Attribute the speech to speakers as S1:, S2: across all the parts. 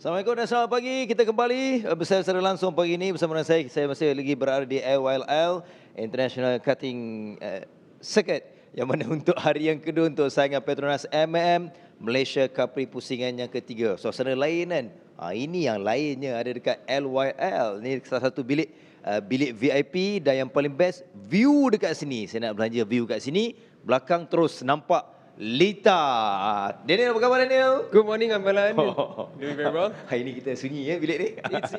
S1: Assalamualaikum dan selamat pagi. Kita kembali bersama secara langsung pagi ini bersama dengan saya masih lagi berada di LYL International Cutting Circuit, yang mana untuk hari yang kedua untuk saingan Petronas Mam Malaysia Cub Prix Pusingan yang ketiga. Suasana lain kan. Ini yang lainnya ada dekat LYL. Ini salah satu bilik VIP dan yang paling best view dekat sini. Saya nak belanja view kat sini. Belakang terus nampak Lita. Daniel, apa khabar Daniel?
S2: Good morning, Ambalan. Doing very well.
S1: Hari ni kita sunyi ya bilik ni.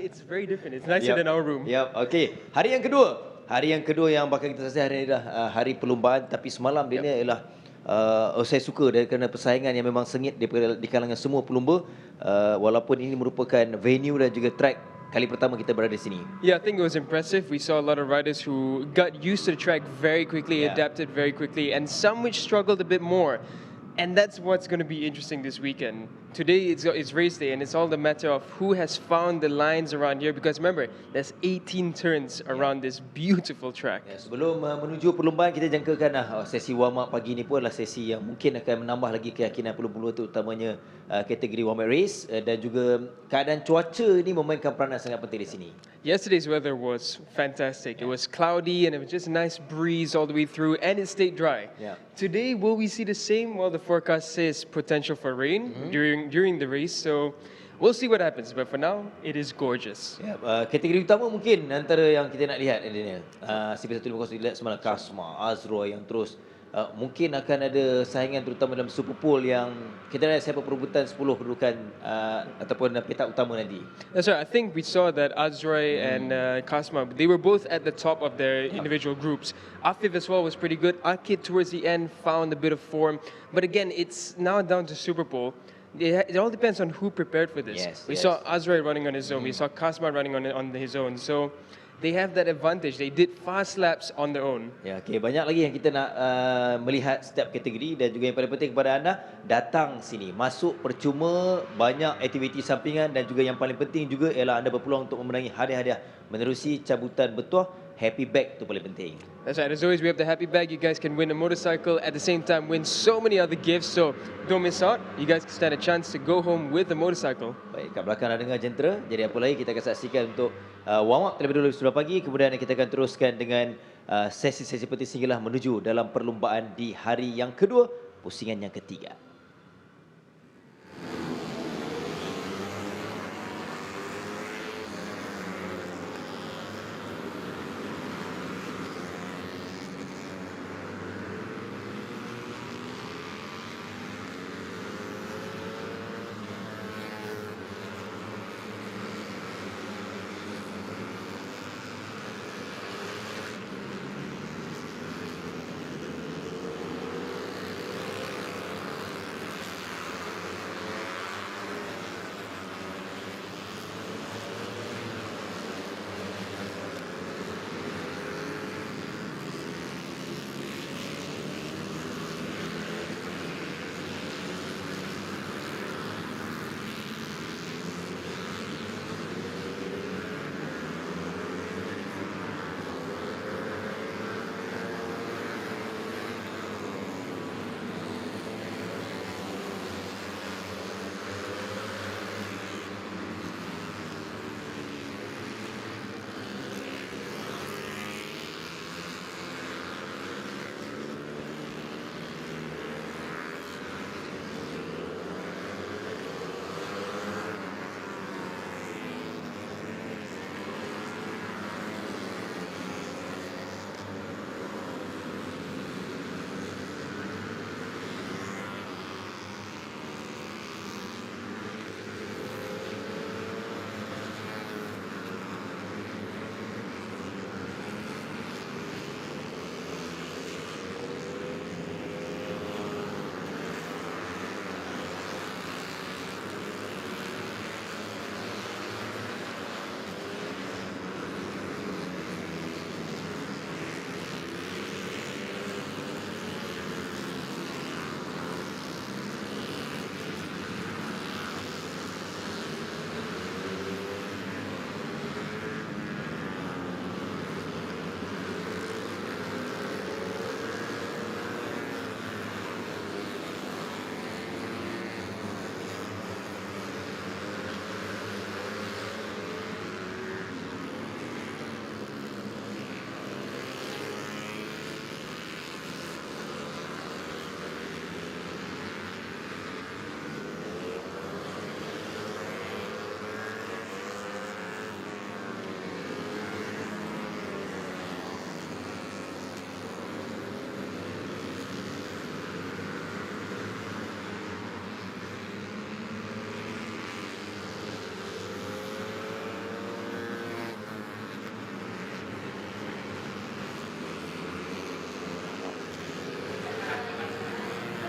S2: It's very different. It's nicer than our room.
S1: Yep, okey. Hari yang kedua. Hari yang kedua yang bakal kita saksikan hari ini adalah hari perlombaan, tapi semalam dia ni ialah saya suka kerana persaingan yang memang sengit di kalangan semua pelumba, walaupun ini merupakan venue dan juga track kali pertama kita berada di sini.
S2: Yeah, I think it was impressive. We saw a lot of riders who got used to the track very quickly, adapted very quickly, and some which struggled a bit more. And that's what's going to be interesting this weekend. Today it's race day, and it's all the matter of who has found the lines around here. Because remember, there's 18 turns around this beautiful track.
S1: Sebelum menuju perlombaan, kita jangkakan sesi warm up pagi ni pun adalah sesi yang mungkin akan menambah lagi keyakinan pelumba terutamanya kategori warm up race, dan juga keadaan cuaca ini memainkan peranan sangat penting di sini.
S2: Yesterday's weather was fantastic. It was cloudy and it was just a nice breeze all the way through, and it stayed dry. Today, will we see the same? Well, the forecast says potential for rain during the race, so we'll see what happens. But for now, it is gorgeous.
S1: Kategori utama mungkin antara yang kita nak lihat Daniel, CP150 lihat semalam Kasma, Azroy yang terus mungkin akan ada saingan terutama dalam Super Pool yang kita lihat siapa perebutan 10 kedudukan ataupun petak utama nanti.
S2: That's right. I think we saw that Azroy and Kasma, they were both at the top of their individual groups. Afif as well was pretty good. Akid towards the end found a bit of form. But again, it's now down to Super Pool. It all depends on who prepared for this. We saw Azroy running on his own. We saw Kasma running on his own. So they have that advantage. They did fast laps on their own.
S1: Banyak lagi yang kita nak melihat setiap kategori, dan juga yang paling penting kepada anda, datang sini. Masuk percuma, banyak aktiviti sampingan, dan juga yang paling penting juga ialah anda berpeluang untuk memenangi hadiah-hadiah menerusi cabutan bertuah. Happy bag tu paling penting.
S2: That's right. As always, we have the happy bag. You guys can win a motorcycle, at the same time win so many other gifts. So don't miss out. You guys can stand a chance to go home with a motorcycle.
S1: Baik, kat belakang dah dengar jentera. Jadi apa lagi, kita akan saksikan untuk warm up terlebih dahulu sudah pagi. Kemudian kita akan teruskan dengan sesi-sesi penting sehinggalah menuju dalam perlombaan di hari yang kedua, pusingan yang ketiga.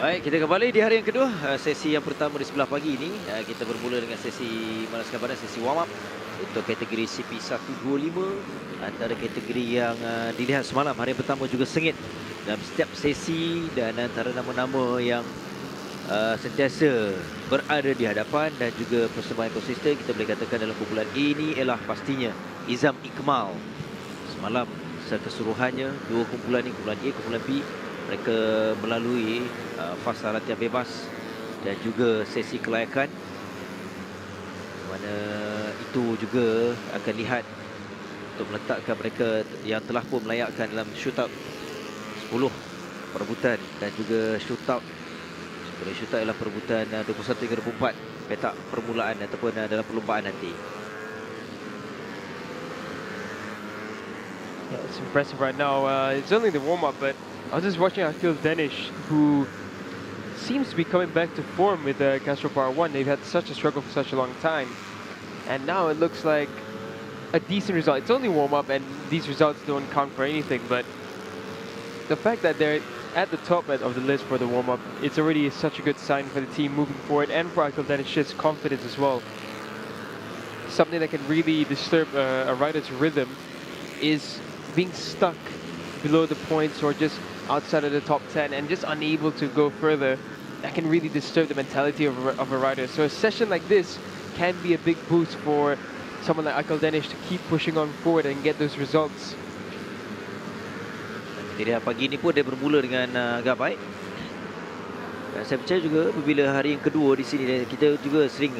S1: Baik, kita kembali di hari yang kedua. Sesi yang pertama di sebelah pagi ini. Kita bermula dengan sesi manaskan badan, sesi warm up untuk kategori CP150. Antara kategori yang dilihat semalam, hari pertama juga sengit dalam setiap sesi, dan antara nama-nama yang sentiasa berada di hadapan dan juga persembahan konsisten, kita boleh katakan dalam kumpulan ini ialah pastinya Izam Ikmal. Semalam secara keseluruhannya, dua kumpulan ni, kumpulan A, kumpulan B, mereka melalui fasa latihan bebas dan juga sesi kelayakan, mana itu juga akan lihat untuk meletakkan mereka yang telah pun melayakkan dalam shootout 10 perebutan dan juga shootout. Sebenarnya shootout ialah perebutan 21 hingga 24 petak permulaan ataupun dalam perlombaan nanti.
S2: Yeah, it's impressive right now. It's only the warm-up, but I was just watching Akil Danish, who seems to be coming back to form with Castro Power 1. They've had such a struggle for such a long time. And now it looks like a decent result. It's only warm-up, and these results don't count for anything. But the fact that they're at the top of the list for the warm-up, it's already such a good sign for the team moving forward, and for Akil Danish's confidence as well. Something that can really disturb a rider's rhythm is being stuck below the points or just outside of the top 10 and just unable to go further. That can really disturb the mentality of a rider. So a session like this can be a big boost for someone like Akil Danish to keep pushing on forward and get those results.
S1: Jadi pagi ini pun dia bermula dengan agak baik. Dan saya percaya juga apabila hari yang kedua di sini, kita juga sering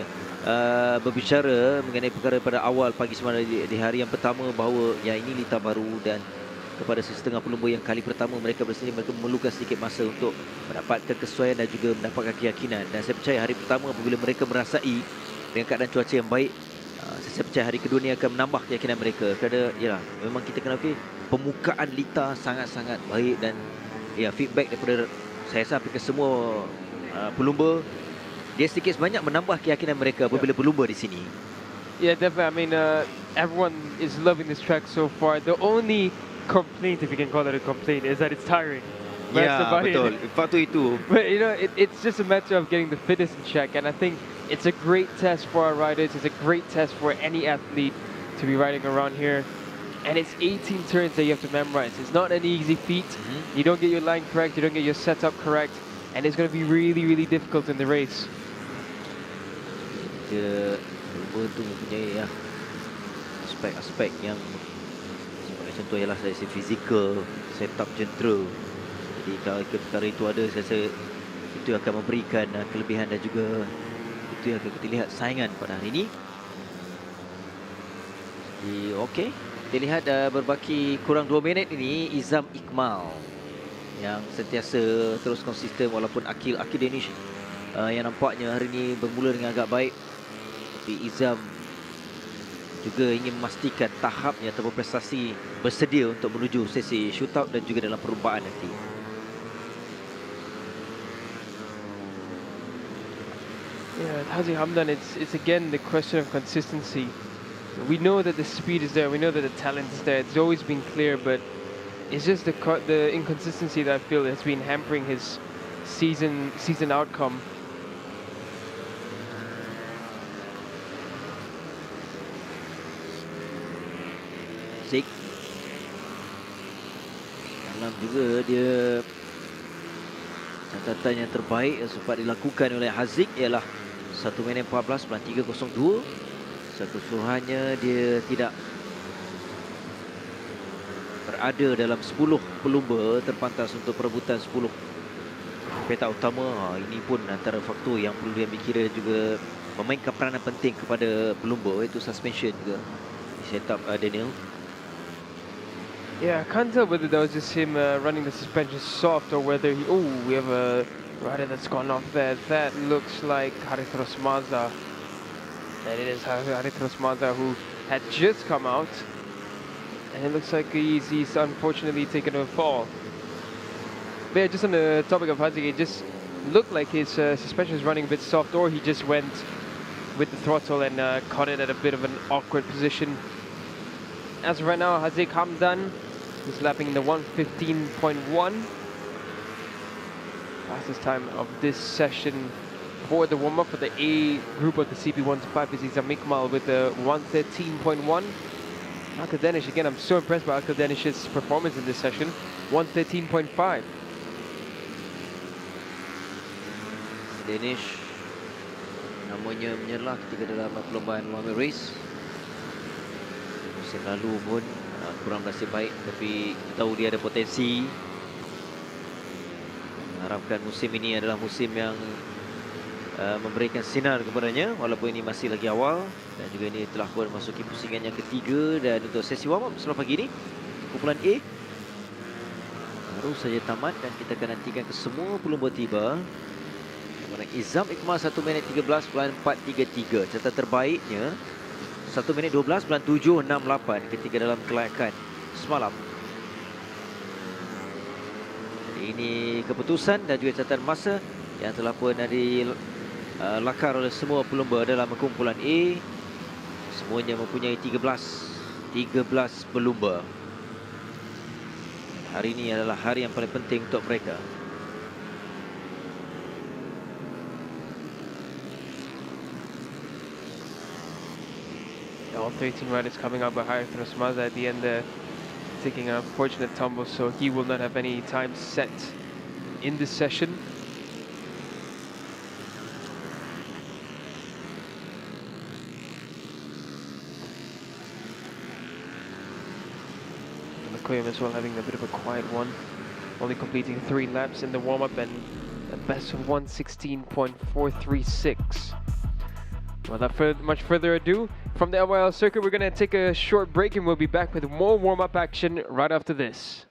S1: berbicara mengenai perkara pada awal pagi semalam di hari yang pertama, bahawa yang ini lita baru, dan kepada setengah pelumba yang kali pertama mereka bersedia, mereka memerlukan sedikit masa untuk mendapatkan kesesuaian dan juga mendapatkan keyakinan. Dan saya percaya hari pertama apabila mereka merasai dengan keadaan cuaca yang baik, saya percaya hari kedua ni akan menambah keyakinan mereka. Kerana yalah, memang kita kena permukaan lita sangat-sangat baik, dan ya, feedback daripada saya rasa hampir semua pelumba, dia sedikit sebanyak menambah keyakinan mereka apabila berlumba di sini.
S2: Yeah, definitely. I mean, everyone is loving this track so far. The only complaint, if you can call it a complaint, is that it's tiring.
S1: Ya, betul. Faktor itu.
S2: But you know, it's just a matter of getting the fitness in check, and I think it's a great test for our riders. It's a great test for any athlete to be riding around here. And it's 18 turns that you have to memorize. It's not an easy feat. You don't get your line correct, you don't get your setup correct, and it's going to be really, really difficult in the race.
S1: Dia itu mempunyai aspek-aspek yang sebagai contoh ialah dari segi fizikal, setup jentera. Jadi kalau perkara itu ada, saya rasa itu akan memberikan kelebihan, dan juga itu yang akan kita lihat saingan pada hari ini. Jadi okey, kita lihat berbaki kurang 2 minit ini, Izam Ikmal yang sentiasa terus konsisten, walaupun Akil Danish yang nampaknya hari ini bermula dengan agak baik, tapi Izam juga ingin memastikan tahapnya ataupun prestasi bersedia untuk menuju sesi shootout dan juga dalam perlombaan nanti.
S2: Yeah, Haziq Hamdan, it's again the question of consistency. We know that the speed is there, we know that the talent is there, it's always been clear, but it's just the inconsistency that I feel has been hampering his season outcome.
S1: Zik dalam juga dia, catatan yang terbaik yang sempat dilakukan oleh Haziq ialah 1 minit 14.302. Keseluruhannya dia tidak berada dalam 10 pelumba terpantas untuk perebutan 10 petak utama. Ini pun antara faktor yang perlu diambil kira, juga memainkan peranan penting kepada pelumba, iaitu suspension juga di setup Daniel.
S2: Yeah, I can't tell whether that was just him running the suspension soft, or whether we have a rider that's gone off there. That looks like Haritros Maza. That it is Haritros Maza, who had just come out, and it looks like he's unfortunately taken a fall. But yeah, just on the topic of Haziq, it just looked like his suspension is running a bit soft, or he just went with the throttle and caught it at a bit of an awkward position. As of right now, Haziq Hamdan is lapping the 1:15.1. Fastest time of this session for the warm-up for the A group of the CP150 is Mikmal with a 113.1. Alka Danish, again, I'm so impressed by Alka Danish's performance in this session. 113.5.
S1: Danish namanya menyerlah ketika dalam perlombaan One Way Race. Musim lalu pun kurang berhasil baik, tapi kita tahu dia ada potensi. Harapkan musim ini adalah musim yang memberikan sinar kepadanya, walaupun ini masih lagi awal dan juga ini telah pun masuki pusingan yang ketiga. Dan untuk sesi warm up selepas pagi ini, kumpulan A baru saja tamat dan kita akan nantikan kesemua pelumba tiba. Izam Iqmal 1 minit 13.433. Catatan terbaiknya 1 minit 12.768 ketika dalam kelayakan semalam. Ini keputusan dan juga catatan masa yang telah pun dilakar oleh semua pelumba dalam kumpulan A. Semuanya mempunyai 13 pelumba. Hari ini adalah hari yang paling penting untuk mereka.
S2: All 13 riders coming out behind Petronas Mam at the end there, taking an unfortunate tumble, so he will not have any time set in this session. McQueen as well having a bit of a quiet one, only completing 3 laps in the warm-up and a best of 116.436. Without much further ado, from the LYL circuit, we're going to take a short break and we'll be back with more warm-up action right after this.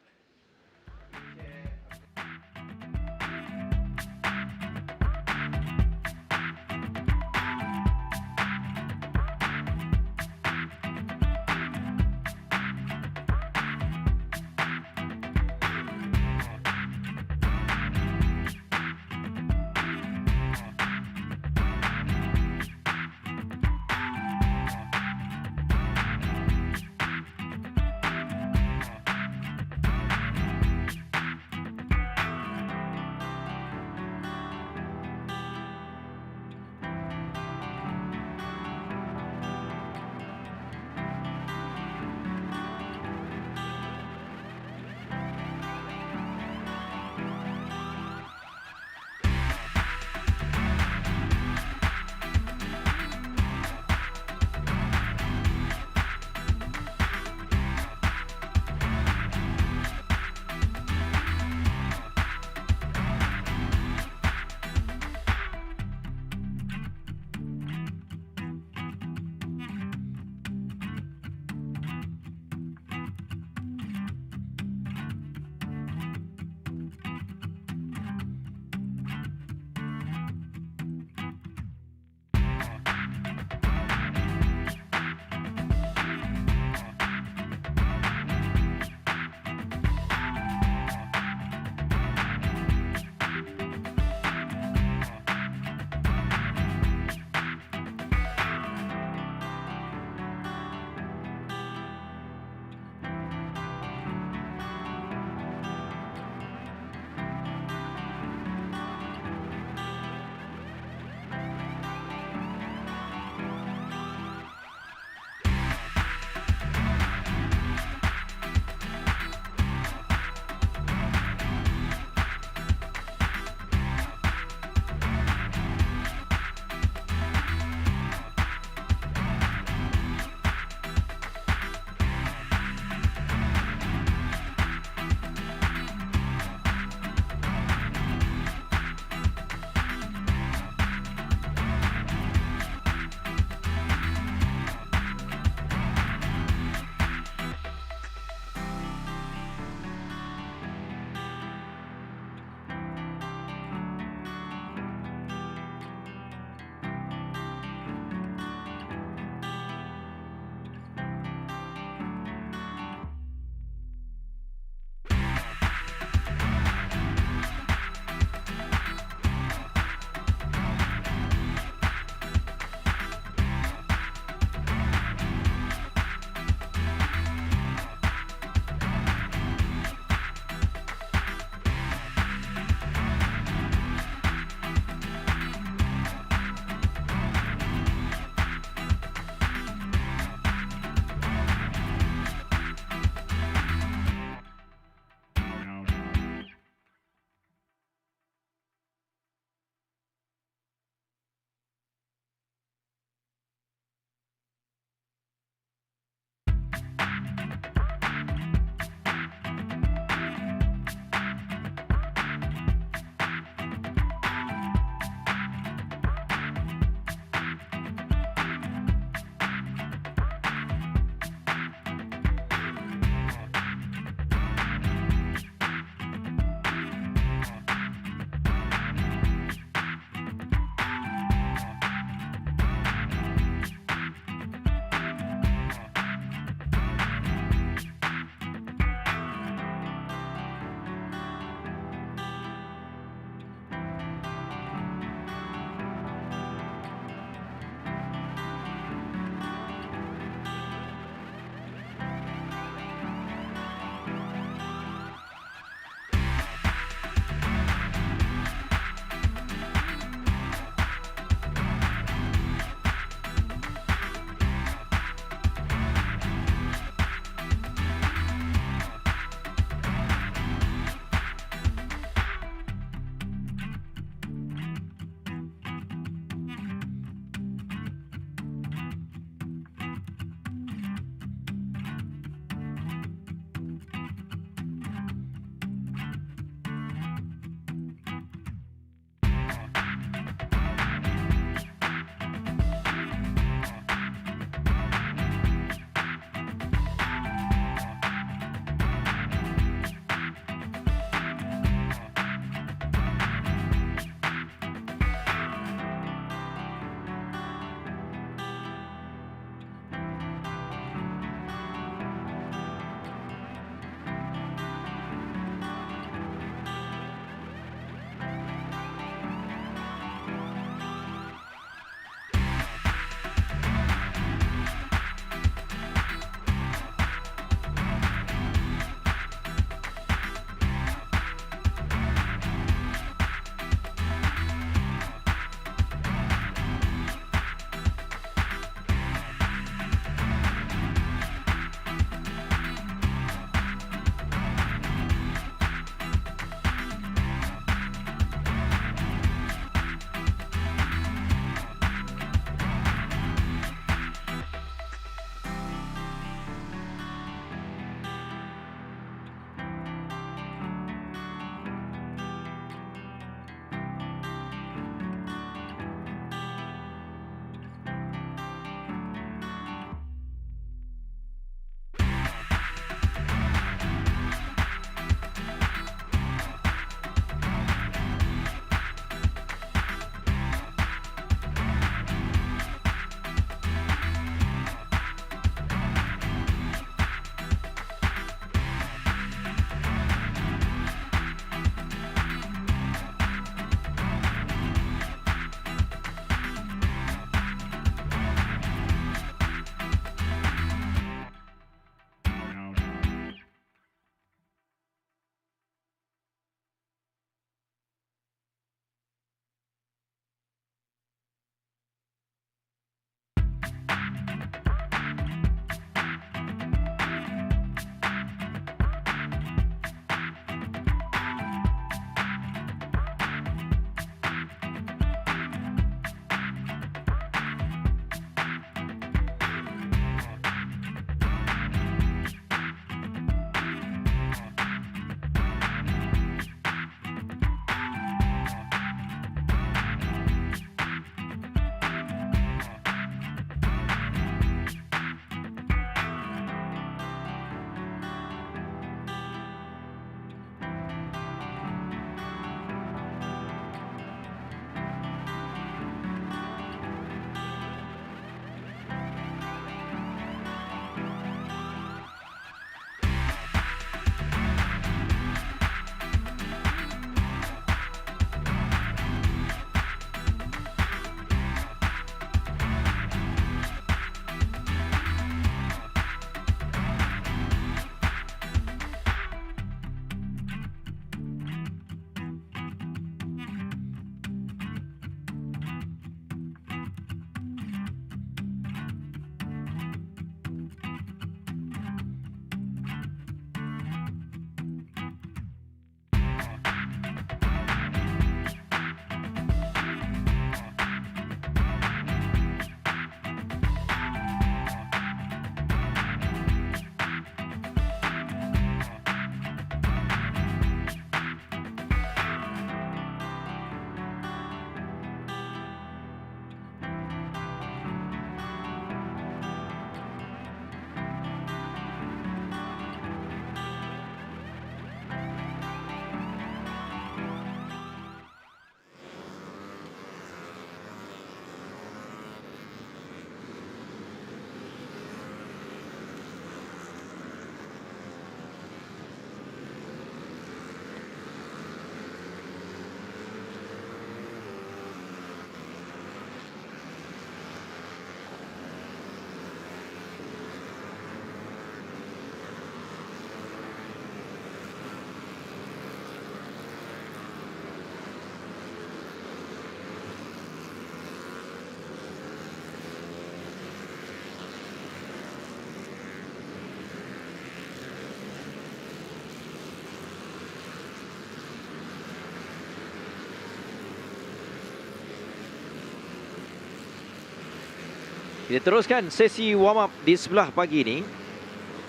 S1: Kita teruskan sesi warm up di sebelah pagi ini.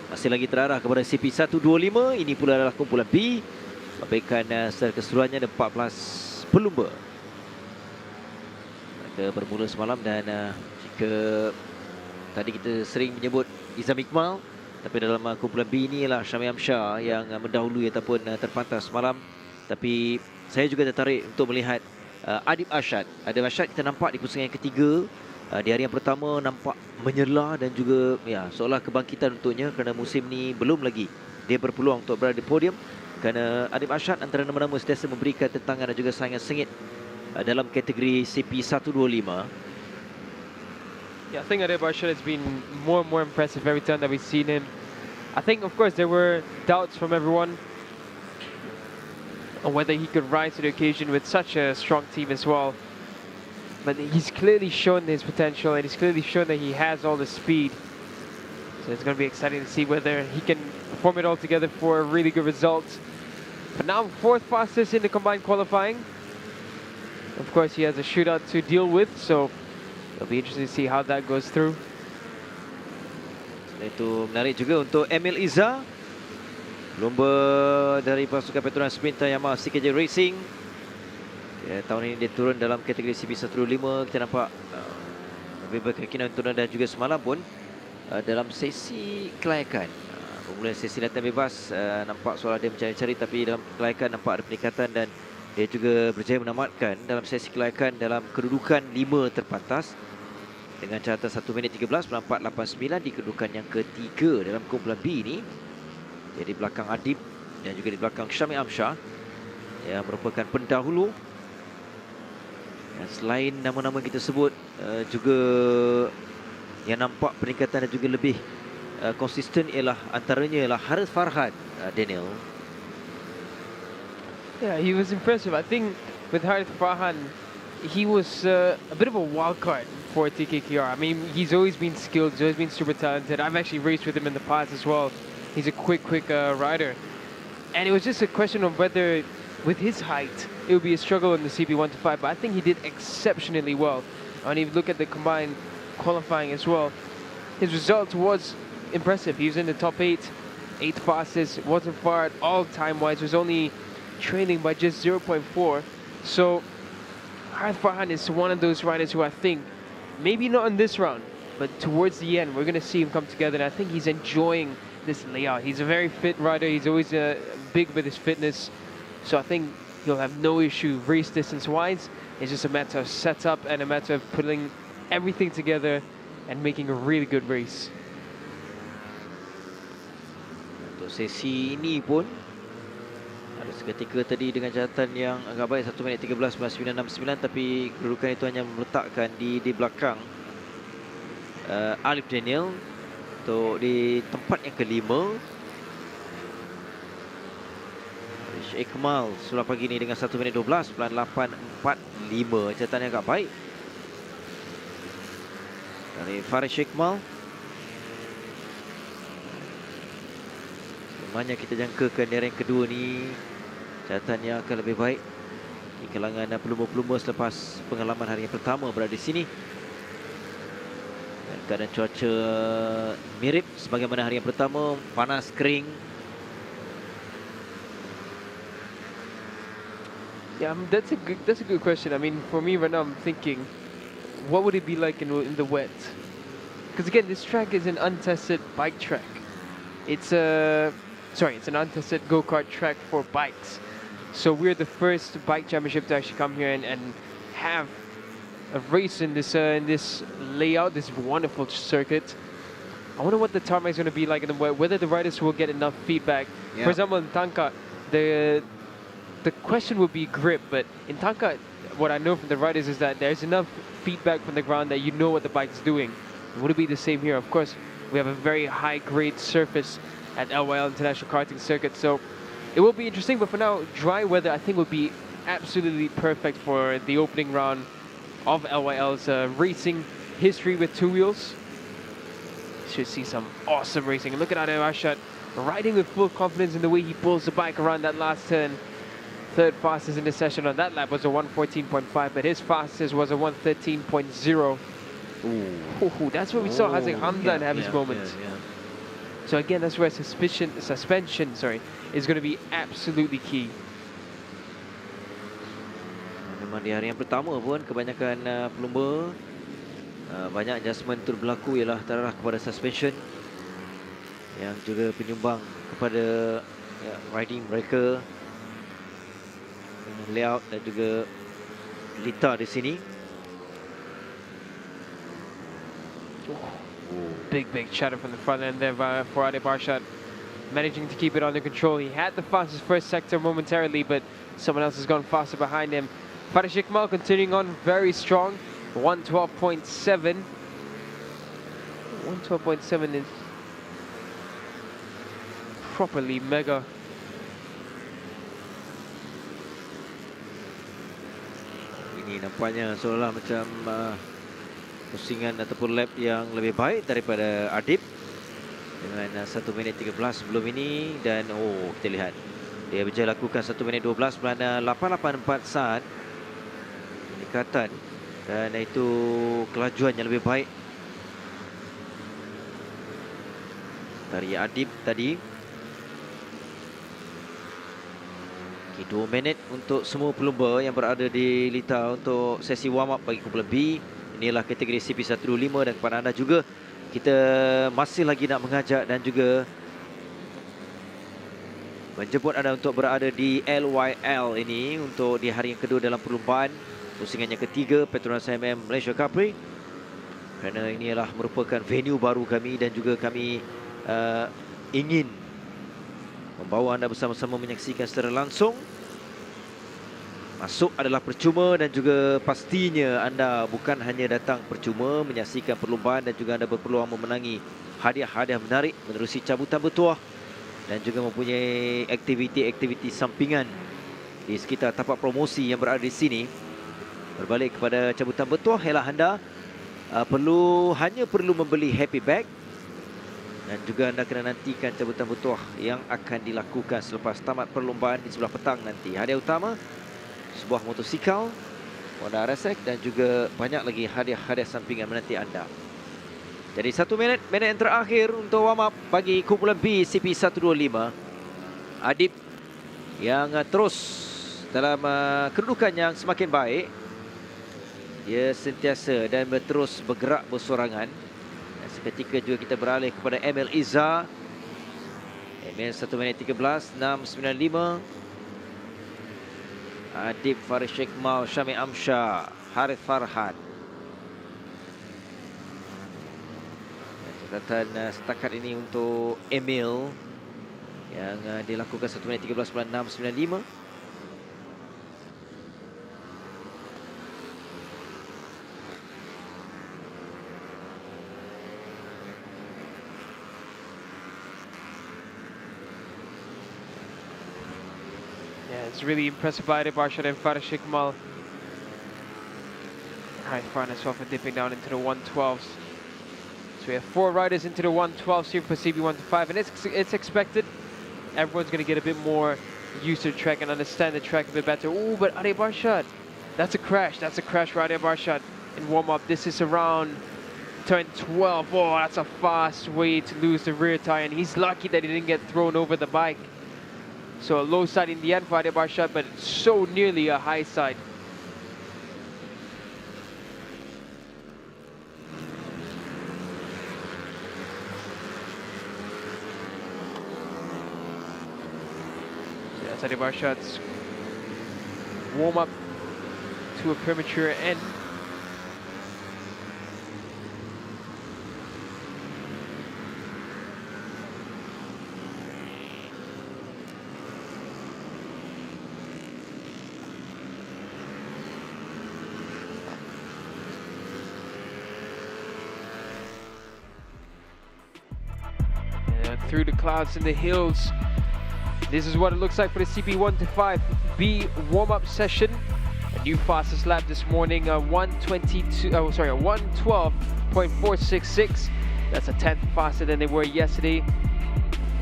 S1: Masih lagi terarah kepada CP125. Ini pula adalah kumpulan B. Abaikan secara keseluruhannya ada 14 pelumba. Mereka bermula semalam dan jika tadi kita sering menyebut Izam Iqmal, tapi dalam kumpulan B ini ialah Shami yang mendahului ataupun terpantas semalam. Tapi saya juga tertarik untuk melihat Adib Arsyad. Adib Arsyad kita nampak di pusingan yang ketiga. Di hari yang pertama nampak menyela dan juga ya seolah kebangkitan untuknya kerana musim ni belum lagi dia berpeluang untuk berada di podium kerana Adib Arsyad antara nama-nama sentiasa memberikan tentangan dan juga saingan sengit dalam kategori CP125.
S2: Yeah, I think Adib Arsyad has been more and more impressive every time that we've seen him. I think, of course, there were doubts from everyone on whether he could rise to the occasion with such a strong team as well. But he's clearly shown his potential and he's clearly shown that he has all the speed. So it's going to be exciting to see whether he can perform it all together for a really good result. But now 4th fastest in the combined qualifying. Of course, he has a shootout to deal with, so it'll be interesting to see how that goes through.
S1: Itu menarik juga untuk Emil Iza, lomba dari pasukan Petronas Sprinter Yamaha CKJ Racing. Ya, tahun ini dia turun dalam kategori CP125. Kita nampak lebih berkeyakinan untuk dan juga semalam pun dalam sesi kelayakan. Bermula sesi latihan bebas nampak seolah dia mencari-cari, tapi dalam kelayakan nampak ada peningkatan dan dia juga berjaya menamatkan dalam sesi kelayakan dalam kedudukan 5 terpantas dengan catatan 1 minit 13.489 di kedudukan yang ketiga dalam kumpulan B ini. Jadi belakang Adib dan juga di belakang Shami yang merupakan pendahulu. Dan selain nama-nama kita sebut, juga yang nampak peningkatan dan juga lebih konsisten ialah antaranya ialah Harith Farhan, Daniel.
S2: Yeah, he was impressive. I think with Harith Farhan, he was a bit of a wild card for TKKR. I mean, he's always been skilled, he's always been super talented. I've actually raced with him in the past as well. He's a quick rider. And it was just a question of whether, with his height, it would be a struggle in the CP125, but I think he did exceptionally well. And if you look at the combined qualifying as well, his result was impressive. He was in the top 8th fastest, wasn't far at all time-wise, was only trailing by just 0.4. So, Harith Farhan is one of those riders who I think, maybe not in this round, but towards the end, we're going to see him come together, and I think he's enjoying this layout. He's a very fit rider, he's always big with his fitness, so I think he'll have no issue race distance-wise. It's just a matter of setup and a matter of putting everything together and making a really good race.
S1: Untuk sesi ini pun ada seketika tadi dengan catatan yang agak baik 1 minit 13.969, tapi kedudukan itu hanya meletakkan di belakang Alif Daniel untuk di tempat yang kelima. Iqmal sudah pagi ini dengan 1 minit 12.845, catatan yang agak baik dari Farish Iqmal. Semuanya kita jangkakan di yang kedua ni catatannya akan lebih baik di kalangan pelumba-pelumba selepas pengalaman hari yang pertama berada di sini. Dan keadaan cuaca mirip sebagaimana hari yang pertama, panas, kering.
S2: Yeah, that's a good question. I mean, for me right now, I'm thinking, what would it be like in the wet? Because again, this track is an untested bike track. It's an untested go-kart track for bikes. So we're the first bike championship to actually come here and have a race in this layout, this wonderful circuit. I wonder what the tarmac is going to be like in the wet. Whether the riders will get enough feedback. Yeah. For example, in Tangka, the question would be grip, but in Tangka, what I know from the riders is that there's enough feedback from the ground that you know what the bike's doing. Would it be the same here? Of course, we have a very high-grade surface at LYL International Karting Circuit, so it will be interesting. But for now, dry weather I think would be absolutely perfect for the opening round of LYL's racing history with 2 wheels. Should see some awesome racing. And look at Adib Arsyad riding with full confidence in the way he pulls the bike around that last turn. 3rd fastest in the session on that lap was a 1:14.5, but his fastest was a 1:13.0. Ooh, that's where we saw Haziq Hamdan have his moments. So again, that's where suspension is going to be absolutely key.
S1: Memang di hari yang pertama pun kebanyakan pelumba banyak adjustment tu berlaku ialah terarah kepada suspension yang juga penyumbang kepada riding mereka, layout dan juga litar di sini.
S2: Big shadow from the front end there for Ade Barshad, managing to keep it under control. He had the fastest first sector momentarily, but someone else has gone faster behind him. Faris Iqmal continuing on very strong, 112.7. 112.7 is properly mega.
S1: Ini nampaknya seolah macam pusingan ataupun lap yang lebih baik daripada Adib dengan 1 minit 13 sebelum ini, dan kita lihat dia berjaya lakukan 1 minit 12 berana 884 saat pendekatan, dan itu kelajuan yang lebih baik dari Adib tadi. 2 minit untuk semua pelumba yang berada di litar untuk sesi warm up bagi kumpulan B. Inilah kategori CP150, dan kepada anda juga kita masih lagi nak mengajak dan juga menjemput anda untuk berada di LYL ini untuk di hari yang kedua dalam perlumbaan pusingan yang ketiga Petronas Mam Malaysian Cubprix, kerana ini adalah merupakan venue baru kami dan juga kami ingin membawa anda bersama-sama menyaksikan secara langsung. Masuk adalah percuma dan juga pastinya anda bukan hanya datang percuma menyaksikan perlumbaan, dan juga anda berpeluang memenangi hadiah-hadiah menarik menerusi cabutan bertuah dan juga mempunyai aktiviti-aktiviti sampingan di sekitar tapak promosi yang berada di sini. Berbalik kepada cabutan bertuah, ialah anda hanya perlu membeli happy bag, dan juga anda kena nantikan cabutan bertuah yang akan dilakukan selepas tamat perlumbaan di sebelah petang nanti. Hadiah utama sebuah motosikal Honda RSX dan juga banyak lagi hadiah-hadiah sampingan menanti anda. Jadi 1 minit yang terakhir untuk warm up bagi kumpulan B CP125. Adib yang terus dalam kedudukan yang semakin baik. Dia sentiasa dan terus bergerak bersorangan. Dan seketika juga kita beralih kepada Emil Iza. Emil 1 minit 13 695. Adib, Faris Iqmal, Shami Amsha, Harith Farhan. Catatan setakat ini untuk Emil yang dilakukan 1 minit 13.695.
S2: It's really impressive by Ade Barshad and Faris Iqmal. Harith Farhan as well for dipping down into the 112s. So we have 4 riders into the 112s here for CP150, and it's expected. Everyone's going to get a bit more used to the track and understand the track a bit better. Oh, but Ade Barshad, that's a crash. That's a crash for Ade Barshad in warm-up. This is around turn 12. Oh, that's a fast way to lose the rear tire, and he's lucky that he didn't get thrown over the bike. So a low side in the end for Ade Barshad, but so nearly a high side. So that's Ade Barshad's warm-up to a premature end. Through the clouds and the hills, this is what it looks like for the CP150B warm-up session. A new fastest lap this morning, 112.466. That's a 10th faster than they were yesterday.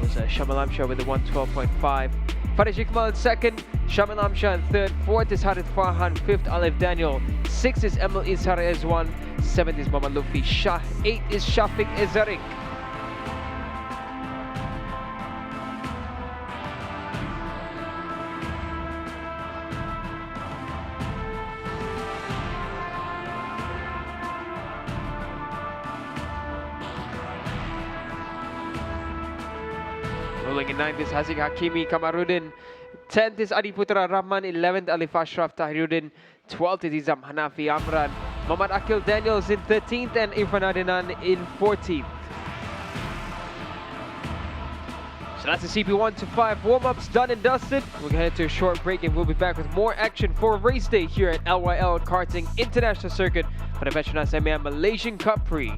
S2: was Shami Lamsha with the 112.5. Farid Jikmal in second, Shami Lamsha in third, fourth is Harith Farhan, fifth Alif Daniel, sixth is Emil Ishar Ezwan, seventh is Muhammad Lufi Shah, eighth is Shafiq Ezarik. Rolling in 9th is Haziq Hakimi Kamarudin. 10th is Adiputra Rahman. 11th Alif Ashraf Tahiruddin. 12th is Izam Hanafi Amran. Muhammad Akil Daniels in 13th and Irfan Adinan in 14th. So that's the CP150 warm-ups done and dusted. We're going to head to a short break and we'll be back with more action for race day here at LYL Karting International Circuit for the Petronas Mam Malaysian Cub Prix.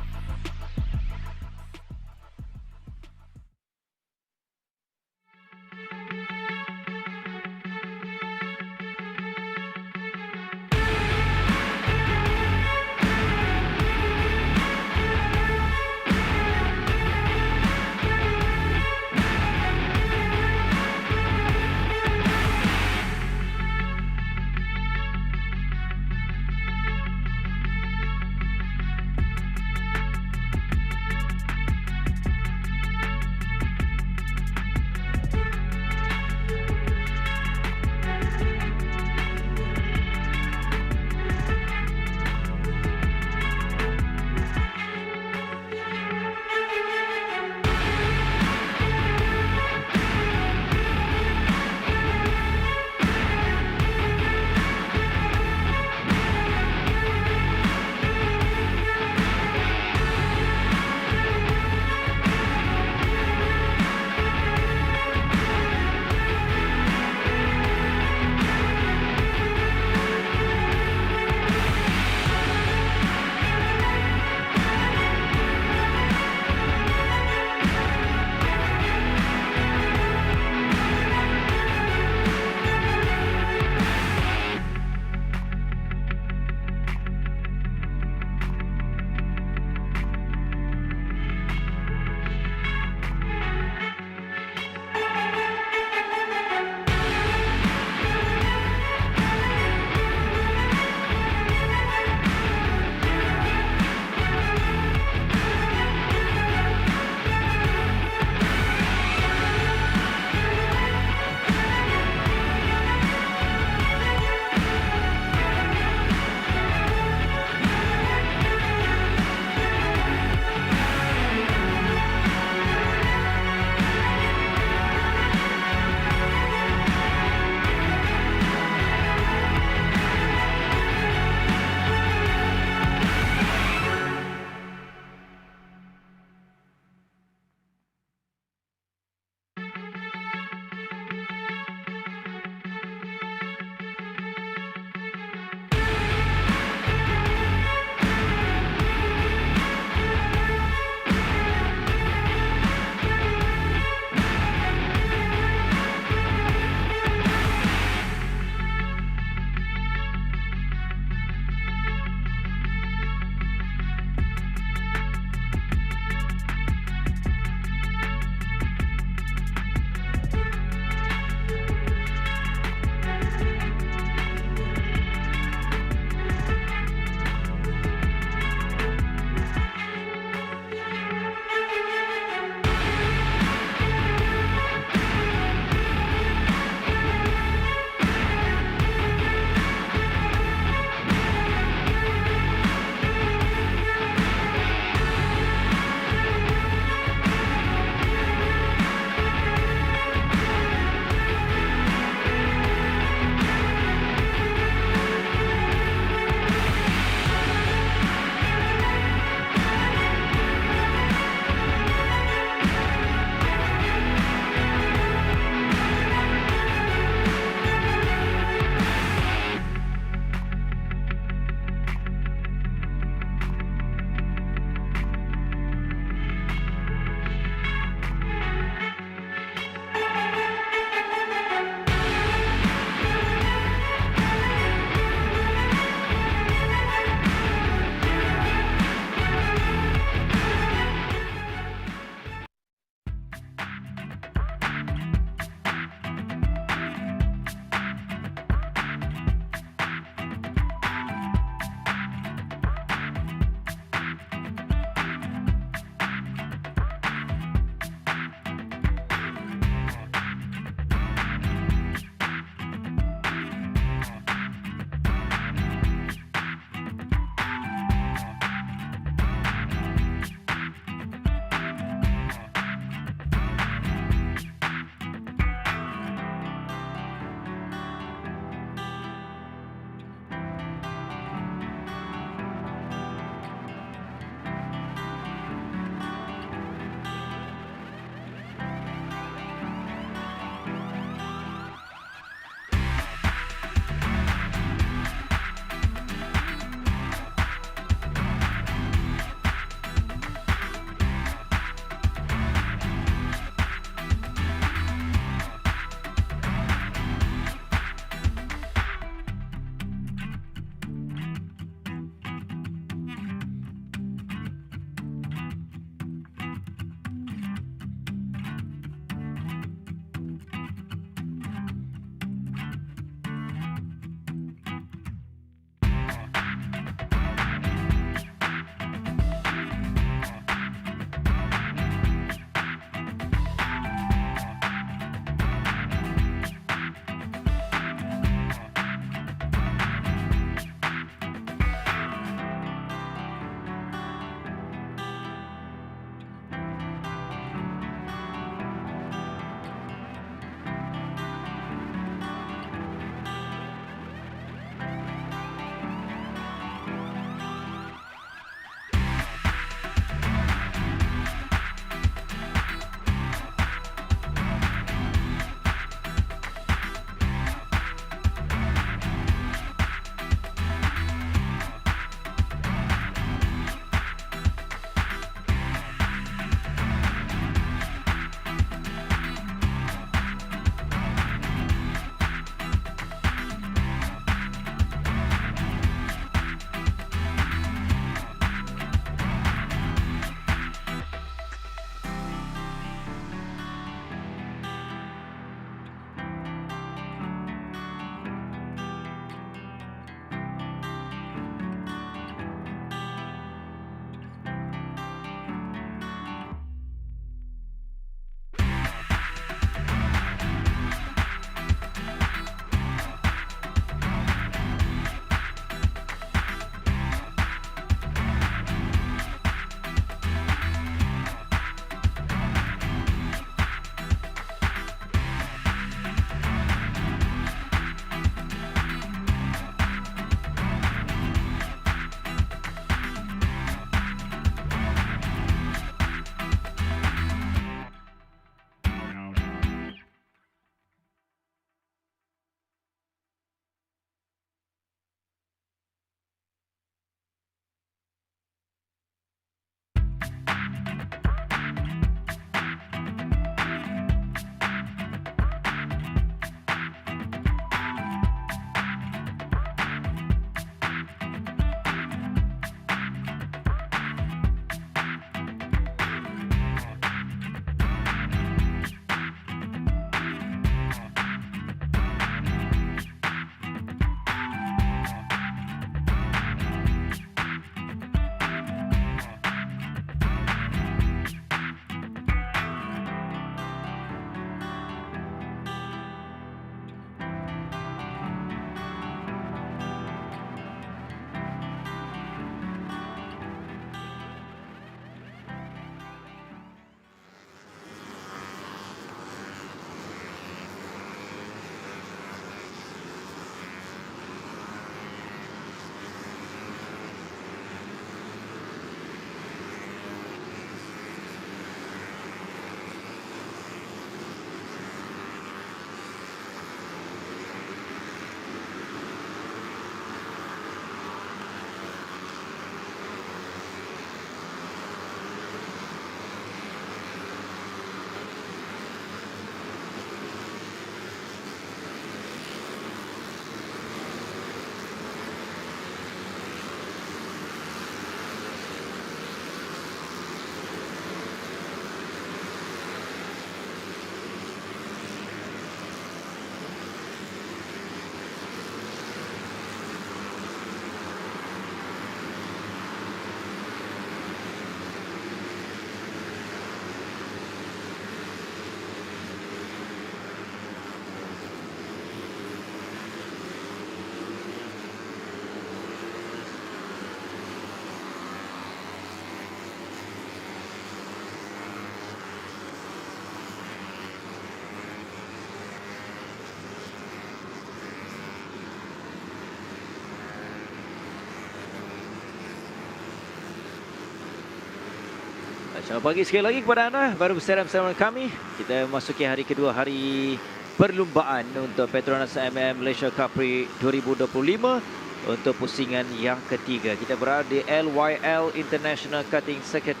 S1: Selamat pagi sekali lagi kepada anda. Baru bersama kami. Kita memasuki hari kedua, hari perlumbaan untuk Petronas Mam Malaysian Cub Prix 2025 untuk pusingan yang ketiga. Kita berada di LYL International Cutting Circuit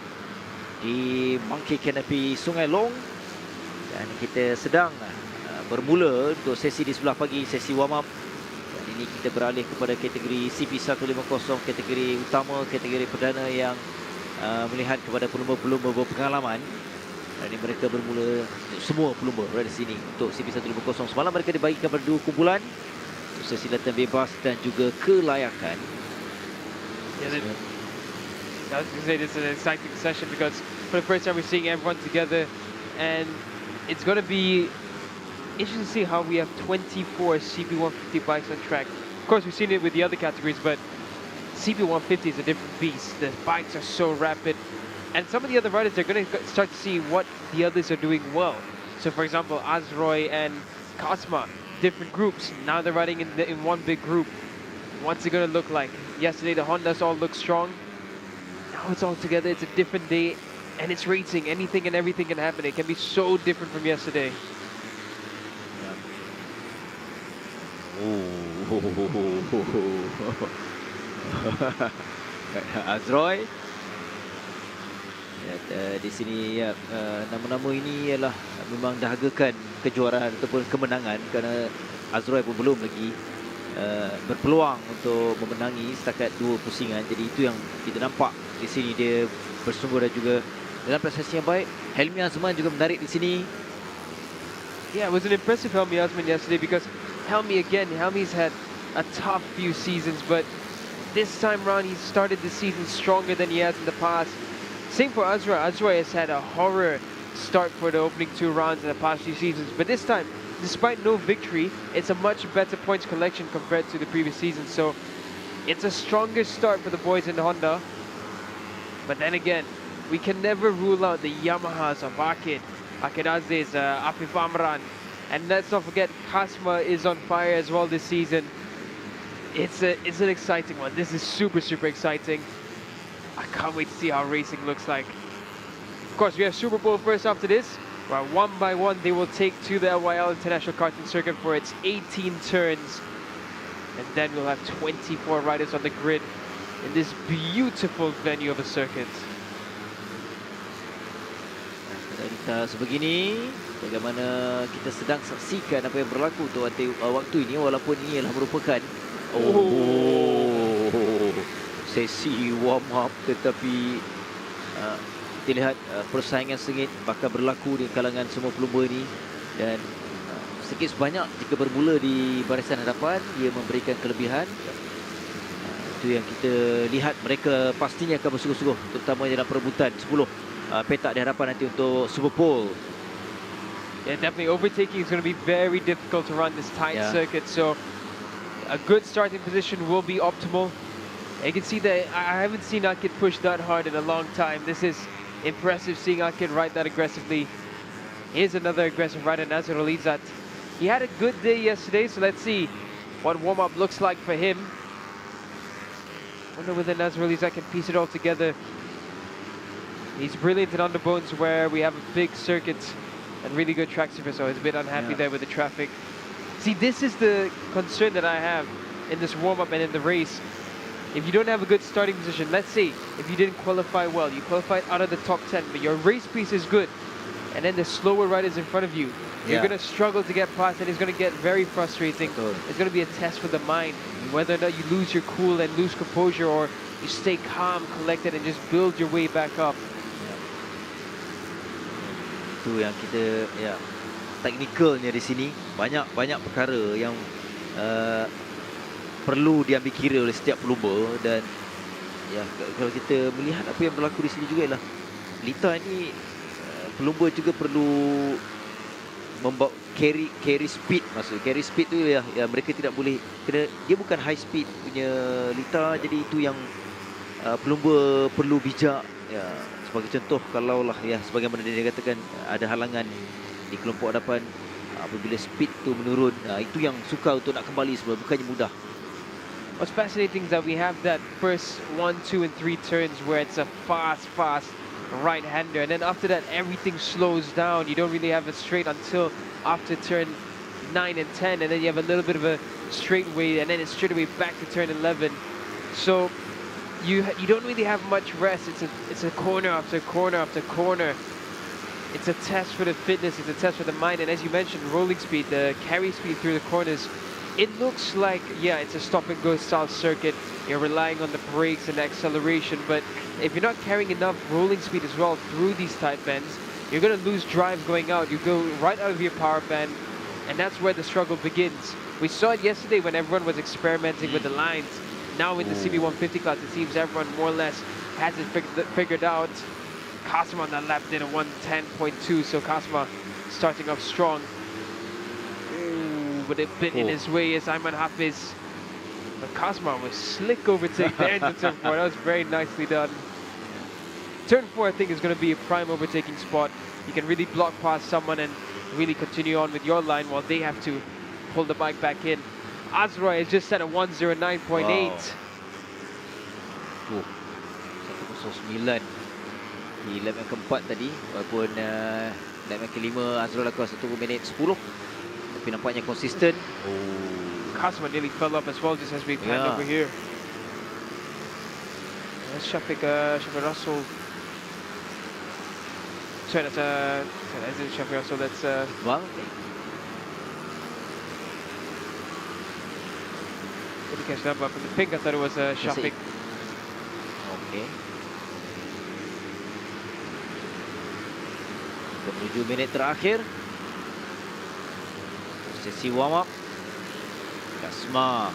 S1: di Monkey Canopy Sungai Long, dan kita sedang bermula untuk sesi di sebelah pagi, sesi warm up. Dan ini kita beralih kepada kategori CP150, kategori utama, kategori perdana yang melihat kepada pelumba-pelumba berpengalaman. Dan ini mereka bermula, semua pelumba berada di sini untuk CP150. Semalam mereka dibagikan pada dua kumpulan, sesi latihan bebas dan juga kelayakan.
S2: Yeah, I was going to say this is an exciting session because for the first time we're seeing everyone together, and it's going to be interesting to see how we have 24 CP150 bikes on track. Of course, we've seen it with the other categories, but CP150 is a different beast. The bikes are so rapid, and some of the other riders are going to start to see what the others are doing well. So, for example, Azroy and Kasma, different groups. Now they're riding in one big group. What's it going to look like? Yesterday, the Hondas all looked strong. Now it's all together. It's a different day, and it's racing. Anything and everything can happen. It can be so different from yesterday.
S1: Azroy. Di sini ya, nama-nama ini ialah memang dahagakan kejuaraan ataupun kemenangan, kerana Azroy pun belum lagi berpeluang untuk memenangi setakat dua pusingan. Jadi itu yang kita nampak di sini, dia bersungguh dan juga dalam prestasi yang baik. Helmi Azman juga menarik di sini.
S2: Yeah, it was an impressive Helmi Azman yesterday because Helmi's had a tough few seasons, but this time round he started the season stronger than he has in the past. Same for Azroy. Azroy has had a horror start for the opening two rounds in the past few seasons, but this time, despite no victory, it's a much better points collection compared to the previous season. So it's a stronger start for the boys in the Honda. But then again, we can never rule out the Yamahas of Akid Aziz, Afif Amran, and let's not forget Kasma is on fire as well this season. It's an exciting one. This is super exciting. I can't wait to see how racing looks like. Of course, we have Super Bowl first after this, where one by one they will take to the LYL International Karting Circuit for its 18 turns. And then we'll have 24 riders on the grid in this beautiful venue of a circuit.
S1: Kita sebegini, bagaimana kita sedang saksikan apa yang berlaku untuk waktu ini, walaupun ini adalah merupakan sesi warm up, tetapi kita lihat persaingan sengit bakal berlaku di kalangan semua pelumba ini. Dan sedikit sebanyak jika bermula di barisan hadapan, dia memberikan kelebihan. Itu yang kita lihat, mereka pastinya akan bersungguh-sungguh, terutama dalam perebutan 10 petak di hadapan nanti untuk Super Bowl.
S2: Yeah, definitely overtaking is going to be very difficult to run this tight circuit, so a good starting position will be optimal. You can see that I haven't seen Akid push that hard in a long time. This is impressive, seeing Akid ride that aggressively. Here's another aggressive rider, Nazir Olizat. He had a good day yesterday, so let's see what warm-up looks like for him. Wonder whether Nazir Olizat can piece it all together. He's brilliant in underbones where we have a big circuit and really good track surface, so he's a bit unhappy there with the traffic. See, this is the concern that I have in this warm-up and in the race. If you don't have a good starting position, let's say if you didn't qualify well, you qualified out of the top 10, but your race pace is good, and then the slower riders in front of you, you're going to struggle to get past, and it's going to get very frustrating. It's going to be a test for the mind, whether or not you lose your cool and lose composure, or you stay calm, collected, and just build your way back up.
S1: Itu yang kita, teknikalnya di sini, banyak perkara yang perlu diambil kira oleh setiap pelumba. Dan kalau kita melihat apa yang berlaku di sini juga ialah Lita ini, pelumba juga perlu membawa carry speed. Maksud carry speed tu ya mereka tidak boleh, kena, dia bukan high speed punya Lita, jadi itu yang pelumba perlu bijak. Sebagai contoh, kalaulah sebagaimana dia katakan ada halangan di kelompok hadapan, apabila speed tu menurun, itu yang sukar untuk nak kembali sebab bukannya mudah.
S2: What's fascinating is that we have that first 1, 2, and 3 turns where it's a fast right-hander, and then after that everything slows down. You don't really have a straight until after turn 9 and 10, and then you have a little bit of a straightaway, and then it's straight away back to turn 11. So you don't really have much rest. It's a corner after corner after corner. It's a test for the fitness, it's a test for the mind, and as you mentioned, rolling speed, the carry speed through the corners, it looks like, yeah, it's a stop-and-go style circuit. You're relying on the brakes and the acceleration, but if you're not carrying enough rolling speed as well through these tight bends, you're going to lose drive going out. You go right out of your power band, and that's where the struggle begins. We saw it yesterday when everyone was experimenting with the lines. Now in the CP150 class, it seems everyone more or less has it figured out. Kasma on that lap did a 110.2, so Kasma starting off strong. But a bit in his way is Ayman Hafiz. But Kasma was slick overtake there into turn 4. That was very nicely done. Turn 4, I think, is going to be a prime overtaking spot. You can really block past someone and really continue on with your line while they have to pull the bike back in. Azroy has just set a 109.8.
S1: Wow. 109 di lap yang keempat tadi, walaupun lap yang kelima Azrul lakukan 1 minit 10, tapi nampaknya konsisten.
S2: Kasma nearly fell up as well just as we panned over here. That's Shafiq Russell. Sorry, that isn't Shafiq Russell, that's
S1: Bang,
S2: didn't catch that, but from the pink I thought it was Shafiq.
S1: okay. Menuju minit terakhir. Sesi warm up. Kasma.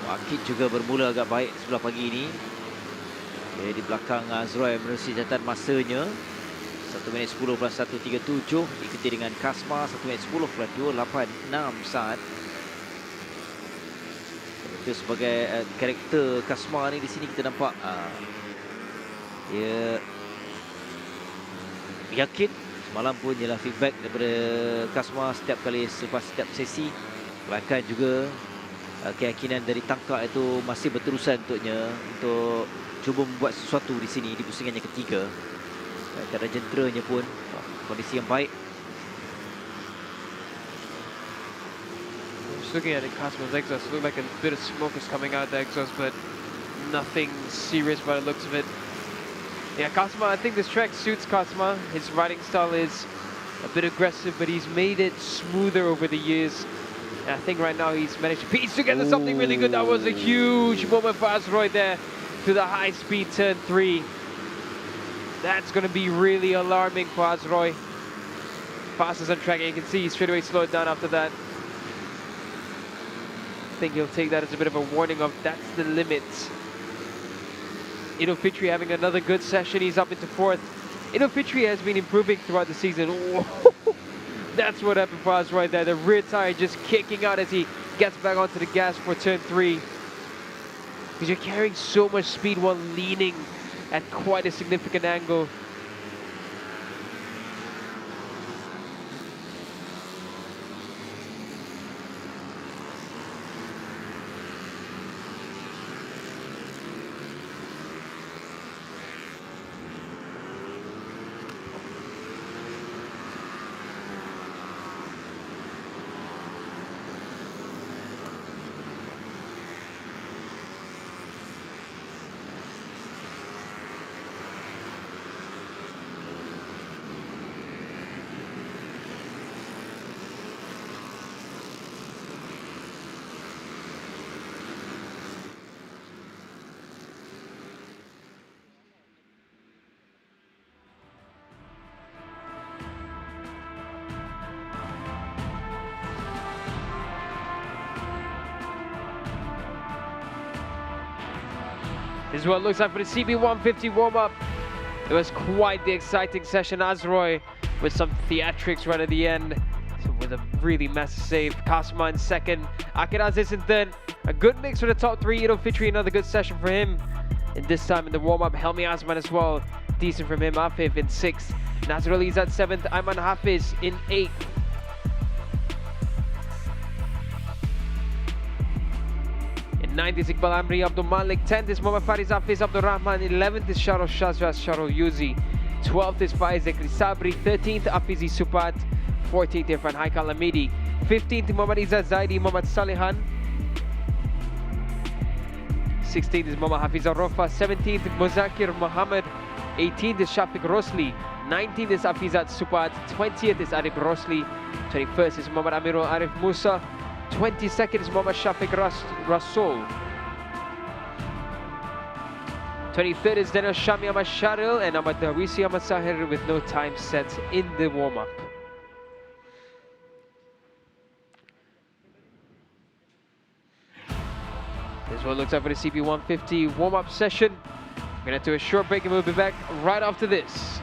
S1: Wakit juga bermula agak baik sebelah pagi ini. Okay, di belakang Azroy menerusi catatan masanya. 1 minit 10 plus 1.37. Ikuti dengan Kasma 1 minit 10 plus 2.86 saat. Itu sebagai karakter Kasma ni di sini kita nampak dia yakin. Semalam pun ialah feedback daripada Kasma setiap kali selepas setiap sesi. Bahkan juga keyakinan dari tangkak itu masih berterusan untuknya untuk cuba membuat sesuatu di sini di pusingan yang ketiga. Kadar jenteranya pun kondisi yang baik.
S2: Just looking at it, Kasma's exhaust, looked like a bit of smoke is coming out of the exhaust, but nothing serious by the looks of it. Yeah, Kasma, I think this track suits Kasma. His riding style is a bit aggressive, but he's made it smoother over the years. And I think right now he's managed to piece together something really good. That was a huge moment for Azroy there to the high-speed turn 3. That's going to be really alarming for Azroy. Fastest on track, and you can see he straight away slowed down after that. I think he'll take that as a bit of a warning of that's the limit. Fitri having another good session. He's up into 4th. Fitri has been improving throughout the season. That's what happened for us right there. The rear tire just kicking out as he gets back onto the gas for turn 3. Because you're carrying so much speed while leaning at quite a significant angle. This is what it looks like for the CP150 warm-up. It was quite the exciting session. Azroy with some theatrics right at the end. So with a really massive save. Kasma in 2nd. Akiraziz in 3rd. A good mix for the top 3. Fitri, another good session for him. And this time in the warm-up, Helmi Azman as well. Decent from him. Afif in 6th. Nazrul is at 7th. Ayman Hafiz in 8th.
S3: 9th is Iqbal Amri Abdul Malik. 10th is Muhammad Fariz Hafiz Abdul Rahman. 11th is Sharo Shazraz Sharo Yuzi. 12th is Faiz Zekri Sabri. 13th Afizi Supat. 14th Irfan Haikal Lamidi. 15th Muhammad Izzat Zaidi Muhammad Salihan. 16th is Muhammad Hafiz Rofa. 17th Muzakir Muhammad. 18th is Shafiq Rosli. 19th is Afizat Supat. 20th is Arif Rosli. 21st is Muhammad Amirul Arif Musa. 22nd is Muhammad Shafiq Rasul. 23rd is Daniel Shami Ahmad Sharil and Ahmad Darwisi Ahmad Sahir with no time set in the warm-up. This one looks up for the CP150 warm-up session. We're going to do a short break and we'll be back right after this.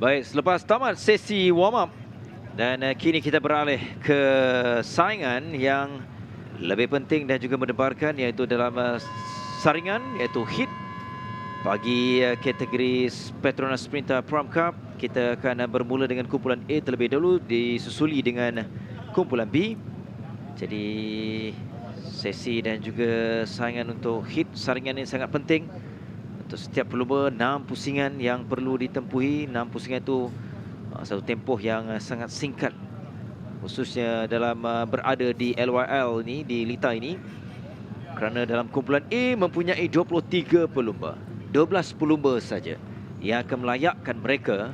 S1: Baik, selepas tamat sesi warm up dan kini kita beralih ke saingan yang lebih penting dan juga mendebarkan, iaitu dalam saringan, iaitu hit bagi kategori Petronas Sprinter Pram Cup. Kita akan bermula dengan kumpulan A terlebih dahulu, disusuli dengan kumpulan B. Jadi sesi dan juga saingan untuk hit saringan ini sangat penting. Untuk setiap perlumba 6 pusingan yang perlu ditempuhi. 6 pusingan itu satu tempoh yang sangat singkat, khususnya dalam berada di LYL ni, di Lita ini. Kerana dalam kumpulan A mempunyai 23 pelumba. 12 pelumba saja yang akan melayakkan mereka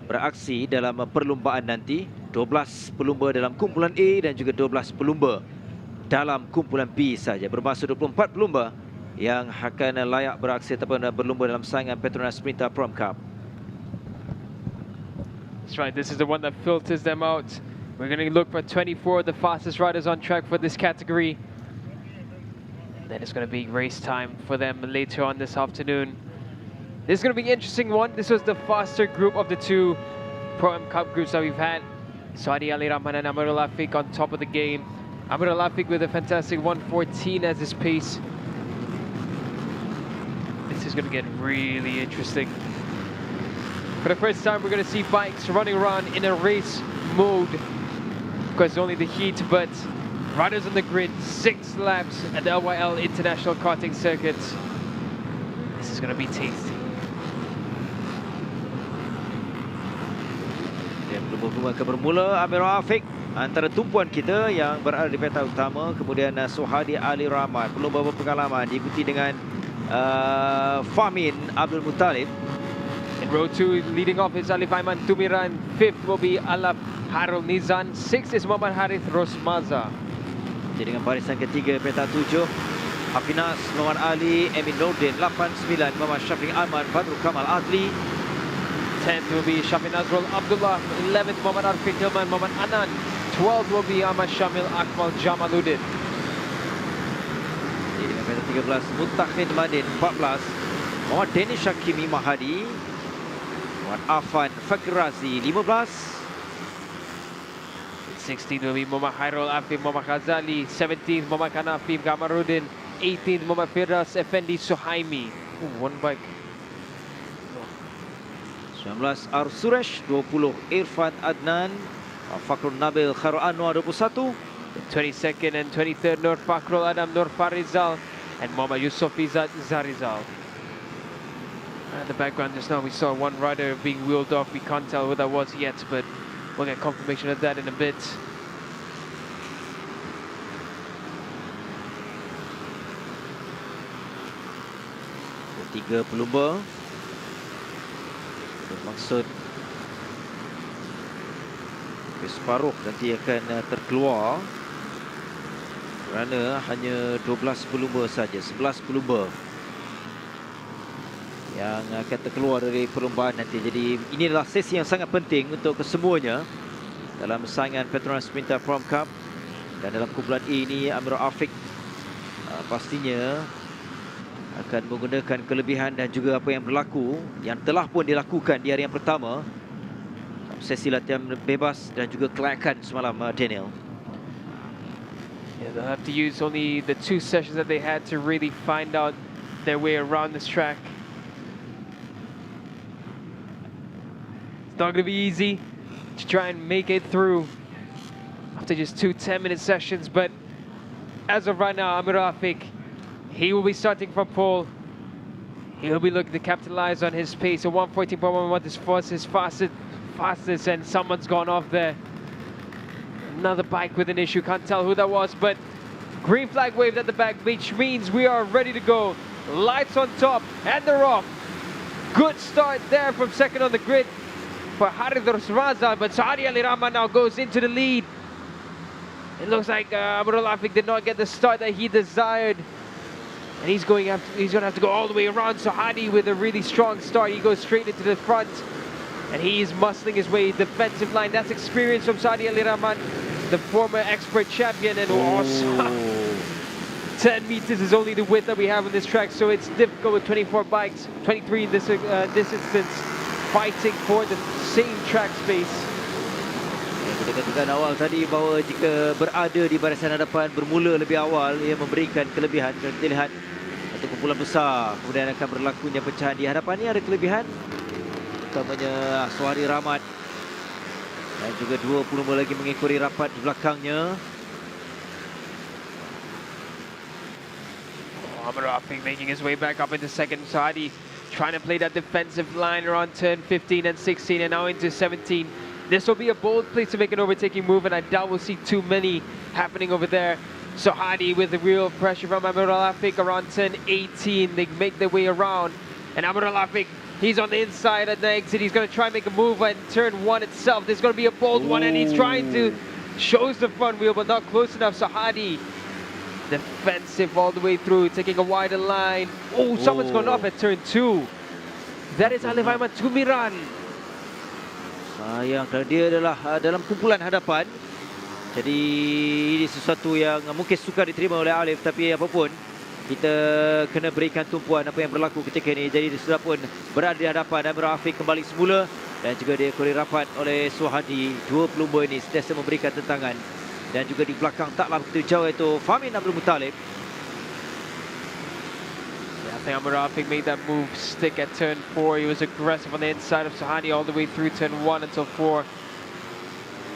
S1: beraksi dalam perlumbaan nanti. 12 pelumba dalam kumpulan A dan juga 12 pelumba dalam kumpulan B saja. Bermaksud 24 pelumba yang akan layak beraksi ataupun berlumba dalam saingan Petronas Sprinter Pram Cup.
S3: That's right, this is the one that filters them out. We're going to look for 24 of the fastest riders on track for this category. Then it's going to be race time for them later on this afternoon. This is going to be an interesting one. This was the faster group of the two Pro Am Cup groups that we've had. Saadi Ali Rahman and Amirul Afiq on top of the game. Amirul Afiq with a fantastic 1:14 as his pace. This is going to get really interesting. For the first time, we're going to see bikes running around in a race mode. Of course, only the heat, but riders on the grid, 6 laps at the LYL International Karting Circuit. This is going to be tasty.
S1: Dan pelumba akan bermula. Amirul Afiq antara tumpuan kita yang berada di peta utama. Kemudian Suhadi Ali Rahman, pelumba berpengalaman, diikuti dengan Fahmin Abdul Muttalib.
S3: In row 2, leading off is Alif Aiman Tumiran. 5th will be Alap Harul Nizan. 6th is Muhammad Harith Rosmaza.
S1: Jadi dengan barisan ketiga peta 7, Hafinas Muhammad Ali, Emin Nordin. 8-9 Muhammad Syafiq Ahmad, Badrul Kamal Adli.
S3: 10th will be Shafi Nazrul Abdullah. 11th Muhammad Arfiq Hilman, Muhammad Anan. 12th will be Ahmad Shamil Akmal Jamaluddin.
S1: Jadi dengan peta 13, Mutakhid Madin. 14 Muhammad Danish Hakimi Mahadi, Muhammad Afan Fakir Razi. 15
S3: 16th will be Muhammad Hairul Afif Muhammad Ghazali. 17th Muhammad Kanafif Gamaruddin. 18th Muhammad Firdaus Effendi Suhaimi. One bike.
S1: 19 Ar Suresh. 20 Irfan Adnan, Fakrul Nabil Khairul Anwar. 21
S3: The 22nd and 23rd Nur Fakrul Adam Nur Farizal and Muhammad Yusuf Izzat Zarizal. In the background just now we saw one rider being wheeled off. We can't tell who that was yet, but we'll get confirmation of that in a bit.
S1: Tiga pelumba bermaksud separuh nanti akan terkeluar kerana hanya 12 pelumba saja, 11 pelumba yang akan terkeluar dari perlumbaan nanti. Jadi ini adalah sesi yang sangat penting untuk kesemuanya dalam saingan Petronas Sprinter Pram Cup. Dan dalam kumpulan A ini, Amirul Afiq pastinya akan menggunakan kelebihan dan juga apa yang berlaku, yang telah pun dilakukan di hari yang pertama, sesi latihan bebas dan juga kelayakan semalam, Daniel.
S3: Yeah, they'll have to use only the 2 sessions that they had to really find out their way around this track. It's not going to be easy to try and make it through after just 2 10-minute sessions, but as of right now, Amirul Afiq, he will be starting from pole. He'll be looking to capitalize on his pace. A 1:14.11 is his fastest, and someone's gone off there. Another bike with an issue, can't tell who that was, but green flag waved at the back, which means we are ready to go. Lights on top, and they're off. Good start there from second on the grid for Harith Rosmaza, but Saadi Ali Rahman now goes into the lead. It looks like Amirul Afiq did not get the start that he desired. And he's going to have to go all the way around. So Hadi with a really strong start. He goes straight into the front. And he is muscling his way defensive line. That's experience from Saadi Ali Rahman, the former expert champion. And awesome. 10 meters is only the width that we have on this track. So it's difficult with 24 bikes. 23 in this instance. fighting for the same track space.
S1: Kita katakan awal tadi bahawa jika berada di barisan hadapan bermula lebih awal, ia memberikan kelebihan. Kalau kita lihat satu kumpulan besar, kemudian akan berlakunya pecahan di hadapan ini ada kelebihan. Utamanya Suhadi Rahmat dan juga 20 lagi mengikuti rapat di belakangnya.
S3: Muhammad Rafiq making his way back up into second. Suhadi trying to play that defensive line around turn 15 and 16 and now into 17. This will be a bold place to make an overtaking move, and I doubt we'll see too many happening over there. Suhadi with the real pressure from Amir Rafiq around turn 18. They make their way around, and Amir Rafiq, he's on the inside at the exit. He's going to try and make a move at turn 1 itself. This is going to be a bold one, and he's trying to shows the front wheel, but not close enough. Suhadi defensive all the way through, taking a wider line. Oh, someone's gone off at turn 2. That is Alif Ahmad Tumiran.
S1: Sayang kerana dia adalah dalam kumpulan hadapan. Jadi ini sesuatu yang mungkin sukar diterima oleh Alif, tapi apapun kita kena berikan tumpuan apa yang berlaku ketika ini. Jadi sudah pun berada di hadapan Amir Rafiq kembali semula dan juga dia kori rapat oleh Suhadi. Dua pelumba ini sentiasa memberikan tentangan. Dan juga di belakang taklah begitu jauh itu Famin Abdul Muttalib.
S3: I think Amir Rafiq made that move stick at turn 4. He was aggressive on the inside of Suhadi all the way through turn 1 until 4.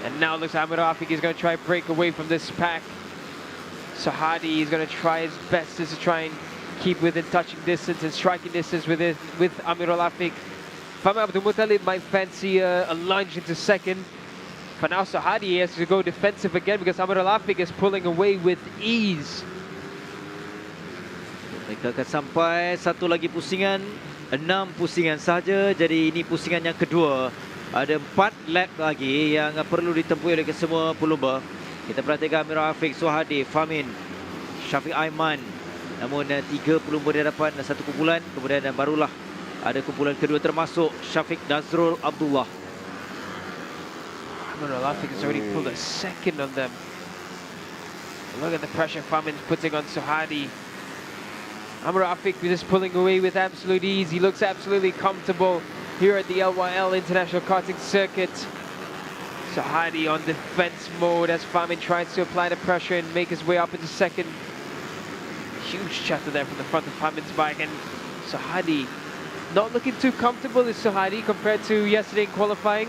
S3: And now looks like Amir Rafiq is going to try to break away from this pack. Suhadi is going to try his best to try and keep within touching distance and striking distance with Amir Rafiq. Famin Abdul Muttalib might fancy a lunge into second. For now, Suhadi has to go defensive again because Amir Rafiq is pulling away with ease.
S1: Mereka akan sampai satu lagi pusingan, 6 pusingan saja. Jadi ini pusingan yang kedua. Ada 4 lap lagi yang perlu ditempuhi oleh kesemua pelumba. Kita perhatikan Amir Rafiq, Suhadi, Famin, Syafiq Aiman. Namun 3 pelumba di hadapan satu kumpulan. Kemudian barulah ada kumpulan kedua termasuk Syafiq Nazrul Abdullah.
S3: Amir Rafiq has already pulled a second on them. Look at the pressure Famin's putting on Suhadi. Amir Rafiq just pulling away with absolute ease. He looks absolutely comfortable here at the LYL International Karting Circuit. Suhadi on defense mode as Famin tries to apply the pressure and make his way up into second. Huge chatter there from the front of Famin's bike, and Suhadi not looking too comfortable is Suhadi compared to yesterday in qualifying.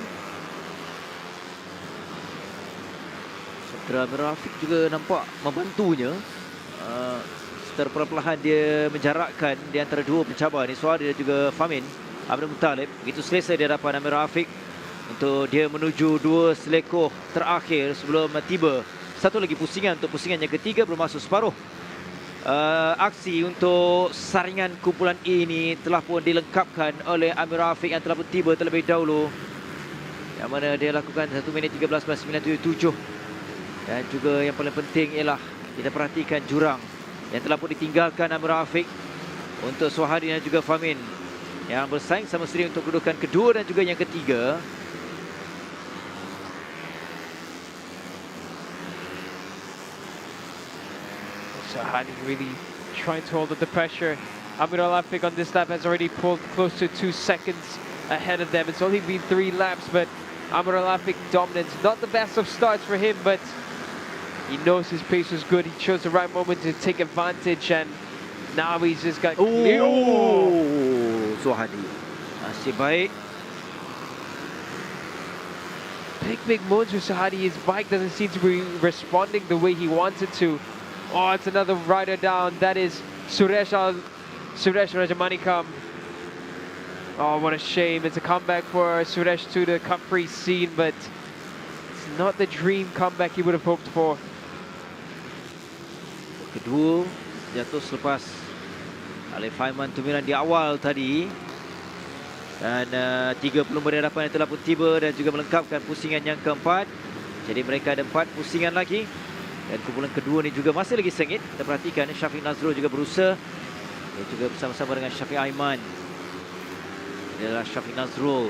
S1: Amir Rafiq juga nampak membantunya. Secara perlahan-lahan dia menjarakkan di antara dua pencabar ni, Suhadi dan juga Famin Abdul Muttalib. Begitu selesa di hadapan Amir Rafiq untuk dia menuju 2 selekoh terakhir sebelum tiba satu lagi pusingan. Untuk pusingan yang ketiga belum masuk separuh. Aksi untuk saringan kumpulan E ini telah pun dilengkapkan oleh Amir Rafiq yang telah pun tiba terlebih dahulu, yang mana dia lakukan 1 minit 13.977. Dan juga yang paling penting ialah kita perhatikan jurang yang telah pun ditinggalkan Amir Rafiq untuk Suhadi dan juga Famin yang bersaing sama sendiri untuk kedudukan kedua dan juga yang ketiga.
S3: Suhadi really trying to hold up the pressure. Amir Rafiq on this lap has already pulled close to 2 seconds ahead of them. It's only been 3 laps, but Amir Rafiq dominance. Not the best of starts for him, but he knows his pace was good. He chose the right moment to take advantage, and now he's just got clear.
S1: Oh, Suhadi masih baik.
S3: Big moves for Suhadi. His bike doesn't seem to be responding the way he wanted to. Oh, it's another rider down. That is Suresh Rajamanikam. Oh, what a shame. It's a comeback for Suresh to the Cubprix scene, but it's not the dream comeback he would have hoped for.
S1: Kedua jatuh selepas Alif Aiman Tumiran di awal tadi. Dan 3 pelumba di hadapan yang telah pun tiba dan juga melengkapkan pusingan yang keempat. Jadi mereka ada 4 pusingan lagi. Dan kumpulan kedua ni juga masih lagi sengit. Kita perhatikan Syafiq Nazrul juga berusaha. Dia juga bersama-sama dengan Syafiq Aiman. Ini adalah Syafiq Nazrul.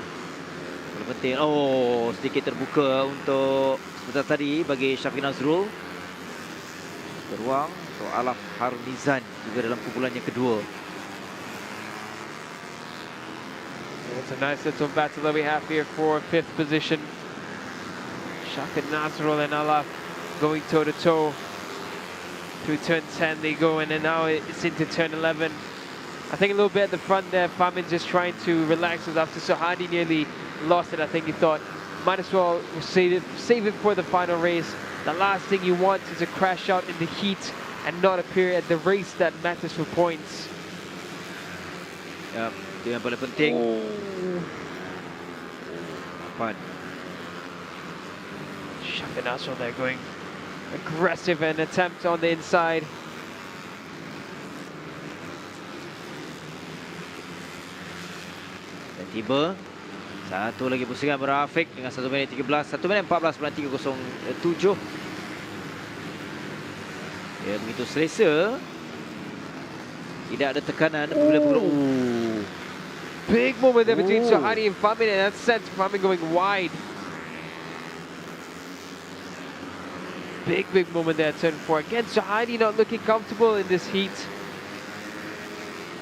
S1: Paling penting, oh, sedikit terbuka untuk sebentar tadi bagi Syafiq Nazrul. Beruang untuk Alaf Harnizan juga dalam kumpulan yang kedua.
S3: It's a nice little battle that we have here for 5th position. Shafik Nazrul and Alaf going toe-to-toe. Through turn 10 they go, and then now it's into turn 11. I think a little bit at the front there, Famin just trying to relax us after Suhadi nearly lost it. I think he thought, might as well save it for the final race. The last thing you want is to crash out in the heat and not appear at the race that matters for points.
S1: Ya, itu yang paling penting. Fun.
S3: Shafik Nazrul there going aggressive and attempt on the inside.
S1: Dan tiba satu lagi pusingan Rafiq dengan 1 minit 13, 1 minit 14.307. Dia begitu selesa. Tidak ada tekanan apabila
S3: Big moment there between Suhadi and Famin, and that sent Famin going wide. Big moment there, turn 4. Again, Suhadi not looking comfortable in this heat.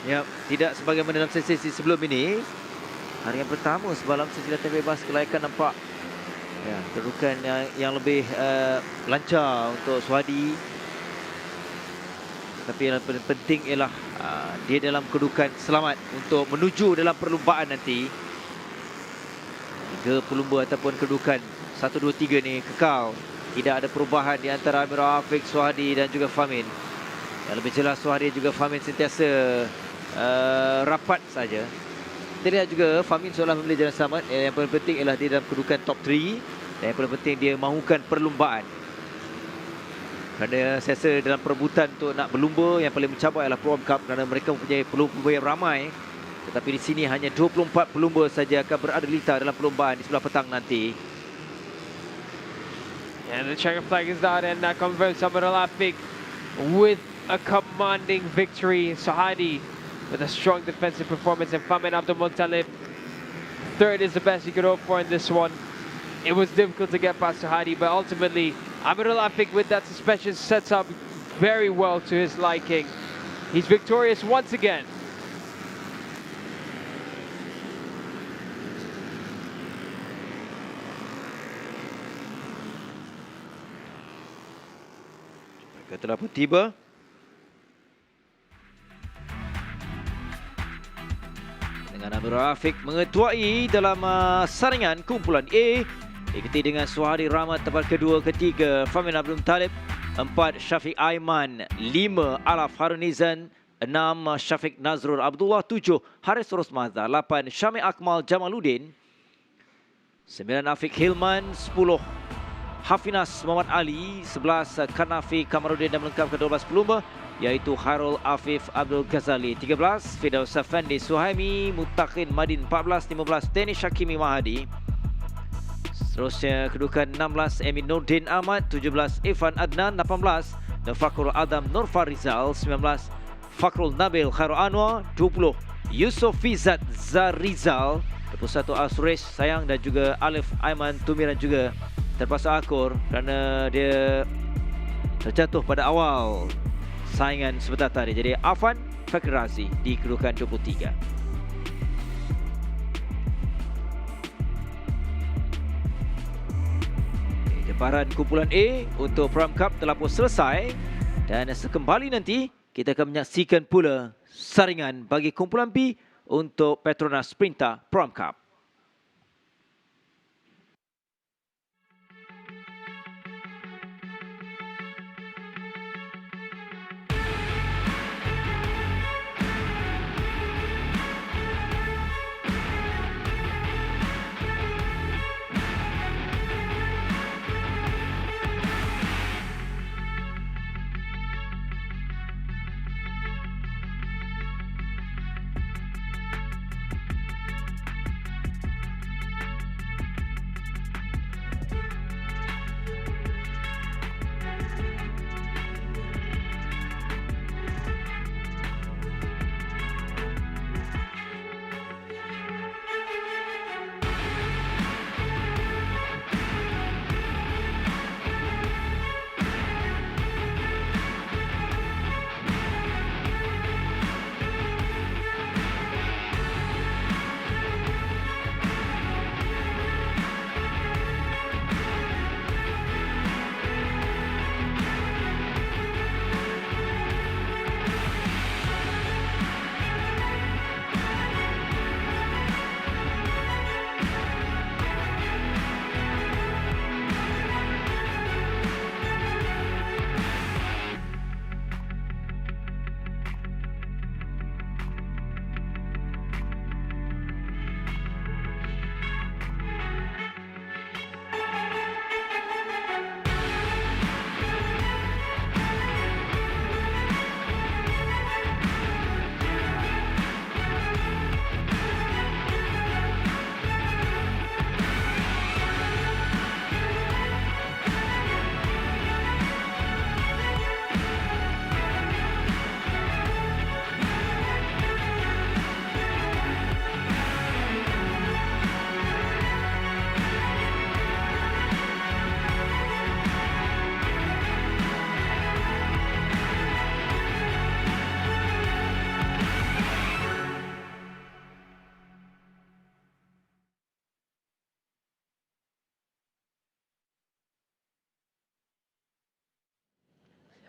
S1: Ya, tidak sebagaimana dalam sesi sebelum ini. Hari yang pertama semalam sesi latihan bebas kelayakan nampak ya, kedudukan yang lebih lancar untuk Suhadi. Tapi yang paling penting ialah dia dalam kedudukan selamat untuk menuju dalam perlumbaan nanti. 3 pelumba ataupun kedudukan 1, 2, 3 ni kekal. Tidak ada perubahan di antara Amir Rafiq, Suhadi dan juga Famin. Yang lebih jelas Suhadi juga Famin sentiasa rapat saja. Kita lihat juga Famin seolah memilih jalan selamat. Yang paling penting ialah dia dalam kedudukan top 3. Dan yang paling penting dia mahukan perlumbaan. Kerana saya rasa dalam perebutan untuk nak berlumba, yang paling mencabar ialah Prom Cup kerana mereka mempunyai pelumba yang ramai. Tetapi di sini hanya 24 pelumba saja akan berada lita dalam perlumbaan di sebelah petang nanti.
S3: And the checkered flag is out, and that converts Amir Rafiq with a commanding victory. Suhadi with a strong defensive performance, and Famin Abdul Muttalib, 3rd is the best he could hope for in this one. It was difficult to get past Suhadi, but ultimately Amir Rafiq with that suspension sets up very well to his liking. He's victorious once again.
S1: Mereka telah pun tiba. Dengan Amir Rafiq mengetuai dalam saringan kumpulan A. Diikuti dengan Suhadi Rahmat tempat kedua, ketiga Famin Abdul Muttalib, 4 Syafiq Aiman, 5 Alaf Harunizan, 6 Syafiq Nazrul Abdullah, 7 Haris Rosmazda, 8 Shami Akmal Jamaluddin, 9 Afiq Hilman, 10 Hafinas Muhammad Ali, 11 Kanafi Kamarudin dan melengkapkan 12 pelumba iaitu Harul Afif Abdul Ghazali, 13 Firdaus Safandi Suhaimi Mutaqin Madin, 14 15 Danish Hakimi Mahadi. Seterusnya kedudukan 16 Emin Nurdin Ahmad, 17 Irfan Adnan, 18 Fakrul Adam Nur Farizal, 19 Fakrul Nabil Khairul Anwar, 20 Yusof Fizat Zarizal, 21 Asrish Sayang dan juga Alif Aiman Tumiran juga terpaksa akur kerana dia terjatuh pada awal saingan sebentar tadi. Jadi Afan Fakrirazi di kedudukan 23. Jemparan kumpulan A untuk Pram Cup telah pun selesai, dan sekembali nanti kita akan menyaksikan pula saringan bagi kumpulan B untuk Petronas Sprinter Pram Cup.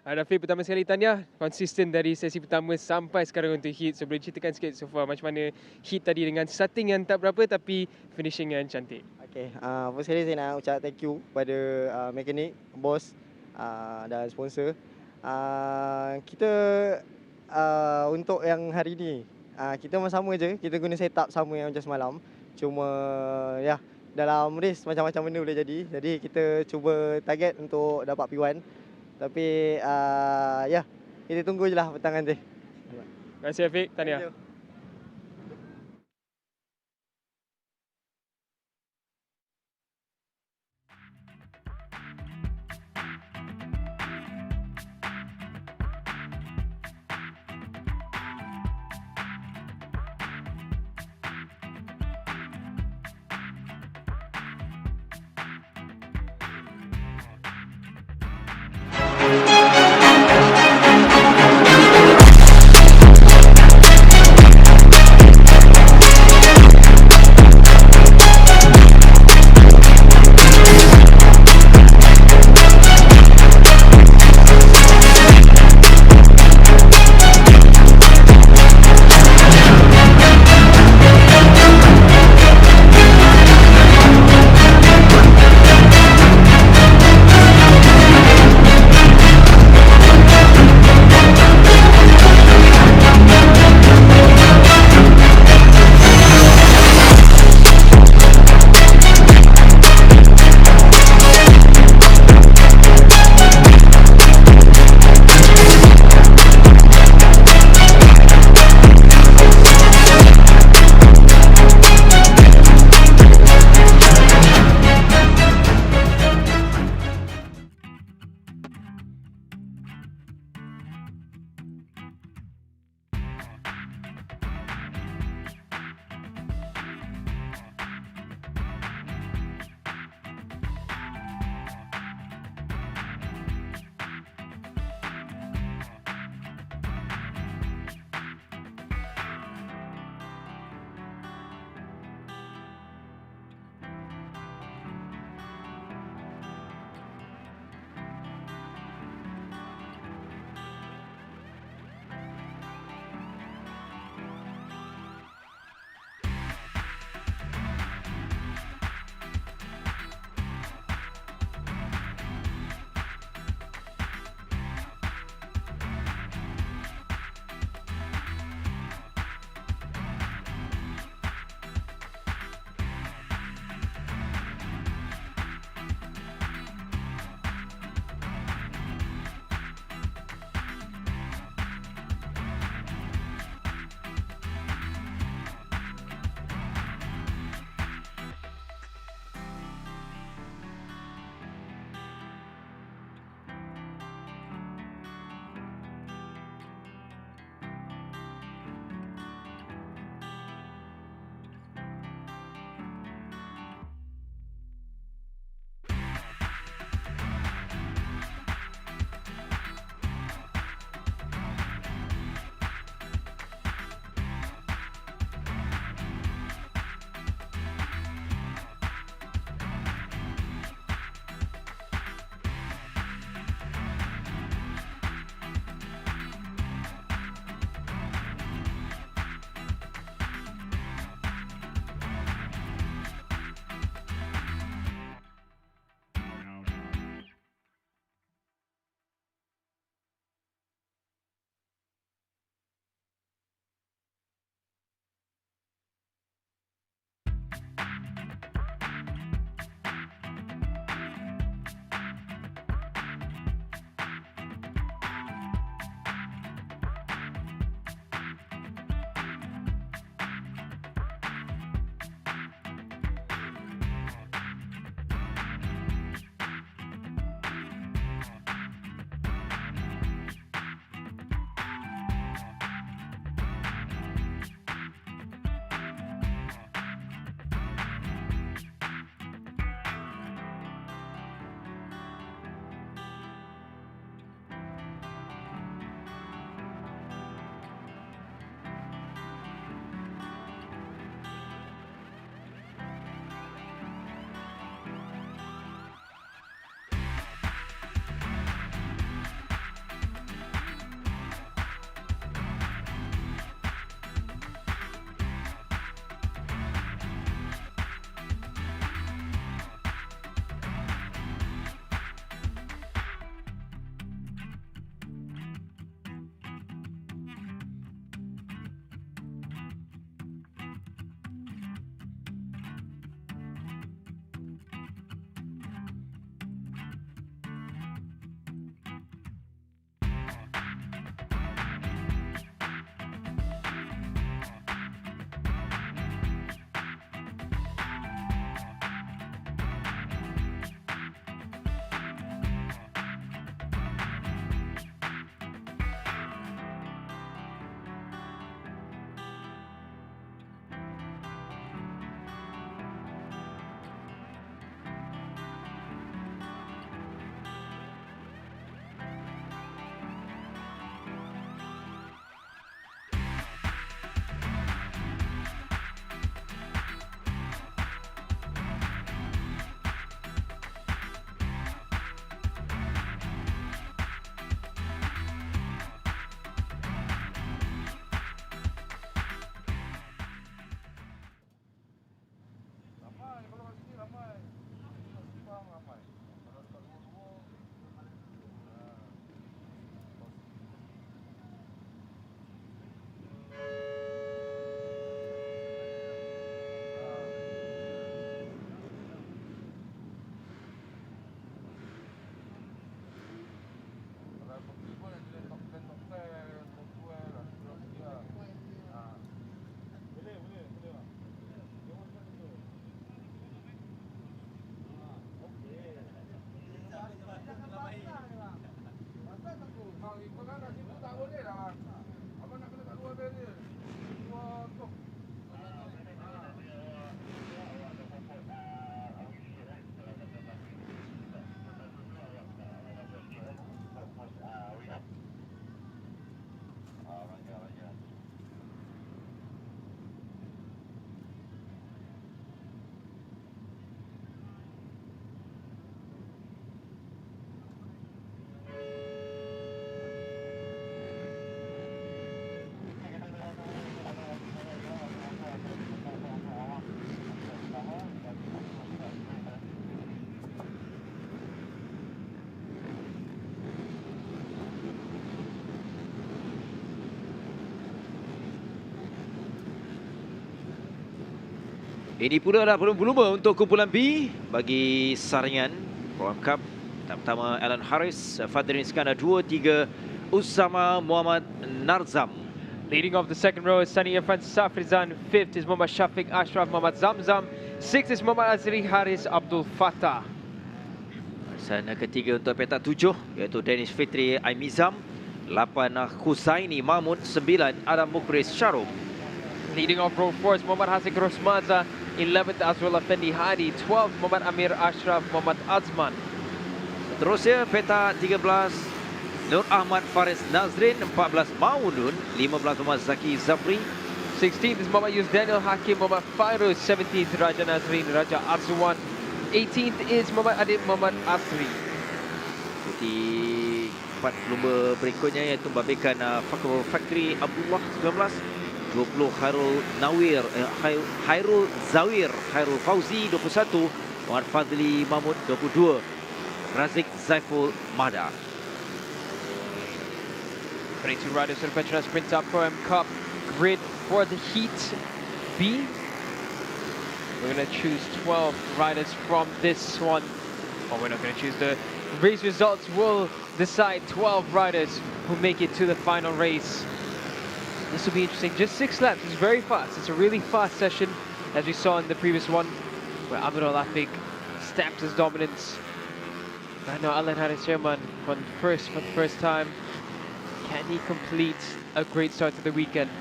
S2: Rafiq, pertama sekali tahniah konsisten dari sesi pertama sampai sekarang untuk hit. So boleh ceritakan sikit so far macam mana hit tadi dengan starting yang tak berapa tapi finishing yang cantik.
S4: Okay, first sekali saya nak ucap thank you kepada mekanik, bos dan sponsor. Kita untuk yang hari ni, kita sama je, kita guna setup sama yang macam semalam. Cuma ya, dalam race macam-macam benda boleh jadi. Jadi kita cuba target untuk dapat P1. Tapi ya, kita tunggu je lah petang nanti.
S2: Terima kasih Rafiq, tahniah.
S1: Ini pula adalah volume untuk kumpulan B bagi saringan Petronas Cup. Pertama Alan Harris, Fadrin Iskandar 2-3, Usama Muhammad Narzam.
S3: Leading off the second row is Sani Irfan Safrizan. Fifth is Muhammad Shafiq Ashraf Muhammad Zamzam. Sixth is Muhammad Azri Haris Abdul Fattah.
S1: Barisan ketiga untuk petak 7 iaitu Danish Fitri Aimizam. 8 Husaini Mahmud. 9 Adam Mukris Sharum.
S3: Leading off row 4 is Muhammad Hasik Rosmaza. 11th Azrul Effendi Hadi. 12th Muhammad Amir Ashraf Muhammad Azman.
S1: Seterusnya petak 13 Nur Ahmad Faris Nazrin. 14 Maudun. 15 Muhammad Zaki Zafri.
S3: 16th is Muhammad Yus Daniel Hakim Muhammad Fairuz. 17th Raja Nazrin Raja Arzuwan. 18th is Muhammad Adib Muhammad Asri.
S1: Di 4 lomba berikutnya iaitu membabitkan Fakri Abdullah 19, 20 Khairul Nawir, Khairul Zawir, Khairul Fauzi 21, Muhammad Fadli Mahmud 22, Razik Zaiful Mada.
S3: 22 riders for the Petronas Mam Cup grid for the Heat B. We're going to choose 12 riders from this one. Or we're not going to choose. The race results will decide 12 riders who make it to the final race. This will be interesting. Just 6 laps. It's very fast. It's a really fast session, as we saw in the previous one, where Amirul Afik stamped his dominance. Right now, Alan Haris Sherman for the first time. Can he complete a great start to the weekend?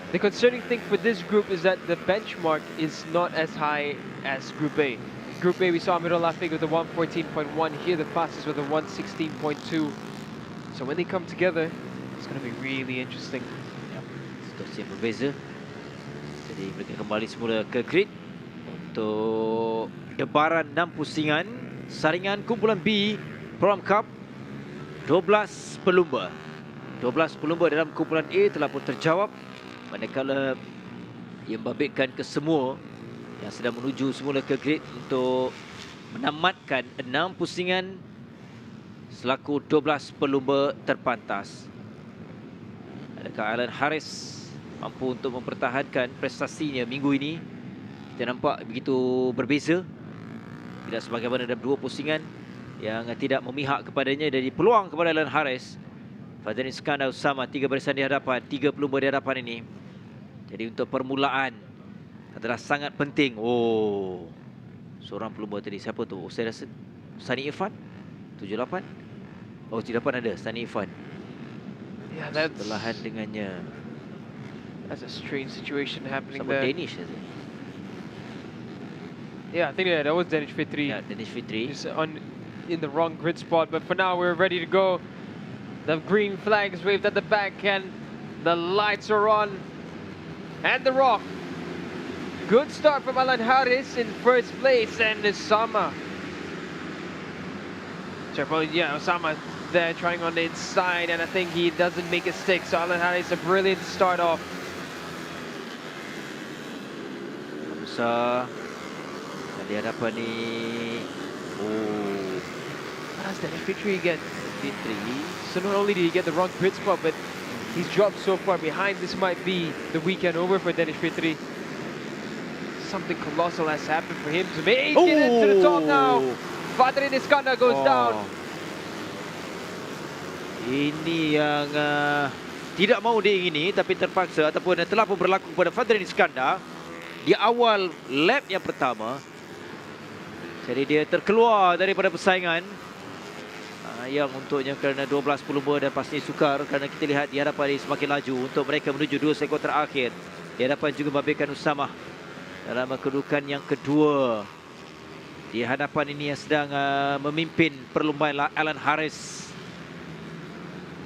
S3: The concerning thing for this group is that the benchmark is not as high as Group A. Group A, we saw Amirul Afik with a 114.1. Here, the fastest with a 116.2. So when they come together, it's going to be really interesting.
S1: Situasi yang berbeza. Jadi mereka kembali semula ke grid untuk debaran 6 pusingan saringan kumpulan B Petronas Cup. 12 pelumba. 12 pelumba dalam kumpulan A telah pun terjawab, manakala ia membabitkan ke semua yang sedang menuju semula ke grid untuk menamatkan 6 pusingan selaku 12 pelumba terpantas. Adakah Alan Harris mampu untuk mempertahankan prestasinya minggu ini? Kita nampak begitu berbeza. Tidak sebagaimana dalam 2 pusingan yang tidak memihak kepadanya, dari peluang kepada Alan Harris. Fadrin Iskandar Usama 3 barisan di hadapan, 3 pelumba di hadapan ini. Jadi untuk permulaan adalah sangat penting. Oh, seorang pelumba tadi, siapa tu? Oh, saya rasa Sani Irfan 78. Oh, 78 ada Sani Irfan.
S3: Yeah, that's
S1: Sebelahan dengannya.
S3: That's a strange situation happening
S1: Sama
S3: there.
S1: Danish is it?
S3: Yeah, I think that was Danish Fitri.
S1: Ya, Danish Fitri.
S3: He's in the wrong grid spot, but for now we're ready to go. The green flag is waved at the back and the lights are on. And the rock. Good start from Alan Harris in first place, and Osama. Osama there trying on the inside, and I think he doesn't make a stick. So Alan Harris, a brilliant start off.
S1: Besar. Dan di hadapan ni, oh,
S3: That's Danish Fitri again.
S1: Fitri.
S3: So not only did he get the wrong grid spot, but he's dropped so far behind. This might be the weekend over for Danish Fitri. Something colossal has happened for him to make it into the top now. Fadrin Iskandar goes down.
S1: Ini yang tidak mahu diingini tapi terpaksa, ataupun telah pun berlaku kepada Fadrin Iskandar di awal lap yang pertama. Jadi dia terkeluar daripada persaingan yang untuknya kerana 12 pelumba dan pastinya sukar, kerana kita lihat di hadapan ini semakin laju untuk mereka menuju 2 sektor terakhir. Di hadapan juga membabitkan Usama dalam kedudukan yang kedua. Di hadapan ini yang sedang memimpin perlumbaan Alan Harris.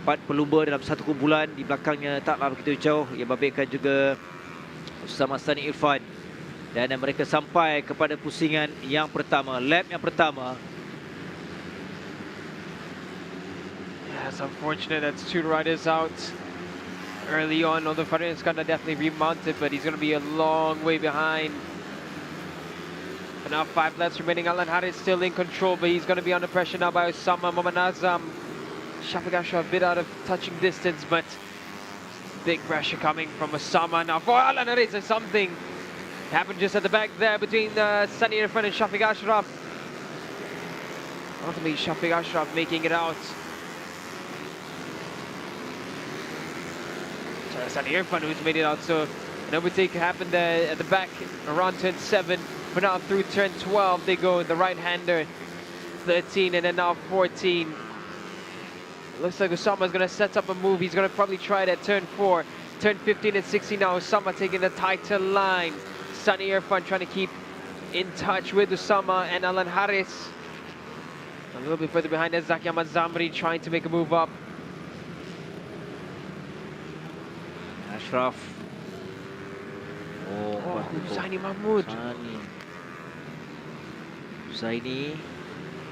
S1: 4 pelumba dalam satu kumpulan. Di belakangnya taklah begitu jauh, ia membabitkan juga Usama Sani Irfan. Dan mereka sampai kepada pusingan yang pertama, lap yang pertama.
S3: Yeah, it's unfortunate that's 2 riders out early on. Although Fadrin Iskandar definitely remounted, but he's going to be a long way behind. But now 5 laps remaining. Alan Harris still in control, but he's going to be under pressure now by Osama Muhammad Nazam. Shafiq Ashraf a bit out of touching distance, but big pressure coming from Osama now for Alan Harris. There's something Happened just at the back there between Sunny Irfan and Shafiq Ashraf. Ultimately, Shafiq Ashraf making it out. Sunny Irfan who's made it out. So an overtake happened there at the back around turn 7. But now through turn 12, they go the right-hander. 13 and then now 14. Looks like Osama's going to set up a move. He's going to probably try it at turn 4. Turn 15 and 16 now. Osama taking the tighter line. Sunny Irfan trying to keep in touch with Osama and Alan Harris. A little bit further behind, there's Zaki Ahmad Zamri trying to make a move up.
S1: Ashraf.
S3: Zaini Mahmud.
S1: Zaini,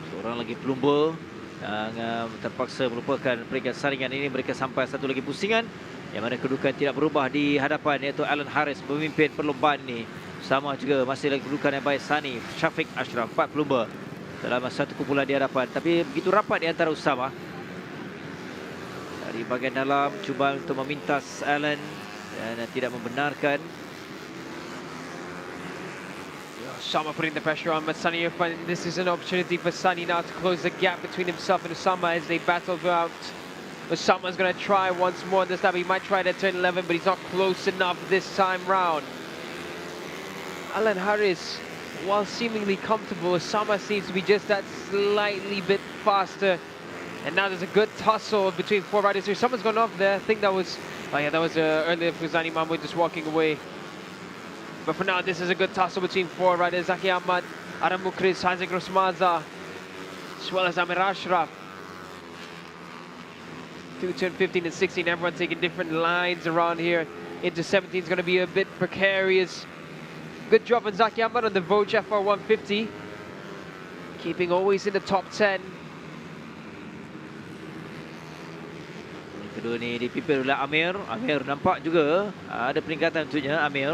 S1: seorang lagi pelumba yang terpaksa melupakan peringkat saringan ini. Mereka sampai satu lagi pusingan yang mana kedudukan tidak berubah di hadapan, iaitu Alan Harris memimpin perlombaan ini. Sama juga masih lagi kedudukan yang baik Sunny, Shafiq Ashraf, 4 pelumba dalam satu kumpulan di hadapan. Tapi begitu rapat di antara Usama. Dari bahagian dalam cuba untuk memintas Alan dan tidak membenarkan.
S3: Usama putting the pressure on, but Sunny Irfan, this is an opportunity for Sunny now to close the gap between himself and Usama as they battle out. Usama's going to try once more this time. He might try it at turn 11, but he's not close enough this time round. Alan Harris, while seemingly comfortable, Usama seems to be just that slightly bit faster. And now there's a good tussle between 4 riders here. Someone's gone off there. I think that was, that was earlier Fuzani Mahmoud just walking away. But for now, this is a good tussle between 4 riders. Zaki Ahmad, Adam Mukris, Hazik Rosmaza, as well as Amir Ashraf. Through turn 15 and 16, everyone taking different lines around here. Into 17 is going to be a bit precarious. Good job on Zaki Ahmad on the Vogue FR150. Keeping always in the top 10.
S1: Kedua ni dipimpin oleh Amir. Amir nampak juga ada peningkatan untuknya Amir.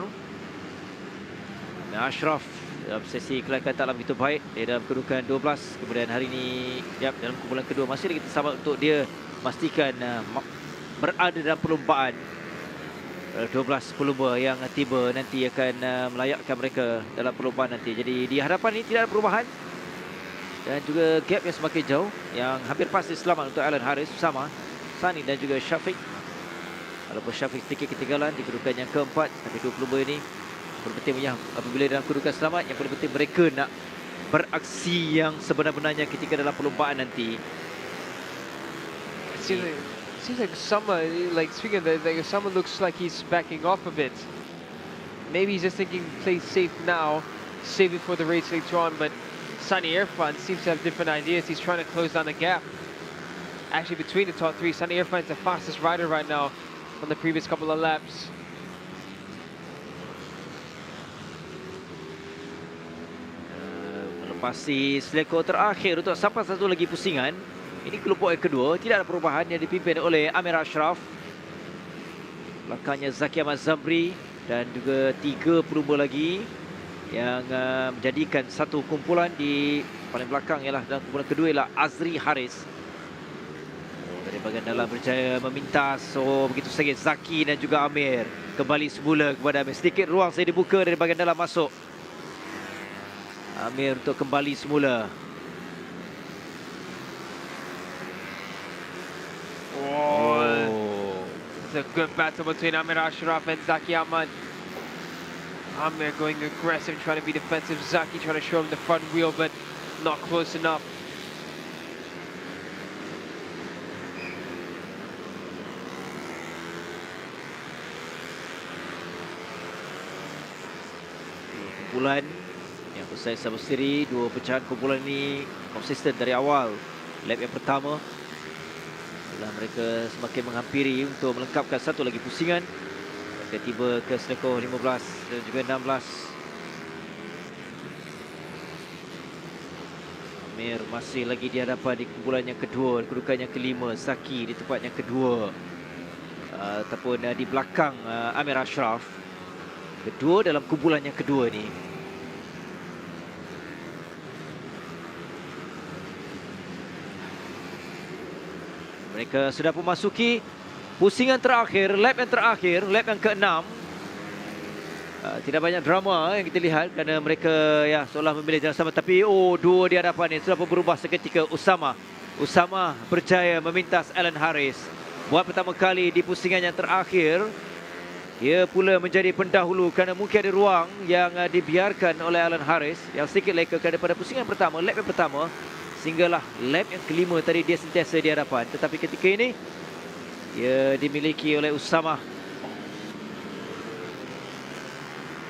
S1: Ashraf dalam sesi kelakar tak begitu baik. Dia dalam kedudukan 12. Kemudian hari ini dalam kumpulan kedua masih lagi tersabar untuk dia memastikan berada dalam perlombaan. 12 pelumba yang tiba nanti akan melayakkan mereka dalam perlombaan nanti. Jadi di hadapan ini tidak ada perubahan. Dan juga gap yang semakin jauh. Yang hampir pasti selamat untuk Alan Harris sama Sunny dan juga Shafiq. Walaupun Shafiq sedikit ketinggalan di kedudukan yang keempat. Tapi 2 pelumba ini paling penting apabila dalam kedudukan selamat, yang paling penting mereka nak beraksi yang sebenar-benarnya ketika dalam perlombaan nanti.
S3: Seems like Summer, like speaking of that, like Summer looks like he's backing off a bit. Maybe he's just thinking play safe now, save it for the race later on. But Sunny Irfan seems to have different ideas. He's trying to close down the gap. Actually, between the top 3, Sunny Irfan is the fastest rider right now on the previous couple of laps.
S1: Melepasi selekor terakhir untuk sampai satu lagi pusingan. Ini kelompok yang kedua, tidak ada perubahan yang dipimpin oleh Amir Ashraf. Belakangnya Zaki Ahmad Zamri dan juga 3 pelumba lagi yang menjadikan satu kumpulan. Di paling belakang ialah dalam kumpulan kedua ialah Azri Haris. Dari bahagian dalam berjaya memintas. Begitu saja Zaki dan juga Amir kembali semula kepada Amir. Sedikit ruang saya dibuka dari bahagian dalam masuk. Amir untuk kembali semula.
S3: It's a good battle between Amir Ashraf and Zaki Ahmad. Amir going aggressive, trying to be defensive. Zaki trying to show him the front wheel, but not close enough.
S1: Kumpulan yang usai sama siri, 2 pecahan kumpulan ini konsisten dari awal. Lap yang pertama setelah mereka semakin menghampiri untuk melengkapkan satu lagi pusingan. Mereka tiba ke selekor 15 dan juga 16. Amir masih lagi di hadapan di kumpulan yang kedua, kedudukan yang kelima. Zaki di tempat yang kedua ataupun di belakang Amir Ashraf. Kedua dalam kumpulan yang kedua ni. Mereka sudah memasuki pusingan terakhir, lap yang terakhir, lap yang ke-6. Tidak banyak drama yang kita lihat kerana mereka ya seolah memilih jalan sama, tapi dua di hadapan ini sudah berubah seketika. Usama berjaya memintas Alan Harris. Buat pertama kali di pusingan yang terakhir, dia pula menjadi pendahulu kerana mungkin ada ruang yang dibiarkan oleh Alan Harris yang sedikit leka daripada pusingan pertama, lap yang pertama, sehinggalah lap yang kelima tadi dia sentiasa di hadapan. Tetapi ketika ini dia dimiliki oleh Usama.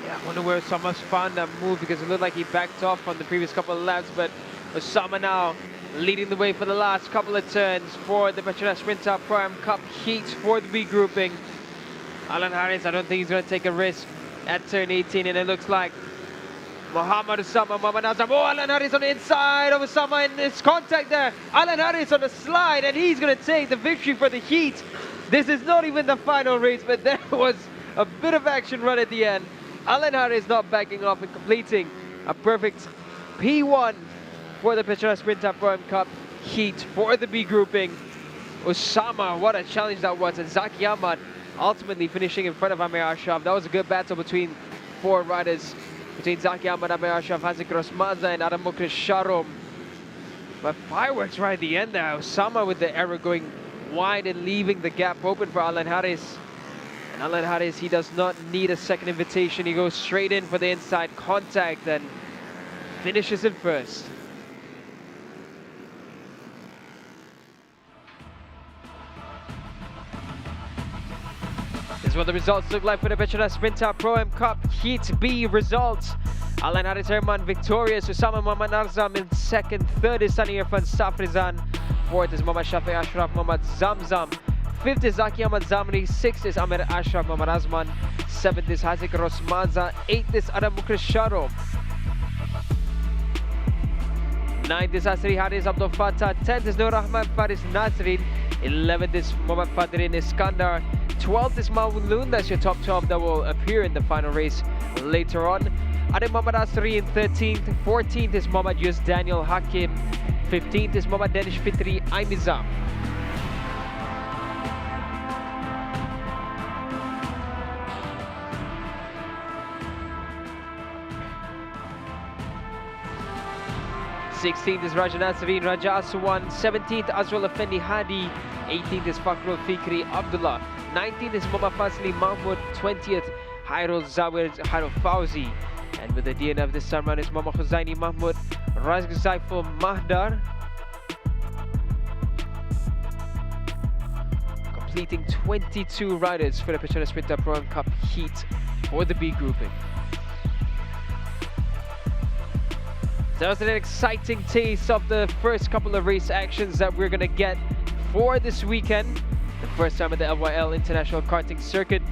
S3: Yeah, I wonder where Usama's found that move, because it looked like he backed off on the previous couple of laps, but Usama now leading the way for the last couple of turns for the Petronas Mam Cup heat for the B grouping. Alan Harris, I don't think he's going to take a risk at turn 18, and it looks like Muhammad Usama, Muhammad Azam. Oh, Alan Harris on the inside of Usama, and there's contact there. Alan Harris on the slide, and he's going to take the victory for the heat. This is not even the final race, but there was a bit of action right at the end. Alan Harris not backing off and completing a perfect P1 for the Petronas Mam Cup heat for the B grouping. Usama, what a challenge that was, and Zaki Ahmad ultimately finishing in front of Amir Ashraf. That was a good battle between four riders, between Zaki Ahmad, Amir Ashraf, Hazik Rosmaza, and Adam Mukrish Sharom. But fireworks right at the end there. Usama with the error going wide and leaving the gap open for Alan Harris. And Alan Harris, he does not need a second invitation. He goes straight in for the inside contact and finishes in first. This is what the results look like for the Petronas Mam Cup Heat B results. Alan Harris Herman victorious, Usama Muhammad Arzam in second, third is Sani Irfan Safrizan, fourth is Muhammad Shafi Ashraf Muhammad Zamzam, fifth is Zaki Ahmad Zamri, sixth is Amir Ashraf Muhammad Azman, seventh is Hazik Rosmaza, eighth is Adam Mukrish Sharom, ninth is Asri Haris Abdul Fattah, 10th is Nur Rahman Faris Nasrin, 11th is Muhammad Fadrin Iskandar, 12th is Mawlun. That's your top 12 that will appear in the final race later on. Adem Muhammad Asri in 13th, 14th is Muhammad Yus Daniel Hakim, 15th is Muhammad Danish Fitri Aimizam. Sixteenth is Raja Nasreen Raja Aswan, 17th Azrul Effendi Hadi, 18th is Fakrul Fikri Abdullah, 19th is Muhammad Fazli Mahmoud, 20th Hairul Zawir Hairul Fauzi, and with the DNF this time round is Muhammad Khuzaini Mahmoud, Razg Zaiful Mahdar, completing 22 riders for the Petronas Mam Cup heat for the B grouping. So that was an exciting taste of the first couple of race actions that we're going to get for this weekend. The first time at the LYL International Karting Circuit.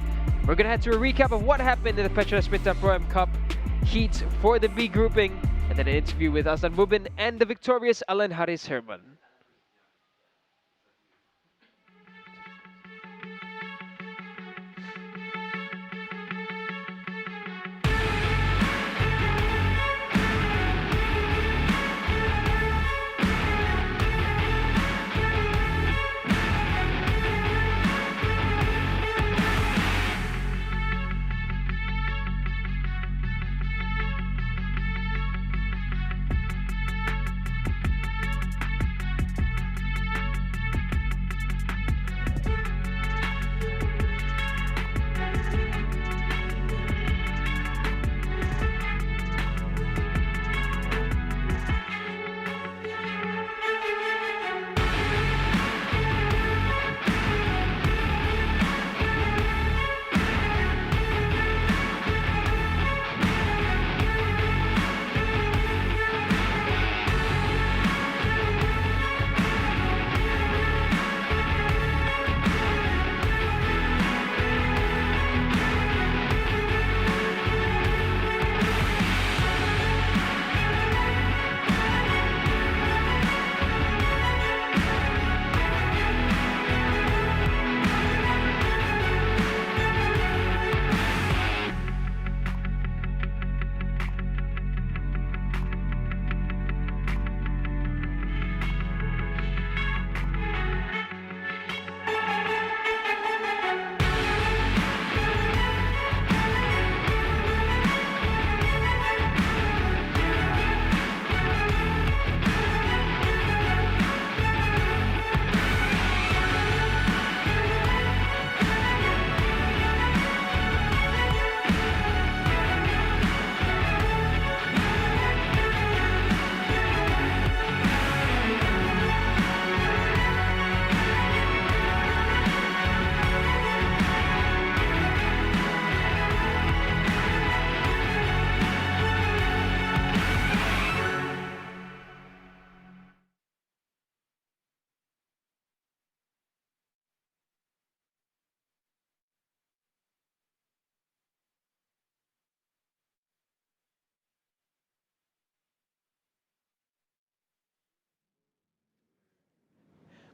S3: We're going to head to a recap of what happened in the Petronas Mam Cup heat for the B grouping, and then an interview with Azlan Mubin and the victorious Alan Harris Herman.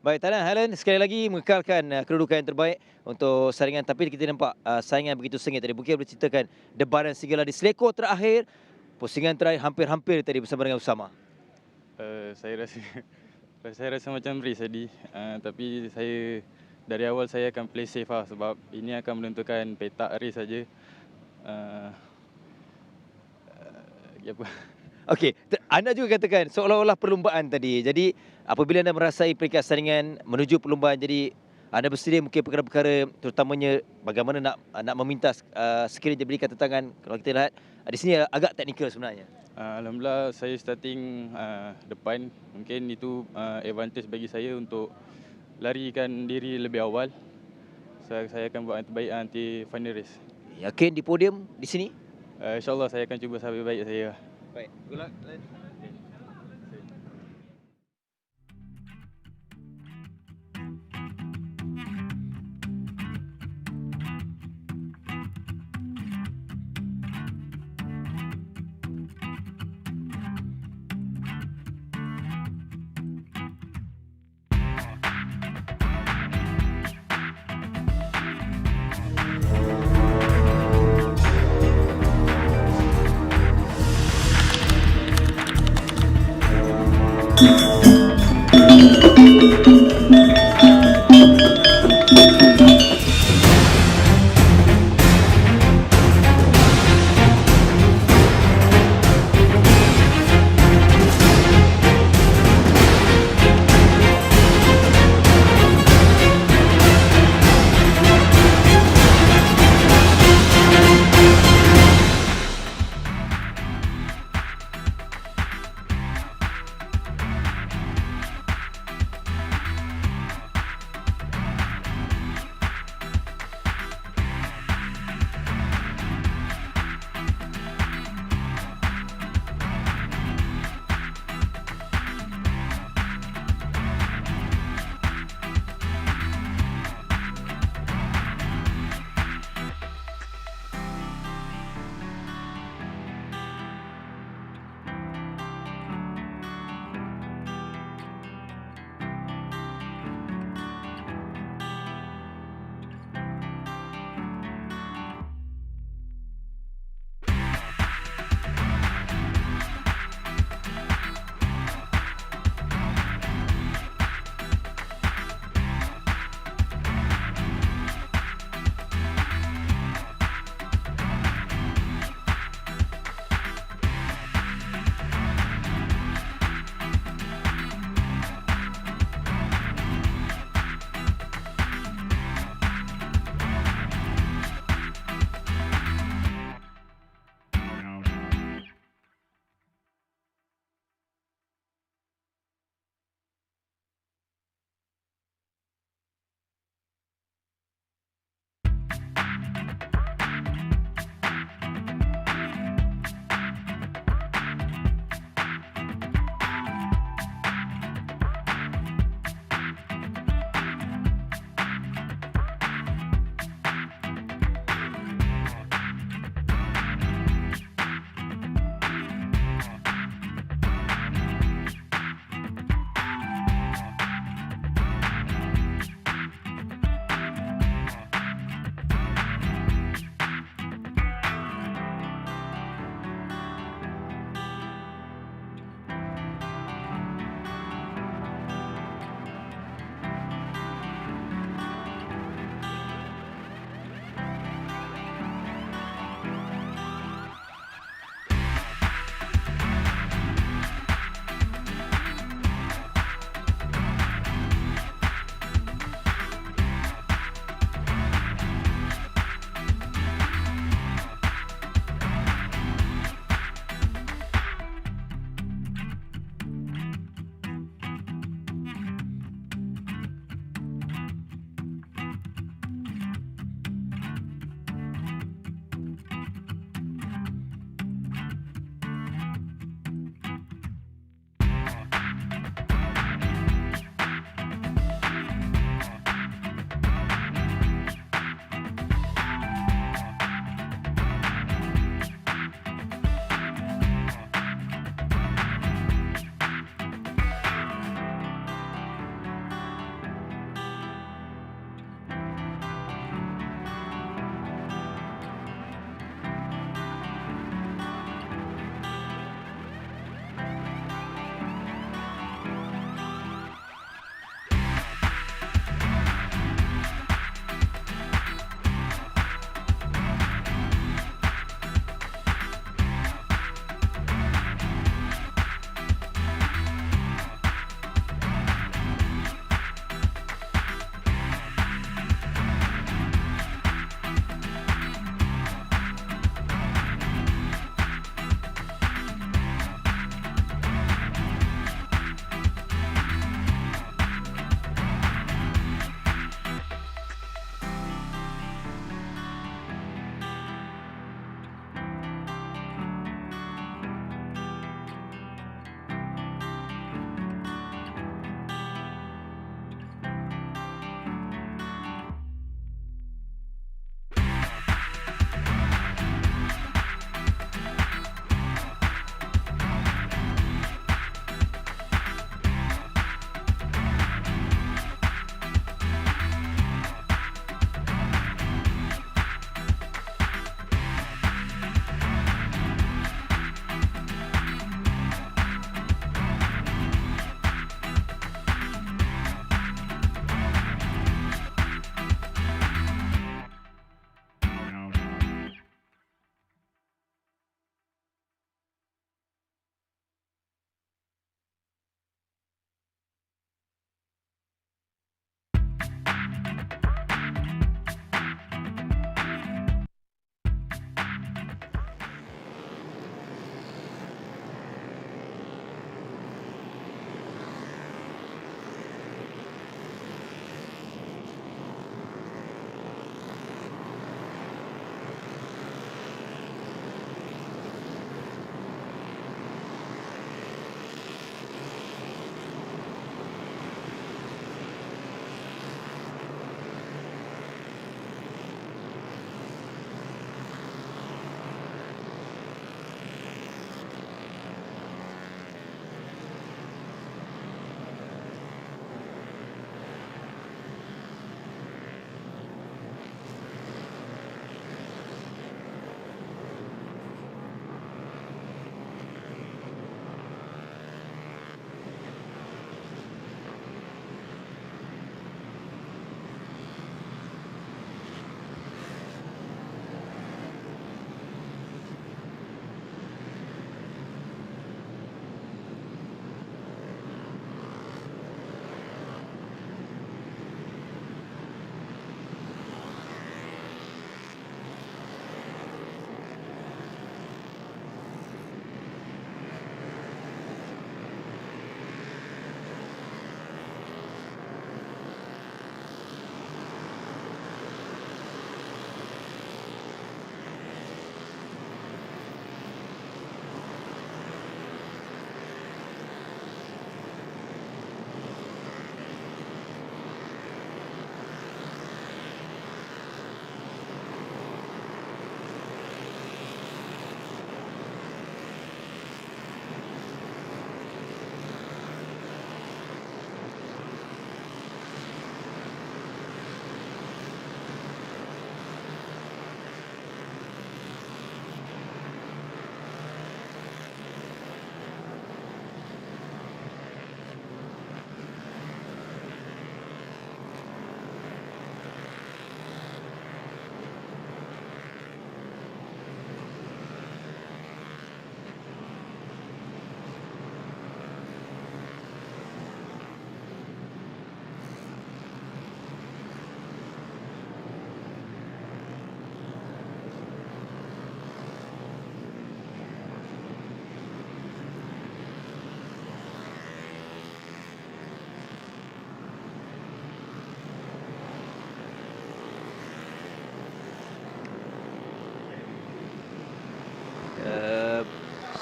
S1: Baik, Tahniah Helen sekali lagi mengekalkan kedudukan yang terbaik untuk saringan, tapi kita nampak saingan begitu sengit tadi. Mungkin boleh ceritakan debaran segala di selekor terakhir, pusingan terakhir hampir-hampir tadi bersama dengan Usama.
S5: Saya rasa macam race tadi, tapi saya dari awal saya akan play safe lah, sebab ini akan menentukan petak race saja. Apa?
S1: Okey, anda juga katakan seolah-olah perlumbaan tadi. Jadi apabila anda merasai peringkat saringan menuju perlumbaan, jadi anda bersedia mungkin perkara-perkara terutamanya bagaimana nak meminta skill yang diberikan tantangan. Kalau kita lihat di sini agak teknikal sebenarnya.
S5: Alhamdulillah saya starting depan. Mungkin itu advantage bagi saya untuk larikan diri lebih awal. Saya akan buat yang terbaik nanti final race.
S1: Yakin di podium di sini?
S5: InsyaAllah saya akan cuba sampai baik saya.
S1: Baik, good luck.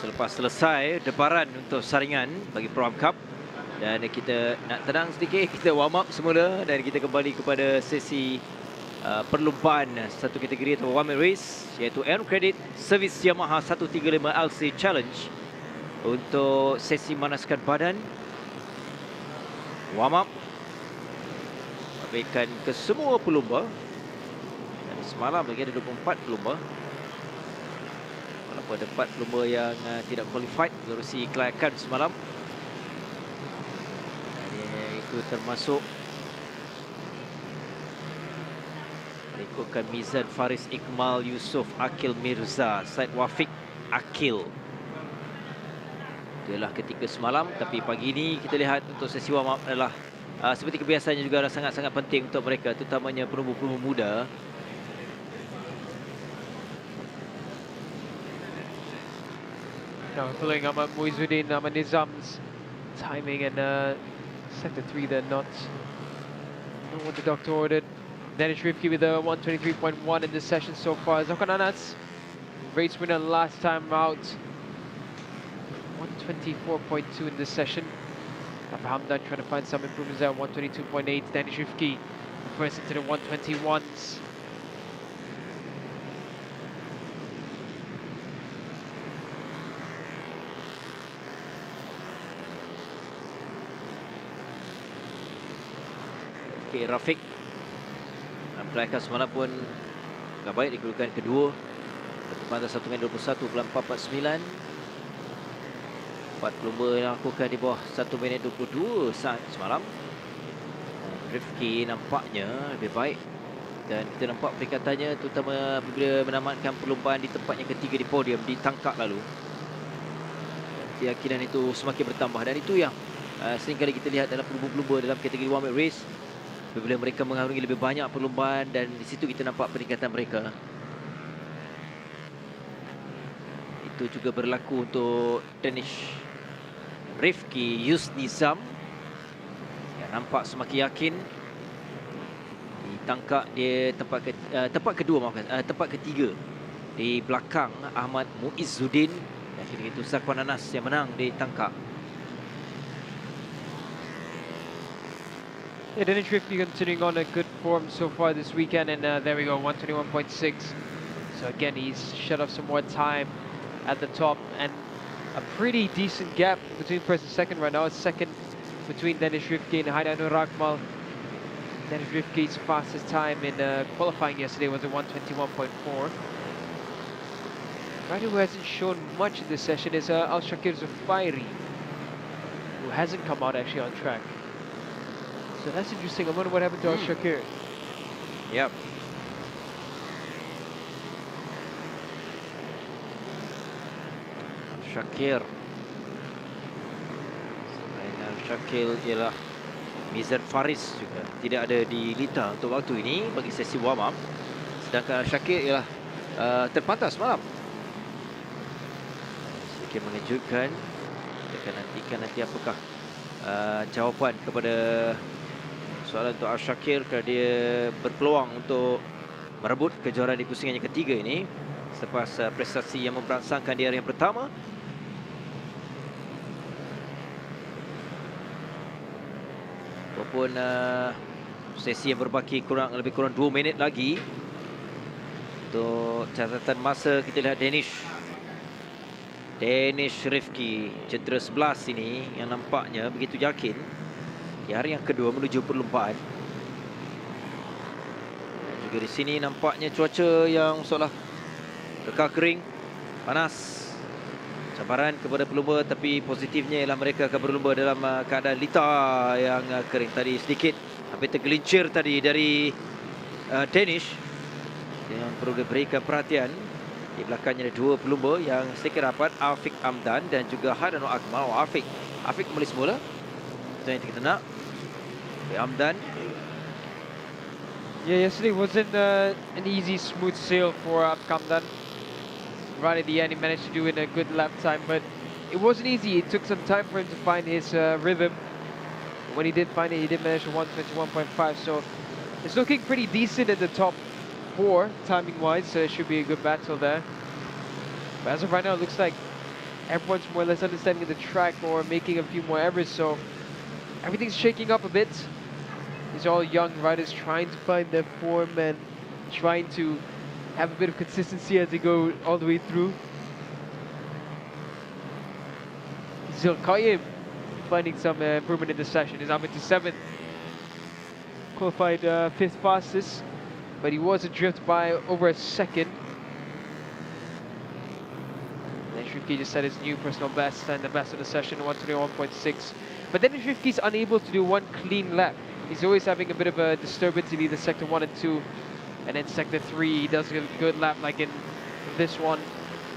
S1: Selepas selesai debaran untuk saringan bagi Pro Am Cup, dan kita nak tenang sedikit, kita warm up semula dan kita kembali kepada sesi perlumbaan satu kategori atau 1 minute race, iaitu Air Credit Service Yamaha 135 LC Challenge untuk sesi manaskan badan. Warm up berikan ke semua pelumba. Dan semalam lagi ada 24 pelumba. Walaupun ada 4 pelumba yang tidak qualified menerusi kelayakan semalam. Itu termasuk ikutkan Mizan, Faris, Iqmal, Yusof, Akil, Mirza, Said Wafiq, Akil. Itulah ketika semalam, tapi pagi ini kita lihat untuk sesi warm up adalah seperti kebiasaannya juga adalah sangat-sangat penting untuk mereka, terutamanya pelumba-pelumba muda.
S3: Now following Ahmad Muizuddin, Ahmad Nizam's timing and sector 3 there, not what the doctor ordered. Danish Rifki with a 123.1 in this session so far. Zokan Anas, race winner last time out, 124.2 in this session. Rafa Hamdan trying to find some improvements there, 122.8. Danish Rifki first into the 121s.
S1: Okay, Rafiq kelayakan semalam pun agak baik, dikeluarkan kedua pada 1 minit 21.449. 4 pelumba yang lakukan di bawah 1 minit 22 saat semalam. Rifki nampaknya lebih baik dan kita nampak peningkatannya, terutama apabila menamatkan perlumbaan di tempat yang ketiga di podium di tangkap lalu. Keyakinan itu semakin bertambah dan itu yang seringkali kita lihat dalam pelumba-pelumba dalam kategori 1 minute race. Apabila mereka mengarungi lebih banyak perlumbaan dan di situ kita nampak peningkatan mereka. Itu juga berlaku untuk Danish Rifki Yusnizam yang nampak semakin yakin. Ditangkap dia tempat kedua, tempat ketiga di belakang Ahmad Muizzuddin, dan ketika itu Zakwan Anas yang menang ditangkap.
S3: Yeah, Danish Rifki continuing on a good form so far this weekend, and there we go, 121.6. So again, he's shut off some more time at the top, and a pretty decent gap between first and second right now. It's second between Danish Rifki and Haidanu Rakmal. Danish Rifki's fastest time in qualifying yesterday was a 121.4. Rider who hasn't shown much in this session is Al-Shakir Zufairi, who hasn't come out actually on track. So that's interesting. I wonder what happened to Al-Shakir.
S1: Yep. Shakir. Selain Al-Shakir ialah Mizan Faris juga tidak ada di Lita untuk waktu ini bagi sesi warm up. Sedangkan Al-Shakir ialah terpantas malam. Sedikit mengejutkan. Kita akan nantikan nanti apakah jawapan kepada soalan untuk Al-Shakir, kerana dia berpeluang untuk merebut kejuaraan di pusingan yang ketiga ini selepas prestasi yang memberangsangkan di hari yang pertama. Walaupun sesi yang berbaki lebih kurang 2 minit lagi. Untuk catatan masa, kita lihat Danish Rifki cedera 11 ini yang nampaknya begitu yakin di hari yang kedua menuju perlumbaan. Dan juga di sini nampaknya cuaca yang seolah kekal kering, panas. Cabaran kepada pelumba, tapi positifnya ialah mereka akan berlumba dalam keadaan lita yang kering. Tadi sedikit hampir tergelincir tadi dari Danish yang perlu diberikan perhatian. Di belakangnya ada 2 pelumba yang sedikit rapat, Afiq Amdan dan juga Haidanu Akmal. Afiq kembali semula. Itu yang kita nak. Amdan.
S3: Yeah, yesterday wasn't an easy, smooth sail for Kamdan. Right at the end, he managed to do in a good lap time, but it wasn't easy. It took some time for him to find his rhythm. When he did find it, he did manage to 121.5, so it's looking pretty decent in the top 4 timing-wise, so it should be a good battle there. But as of right now, it looks like everyone's more or less understanding the track or making a few more errors, so everything's shaking up a bit. These are all young riders trying to find their form and trying to have a bit of consistency as they go all the way through. Zulkayim finding some improvement in this session. He's up into 7th. Qualified 5th fastest, but he was adrift by over a second. And Shrifki just set his new personal best and the best of the session, 121.6. But then Shrifki's unable to do one clean lap. He's always having a bit of a disturbance in either sector 1 and 2. And then sector 3, he does a good lap like in this one.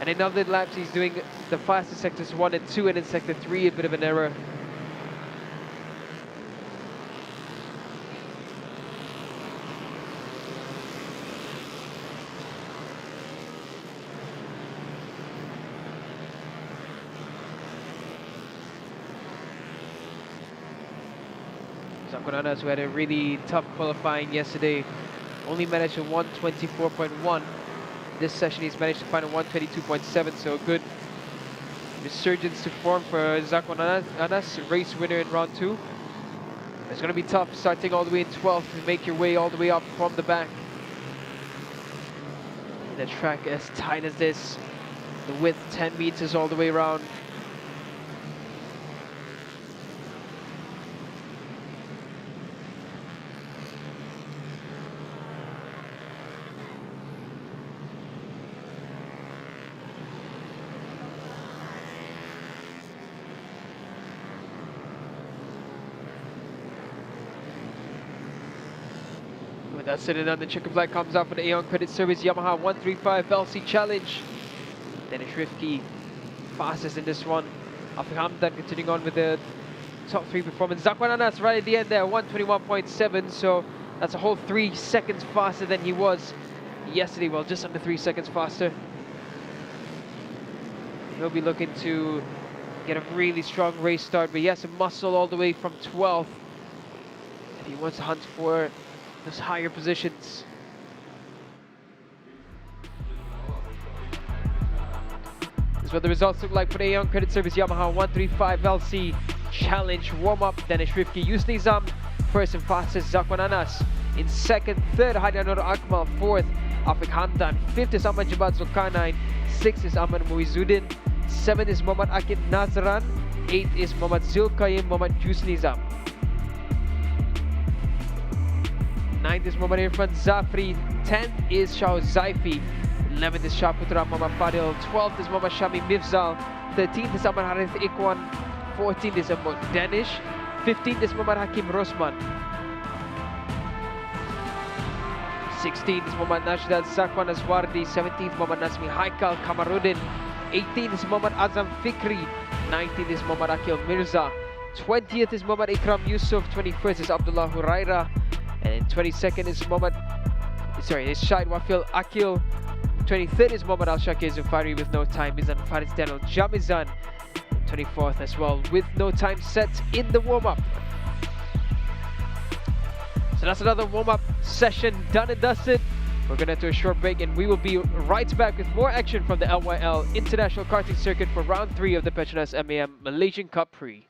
S3: And in other laps, he's doing the fastest sectors 1 and 2, and in sector 3, a bit of an error. Zakonanas, who had a really tough qualifying yesterday, only managed a 124.1. This session he's managed to find a 122.7, so a good resurgence to form for Zakonanas, race winner in round 2. It's going to be tough starting all the way in 12th to make your way all the way up from the back. The track as tight as this, the width 10 meters all the way around. That's it, and then the checkered flag comes out for the Aeon Credit Service Yamaha 135 LC Challenge. Dennis Rifki fastest in this one. Afiq Hamdan continuing on with the top 3 performance. Zakonanas right at the end there, 121.7, so that's a whole 3 seconds faster than he was yesterday. Well, just under 3 seconds faster. He'll be looking to get a really strong race start, but he has to muscle all the way from 12th. And he wants to hunt for those higher positions. This is what the results look like for the Aeon Credit Service Yamaha 135 LC Challenge warm-up. Dennis Rifki, Yusnizam, first and fastest. Zakonanas in 2nd, 3rd Hadianur Akmal, 4th Afiq Hamdan, 5th is Ahmad Jabad Zulkarnain, 6th is Ahmad Muizuddin, 7th is Muhammad Akid Nazran, 8th is Muhammad Zulkayim Muhammad Yusnizam. 9th is Muhammad Irfan Zafri, 10th is Shah Zaifi, 11th is Shah Putra Muhammad Fadil, 12th is Muhammad Shami Mifzal, 13th is Ahmad Harith Ikwan, 14th is Ahmad Danish, 15th is Muhammad Hakim Rosman, 16th is Muhammad Nashdad Zakwan Aswardi, 17th Muhammad Nasmi Haikal Kamaruddin, 18th is Muhammad Azam Fikri, 19th is Muhammad Akil Mirza, 20th is Muhammad Ikram Yusuf, 21st is Abdullah Huraira, and 22nd is Shahid Wafil Akil. 23rd is Muhammad Al Shakir Zufari with no time. Mizan Faris Daniel Jamizan. 24th as well with no time set in the warm-up. So that's another warm-up session done and dusted. We're going to do a short break and we will be right back with more action from the LYL International Karting Circuit for round 3 of the Petronas Mam Malaysian Cub Prix.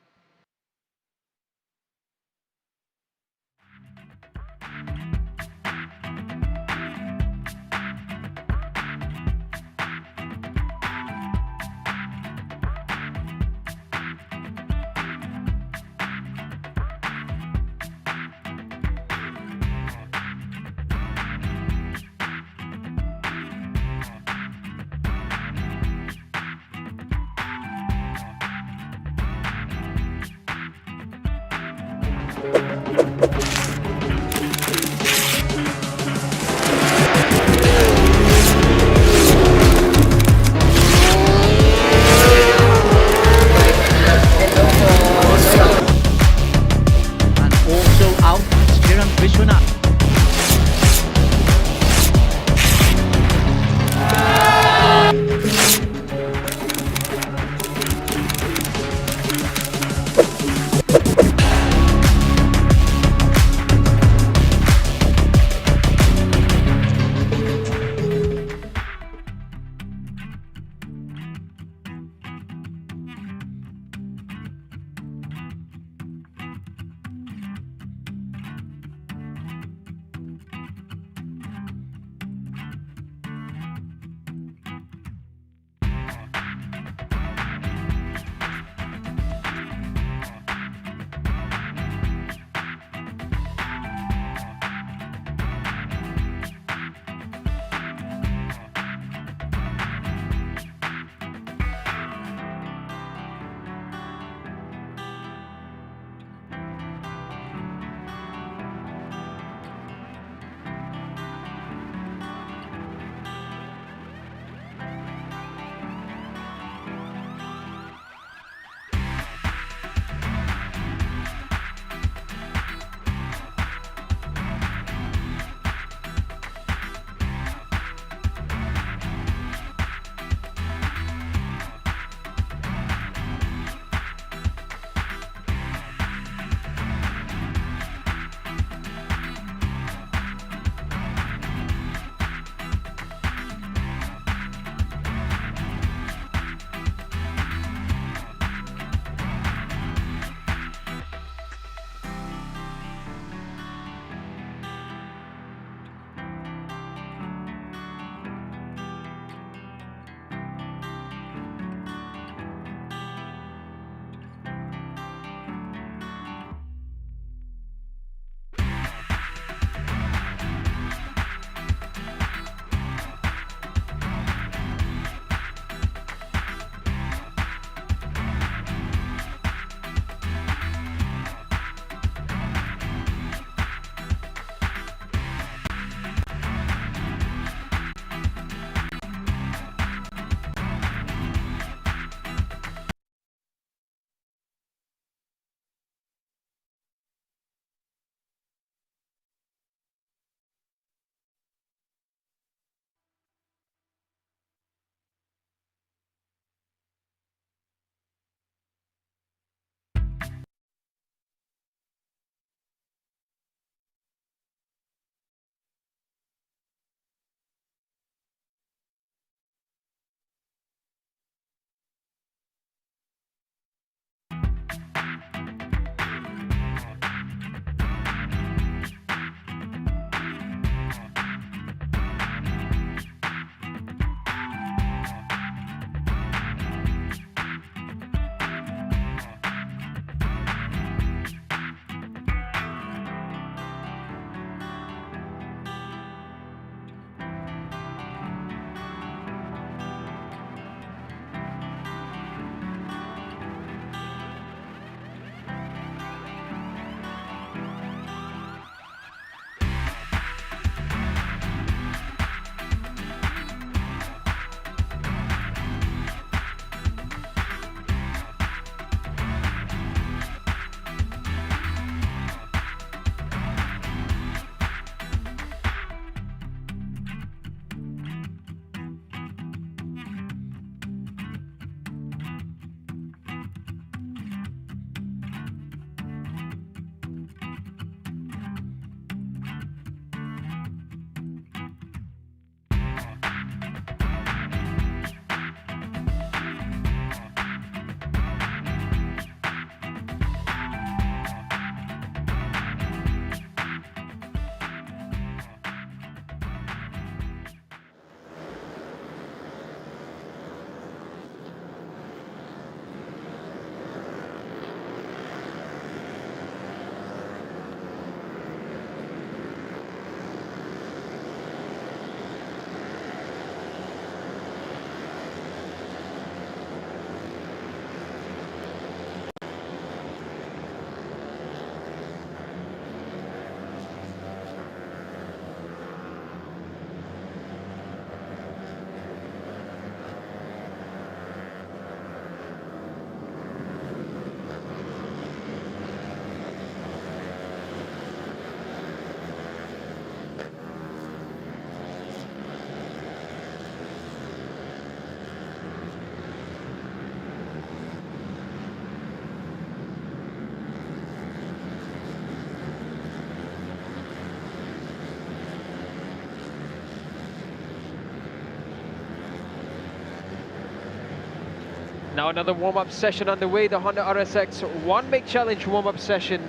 S3: Now another warm-up session underway. The Honda RSX One Make Challenge warm-up session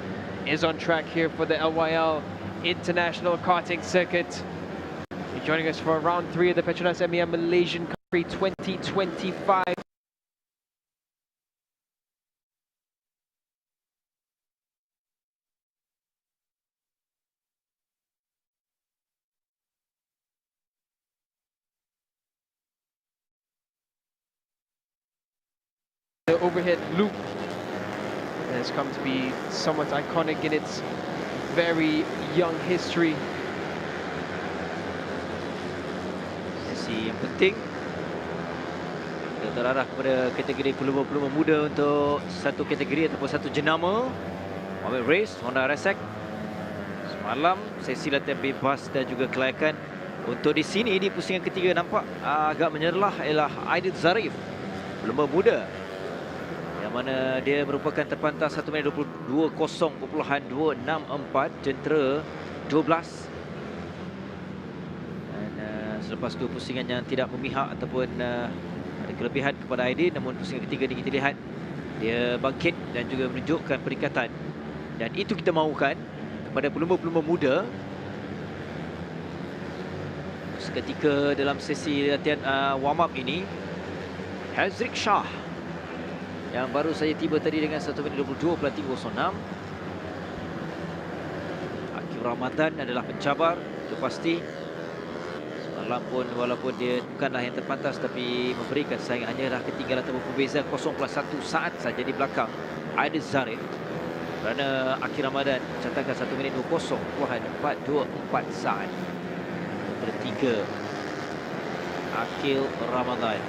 S3: is on track here for the LYL International Karting Circuit. You're joining us for round 3 of the Petronas Mam Malaysian Cub Prix 2025. The overhead loop has come to be somewhat iconic in its very young history.
S1: Sesi yang penting kita terarah kepada kategori pelumba-pelumba muda untuk satu kategori ataupun satu jenama Mobil Race Honda RSX. Semalam sesi latihan bebas dan juga kelayakan. Untuk di sini di pusingan ketiga nampak agak menyerlah ialah Aidil Zarif, pelumba muda, mana dia merupakan terpantas 1 minit 22.0.264, jentera 12. Dan selepas 2 pusingan yang tidak memihak ataupun ada kelebihan kepada Aidil, namun pusingan ketiga ni kita lihat dia bangkit dan juga menunjukkan peningkatan. Dan itu kita mahukan kepada pelumba-pelumba muda. Seketika dalam sesi latihan warm up ini, Hazrik Shah yang baru saja tiba tadi dengan 1 minit 22.306. Akil Ramadan adalah pencabar, itu pasti. Semalam pun walaupun dia bukanlah yang terpantas tapi memberikan saingan, hanyalah ketinggalan ataupun perbezaan 0.1 saat saja di belakang Aidil Zarif. Kerana Akil Ramadan catatkan 1 minit 20.424 saat. Ketiga Akil Ramadan.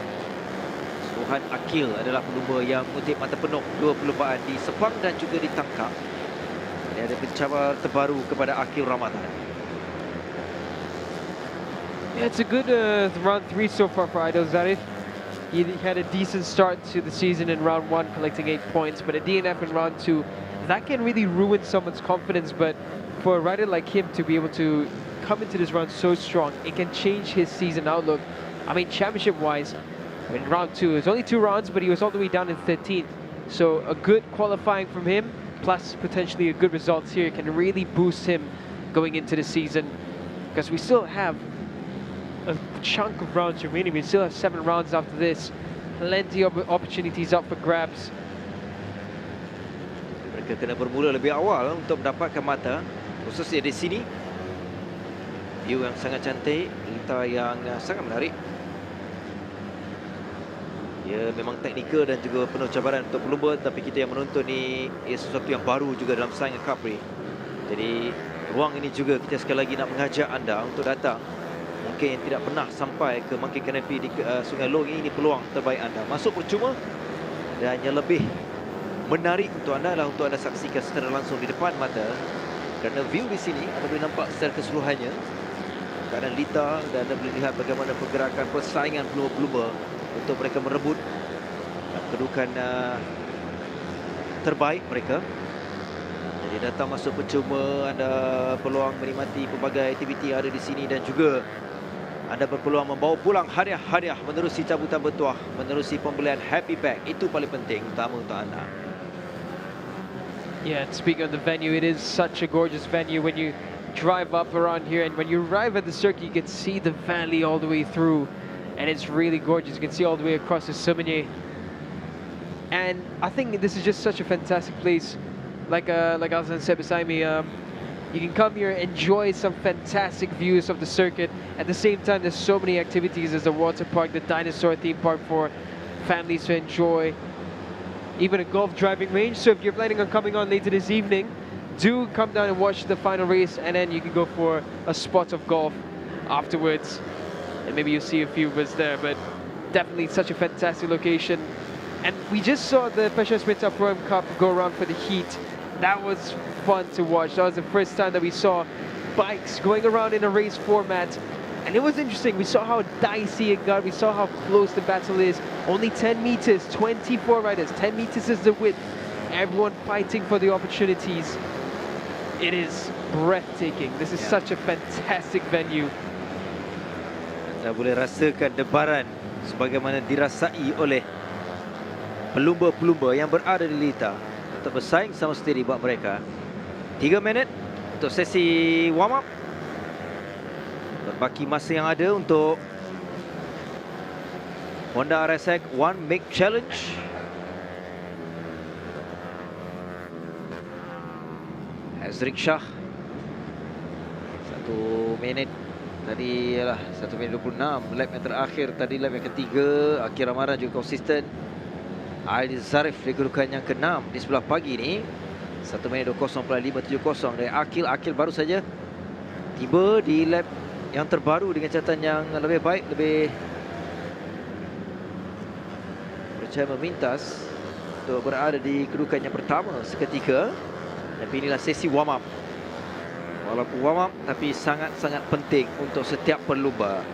S1: Tuhan Akil adalah pelumba yang mengutip mata penuh 2 perlumbaan di Sepang dan juga ditangkap. Ini ada pencabar terbaru kepada Akil Ramadan.
S3: Yeah, it's a good round 3 so far for Aidil Zarif. He had a decent start to the season in round 1, collecting 8 points, but a DNF in round 2, that can really ruin someone's confidence. But for a rider like him to be able to come into this round so strong, it can change his season outlook. I mean, championship-wise, in round 2, it's only 2 rounds, but he was all the way down in 13th. So a good qualifying from him, plus potentially a good result here, can really boost him going into the season. Because we still have a chunk of rounds remaining. We still have 7 rounds after this. Plenty of opportunities up for grabs.
S1: Mereka kena bermula lebih awal untuk mendapatkan mata, khususnya di sini. View yang sangat cantik, lita yang sangat menarik. Ia memang teknikal dan juga penuh cabaran untuk pelumba, tapi kita yang menonton ni ia sesuatu yang baru juga dalam saingan Cubprix. Jadi ruang ini juga kita sekali lagi nak mengajak anda untuk datang. Mungkin yang tidak pernah sampai ke Monkey Canopy di Sungai Long, ini peluang terbaik anda. Masuk percuma dan yang lebih menarik untuk anda adalah untuk anda saksikan secara langsung di depan mata. Kerana view di sini anda boleh nampak secara keseluruhannya keadaan lita dan anda boleh lihat bagaimana pergerakan persaingan pelumba-pelumba untuk mereka merebut kedudukan terbaik mereka. Jadi datang masuk percuma, anda peluang menikmati pelbagai aktiviti yang ada di sini dan juga anda berpeluang membawa pulang hadiah-hadiah menerusi cabutan bertuah, menerusi pembelian happy bag. Itu paling penting utama untuk anda.
S3: Yeah, and speaking of the venue, it is such a gorgeous venue when you drive up around here, and when you arrive at the circuit, you can see the valley all the way through. And it's really gorgeous. You can see all the way across the Summaries. And I think this is just such a fantastic place. Like Alsan said beside me, you can come here, enjoy some fantastic views of the circuit. At the same time, there's so many activities. There's the water park, the dinosaur theme park for families to enjoy. Even a golf driving range. So if you're planning on coming on later this evening, do come down and watch the final race, and then you can go for a spot of golf afterwards. And maybe you'll see a few of us there, but definitely such a fantastic location. And we just saw the Petronas Mam Cup go around for the heat. That was fun to watch. That was the first time that we saw bikes going around in a race format. And it was interesting. We saw how dicey it got. We saw how close the battle is. Only 10 meters, 24 riders. 10 meters is the width. Everyone fighting for the opportunities. It is breathtaking. This is such a fantastic venue.
S1: Anda boleh rasakan debaran sebagaimana dirasai oleh pelumba-pelumba yang berada di litar untuk bersaing sama sendiri buat mereka. 3 minit untuk sesi warm up. Berbaki masa yang ada untuk Honda RSX One Make Challenge. Hazrik Shah 1 minit tadi ialah 1 minit 26. Lap yang terakhir tadi, lap yang ketiga. Akhir Ramadan juga konsisten. Aidil Zarif di kedudukan yang ke-6 di sebelah pagi ni. 1 minit 20.570 dari Akil baru saja tiba di lap yang terbaru dengan catatan yang lebih baik, lebih percaya memintas untuk berada di kedudukan yang pertama seketika. Tapi inilah sesi warm up. Walaupun warm up, tapi sangat-sangat penting untuk setiap pelumba.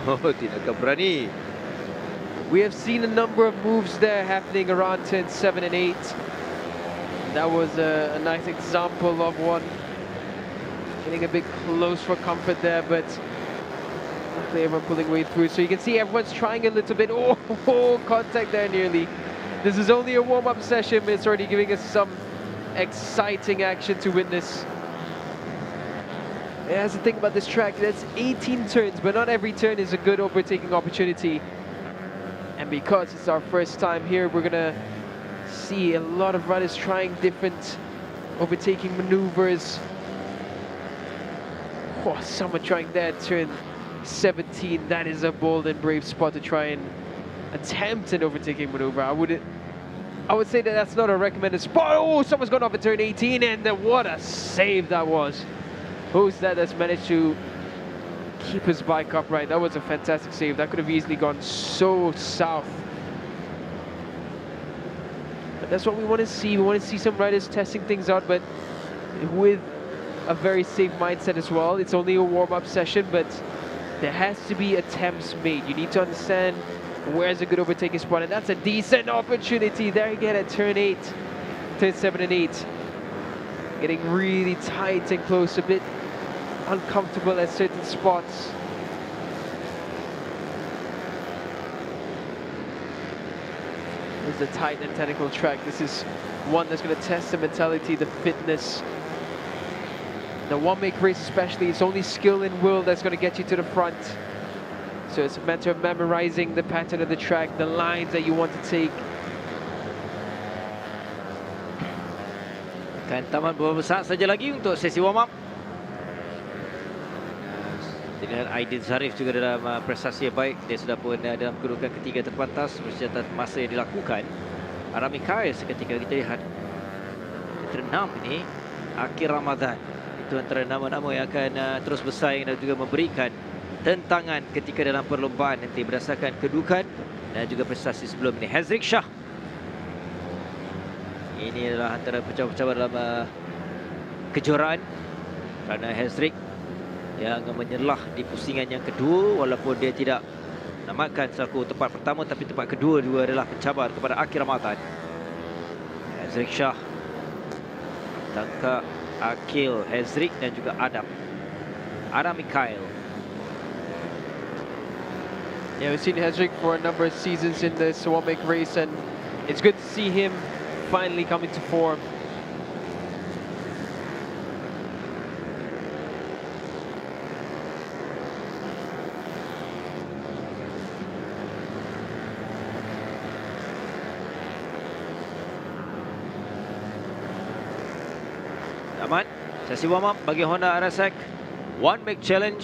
S1: Tidakkan berani.
S3: We have seen a number of moves there happening around turn 7 and 8. That was a nice example of one getting a bit close for comfort there, but everyone pulling way through. So you can see everyone's trying a little bit. Oh, contact there nearly. This is only a warm-up session, but it's already giving us some exciting action to witness. And that's the thing about this track, that's 18 turns, but not every turn is a good overtaking opportunity. And because it's our first time here, we're gonna see a lot of runners trying different overtaking maneuvers. Oh, someone trying that turn 17. That is a bold and brave spot to try and attempt an overtaking maneuver. I would say that that's not a recommended spot. Oh, someone's gone off at turn 18, and what a save that was. Who's that that's managed to keep his bike upright? That was a fantastic save. That could have easily gone so south. But that's what we want to see. We want to see some riders testing things out, but with a very safe mindset as well. It's only a warm-up session, but there has to be attempts made. You need to understand where's a good overtaking spot, and that's a decent opportunity there again at turn 8, turn 7 and 8. Getting really tight and close, a bit uncomfortable at certain spots. It's a tight and technical track. This is one that's going to test the mentality, the fitness. The one-make race especially, it's only skill and will that's going to get you to the front. So it's a matter of memorizing the pattern of the track, the lines that you want to take.
S1: Akan tamat beberapa saat saja lagi untuk sesi warm up. Dengan Aidil Zarif juga dalam prestasi yang baik. Dia sudah pun dalam kedudukan ketiga terpantas bercatat masa yang dilakukan. Arami Kai seketika kita lihat terenam ini akhir Ramadan. Itu antara nama-nama yang akan terus bersaing dan juga memberikan tentangan ketika dalam perlombaan nanti berdasarkan kedudukan dan juga prestasi sebelum ini. Hazrik Shah. Ini adalah antara pecabar-pecabar dalam kejuaraan, kerana Hazrik yang menyelah di pusingan yang kedua, walaupun dia tidak namatkan selaku tempat pertama, tapi tempat kedua dua adalah pencabar kepada akhir Ramadan. Hazrik Shah, Tangka, Akil, Hazrik dan juga Adam Mikhail.
S3: Yeah, we've seen Hazrik for a number of seasons in this one-make race, and it's good to see him finally coming to form.
S1: Tamat sesi warm up bagi Honda RSX One Make Challenge.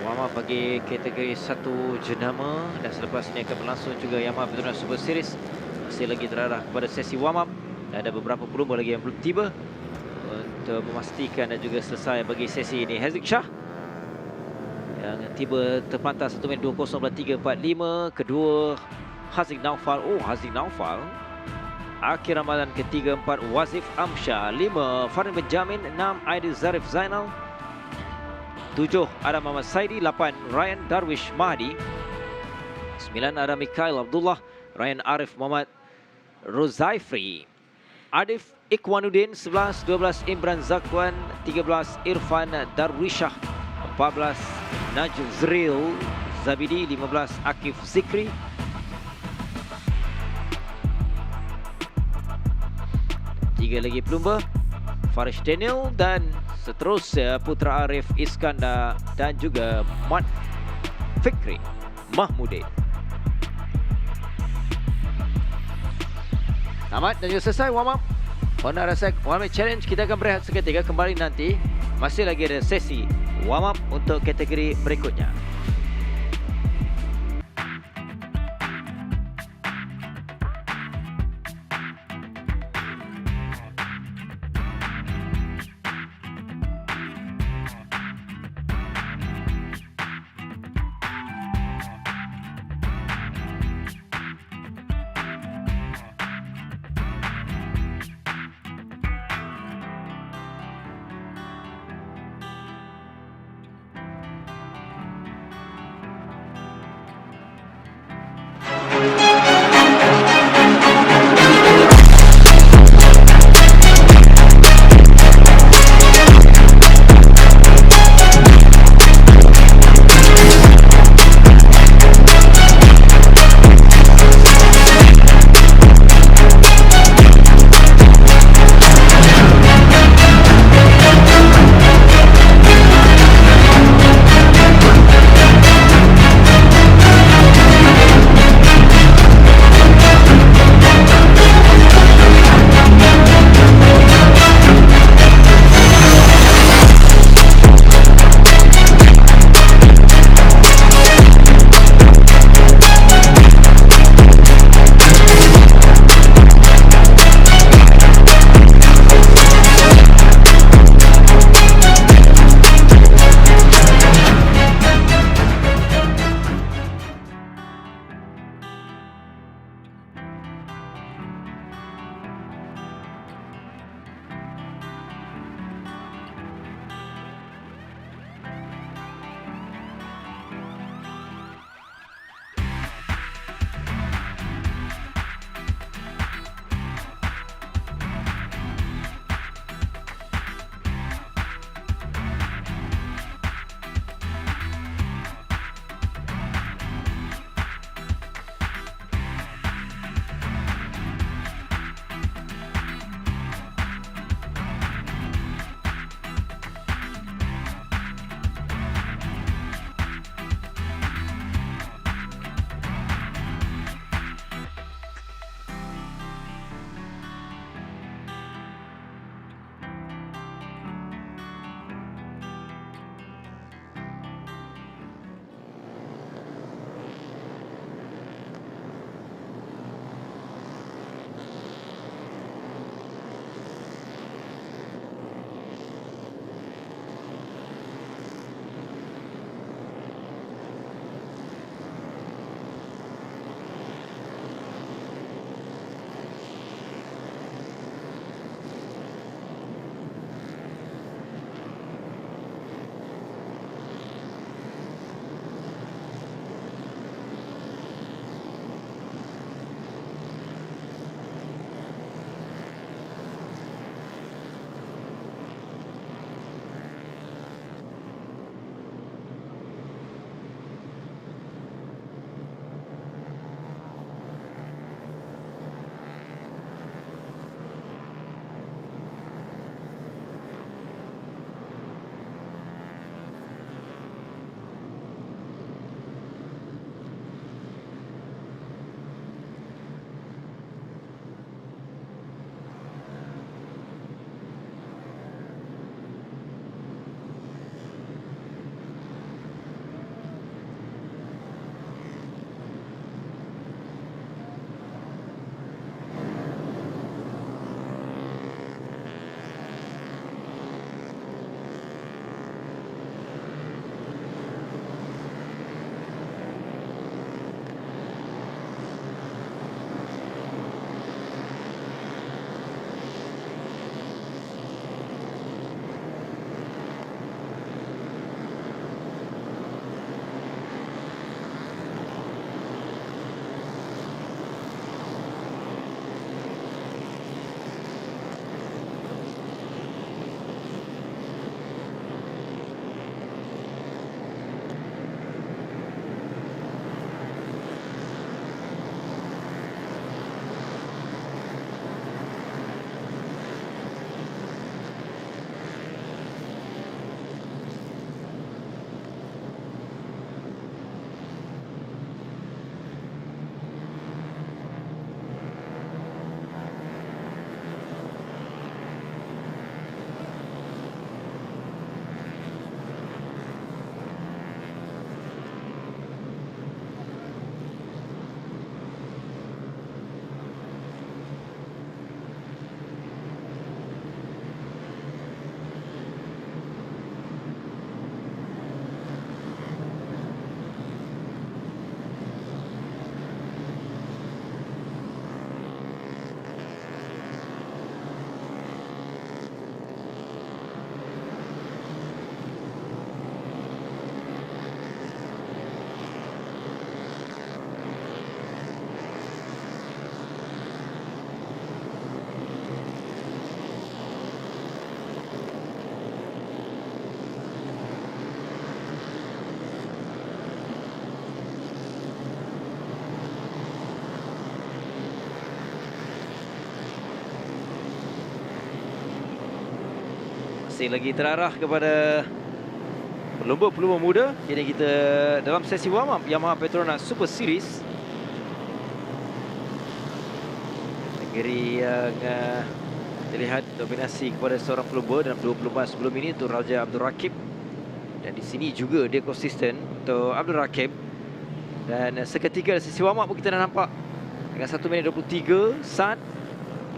S1: Warm up bagi kategori 1 jenama, dan selepas ini akan berlangsung juga Yamaha Petronas Super Series. Masih lagi terarah kepada sesi warm up dan ada beberapa pelumba lagi yang belum tiba untuk memastikan dan juga selesai bagi sesi ini. Hazrik Shah yang tiba terpantas 1 minit 20.345. Kedua Haziq Naufal. Haziq Naufal. Akhir Ramadan ketiga, 4 Wazif Amsyah, 5 Farin Benjamin, 6 Aidil Zarif Zainal, 7 Adam Muhammad Saidi, 8 Ryan Darwish Mahdi, 9 Adam Mikhail Abdullah, Ryan Arif Muhammad Rozaifri, Adif Ikwanuddin, 11 12 Imran Zakwan, 13 Irfan Darwishah, 14 Najzril Zabidi, 15 Akif Zikri. Tiga lagi pelumba, Farish Daniel dan seterusnya Putra Arif Iskandar dan juga Mat Fikri Mahmudin. Tamat dan juga selesai warm up. Honda Rasa Warm Up Challenge. Kita akan berehat seketika, kembali nanti. Masih lagi ada sesi warm up untuk kategori berikutnya. masih lagi terarah kepada pelumba-pelumba muda. Kini kita dalam sesi warm up Yamaha Petronas Super Series. Negeri yang terlihat dominasi kepada seorang pelumba dalam 2 perlumbaan sebelum ini untuk Raja Abdul Rakib. Dan di sini juga dia konsisten untuk Abdul Rakib. Dan seketika sesi warm up pun kita dah nampak dengan 1 minit 23 saat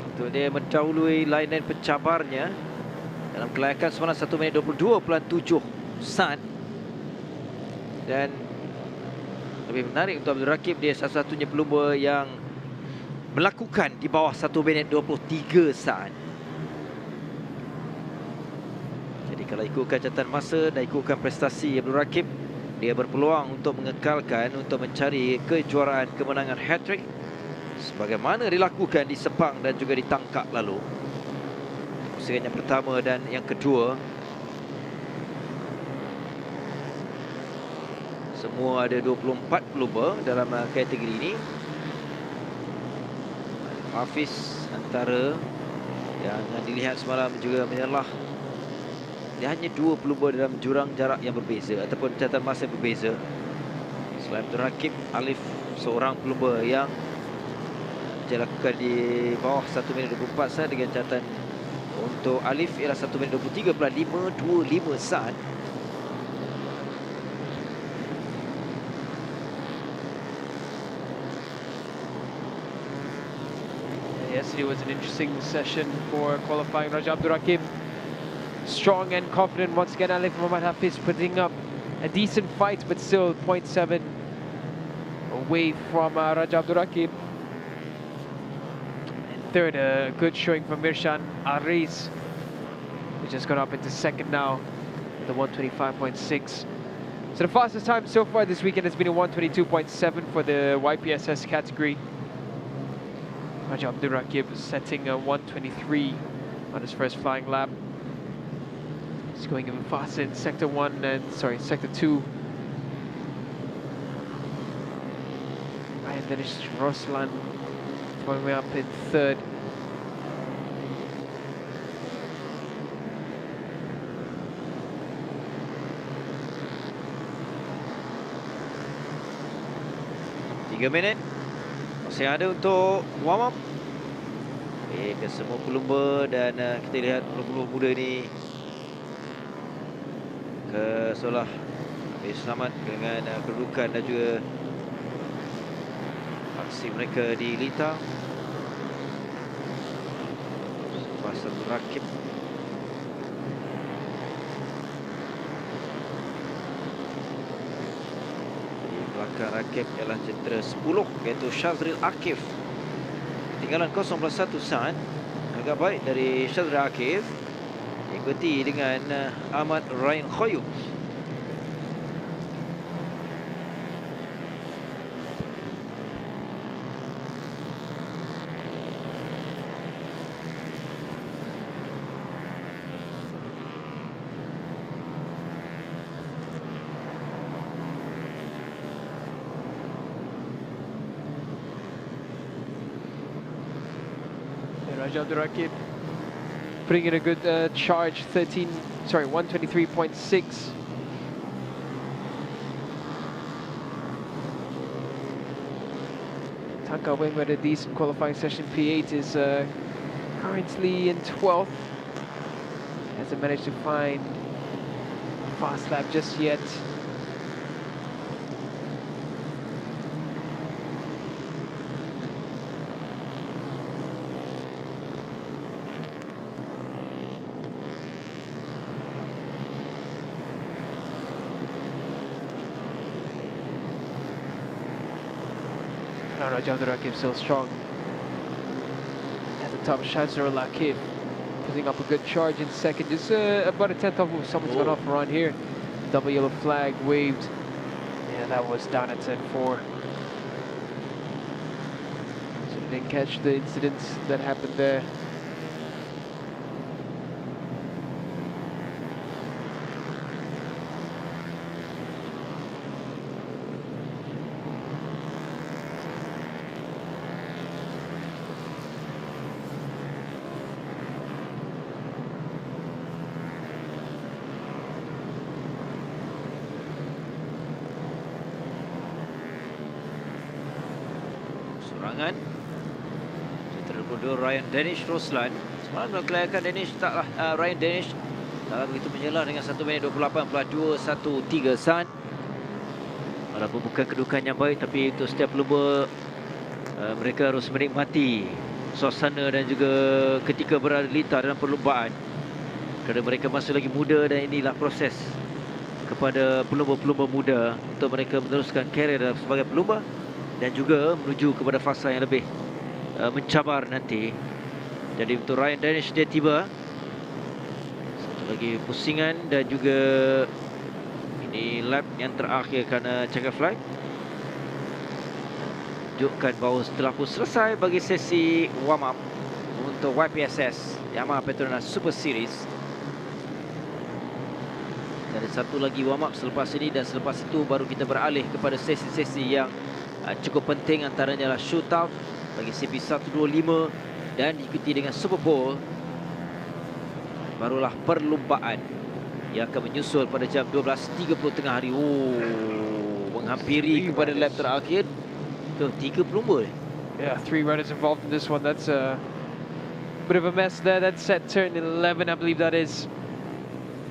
S1: untuk dia mendahului line pencabarnya dalam kelayakan semalam 1 minit 22.7 saat. Dan lebih menarik untuk Abdul Rakib, dia satu-satunya pelumba yang melakukan di bawah 1 minit 23 saat. Jadi kalau ikutkan catatan masa dan ikutkan prestasi Abdul Rakib, dia berpeluang untuk mengekalkan, untuk mencari kejuaraan kemenangan hat-trick sebagaimana dilakukan di Sepang dan juga di Tangkak lalu. Pusingan yang pertama dan yang kedua, semua ada 24 pelumba dalam kategori ini. Hafiz antara yang dilihat semalam juga menyalah. Dia hanya 2 pelumba dalam jurang jarak yang berbeza ataupun catatan masa yang berbeza. Selain Abdul Rakib, Alif seorang pelumba yang dia lakukan di bawah 1 minit 24 saat dengan catatan untuk Alif ialah 1 minit 23.525 saat.
S3: Yesterday was an interesting session for qualifying. Raja Abdul Rakib, strong and confident once again. Alif Muhammad Hafiz putting up a decent fight, but still 0.7 away from Raja Abdul Rakib. And third, a good showing from Mirshan Ariz, who just got up into second now with a 125.6. So the fastest time so far this weekend has been a 122.7 for the YPSS category. Raja Abdul Rakib setting a 123 on his first flying lap. He's going even faster in sector 1 and sector 2. And then it's Roslan going up in third.
S1: Tiga minit masih ada untuk warm up. Ke semua pelumba dan kita lihat pelumba muda ni seolah selamat dengan kedudukan dan juga aksi mereka di Lita. Pasal Rakib di belakang Rakib ialah cedera 10 iaitu Shazril Akif. Tinggalan 0.1 saat, agak baik dari Shazril Akif, diikuti dengan Ahmad Ryan Khoyuk.
S3: Raja Abdul Rakib putting in a good charge, 123.6. Tanka went with a decent qualifying session. P8 is currently in 12th. Hasn't managed to find a fast lap just yet. Raja Abdul Rakib still strong. At the top, Shazrul Akif putting up a good charge in second. Just about a tenth of someone's gone off around here. Double yellow flag waved. Yeah, that was down at 10-4. So they didn't catch the incidents that happened there.
S6: serangan. Cetera kedua Ryan Danish Roslan. Semalam kelihatan Danish taklah Ryan Danish taklah begitu menyelah dengan 1 minit 28.213 san. Walaupun bukan kedudukan yang baik, tapi untuk setiap pelumba mereka harus menikmati suasana dan juga ketika berada dalam perlumbaan. Kerana mereka masih lagi muda dan inilah proses kepada pelumba-pelumba muda untuk mereka meneruskan karier sebagai pelumba dan juga menuju kepada fasa yang lebih mencabar nanti. Jadi untuk Ryan Danish dia tiba. Satu lagi Pusingan dan juga ini lap yang terakhir kerana checker flight. Tunjukkan bahawa setelah pun selesai bagi sesi warm up untuk YPSS Yamaha Petronas Super Series. Ada satu lagi warm up selepas ini dan selepas itu baru kita beralih kepada sesi-sesi yang cukup penting, antaranya adalah shootout bagi CP150 dan diikuti dengan Super Pole. Barulah perlumbaan yang akan menyusul pada jam 12.30 tengah hari. Menghampiri kepada lap terakhir. Tuh, 3 pelumba.
S3: Yeah, 3 riders involved in this one. That's a bit of a mess there. That's set turn 11, I believe that is.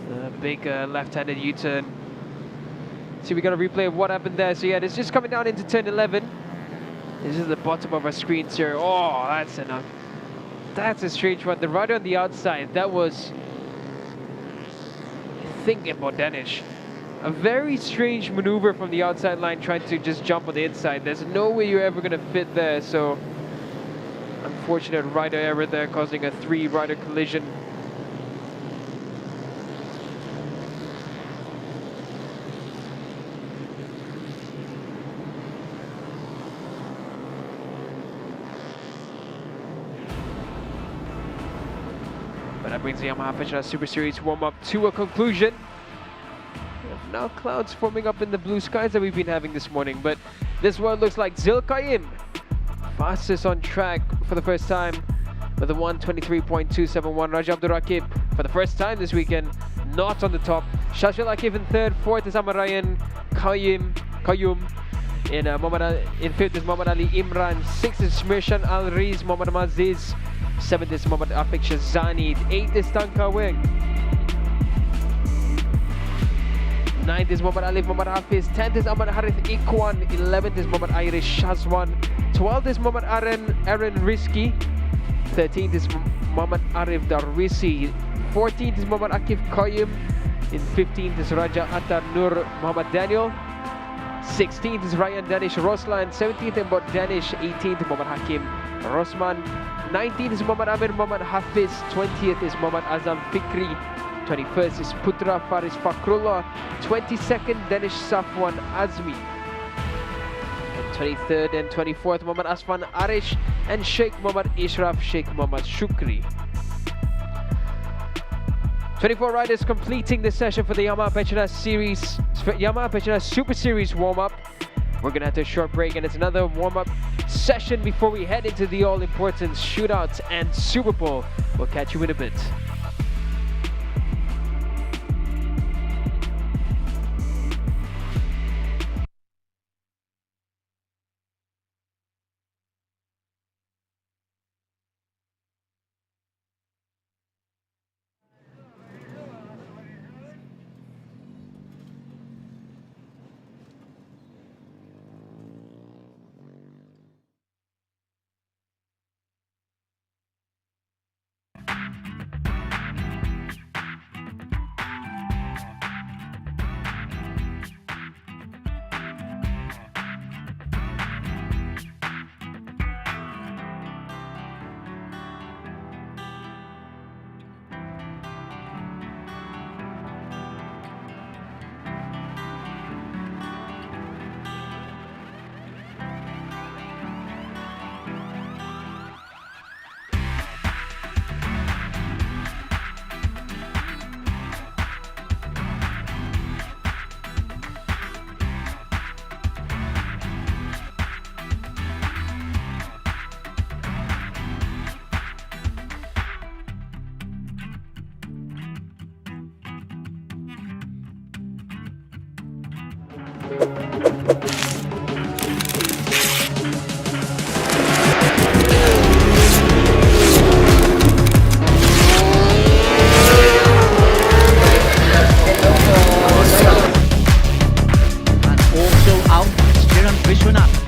S3: The big left-handed U-turn. See, we got a replay of what happened there. So yeah, it's just coming down into turn 11. This is the bottom of our screen here. Oh, that's enough. That's a strange one. The rider on the outside, that was, I think, about Danish. A very strange maneuver from the outside line, trying to just jump on the inside. There's no way you're ever going to fit there. So, unfortunate rider error there, causing a 3-rider collision. But that brings the Yamaha Petronas Super Series warm-up to a conclusion. Now clouds forming up in the blue skies that we've been having this morning, but this one looks like Zilkaim, fastest on track for the first time with a 1:23.271. Raja Abdul Rakib for the first time this weekend, not on the top. Shashil Akif in third, fourth is Amarayan Qayyum. In fifth is Muhammad Ali Imran, sixth is Mirshan Al Riz Muhammad Maziz, seventh is Muhammad Afiq Shazani, eighth is Tanka Weng. 9th is Muhammad Alif Muhammad Hafiz, 10th is Ahmad Harith Ikwan, 11th is Muhammad Irish Shazwan, 12th is Muhammad Aaron Rizki, 13th is Muhammad Arif Darwisi, 14th is Muhammad Akif Qayyum, in 15th is Raja Attar Nur Muhammad Daniel, 16th is Ryan Danish Roslan, 17th is Muhammad Danish, 18th Muhammad Hakim Rosman, 19th is Muhammad Amir Muhammad Hafiz, 20th is Muhammad Azam Fikri, 21st is Putra Faris Fakrullah, 22nd Danish Safwan Azmi, and 23rd and 24th Muhammad Asfan Arish and Sheikh Muhammad Ishraf Sheikh Muhammad Shukri. 24 riders completing the session for the Yamaha Petronas Super Series warm-up. We're gonna have to a short break and it's another warm-up session before we head into the all-important shootouts and Super Bowl. We'll catch you in a bit.
S7: Vishwanath.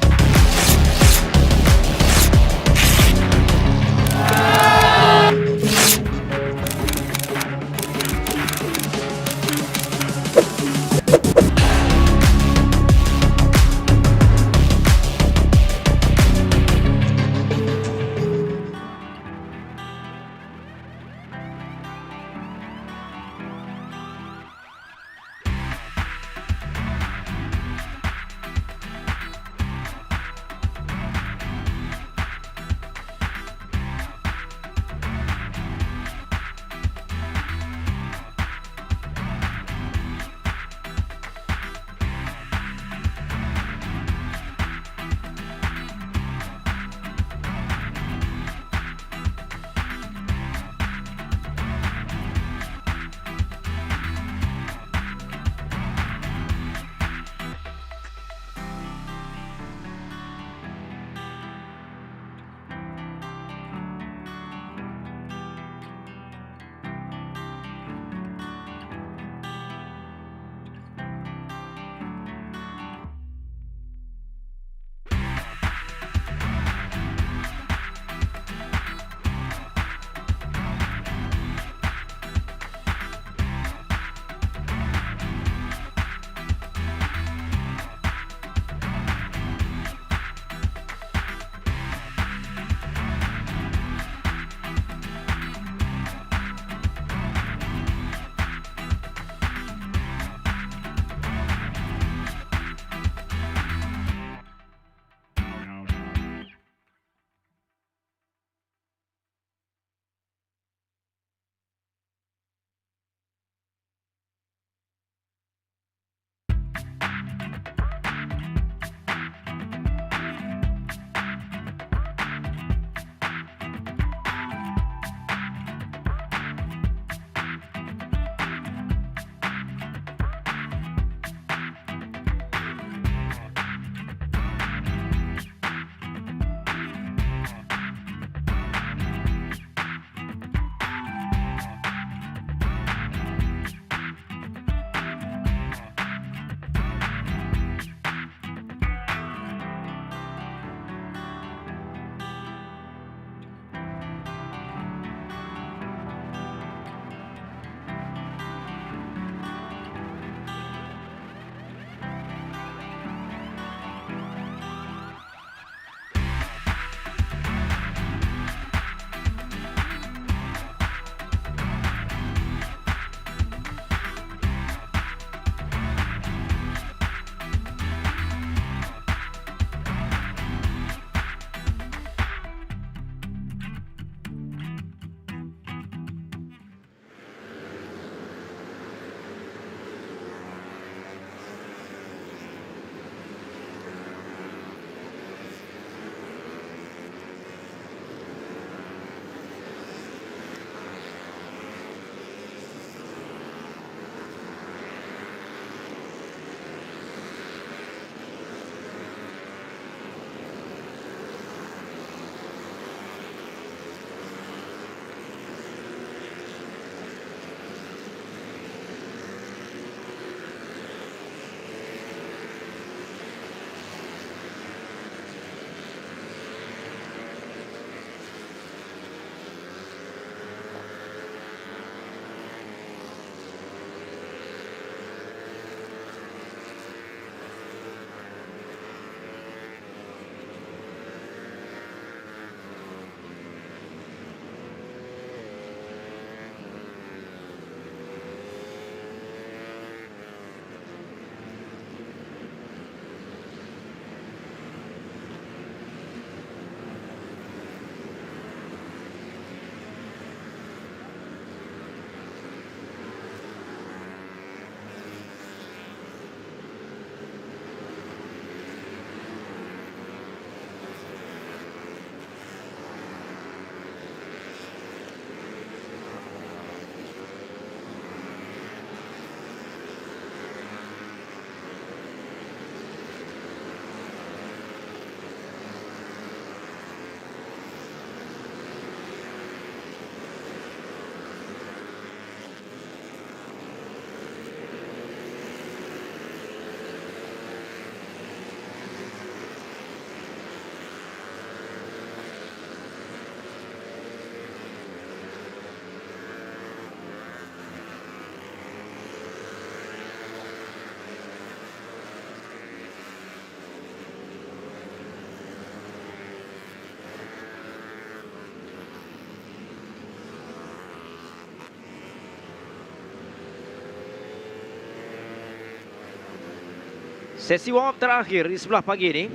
S6: Sesi warm up terakhir di sebelah pagi ni,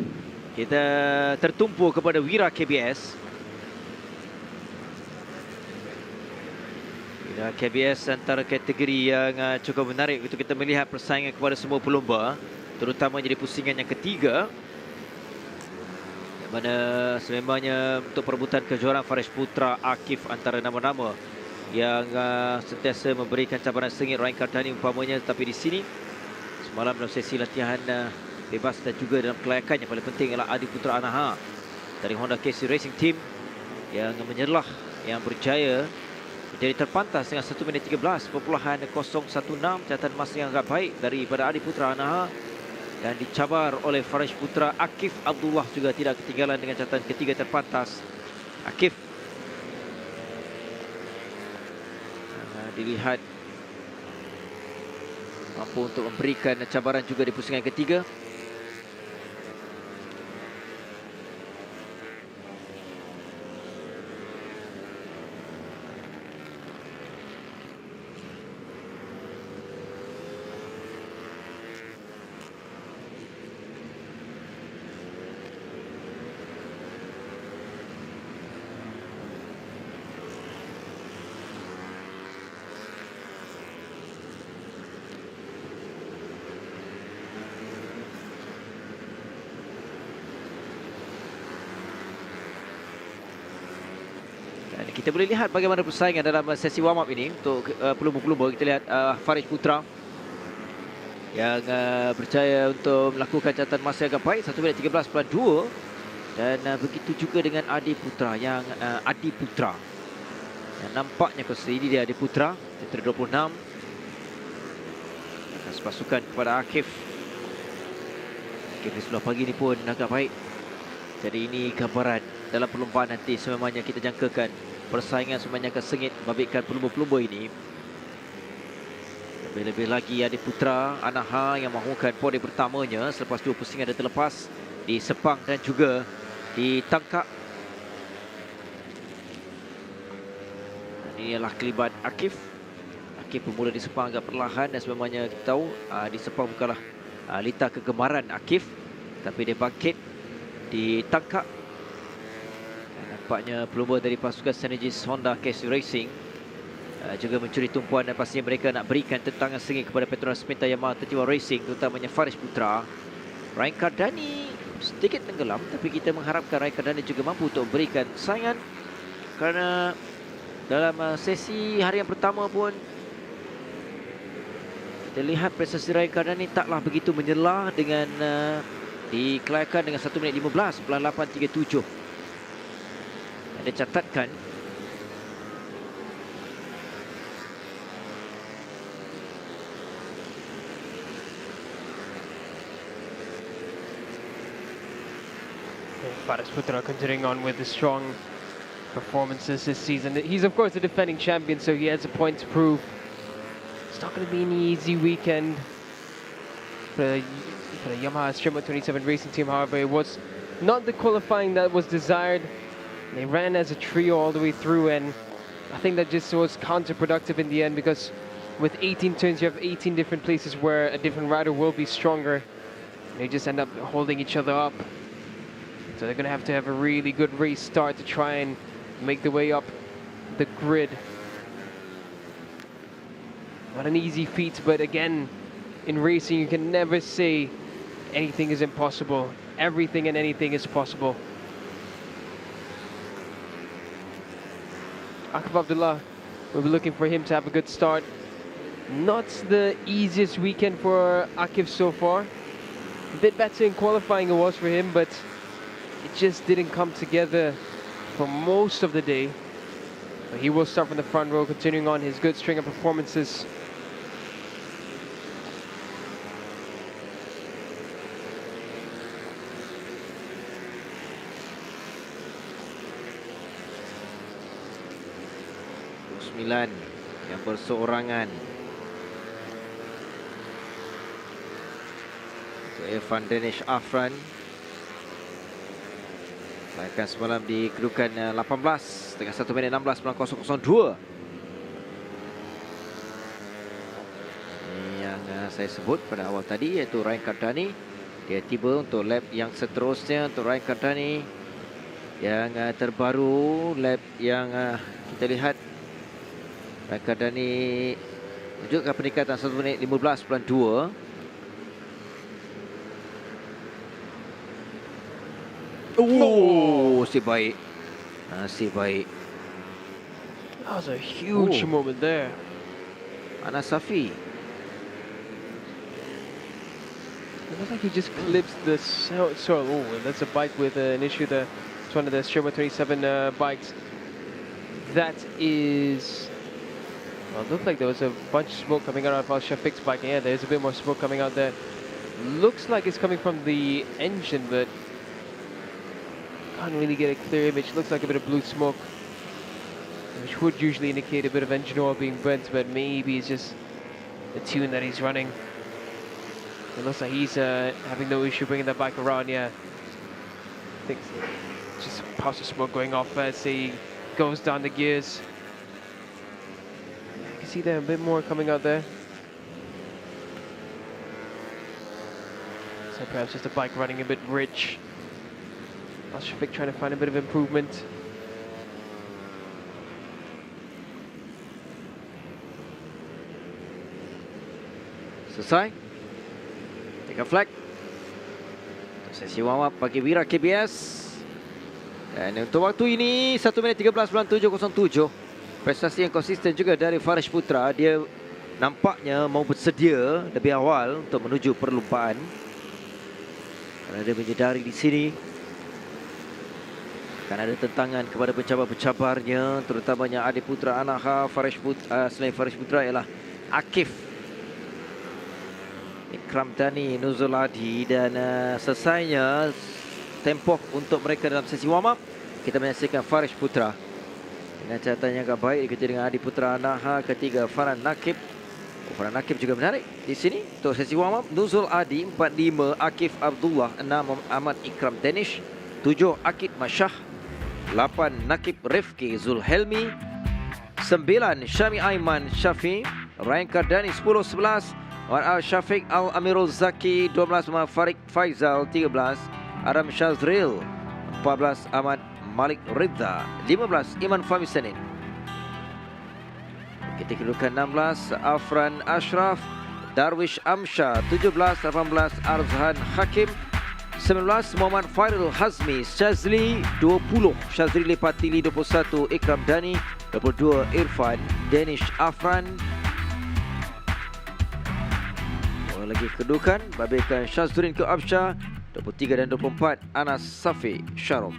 S6: kita tertumpu kepada Wira KBS. Wira KBS antara kategori yang cukup menarik untuk kita melihat persaingan kepada semua pelumba, terutama jadi pusingan yang ketiga, yang mana sememangnya untuk perebutan kejuaraan Faris Putra Akif antara nama-nama yang sentiasa memberikan cabaran sengit Ryan Kardani umpamanya. Tapi di sini semalam dalam sesi latihan bebas dan juga dalam kelayakan yang paling penting ialah Adi Putra Anaha dari Honda KC Racing Team yang menyelah, yang berjaya menjadi terpantas dengan 1 minit 13.016, catatan masa yang agak baik daripada Adi Putra Anaha, dan dicabar oleh Faris Putra Akif Abdullah juga tidak ketinggalan dengan catatan ketiga terpantas. Akif dilihat mampu untuk memberikan cabaran juga di pusingan ketiga. Kita boleh lihat bagaimana persaingan dalam sesi warm up ini untuk pelumba-pelumba. Kita lihat Faris Putra yang berjaya untuk melakukan catatan masa yang agak baik, 1 minit 13.2, dan begitu juga dengan Adi Putra yang nampaknya ini dia Adi Putra, cetera 26. Akan sepasukan kepada Akif. Akif di sebelah pagi ni pun agak baik. Jadi ini gambaran dalam perlombaan nanti sememangnya kita jangkakan persaingan sebenarnya akan sengit membabitkan pelumba-pelumba ini. Lebih-lebih lagi Adi Putra Anaha yang mahukan podium pertamanya selepas 2 pusingan dah terlepas di Sepang dan juga di Tangkak. Dan ini adalah kelibat Akif. Akif bermula di Sepang agak perlahan, dan sebenarnya kita tahu di Sepang bukanlah litar kegemaran Akif, tapi dia bangkit di Tangkak. Nampaknya pelumba dari pasukan Synergis Honda KC Racing juga mencuri tumpuan, dan pastinya mereka nak berikan tentangan sengit kepada Petronas Yamaha Racing, terutamanya Faris Putra. Ryan Kardani sedikit tenggelam, tapi kita mengharapkan Ryan Kardani juga mampu untuk memberikan saingan, kerana dalam sesi hari yang pertama pun kita lihat prestasi Ryan Kardani taklah begitu menyelah dengan dikelayakan dengan 1 minit 15.837. Ada catatkan
S3: Faris Putra continuing on with the strong performances this season. He's of course the defending champion, so he has a point to prove. It's not going to be an easy weekend for the Yamaha Super 27 Racing Team. However, it was not the qualifying that was desired. They ran as a trio all the way through, and I think that just was counterproductive in the end, because with 18 turns you have 18 different places where a different rider will be stronger. They just end up holding each other up. So they're going to have a really good race start to try and make the way up the grid. Not an easy feat, but again, in racing you can never say anything is impossible. Everything and anything is possible. Akif Abdullah, we'll be looking for him to have a good start. Not the easiest weekend for Akif so far. A bit better in qualifying it was for him, but it just didn't come together for most of the day. But he will start from the front row, continuing on his good string of performances.
S6: Yang berseorangan. Irfan Danish Afran Bahkan semalam di kedudukan 18 dengan 1 minit 16.002. Ini yang saya sebut pada awal tadi, iaitu Ryan Kardani Dia tiba untuk lap yang seterusnya untuk Ryan Kardani. Yang terbaru, lap yang kita lihat Ryan Kardani menunjukkan peningkatan 1 minit 15.2. Oh, nasib baik. Nasib baik.
S3: That was a huge moment there.
S6: Anas Safi.
S3: It looks like he just clips the soil. Oh, that's a bike with an issue there. It's one of the Sherma 27 bikes. That is... Well, it looked like there was a bunch of smoke coming out of Al Shafiq's bike. Yeah, there's a bit more smoke coming out there. Looks like it's coming from the engine, but can't really get a clear image. Looks like a bit of blue smoke, which would usually indicate a bit of engine oil being burnt, but maybe it's just the tune that he's running. It looks like he's having no issue bringing that bike around. Yeah, I think just puffs of smoke going off as he goes down the gears. You can see there a bit more coming out there. So perhaps just a bike running a bit rich. Al Shafiq trying to find a bit of improvement.
S6: Selesai. Take a flag. Untuk sesi warm up bagi Wira KBS. Dan untuk waktu ini 1 minit 13.707. Prestasi yang konsisten juga dari Farish Putra. Dia nampaknya mau bersedia lebih awal untuk menuju perlumbaan. Kerana dia menyedari di sini akan ada tentangan kepada pencabar-pencabarnya, terutamanya adik putra Anaha Farish Putra. Selain Farish Putra ialah Akif, Ikram Dani, Nuzul Adi. Dan selesainya tempoh untuk mereka dalam sesi warm up. Kita menyaksikan Farish Putra dengan catatan yang agak baik diikuti dengan adik putra Anaha. Ketiga Farhan Nakib. Farhan Nakib juga menarik di sini untuk sesi warm up. Nuzul Adi 45, Akif Abdullah 6, Ahmad Ikram Danish 7, Akid Masyah 8, Nakib Rifki Zulhelmi 9, Shami Aiman Syafi, Ryan Kardani 10-11, Wan Al Syafiq Al Amirul Zaki 12, Muhammad Farid Faizal 13, Aram Shazril 14, Ahmad Malik Ridha 15, Iman Fahmi Senin. Kita kedudukan 16, Afran Ashraf, Darwish Amsha 17, 18, Arzhan Hakim 19, Muhammad Fairul Hazmi Shazli 20, Shazli Lepatili 21, Ikram Dani 22, Irfan Danish Afran. Lagi kedudukan babaikan Syazudin ke Absyah 23 dan 24, Anas Safi Syarom.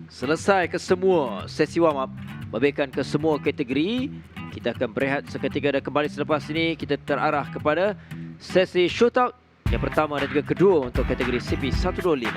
S6: Selesai ke semua sesi warm up, babaikan ke semua kategori. Kita akan berehat seketika dan kembali selepas ini kita terarah kepada sesi shootout yang pertama dan juga kedua untuk kategori CP125.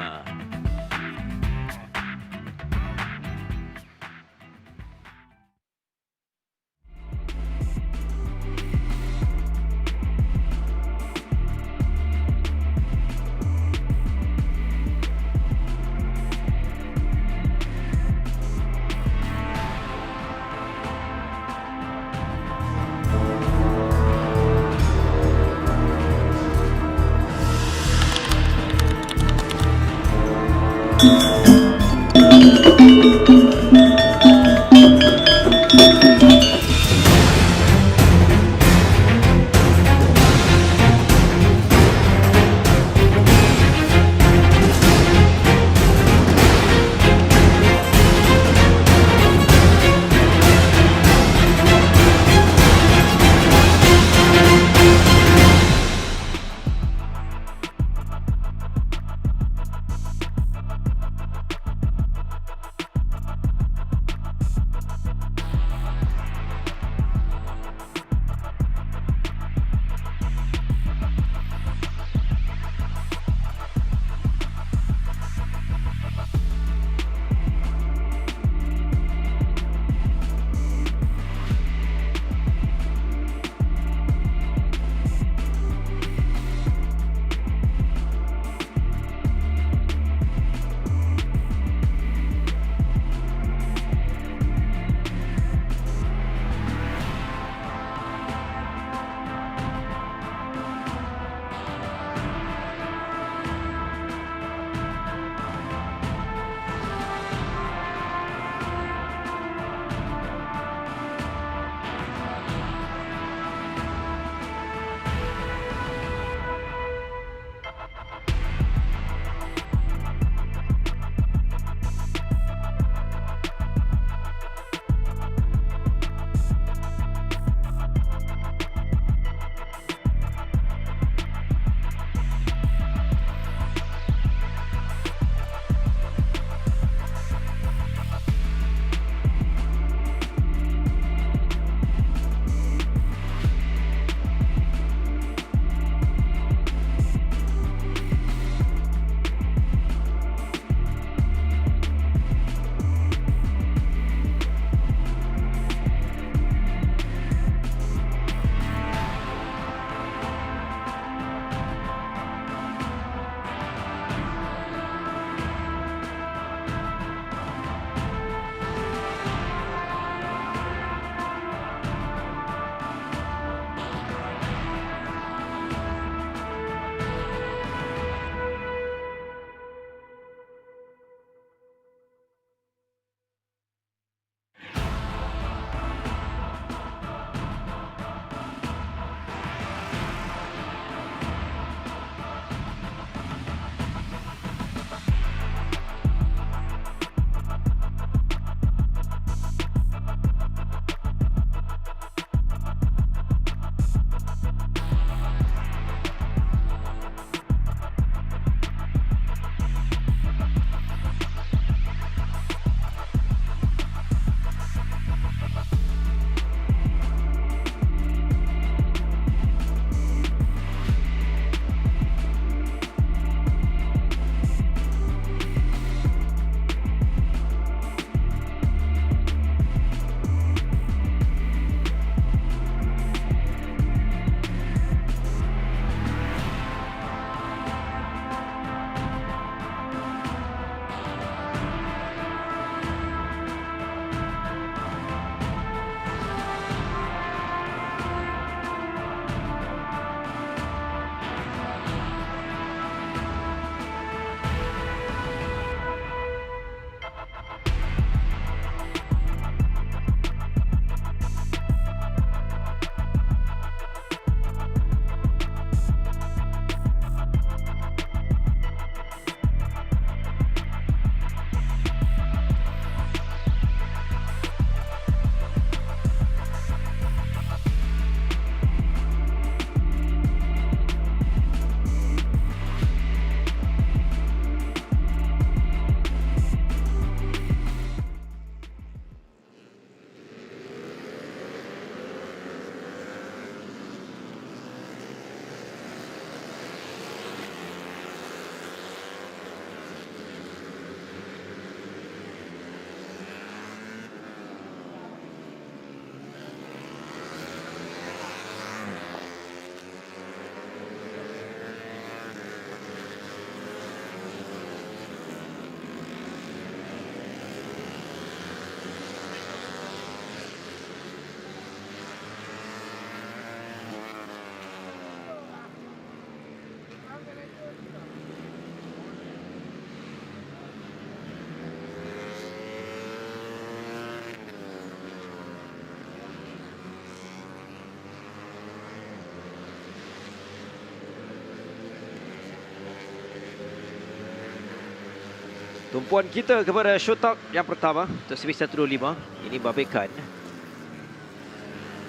S6: Tumpuan kita kepada shootout yang pertama untuk CP150. Ini babaikan.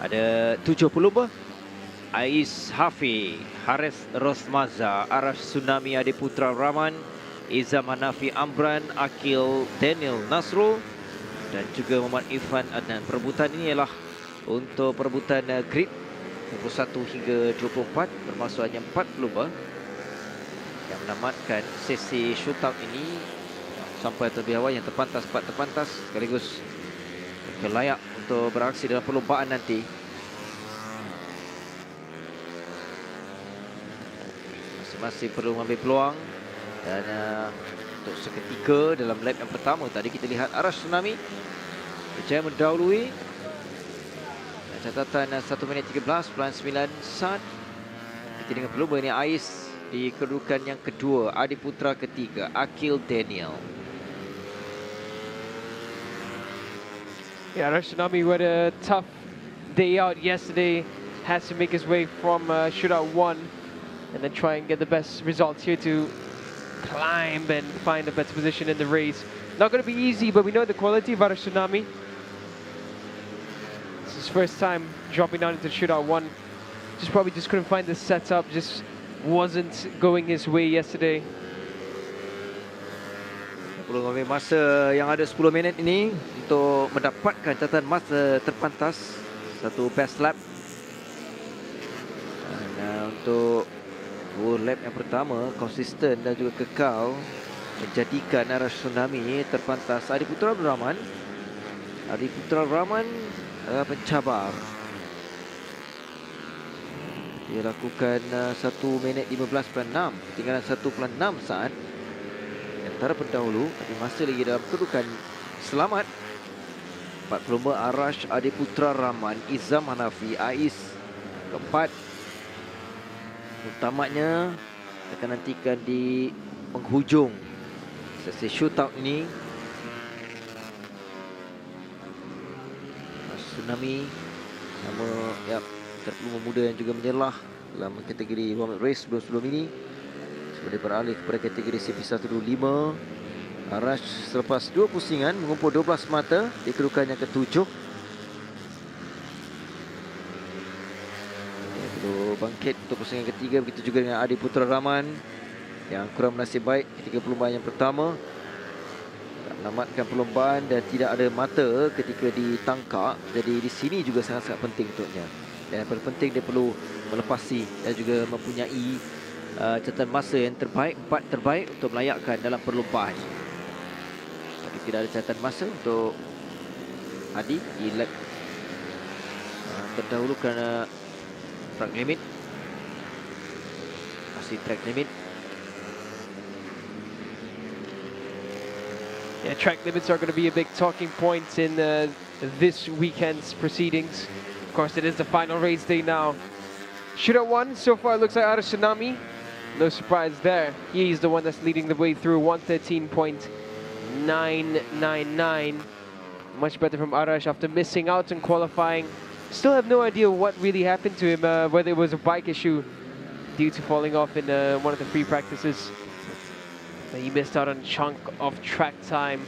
S6: Ada 70 ber. Ais Hafi, Haris Rosmaza, Arash Tsunami Adi Putra Rahman, Izam Hanafi Amran, Akil Daniel Nasrul dan juga Muhammad Irfan Adnan. Perebutan ini ialah untuk perebutan grid 21 hingga 24, bermaksud hanya 40 ber yang menamatkan sesi shootout ini sampai terlebih awal. Yang terpantas 4 terpantas sekaligus layak untuk beraksi dalam perlombaan nanti. Masing-masing perlu mengambil peluang dan untuk seketika dalam lap yang pertama tadi kita lihat Arash Tsunami berjaya mendahului dan catatan 1 minit 13.9 saat. Kita dengan pelumba ini Ais di kedudukan yang kedua, Adi Putra ketiga, Akil Daniel.
S3: Yeah, Arash Tsunami had a tough day out yesterday. Has to make his way from shootout 1 and then try and get the best results here to climb and find a better position in the race. Not going to be easy, but we know the quality of Arash Tsunami. It's his first time dropping down into shootout 1. Probably just couldn't find the setup, just wasn't going his way yesterday.
S6: Perlu mengambil masa yang ada 10 minit ini untuk mendapatkan catatan masa terpantas, satu best lap. Dan untuk lap yang pertama konsisten dan juga kekal menjadikan Arash Tsunami terpantas. Adi Putra Rahman pencabar. Dia lakukan 1 minit 15.6, tinggalan 1.6 saat antara pendahulu, tapi masih lagi dalam kedudukan selamat. 4 pelumba Arash, Adi Putra Rahman, Izam Hanafi, Ais keempat. Utamanya akan nantikan di penghujung sesi shootout ini. Tsunami nama terpelumba muda yang juga menyelah dalam kategori warm-up race sebelum ini. Boleh beralih kepada kategori CP125. Arash selepas 2 pusingan mengumpul 12 mata di kedudukan yang ke-7. Perlu bangkit untuk pusingan ketiga. Begitu juga dengan Adi Putra Rahman yang kurang bernasib baik ketika perlombaan yang pertama. Tak menamatkan perlombaan dan tidak ada mata ketika ditangkap. Jadi di sini juga sangat-sangat penting untuknya. Dan yang paling penting dia perlu melepasi dan juga mempunyai catatan masa yang terbaik, 4 terbaik untuk melayakkan dalam perlombaan. Tapi tidak ada catatan masa untuk Adi di lap terdahulu kerana track limit. Masih track limit.
S3: Yeah, track limits are going to be a big talking point in this weekend's proceedings. Of course, it is the final race day now. Shootout 1, so far it looks like Arash Tsunami. No surprise there. He's the one that's leading the way through 113.999. Much better from Arash after missing out in qualifying. Still have no idea what really happened to him, whether it was a bike issue due to falling off in one of the free practices. But he missed out on a chunk of track time.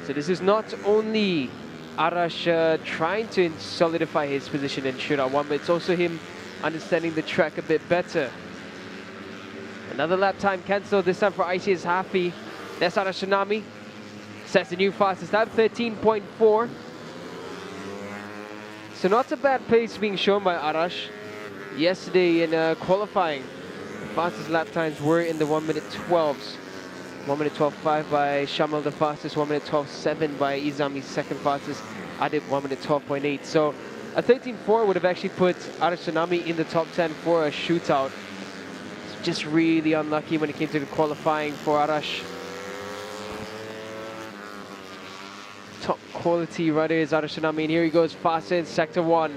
S3: So this is not only Arash trying to solidify his position in shootout 1, but it's also him understanding the track a bit better. Another lap time cancelled, this time for Ais Hafi. That's Arash Tsunami. Sets a new fastest lap, 13.4. So not a bad pace being shown by Arash. Yesterday in qualifying, the fastest lap times were in the 1 minute 12s. 1 minute 12.5 by Shamil, the fastest. 1 minute 12.7 by Izami, second fastest. Adib, 1 minute 12.8. So a 13.4 would have actually put Arash Tsunami in the top 10 for a shootout. Just really unlucky when it came to the qualifying for Arash. Top quality rider is Arash Tsunami, and here he goes faster in sector 1.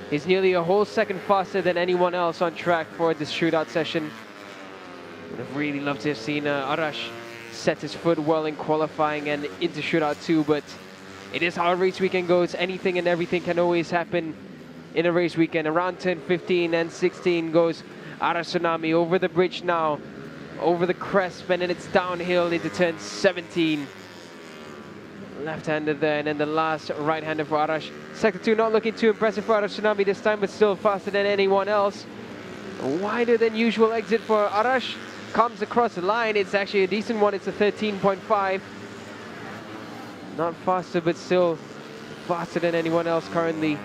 S3: He's nearly a whole second faster than anyone else on track for this shootout session. Would have really loved to have seen Arash set his foot well in qualifying and into shootout 2, but it is how a race weekend goes. Anything and everything can always happen in a race weekend. Around 10, 15 and 16 goes Arash Tsunami over the bridge now over the crest, and then it's downhill into turn 17. Left-hander there, and then the last right-hander for Arash. Sector 2 not looking too impressive for Arash Tsunami this time, but still faster than anyone else. Wider than usual exit for Arash. Comes across the line, it's actually a decent one, it's a 13.5. Not faster, but still faster than anyone else currently.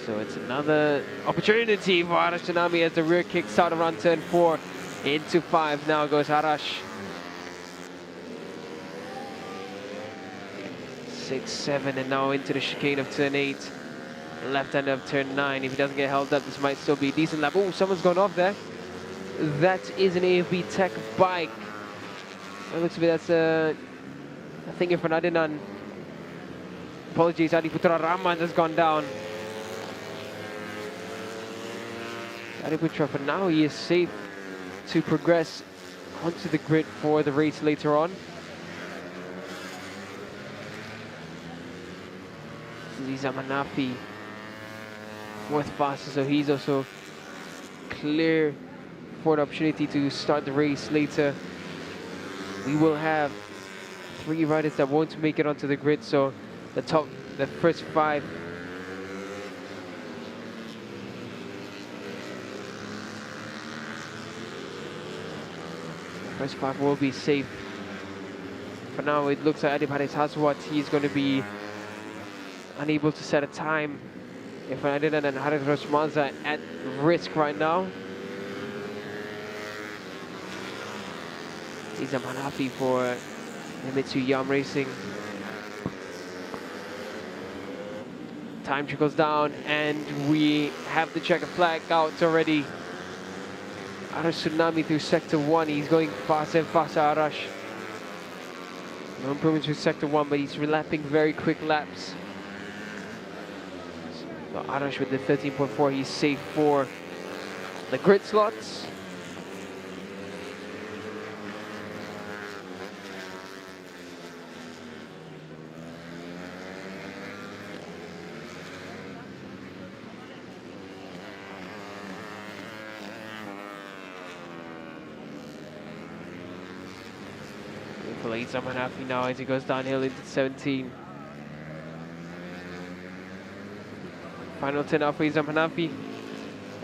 S3: So it's another opportunity for Arash Tsunami as the rear kicks out around turn 4 into 5. Now goes Arash. 6, 7, and now into the chicane of turn 8. Left hand of turn 9. If he doesn't get held up, this might still be a decent lap. Oh, someone's gone off there. That is an AFB Tech bike. It looks to be that's I think if Fernandinan. Apologies, Adi Putra Rahman has gone down. Adi Putra, for now, he is safe to progress onto the grid for the race later on. Liza Manafi, fourth fastest, so he's also clear for the opportunity to start the race later. We will have 3 riders that won't make it onto the grid, so the first 5 will be safe. For now, it looks like Adib Haris Haswat, he's going to be unable to set a time. If Fernandinan and Haris Rosmaza at risk right now. Izam Hanafi for Himitsu Yam Racing. Time trickles down and we have the checker flag out already. Arash Tsunami through sector 1. He's going faster and faster, Arash. No improvements through sector 1, but he's relapping very quick laps. So Arash with the 13.4, he's safe for the grid slots. Izam Hanafi now as he goes downhill into 17. Final 10 out for Izam Hanafi.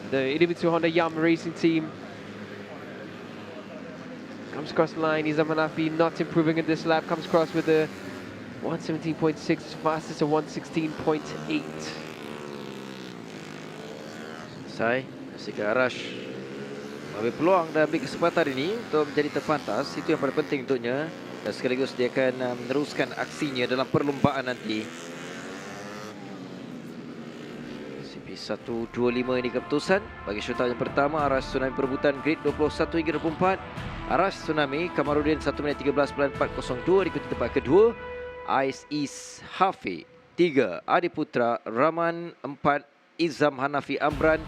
S3: The Idemitsu Honda Yam Racing team comes across the line. Izam Hanafi not improving in this lap, comes across with a 117.6, fastest a 116.8.
S6: Selesai, sehingga Arash mengambil peluang dan ambil kesempatan ini untuk menjadi terpantas. Itu yang paling penting untuknya. Dan sekaligus dia akan meneruskan aksinya dalam perlombaan nanti. CP125 ini keputusan bagi shootout yang pertama. Arash Tsunami perebutan grid 21 hingga 24. Arash Tsunami Kamarudin 1 minit 13.402 diikuti tempat kedua. Ais Is Hafi 3, Adi Putra Rahman 4, Izam Hanafi Amran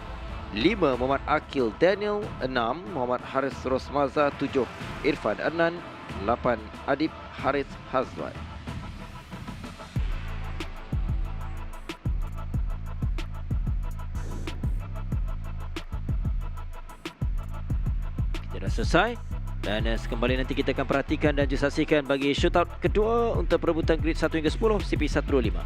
S6: 5, Muhammad Akil Daniel 6, Muhammad Haris Rosmaza 7, Irfan Adnan 8, Adib Haris Hazwan. Kita dah selesai dan kembali nanti kita akan perhatikan dan juga saksikan bagi shootout kedua untuk perebutan grid 1 hingga 10 CP125.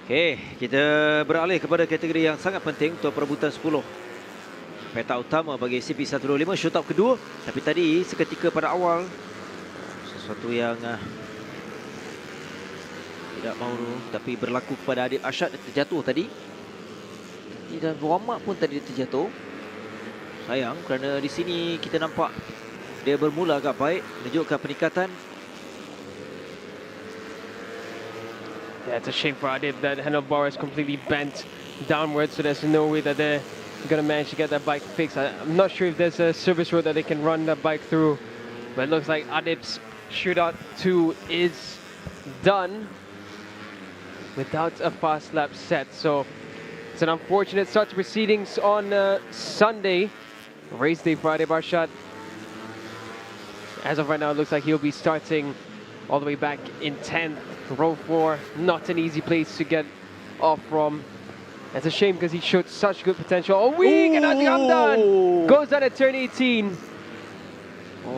S6: Okey, kita beralih kepada kategori yang sangat penting untuk perebutan 10 peta utama bagi CP150 shootout kedua. Tapi tadi seketika pada awal sesuatu yang tidak mahu tapi berlaku kepada Adib Ashad, dia terjatuh tadi. Dan warm up pun tadi dia terjatuh. Sayang kerana di sini kita nampak dia bermula agak baik, menunjukkan peningkatan.
S3: Yeah, it's a shame for Adib that handlebar is completely bent downwards, so there's no way that they're going to manage to get that bike fixed. I'm not sure if there's a service road that they can run that bike through, but it looks like Adib's shootout 2 is done without a fast lap set. So it's an unfortunate start to proceedings on Sunday, race day for Adib Arshad. As of right now, it looks like he'll be starting all the way back in 10th. Row 4, not an easy place to get off from. It's a shame because he showed such good potential. Oh, we cannot come down. Goes down at turn 18.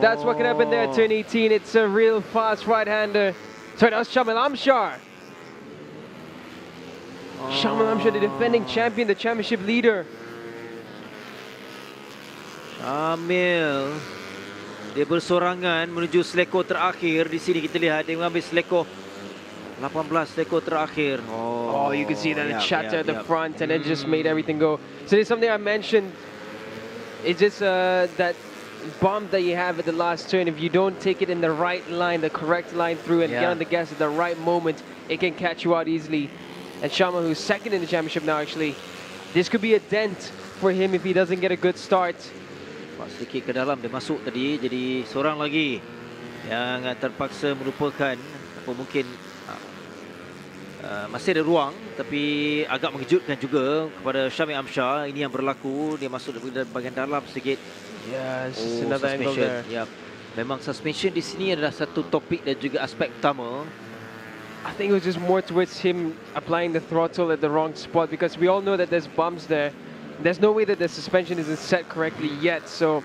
S3: That's what can happen there at turn 18. It's a real fast right-hander. Sorry, that was Shami Amshar. Shami Amshar, the defending champion, the championship leader.
S6: Shamil, dia bersorangan menuju seleko terakhir. Di sini kita lihat dia mengambil seleko 18 seleko terakhir.
S3: Oh, you can see that it shattered at the front and it just made everything go. So there's something I mentioned. It's just that bump that you have at the last turn. If you don't take it in the right line, the correct line through, and get on the gas at the right moment, it can catch you out easily. And Shama, who's second in the championship now, actually, this could be a dent for him if he doesn't get a good start.
S6: Sedikit ke dalam dia masuk tadi, jadi seorang lagi yang terpaksa melupakan, atau mungkin masih ada ruang, tapi agak mengejutkan juga kepada Shami Amshar. Ini yang berlaku, dia masuk dari bahagian dalam sedikit.
S3: Yeah, it's just another angle there.
S6: Ya, memang suspension di sini adalah satu topik dan juga aspek utama.
S3: I think it was just more towards him applying the throttle at the wrong spot, because we all know that there's bumps there. There's no way that the suspension isn't set correctly yet, so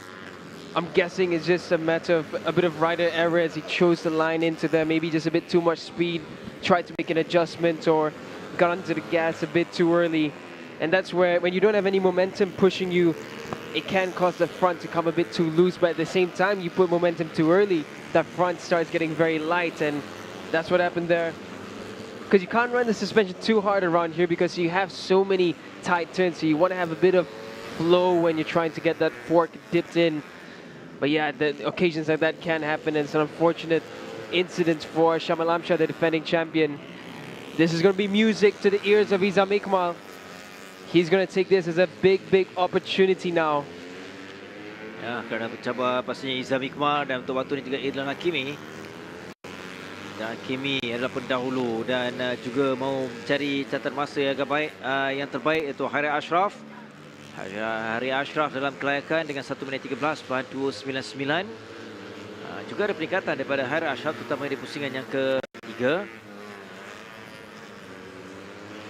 S3: I'm guessing it's just a matter of a bit of rider error as he chose the line into there, maybe just a bit too much speed, tried to make an adjustment or got onto the gas a bit too early. And that's where, when you don't have any momentum pushing you, it can cause the front to come a bit too loose, but at the same time, you put momentum too early, that front starts getting very light, and that's what happened there. Because you can't run the suspension too hard around here because you have so many tight turns, so you want to have a bit of flow when you're trying to get that fork dipped in. But yeah, the occasions like that can happen, and it's an unfortunate incident for Shami Amshar, the defending champion. This is going to be music to the ears of Izam Iqmal. He's going to take this as a big, big opportunity now.
S6: Ya, kerana bercabar pastinya Izam Iqmal dan untuk waktu ini juga Idlan Hakimi. Dan Hakimi adalah pendahulu dan juga mau mencari catatan masa yang agak baik, yang terbaik, iaitu Hari Ashraf. Hari Ashraf dalam kelayakan dengan 1 minit 13.299. Juga ada peningkatan daripada Hari Ashraf, terutama di pusingan yang ketiga.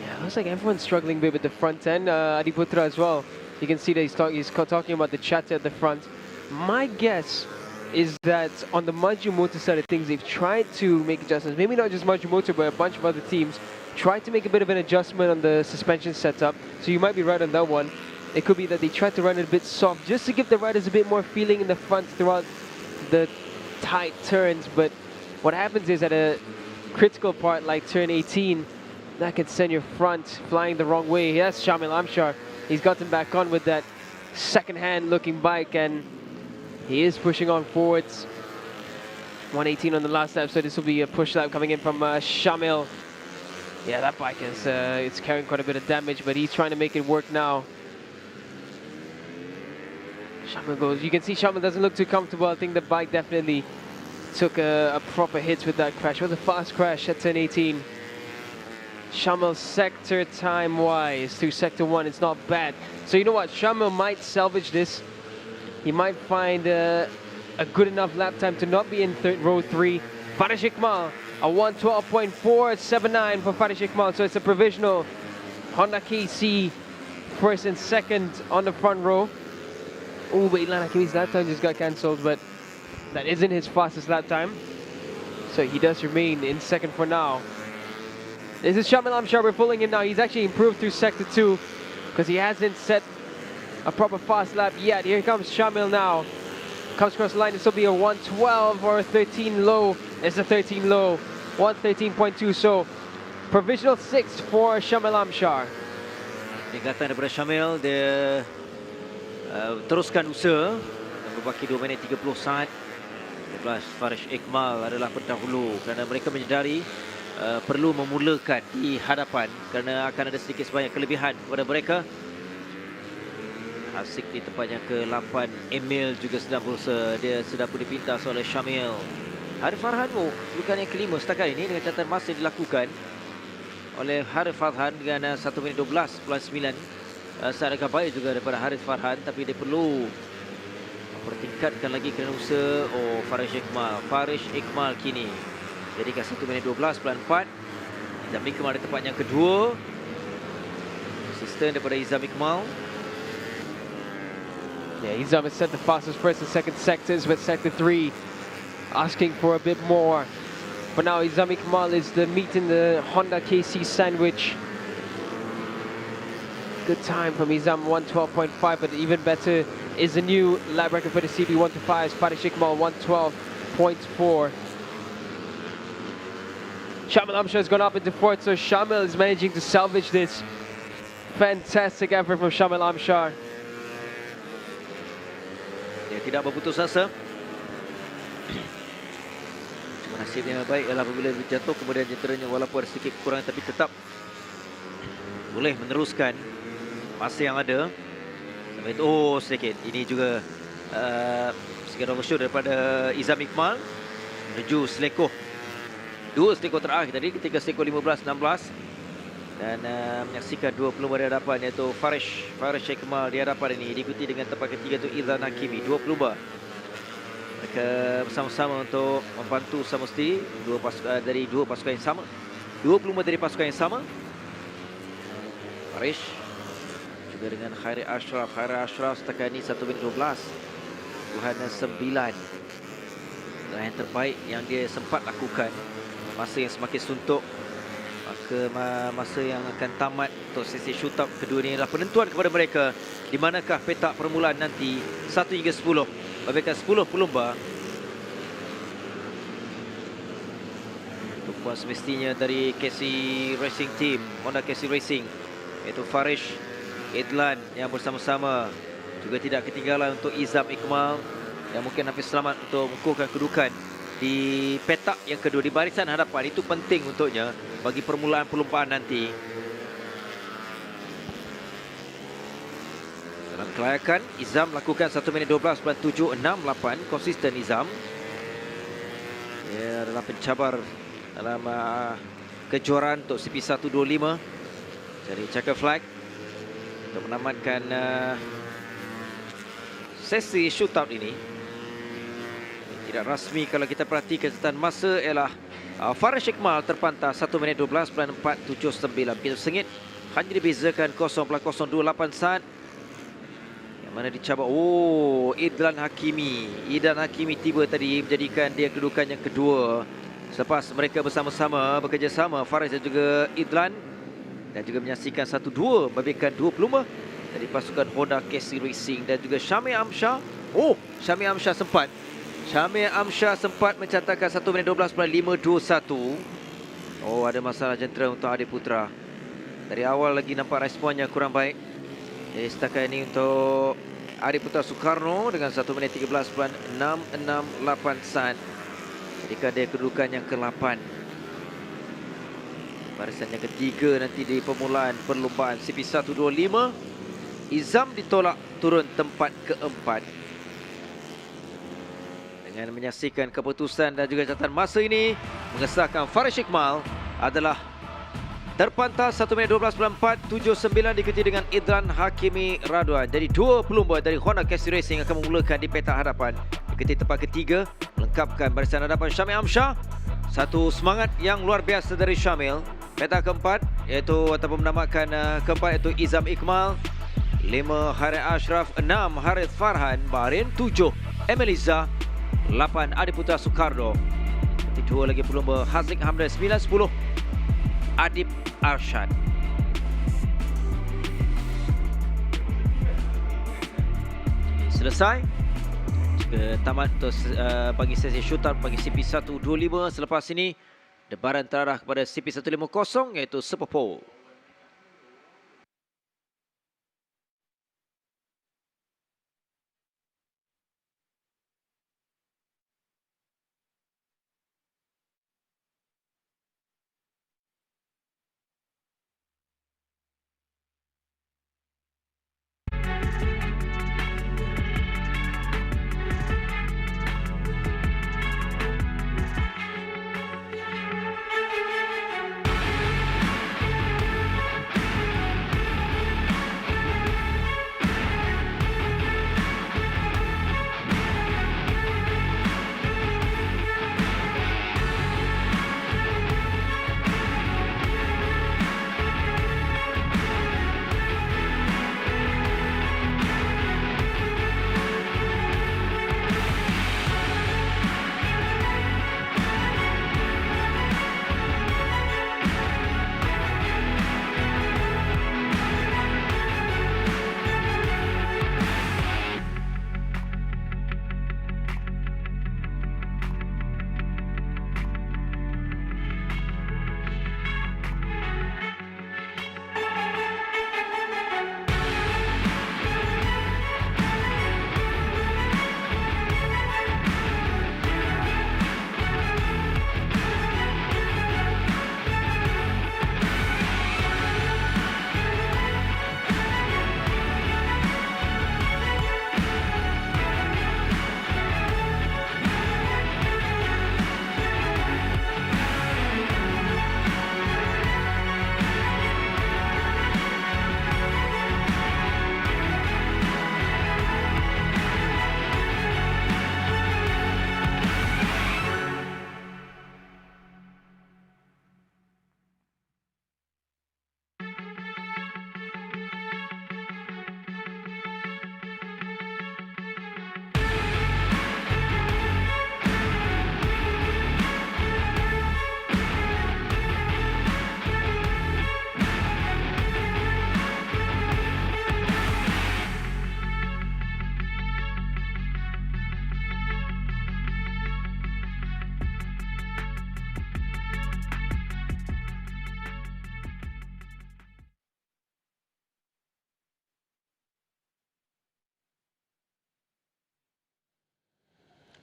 S3: Yeah, looks like everyone's struggling a bit with the front end. Adi Putra as well. You can see that he's talking about the chatter at the front. My guess is that on the Majimoto side of things, they've tried to make adjustments. Maybe not just Majimoto, but a bunch of other teams tried to make a bit of an adjustment on the suspension setup. So you might be right on that one. It could be that they tried to run it a bit soft just to give the riders a bit more feeling in the front throughout the tight turns. But what happens is at a critical part like turn 18, that can send your front flying the wrong way. Yes, Shami Amshar, he's gotten back on with that second-hand looking bike, and he is pushing on forwards. 118 on the last lap, so this will be a push lap coming in from Shamil. Yeah, that bike is it's carrying quite a bit of damage, but he's trying to make it work now. Shamil goes. You can see Shamil doesn't look too comfortable. I think the bike definitely took a proper hit with that crash. It was a fast crash at turn 18. Shamil sector time-wise to sector 1, it's not bad. So you know what? Shamil might salvage this. He might find a good enough lap time to not be in row 3. Farish Iqmal, a 112.479 for Farish Iqmal. So it's a provisional. Honda KC first and second on the front row. Oh, but Ilan Hakimi's lap time just got cancelled, but that isn't his fastest lap time. So he does remain in second for now. This is Shami Lamshar. We're pulling him now. He's actually improved through sector 2 because he hasn't set a proper fast lap yet. Here comes Shamil now. Comes across the line. This will be a 112 or a 13 low. It's a 13 low. 113.2. So provisional 6th for Shamil Lamshar.
S6: Peningkatan daripada Shamil, dia teruskan usaha. Berbaki 2 minit 30 saat. 11 Farish Iqmal adalah pendahulu kerana mereka menyedari perlu memulakan di hadapan kerana akan ada sedikit sebanyak kelebihan kepada mereka. Asik di tempatnya ke-8. Emil juga sedang berusaha. Dia sedang pun dipintas oleh Shamil. Harif Farhan bukan yang kelima setakat ini dengan catatan masa dilakukan oleh Harif Farhan dengan 1 minit 12.9. Sangat agak baik juga daripada Harif Farhan, tapi dia perlu mempertingkatkan lagi kerana usaha. Farish Iqmal kini jadikan 1 minit 12.4. Izam Iqmal di tempat yang kedua. Konsisten daripada Izam Iqmal.
S3: Yeah, Izam has set the fastest first and second sectors, but sector 3 asking for a bit more. But now Izam Iqmal is the meat in the Honda KC sandwich. Good time from Izam, 112.5, but even better is the new lap record for the CP150 Farish Iqmal, 112.4. Shamil Lamshar has gone up into 4th, so Shamil is managing to salvage this. Fantastic effort from Shamil Lamshar.
S6: Dia tidak berputus asa. Cuma nasibnya baik ialah apabila jatuh kemudian jenteranya walaupun ada sedikit kekurangan tapi tetap boleh meneruskan masa yang ada. Sampai itu, sedikit. Ini juga sedikit overshoot daripada Izam Iqmal menuju selekoh. 2 selekoh terakhir tadi ketika selekoh 15-16. Dan menyaksikan 2 pelumba di hadapan iaitu Farish Iqmal di hadapan ini. Diikuti dengan tempat ketiga itu Izan Hakimi. 2 pelumba. Mereka bersama-sama untuk membantu semesti dari 2 pasukan yang sama. 2 pelumba dari pasukan yang sama. Farish juga dengan Khairi Ashraf. Khairi Ashraf setakat ini 1 minit 12. 209. Dan yang terbaik yang dia sempat lakukan. Masa yang semakin suntuk. Maka masa yang akan tamat untuk sesi shootout kedua ini adalah penentuan kepada mereka di manakah petak permulaan nanti 1 hingga 10. Bagaikan 10 pelumba. Tumpuan semestinya dari KC Racing Team, Honda KC Racing, iaitu Farish, Idlan yang bersama-sama. Juga tidak ketinggalan untuk Izam Iqmal yang mungkin hampir selamat untuk mengukuhkan kedudukan di petak yang kedua di barisan hadapan. Itu penting untuknya bagi permulaan perlumbaan nanti. Dalam kelayakan, Izam lakukan 1 minit 12.768. Konsisten Izam. Dia adalah pencabar dalam kejuaraan untuk CP125 dari checker flag untuk menamatkan sesi shootout ini. Tidak rasmi kalau kita perhatikan catatan masa ialah Farish Iqmal terpantas 1 minit 12.479. Begitu sengit, hanya dibezakan 0.028 saat. Yang mana dicabar, Idlan Hakimi tiba tadi menjadikan dia kedudukan yang kedua. Selepas mereka bersama-sama bekerjasama, Farish dan juga Idlan, dan juga menyaksikan 1-2 bagaikan 2 pelumba dari pasukan Honda KC Racing dan juga Shami Amshar. Shami Amshar sempat mencatatkan 1 minit 12.521. Ada masalah jentera untuk Adi Putra. Dari awal lagi nampak responnya kurang baik. Jadi setakat ini untuk Adi Putra Soekarno dengan 1 minit 13.668 saat. Jadikan dia kedudukan yang ke-8. Barisan yang ketiga nanti di permulaan perlombaan CP125. Izam ditolak turun tempat ke-4. Dengan menyaksikan keputusan dan juga catatan masa ini, mengesahkan Farish Iqmal adalah terpantas 1 minit 12.479 diikuti dengan Idlan Hakimi Radwan. Jadi 2 pelumba dari Honda KC Racing akan memulakan di petak hadapan. Diikuti tempat ketiga, melengkapkan barisan hadapan Shami Amshar. Satu semangat yang luar biasa dari Shamil. Petak keempat iaitu ataupun menamakan keempat iaitu Izam Iqmal. 5 Khairi Ashraf, 6 Harith Farhan Bahrain, 7 Emeliza, 8 Adi Putra Soekarno. 2 lagi pelumba Hazlik Hamdan, 9-10 Adib Arshad. Selesai. Juga tamat untuk bagi sesi shootout bagi CP125. Selepas ini debaran terarah kepada CP150 iaitu Super Pole.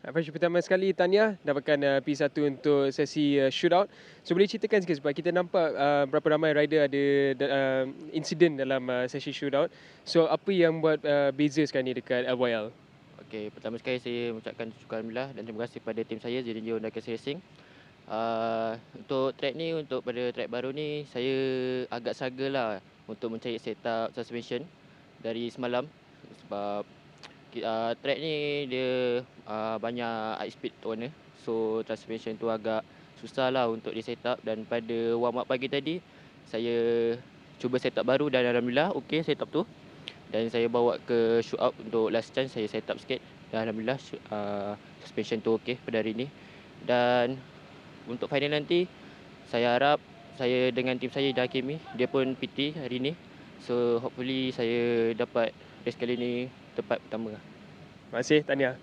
S2: Fresh pertama sekali Tania dapatkan P1 untuk sesi shootout. So boleh ceritakan sikit sebab kita nampak berapa ramai rider ada insiden dalam sesi shootout. So apa yang buat beza sekarang ni dekat LYL?
S7: Okey, pertama sekali saya mengucapkan syukur alhamdulillah dan terima kasih kepada tim saya JDJ Honda Castle Racing. Untuk track ni, untuk pada track baru ni saya agak struggle lah untuk mencari setup suspension dari semalam sebab track ni dia banyak high speed corner, so transmission tu agak susah lah untuk di setup. Dan pada warm up pagi tadi saya cuba setup baru dan alhamdulillah okey setup tu, dan saya bawa ke shootout untuk last chance saya setup sikit dan alhamdulillah suspension tu okey pada hari ni. Dan untuk final nanti saya harap saya dengan tim saya dah Kimi, dia pun PT hari ni, so hopefully saya dapat race kali ni tempat pertama.
S2: Terima kasih Tania.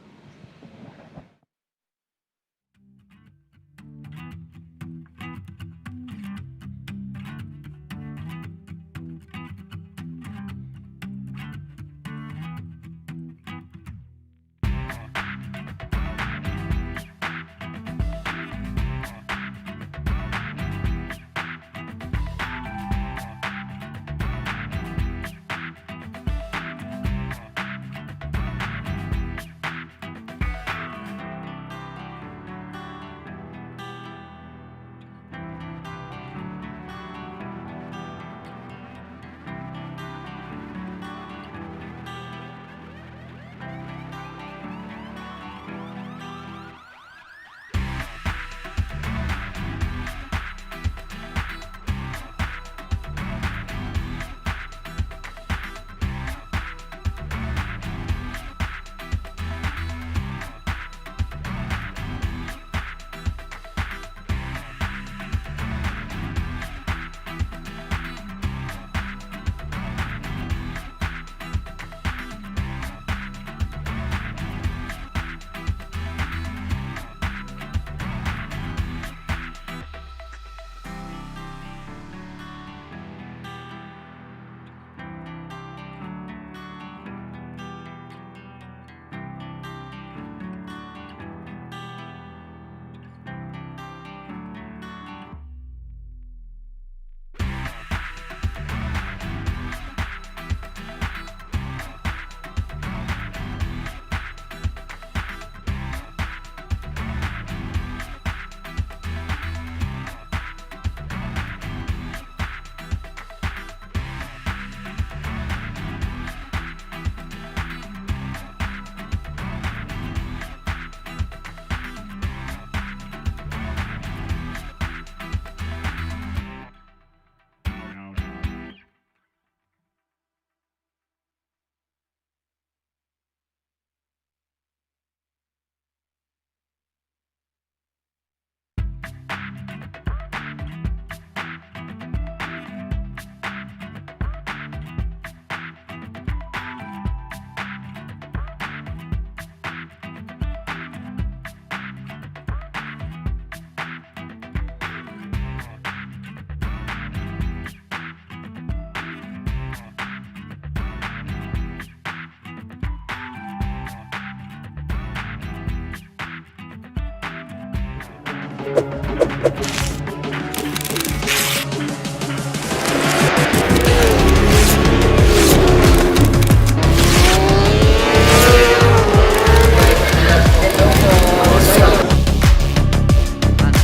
S6: And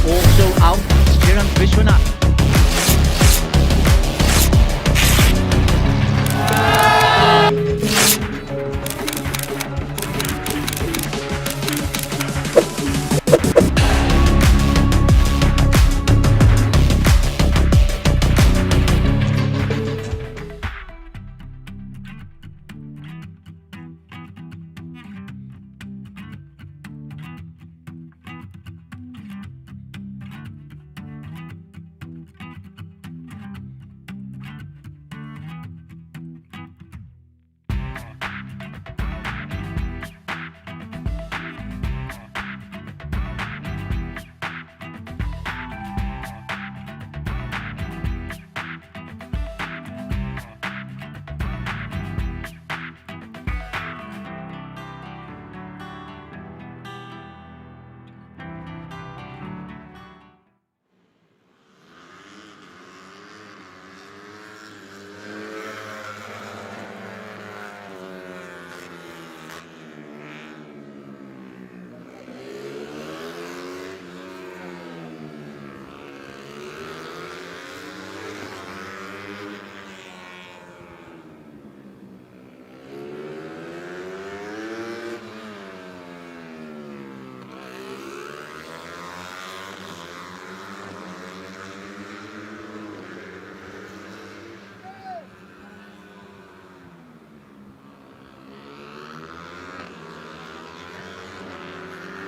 S6: also out, Kiran Vishwanath.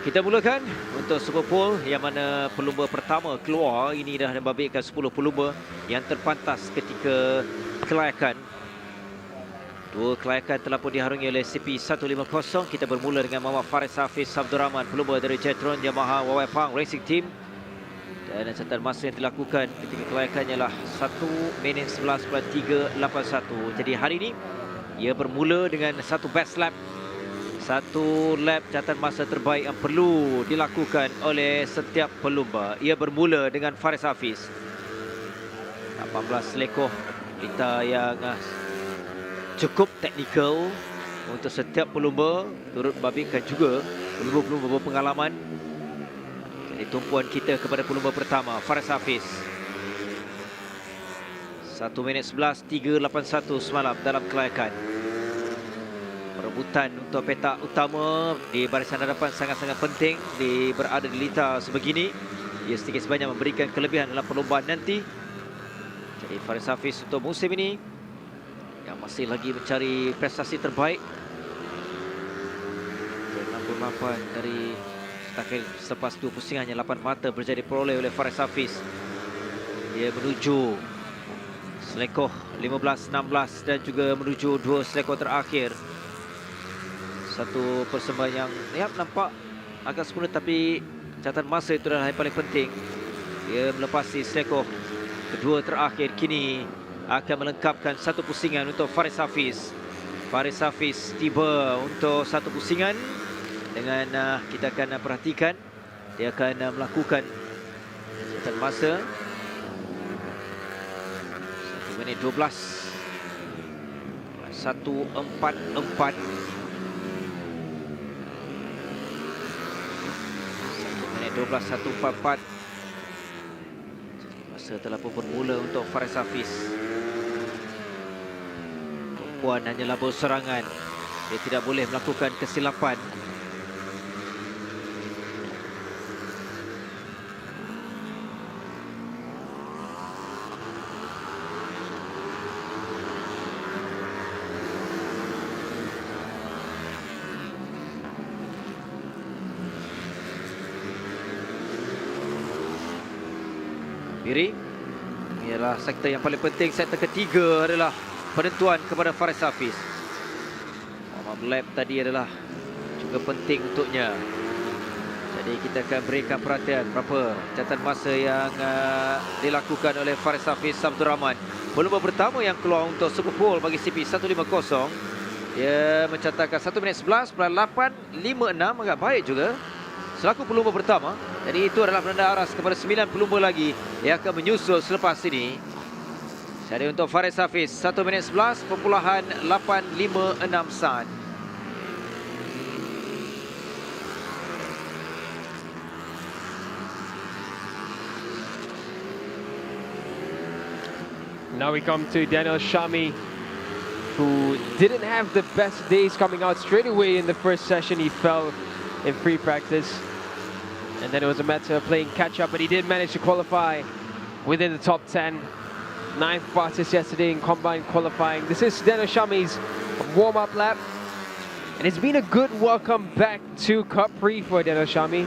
S6: Kita mulakan untuk Super Pole yang mana pelumba pertama keluar. Ini dah membabitkan 10 pelumba yang terpantas ketika kelayakan. Dua kelayakan telah pun diharungi oleh CP150. Kita bermula dengan Muhammad Faris Hafiz Abdul Rahman, pelumba dari Jetron Yamaha Wawai Pang Racing Team. Dan catatan masa yang dilakukan ketika kelayakannya lah 1 minit 11.381. Jadi hari ini ia bermula dengan satu best lap. Satu lap catatan masa terbaik yang perlu dilakukan oleh setiap pelumba. Ia bermula dengan Faris Hafiz. 18 lekoh kita yang cukup teknikal untuk setiap pelumba. Turut membabitkan juga pelumba-pelumba berpengalaman. Jadi tumpuan kita kepada pelumba pertama, Faris Hafiz. 1 minit 11.381 semalam dalam kelayakan. Perebutan untuk petak utama di barisan hadapan sangat-sangat penting. Berada di litar sebegini, ia sedikit sebanyak memberikan kelebihan dalam perlombaan nanti. Jadi Faris Hafiz untuk musim ini yang masih lagi mencari prestasi terbaik. 68 dari selepas dua pusingannya, 8 mata berjaya diperoleh oleh Faris Hafiz. Dia menuju selekoh 15-16 dan juga menuju dua selekoh terakhir. Satu persembahan yang nampak agak sempurna, tapi catatan masa itu adalah yang paling penting. Dia melepasi selekoh kedua terakhir. Kini akan melengkapkan satu pusingan untuk Faris Hafiz. Faris Hafiz tiba untuk satu pusingan. Dengan kita akan perhatikan, dia akan melakukan catatan masa 1 minit 12 1.44. Menit 12 1.44. Masa telah pun bermula untuk Faris Hafiz. Tumpuan hanyalah berserangan. Dia tidak boleh melakukan kesilapan. Ini ialah sektor yang paling penting. Sektor ketiga adalah penentuan kepada Faris Hafiz. Lap tadi adalah juga penting untuknya. Jadi kita akan berikan perhatian berapa catatan masa yang dilakukan oleh Faris Hafiz Abdul Rahman. Pelumba pertama yang keluar untuk Super Pole bagi CP150. Dia mencatatkan 1 minit 11.856, agak baik juga selaku pelumba pertama. Jadi itu adalah penanda aras kepada 9 pelumba lagi yang akan menyusul selepas ini. Jadi untuk Faris Hafiz 1 minit 11.856 saat.
S3: Now we come to Daniel Shami, who didn't have the best days coming out straight away in the first session. He fell in free practice. And then it was a matter of playing catch up, but he did manage to qualify within the top 10. 9th fastest yesterday in combined qualifying. This is Daniel Shami's warm-up lap. And it's been a good welcome back to Cubprix for Daniel Shami.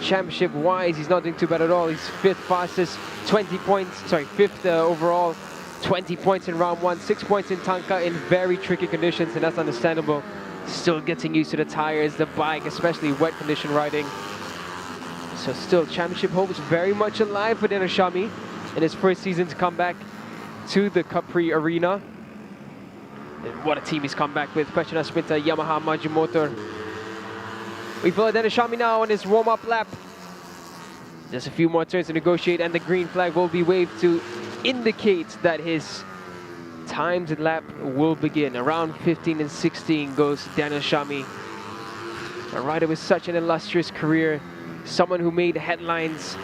S3: Championship-wise, he's not doing too bad at all. He's 5th fastest, 20 points, sorry, 5th overall, 20 points in round 1, 6 points in Tanka in very tricky conditions, and that's understandable. Still getting used to the tires, the bike, especially wet condition riding. So still, championship hope is very much alive for Daniel Shami in his first season to come back to the Cubprix arena. And what a team he's come back with. Petronas sprinter Yamaha Motor. We follow Daniel Shami now on his warm-up lap. Just a few more turns to negotiate, and the green flag will be waved to indicate that his timed lap will begin. Around 15 and 16 goes Daniel Shami. A rider with such an illustrious career. Someone who made headlines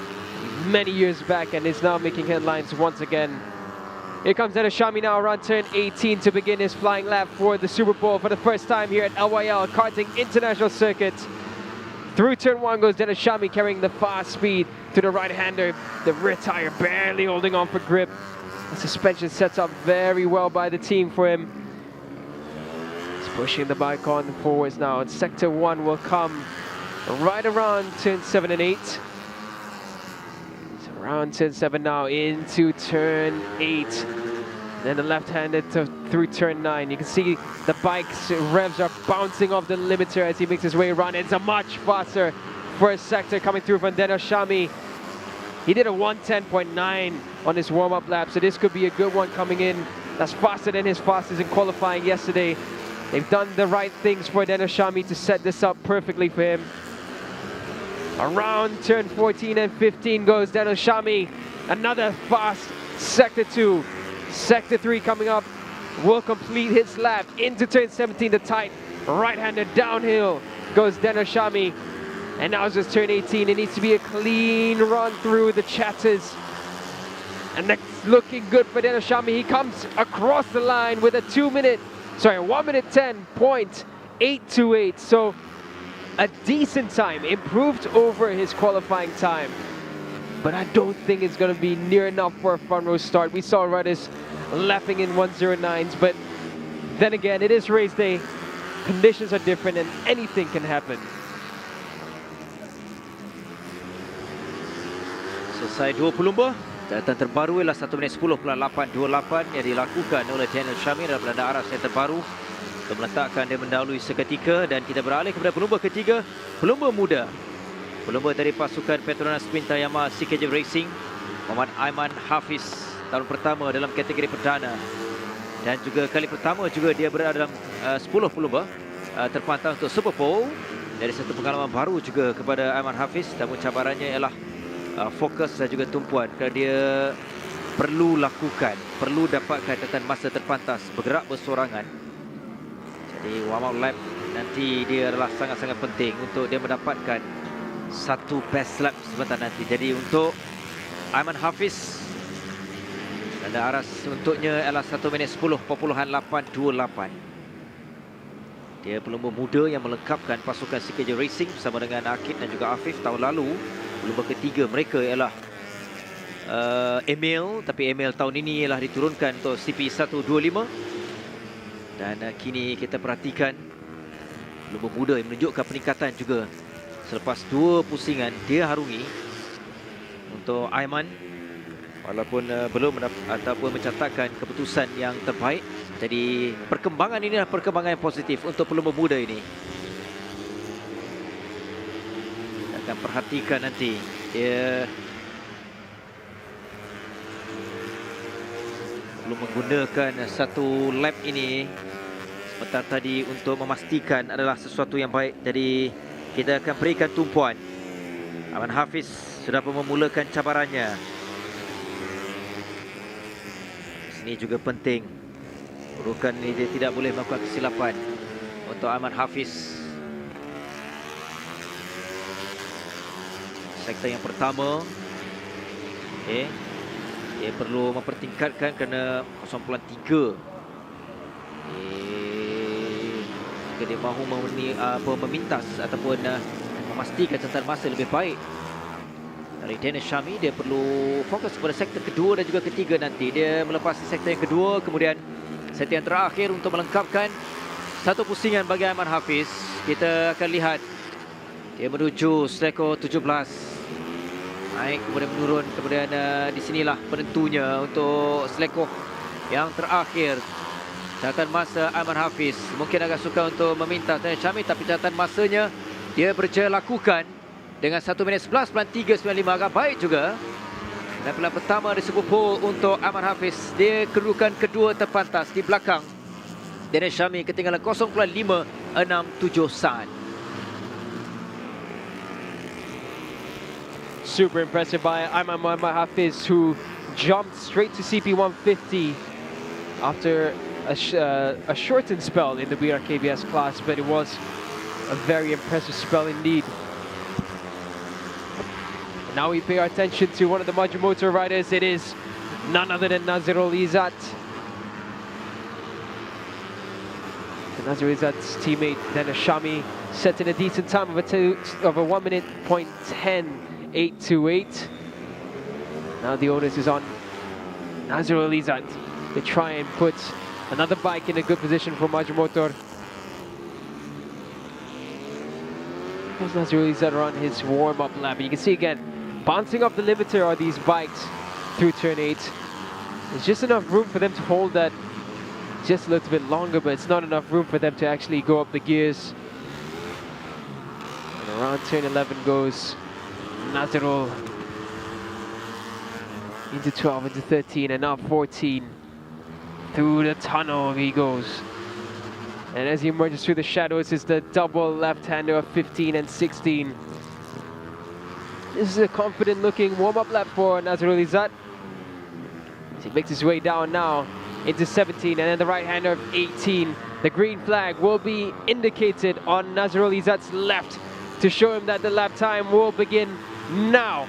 S3: many years back and is now making headlines once again. Here comes Daniel Shami now around turn 18 to begin his flying lap for the Super Bowl for the first time here at LYL Karting International Circuit. Through turn 1 goes Daniel Shami, carrying the fast speed to the right-hander. The rear tire barely holding on for grip. The suspension sets up very well by the team for him. He's pushing the bike on forwards now, and sector 1 will come right around turn 7 and 8. So around turn 7 now into turn 8. Then the left-handed through turn 9. You can see the bike's revs are bouncing off the limiter as he makes his way around. It's a much faster first sector coming through from Daniel Shami. He did a 110.9 on his warm-up lap, so this could be a good one coming in. That's faster than his fastest in qualifying yesterday. They've done the right things for Daniel Shami to set this up perfectly for him. Around turn 14 and 15 goes Daniel Shami. Another fast sector 2. Sector 3 coming up will complete his lap into turn 17. The tight right-hander downhill goes Daniel Shami. And now it's just turn 18. It needs to be a clean run through the chatters. And that's looking good for Daniel Shami. He comes across the line with a 1 minute 10.828. So a decent time, improved over his qualifying time. But I don't think it's going to be near enough for a front row start. We saw riders lapping in 109s, but then again, it is race day. Conditions are different and anything can happen.
S6: Selesai 2 pelumba. Catatan terbaru ialah 1 minit 10.828 yang dilakukan oleh Daniel Shami dalam penanda aras yang terbaru untuk meletakkan dia mendahului seketika. Dan kita beralih kepada pelumba ketiga, pelumba muda. Pelumba dari pasukan Petronas Sprinter Yamaha CKJ Racing, Muhammad Aiman Hafiz, tahun pertama dalam kategori perdana. Dan juga kali pertama juga dia berada dalam 10 pelumba terpantang untuk Super Bowl. Dari satu pengalaman baru juga kepada Aiman Hafiz, namun cabarannya ialah fokus dan juga tumpuan kerana dia perlu dapatkan catatan masa terpantas, bergerak bersorangan. Jadi warm up lap nanti dia adalah sangat-sangat penting untuk dia mendapatkan satu best lap sebentar nanti. Jadi untuk Aiman Hafiz, tanda aras untuknya adalah 1 minit 10.828. Dia pelumba muda yang melengkapkan pasukan CKJ Racing bersama dengan Akid dan juga Afif tahun lalu. Pelumba ketiga mereka ialah Emil, tapi Emil tahun ini ialah diturunkan untuk CP150. Dan kini kita perhatikan pelumba muda yang menunjukkan peningkatan juga. Selepas 2 pusingan dia harungi untuk Aiman, walaupun belum ataupun mencatatkan keputusan yang terbaik. Jadi perkembangan ini adalah perkembangan yang positif untuk pelumba muda ini. Kita akan perhatikan nanti dia perlu menggunakan satu lap ini sebentar tadi untuk memastikan adalah sesuatu yang baik. Jadi kita akan berikan tumpuan Aman Hafiz sudah pun memulakan cabarannya. Ini juga penting. Urukan ini dia tidak boleh melakukan kesilapan untuk Aman Hafiz. Sektor yang pertama, okey, dia perlu mempertingkatkan kerana 0.3. Jika dia mahu memintas ataupun memastikan catatan masa lebih baik dari Dennis Shami, dia perlu fokus kepada sektor kedua dan juga ketiga nanti. Dia melepasi sektor yang kedua, kemudian sektor yang terakhir untuk melengkapkan satu pusingan bagi Aman Hafiz. Kita akan lihat dia menuju selekor 17. Naik kemudian menurun, kemudian di sinilah penentunya untuk selekor yang terakhir. Catatan masa Aman Hafiz mungkin agak suka untuk meminta Dennis Shami, tapi catatan masanya dia berjaya lakukan dengan 1 minit 11.395, agak baik juga. Dan pilihan pertama di sebuah pole untuk Aman Hafiz. Dia kedudukan kedua terpantas di belakang Dennis Shami, ketinggalan 0.567 saat.
S3: Super impressive by Mam Hafiz, who jumped straight to CP150 after a shortened spell in the BRKBS class, but it was a very impressive spell indeed. And now we pay our attention to one of the Majimoto riders. It is none other than Nazirul Izzat. Nazirul Izzat's teammate Dennis Shami set in a decent time of a 1 minute point 10.828. Now the onus is on Nazirul Izzat to try and put another bike in a good position for Majimoto. As Nazirul Izzat on his warm-up lap, you can see again, bouncing off the limiter are these bikes through turn 8. There's just enough room for them to hold that just a little bit longer, but it's not enough room for them to actually go up the gears. And around turn 11 goes Nazirul. Into 12, into 13, and now 14. Through the tunnel he goes. And as he emerges through the shadows, it's the double left-hander of 15 and 16. This is a confident-looking warm-up lap for Nazirul Izzat. As he makes his way down now into 17, and then the right-hander of 18. The green flag will be indicated on Nazirul Izzat's left to show him that the lap time will begin now.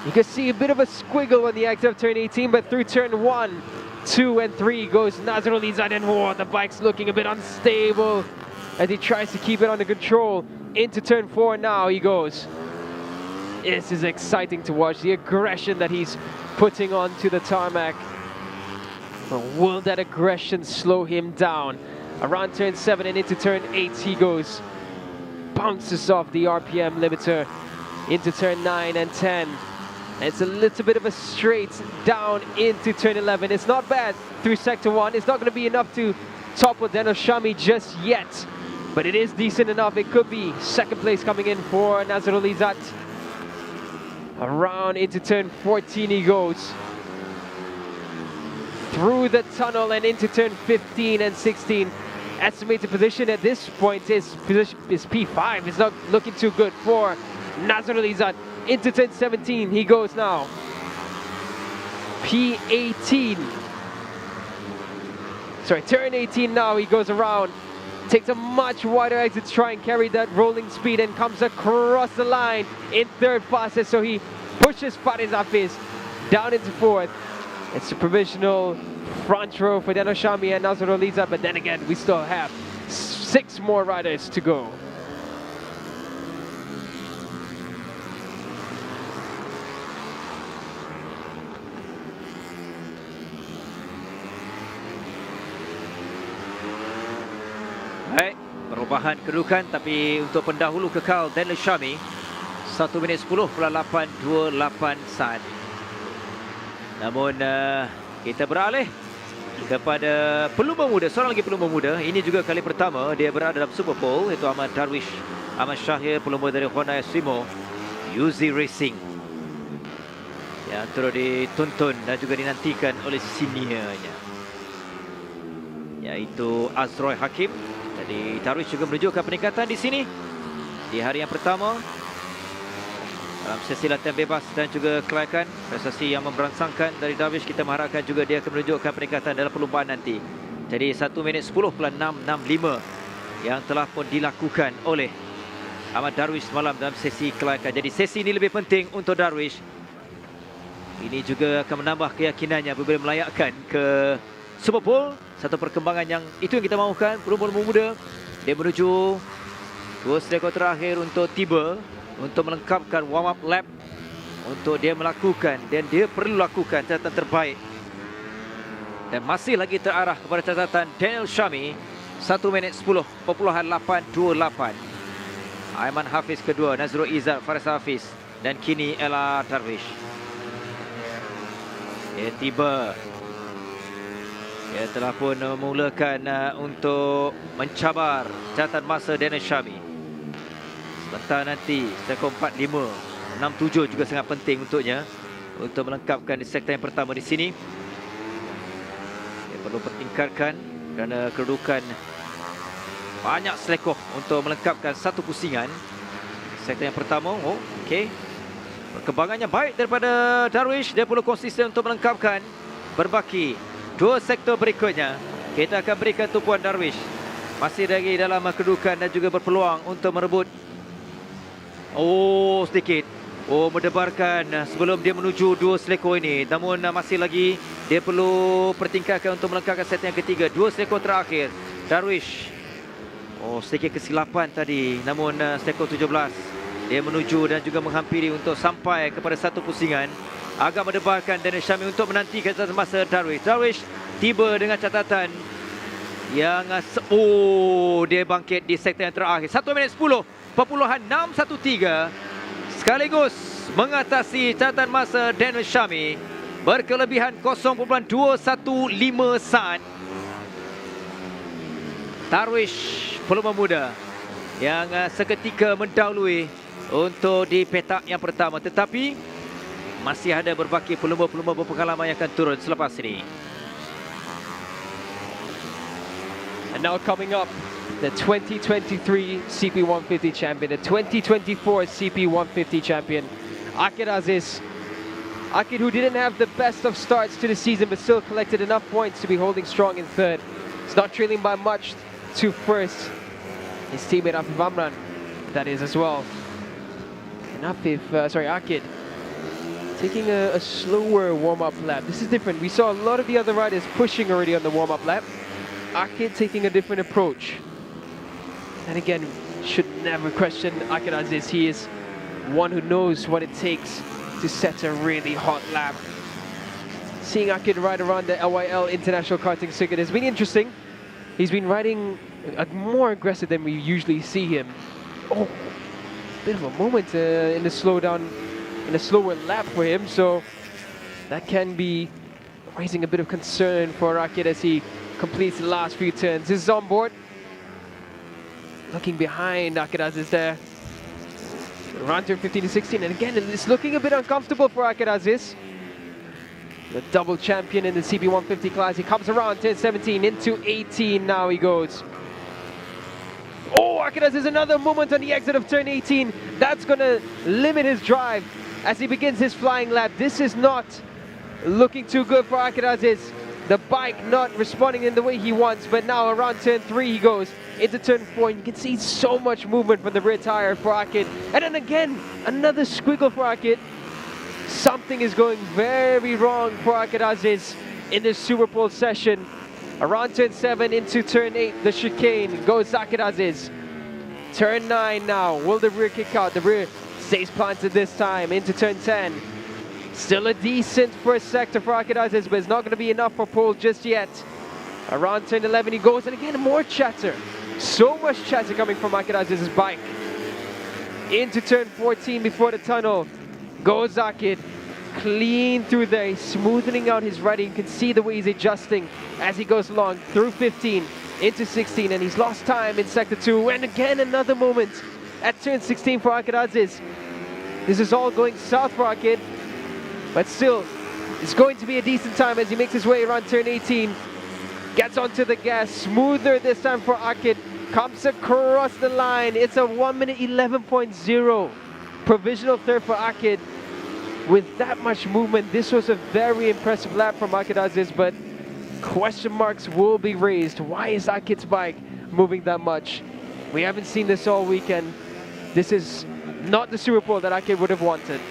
S3: You can see a bit of a squiggle on the exit of turn 18, but through turn 1, 2 and 3 goes Nazirul Izzat, and the bike's looking a bit unstable as he tries to keep it under control. Into turn 4 now he goes. This is exciting to watch, the aggression that he's putting onto the tarmac. But will that aggression slow him down? Around turn 7 and into turn 8 he goes. Bounces off the RPM limiter into turn 9 and 10. It's a little bit of a straight down into turn 11. It's not bad through sector 1. It's not going to be enough to topple Dennis Shami just yet, but it is decent enough. It could be second place coming in for Nazirul Izzat. Around into turn 14 he goes. Through the tunnel and into turn 15 and 16. Estimated position at this point is P5. It's not looking too good for Nazirul Izzat. Into turn 17 he goes now. P18. Sorry, turn 18 now he goes around. Takes a much wider exit to try and carry that rolling speed and comes across the line in third fastest. So he pushes Faris Hafiz down into fourth. It's a provisional front row for Dennis Shami and Nazirul Izzat, but then again we still have 6 more riders to go.
S6: Baik, perubahan kedudukan, tapi untuk pendahulu kekal Dennis Shami 1 minit 10.828 saat. Namun kita beralih kepada pelumba muda, seorang lagi pelumba muda. Ini juga kali pertama dia berada dalam Super Pole, iaitu Ahmad Darwish Ahmad Syahir, pelumba dari Honda Esimo UZ Racing, yang terus dituntun dan juga dinantikan oleh seniornya, yaitu Azroy Hakim. Jadi Darwish juga menunjukkan peningkatan di sini di hari yang pertama. dalam sesi latihan bebas dan juga kelayakan. Prestasi yang memberangsangkan dari Darwish, kita mengharapkan juga dia akan menunjukkan peningkatan dalam perlumbaan nanti. Jadi 1 minit 10.665 yang telah pun dilakukan oleh Ahmad Darwish semalam dalam sesi kelayakan. Jadi sesi ini lebih penting untuk Darwish. Ini juga akan menambah keyakinannya apabila melayakkan ke Super Bowl. Satu perkembangan yang itu yang kita mahukan. Pelumba-lumba muda, dia menuju 2 sektor terakhir untuk tiba, untuk melengkapkan warm up lap untuk dia melakukan, dan dia perlu lakukan catatan terbaik. Dan masih lagi terarah kepada catatan Daniel Shami, 1 minit 10.828. Aiman Hafiz kedua, Nazrul Izzat, Faris Hafiz, dan kini Ella Darwish. Dia tiba. Dia telah pun memulakan untuk mencabar catatan masa Daniel Shami. Sebentar nanti sektor 45, 67 juga sangat penting untuknya untuk melengkapkan di sektor yang pertama di sini. Dia perlu pertingkatkan kerana kedudukan banyak selekoh untuk melengkapkan satu pusingan. Sektor yang pertama, okey. Perkembangannya baik daripada Darwish. Dia perlu konsisten untuk melengkapkan. Berbaki 2 sektor berikutnya. Kita akan berikan tumpuan Darwish. Masih lagi dalam kedudukan dan juga berpeluang untuk merebut. Sedikit. Mendebarkan sebelum dia menuju 2 selekor ini. Namun masih lagi dia perlu pertingkatkan untuk melengkapkan set yang ketiga. 2 selekor terakhir. Darwish. Sedikit kesilapan tadi. Namun selekor 17. Dia menuju dan juga menghampiri untuk sampai kepada satu pusingan. Agak mendebarkan Daniel Shami untuk menantikan catatan masa Darwish. Darwish tiba dengan catatan yang dia bangkit di sektor yang terakhir. 1 minit 10.613. Sekaligus mengatasi catatan masa Daniel Shami. Berkelebihan 0.215 saat. Darwish pelumba muda yang seketika mendahului untuk di petak yang pertama, tetapi masih ada berbaki pelumba-pelumba berpengalaman yang akan turun selepas ini.
S3: And now coming up, the 2023 CP150 champion, the 2024 CP150 champion, Akid Aziz. Akid, who didn't have the best of starts to the season but still collected enough points to be holding strong in third. He's not trailing by much to first. His teammate Afif Amran, that is as well. And Akid taking a slower warm-up lap. This is different. We saw a lot of the other riders pushing already on the warm-up lap. Akid taking a different approach. And again, should never question Akid Aziz. He is one who knows what it takes to set a really hot lap. Seeing Akid ride around the LYL International Karting Circuit has been interesting. He's been riding more aggressive than we usually see him. Bit of a moment in the slowdown, in a slower lap for him, so that can be raising a bit of concern for Akid as he completes the last few turns. This is on board. Looking behind Akid Aziz there. Around turn 15 to 16, and again it's looking a bit uncomfortable for Akid Aziz. The double champion in the CP150 class. He comes around turn 17 into 18 now he goes. Akid Aziz, another moment on the exit of turn 18. That's going to limit his drive as he begins his flying lap. This is not looking too good for Akid Aziz. The bike not responding in the way he wants, but now around turn 3 he goes into turn 4. And you can see so much movement from the rear tire for Akid. And then again, another squiggle for Akid. Something is going very wrong for Akid Aziz in this Super Bowl session. Around turn 7 into turn 8, the chicane goes Akid Aziz. Turn 9 now, will the rear kick out? The rear stays planted this time into turn 10. Still a decent first sector for Akid Aziz, but it's not going to be enough for pole just yet. Around turn 11 he goes, and again more chatter. So much chatter coming from Akid Aziz's bike. Into turn 14 before the tunnel goes Akid. Clean through there, he's smoothing out his riding. You can see the way he's adjusting as he goes along through 15 into 16, and he's lost time in sector 2. And again another moment at turn 16 for Akid Aziz. This is all going south for Akid, but still it's going to be a decent time as he makes his way around turn 18. Gets onto the gas, smoother this time for Akid. Comes across the line. It's a 1 minute 11.0. provisional third for Akid. With that much movement, this was a very impressive lap from Akid Aziz, but question marks will be raised. Why is Akid's bike moving that much? We haven't seen this all weekend. This is not the Super Bowl that Akid would have wanted.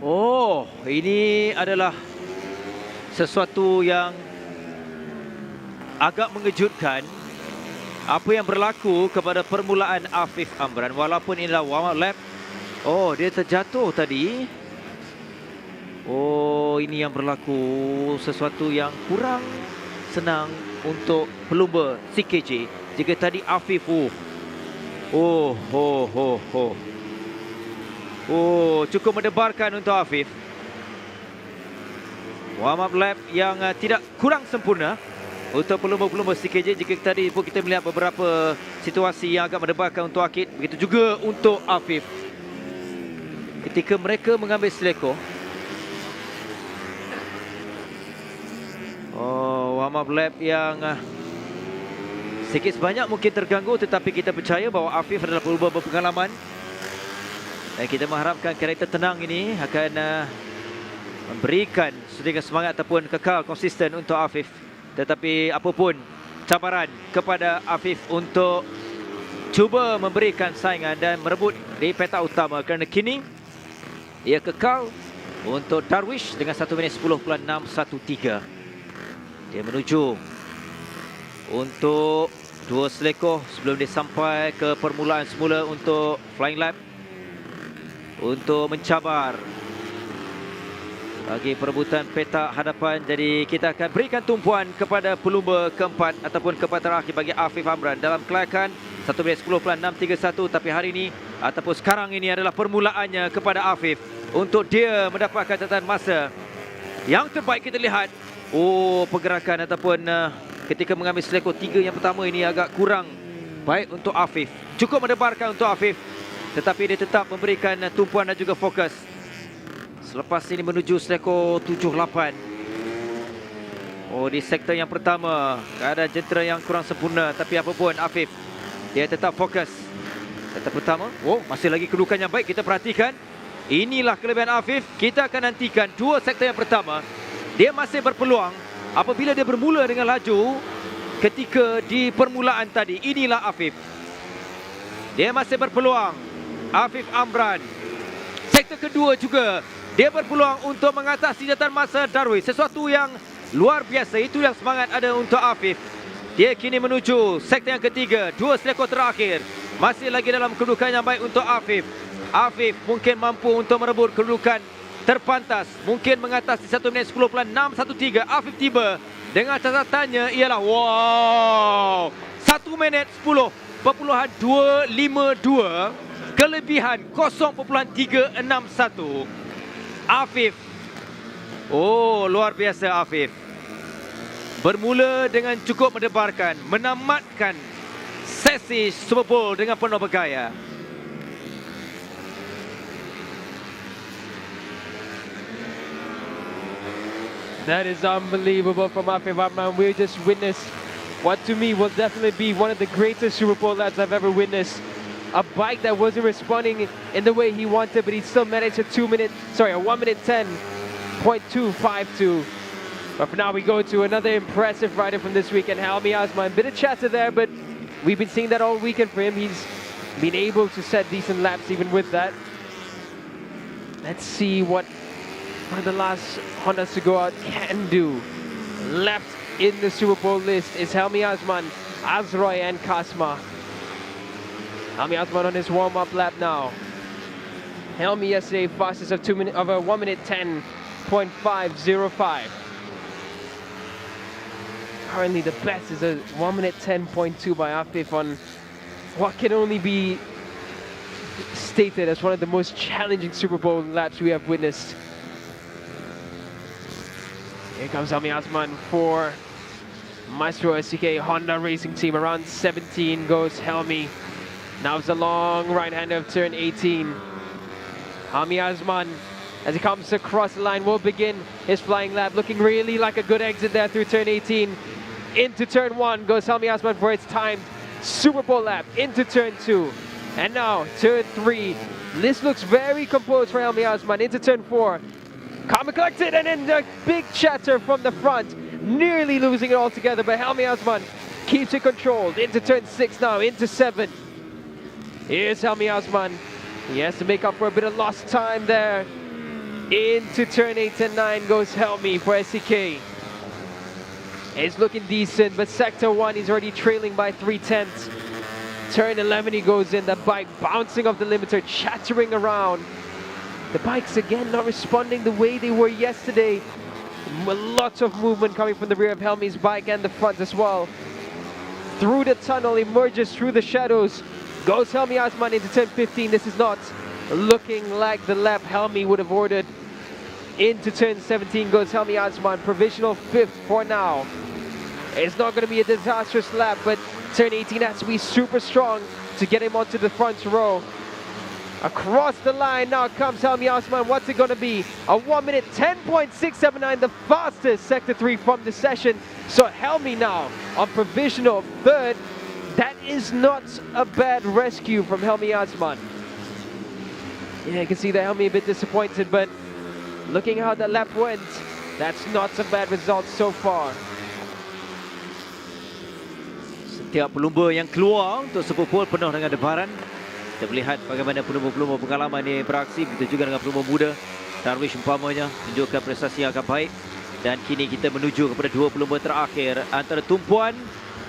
S6: Oh, ini adalah sesuatu yang agak mengejutkan. Apa yang berlaku kepada permulaan Afif Amran, walaupun inilah warm up lap. Oh, dia terjatuh tadi. Oh, ini yang berlaku, sesuatu yang kurang senang untuk pelumba CKJ. Jika tadi Afif cukup mendebarkan untuk Afif. Warm up lap yang tidak kurang sempurna untuk pelumba-pelumba CKJ. Jika tadi pun kita melihat beberapa situasi yang agak mendebarkan untuk Akid, begitu juga untuk Afif. Ketika mereka mengambil seleko, warm up lap yang sikit sebanyak mungkin terganggu, tetapi kita percaya bahawa Afif adalah pelumba berpengalaman dan kita mengharapkan karakter tenang ini akan memberikan sedikit semangat ataupun kekal konsisten untuk Afif. Tetapi apapun cabaran kepada Afif untuk cuba memberikan saingan dan merebut di petak utama, kerana kini ia kekal untuk Darwish dengan 1 minit 10.613. Dia menuju untuk 2 selekoh sebelum dia sampai ke permulaan semula untuk flying lap, untuk mencabar bagi perebutan petak hadapan. Jadi kita akan berikan tumpuan kepada pelumba keempat ataupun keempat terakhir bagi Afif Amran dalam kelayakan 1 minit 10.631. Tapi hari ini ataupun sekarang ini adalah permulaannya kepada Afif untuk dia mendapatkan catatan masa yang terbaik. Kita lihat pergerakan ataupun ketika mengambil seleko 3 yang pertama ini agak kurang baik untuk Afif. Cukup mendebarkan untuk Afif, tetapi dia tetap memberikan tumpuan dan juga fokus. Selepas ini menuju seleko 78. Di sektor yang pertama ada jentera yang kurang sempurna, tapi apapun Afif, dia tetap fokus. Sektor pertama, masih lagi kedudukan yang baik. Kita perhatikan, inilah kelebihan Afif. Kita akan nantikan 2 sektor yang pertama. Dia masih berpeluang apabila dia bermula dengan laju ketika di permulaan tadi. Inilah Afif, dia masih berpeluang. Afif Amran, sektor kedua juga dia berpeluang untuk mengatasi catatan masa Darwish. Sesuatu yang luar biasa. Itu yang semangat ada untuk Afif. Dia kini menuju sektor yang ketiga, 2 seleko terakhir. Masih lagi dalam kedudukan yang baik untuk Afif. Afif mungkin mampu untuk merebut kedudukan terpantas, mungkin mengatasi 1 minit 10.613. Afif tiba dengan catatannya ialah 1 minit 10.252, kelebihan 0.361. Afif, luar biasa Afif. Bermula dengan cukup mendebarkan, menamatkan sesi Super Bowl dengan penuh bergaya.
S3: That is unbelievable from Afif Amran. We just witnessed what to me will definitely be one of the greatest Super Bowl laps I've ever witnessed. A bike that wasn't responding in the way he wanted, but he still managed a 1 minute 10.252. But for now, we go to another impressive rider from this weekend, Helmi Azman. Bit of chatter there, but we've been seeing that all weekend for him. He's been able to set decent laps even with that. Let's see what one of the last Hondas to go out can do. Left in the Super Bowl list is Helmi Azman, Azroy and Kasma. Helmi Azman on his warm-up lap now. Helmi yesterday fastest of 1 minute 10.505. Currently the best is a 1 minute 10.2 by Afif on what can only be stated as one of the most challenging Super Bowl laps we have witnessed. Here comes Helmi Azman for Maestro SCK Honda Racing Team. Around 17 goes Helmi. Now it's a long right-hander of turn 18. Helmi Azman, as he comes across the line, will begin his flying lap, looking really like a good exit there through turn 18. Into turn 1 goes Helmi Azman for its timed Super Bowl lap into turn 2. And now turn 3. This looks very composed for Helmi Osman into turn 4. Calm and collected, and then the big chatter from the front, nearly losing it altogether, but Helmi Osman keeps it controlled into turn 6 now, into 7. Here's Helmi Osman. He has to make up for a bit of lost time there. Into turn 8 and 9 goes Helmi for SEK. It's looking decent, but sector 1 he's already trailing by 3/10. Turn 11 he goes in, the bike bouncing off the limiter, chattering around. The bikes again not responding the way they were yesterday. A lot of movement coming from the rear of Helmi's bike and the front as well. Through the tunnel, emerges through the shadows. Goes Helmi Osman into turn 15. This is not looking like the lap Helmi would have ordered. Into turn 17 goes Helmi Osman, provisional 5th for now. It's not going to be a disastrous lap, but turn 18 has to be super strong to get him onto the front row. Across the line now comes Helmi Osman. What's it going to be? A 1 minute 10.679, the fastest sector 3 from the session. So Helmi now on provisional 3rd. That is not a bad rescue from Helmi Osman. Yeah, you can see that Helmi a bit disappointed, but looking how the lap went, that's not a bad result so far.
S6: Setiap pelumba yang keluar untuk Super Bowl penuh dengan debaran. Kita melihat bagaimana pelumba-pelumba pengalaman ini beraksi, begitu juga dengan pelumba muda. Darwish umpamanya menunjukkan prestasi yang agak baik. Dan kini kita menuju kepada 2 pelumba terakhir. Antara tumpuan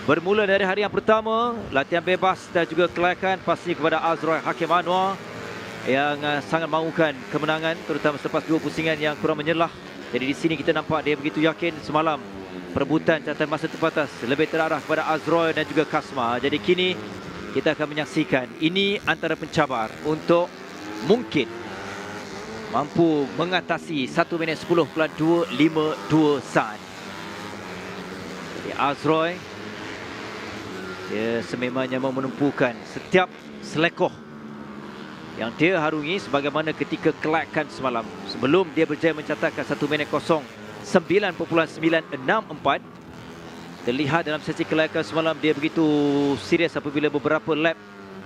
S6: bermula dari hari yang pertama, latihan bebas dan juga kelayakan pastinya kepada Azroy Hakim Anwar yang sangat mahukan kemenangan, terutama selepas 2 pusingan yang kurang menyelah. Jadi di sini kita nampak dia begitu yakin. Semalam perebutan catatan masa terbatas lebih terarah kepada Azroy dan juga Kasma. Jadi kini kita akan menyaksikan ini antara pencabar untuk mungkin mampu mengatasi 1 minit 10.252 saat. Jadi Azroy, dia sememangnya mau menumpukan setiap selekoh yang dia harungi sebagaimana ketika kelayakan semalam. Sebelum dia berjaya mencatatkan 1 minit 09.964. Terlihat dalam sesi kelayakan semalam dia begitu serius apabila beberapa lap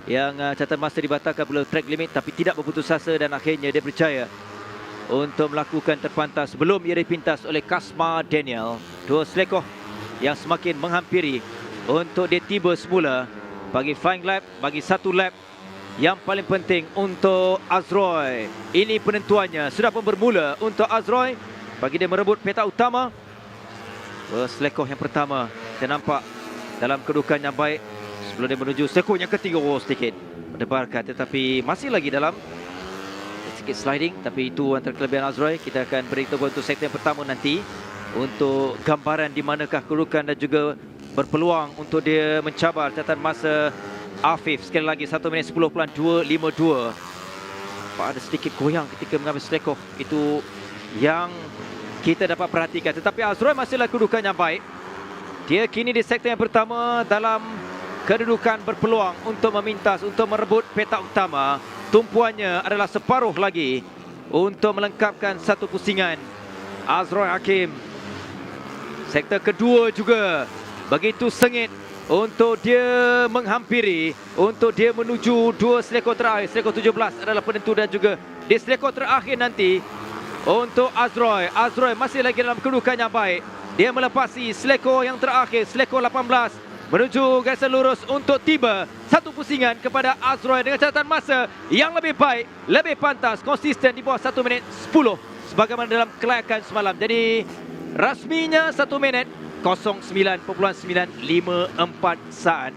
S6: yang catatan masa dibatalkan bila track limit, tapi tidak berputus asa dan akhirnya dia berjaya untuk melakukan terpantas sebelum ia dipintas oleh Kasma Daniel. 2 selekoh yang semakin menghampiri untuk dia tiba semula bagi flying lap, bagi 1 lap yang paling penting untuk Azroy. Ini penentuannya sudah pun bermula untuk Azroy bagi dia merebut petak utama. Selekoh yang pertama kita nampak dalam kedudukan yang baik sebelum dia menuju selekoh yang ketiga. Sedikit berdebarkan, tetapi masih lagi dalam sedikit sliding. Tapi itu antara kelebihan Azroy. Kita akan beritahu untuk sektor yang pertama nanti untuk gambaran di manakah kedudukan dan juga berpeluang untuk dia mencabar catatan masa Afif. Sekali lagi 1 minit 10.252. Ada sedikit goyang ketika mengambil selekoh. Itu yang kita dapat perhatikan. Tetapi Azroy masihlah kedudukan yang baik. Dia kini di sektor yang pertama dalam kedudukan berpeluang untuk memintas, untuk merebut petak utama. Tumpuannya adalah separuh lagi untuk melengkapkan 1 pusingan. Azroy Hakim. Sektor kedua juga begitu sengit untuk dia menghampiri, untuk dia menuju 2 selekoh terakhir. Selekoh 17 adalah penentu dan juga di selekoh terakhir nanti untuk Azroy. Azroy masih lagi dalam kedudukan yang baik. Dia melepasi selekoh yang terakhir, selekoh 18, menuju garisan lurus untuk tiba 1 pusingan kepada Azroy dengan catatan masa yang lebih baik, lebih pantas, konsisten di bawah 1 minit 10 sebagaimana dalam kelayakan semalam. Jadi rasminya 1 minit 09.954 saat.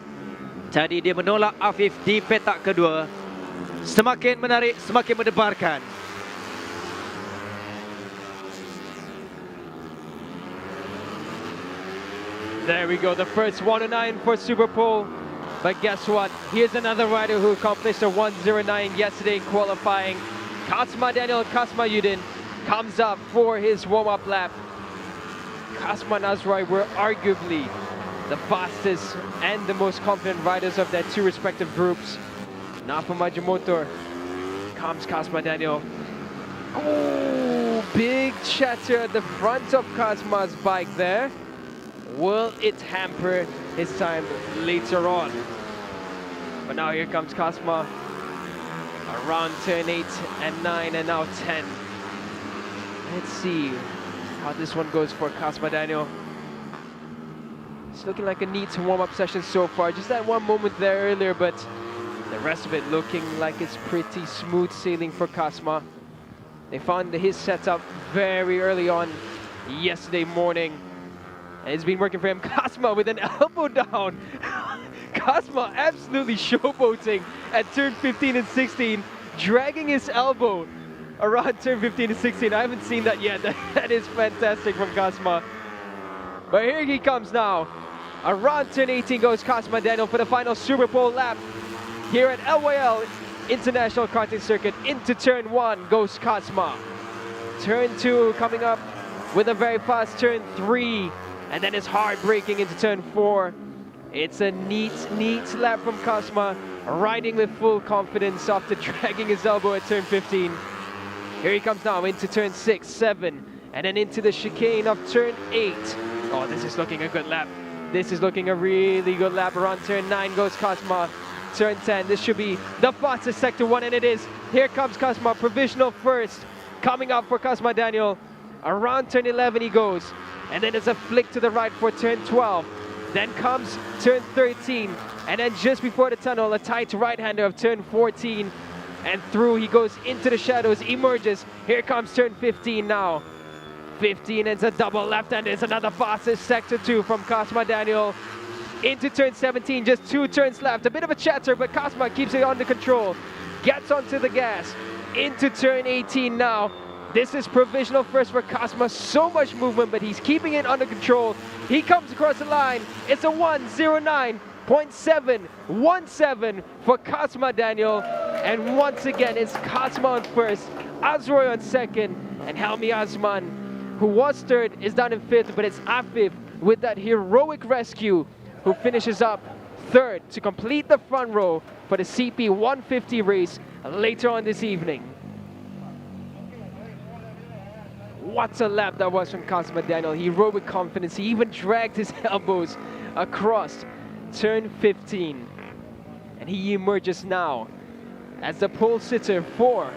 S6: Jadi dia menolak Afif di petak kedua. Semakin menarik, semakin mendebarkan.
S3: There we go, the first 109 for Super Bowl. But guess what? Here's another rider who accomplished a 109 yesterday in qualifying. Kasma Daniel Kasma Yudin comes up for his warm-up lap. Kasma and Azroy were arguably the fastest and the most confident riders of their 2 respective groups. Now for Majimotor comes Kasma Daniel. Oh, big chatter at the front of Kasma's bike there. Will it hamper his time later on? But now here comes Kasma. Around turn 8 and 9 and now 10. Let's see how this one goes for Kasma Daniel. It's looking like a neat warm-up session so far. Just that one moment there earlier, but the rest of it looking like it's pretty smooth sailing for Kasma. They found his setup very early on yesterday morning. And it's been working for him. Kasma with an elbow down. Kasma absolutely showboating at turn 15 and 16, dragging his elbow around turn 15 and 16. I haven't seen that yet. That is fantastic from Kasma. But here he comes now. Around turn 18 goes Kasma Daniel for the final Super Pole lap here at LYL International Karting Circuit. Into turn 1 goes Kasma. Turn 2 coming up with a very fast turn 3. And then it's hard braking into turn 4. It's a neat lap from Kasma, riding with full confidence after dragging his elbow at turn 15. Here he comes now into turn 6, 7, and then into the chicane of turn 8. Oh, this is looking a good lap. This is looking a really good lap. Around turn 9 goes Kasma. Turn 10, this should be the fastest sector 1, and it is. Here comes Kasma, provisional first. Coming up for Kasma Daniel. Around turn 11 he goes. And then there's a flick to the right for turn 12. Then comes turn 13. And then just before the tunnel, a tight right-hander of turn 14. And through he goes into the shadows, emerges. Here comes turn 15 now. 15, and it's a double left-hander. It's another fastest sector 2 from Kasma Daniel. Into turn 17, just 2 turns left. A bit of a chatter, but Kasma keeps it under control. Gets onto the gas. Into turn 18 now. This is provisional first for Kasma. So much movement, but he's keeping it under control. He comes across the line. It's a 1:09.717 for Kasma Daniel. And once again, it's Kasma on first, Azroy on second, and Helmi Azman, who was third, is down in fifth, but it's Afif with that heroic rescue who finishes up third to complete the front row for the CP150 race later on this evening. What a lap that was from Kasma Daniel. Heroic confidence. He even dragged his elbows across turn 15. And he emerges now as the pole sitter for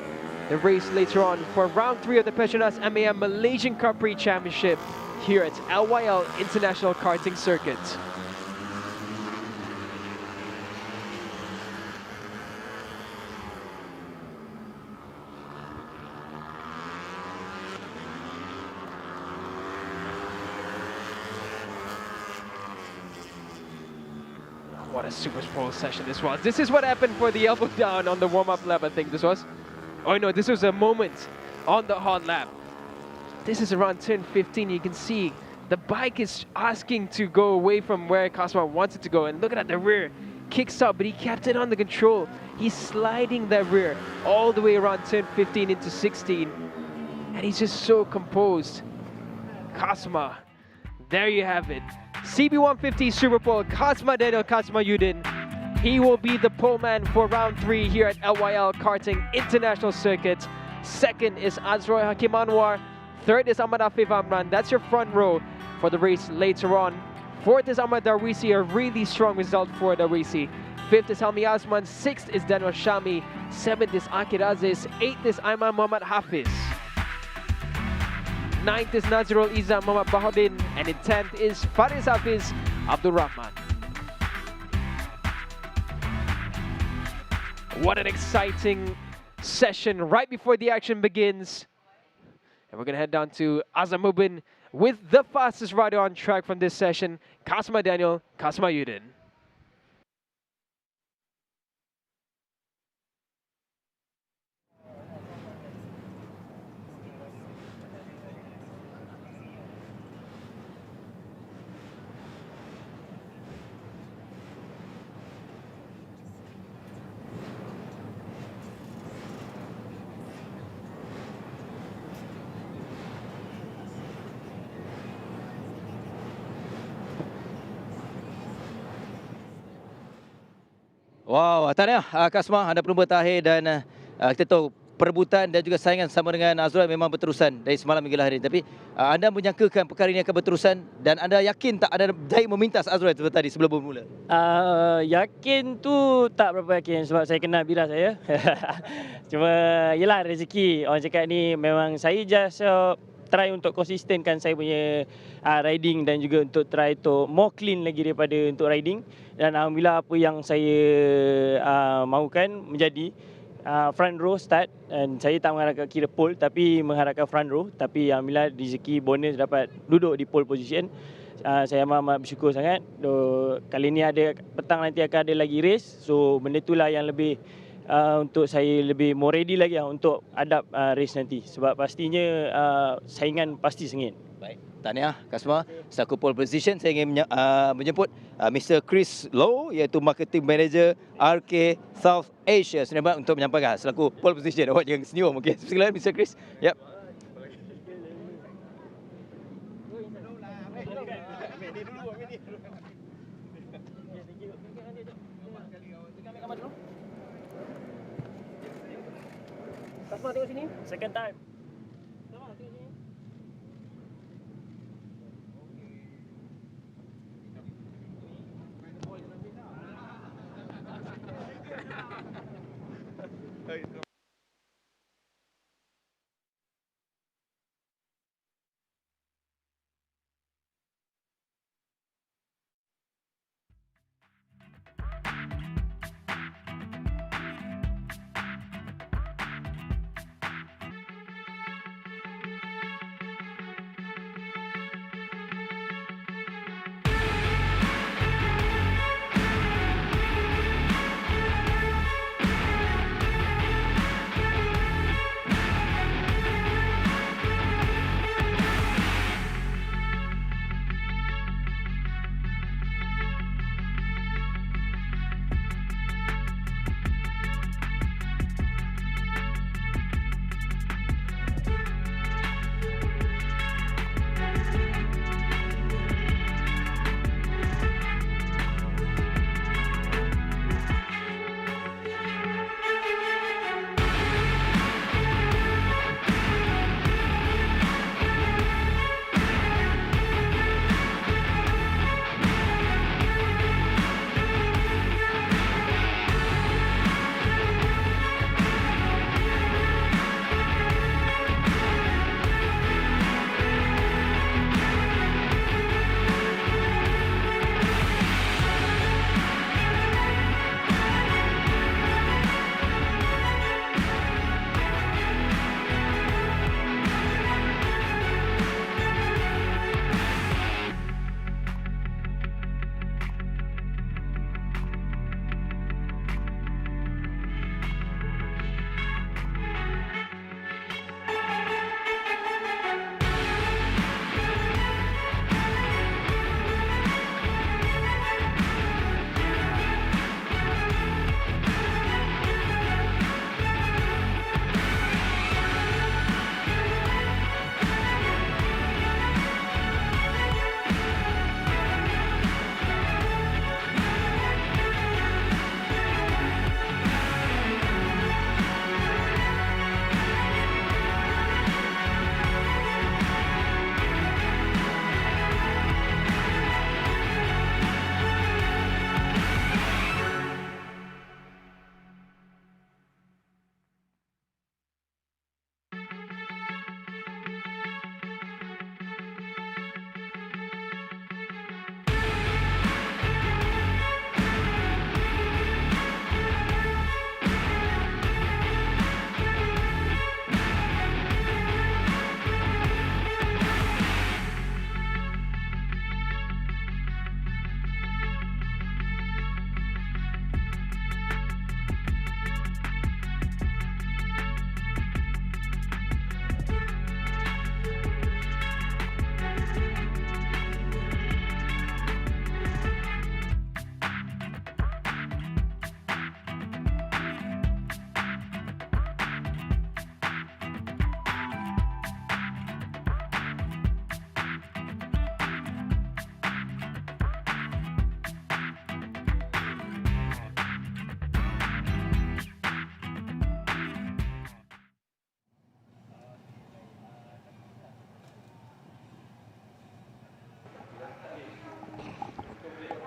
S3: the race later on for round 3 of the Petronas Mam Malaysian Cub Prix Championship here at LYL International Karting Circuit. What a super pole session this was. This is what happened for the elbow down on the warm-up lap, I think this was. Oh no, this was a moment on the hot lap. This is around turn 15. You can see the bike is asking to go away from where Kasma wants it to go. And look at the rear. Kicks up, but he kept it under control. He's sliding that rear all the way around turn 15 into 16. And he's just so composed. Kasma, there you have it. CP150 Super Pole, Kasma Daniel Kasma Yudin. He will be the pole man for round 3 here at LYL Karting International Circuit. Second is Azroy Hakim Anwar. Third is Ahmad Afif Amran. That's your front row for the race later on. Fourth is Ahmad Darwisi, a really strong result for Darwisi. Fifth is Helmi Asman. Sixth is Daniel Shami. Seventh is Akid Aziz. Eighth is Ayman Muhammad Hafiz. Ninth is Nazrul Iza Muhammad Bahodin. And in 10th is Faris Hafiz Abdul Rahman. What an exciting session right before the action begins. And we're going to head down to Azamubin with the fastest rider on track from this session, Kasma Daniel, Kasma Yudin.
S1: Wow, tahniah Kasma, anda belum bertakhir dan kita tahu perebutan dan juga saingan sama dengan Azrul memang berterusan dari semalam hingga hari ini. Tapi anda menyangkakan perkara ini akan berterusan dan anda yakin tak ada jahit memintas Azrul seperti tadi sebelum bermula?
S8: Yakin tu tak berapa yakin sebab saya kenal bira saya. Cuma yelah rezeki. Orang cakap ni memang saya just try untuk konsistenkan saya punya riding dan juga untuk try to more clean lagi daripada untuk riding. Dan alhamdulillah apa yang saya mahukan menjadi front row start, dan saya tak mengharapkan kira pole tapi mengharapkan front row, tapi alhamdulillah rezeki bonus dapat duduk di pole position. Saya amat bersyukur sangat. Kali ni ada petang nanti akan ada lagi race, so benda itulah yang lebih untuk saya lebih more ready lagi untuk hadap race nanti, sebab pastinya saingan pasti sengit.
S1: Baik, tahniah Kasma. Selaku pole position saya ingin menjemput Mr. Chris Low, iaitu Marketing Manager RK South Asia Senayan untuk menyampaikan selaku pole position. Awak jangan senyum, okey. Silakan Mr. Chris. Yep.
S8: Kasma tengok sini. Second time.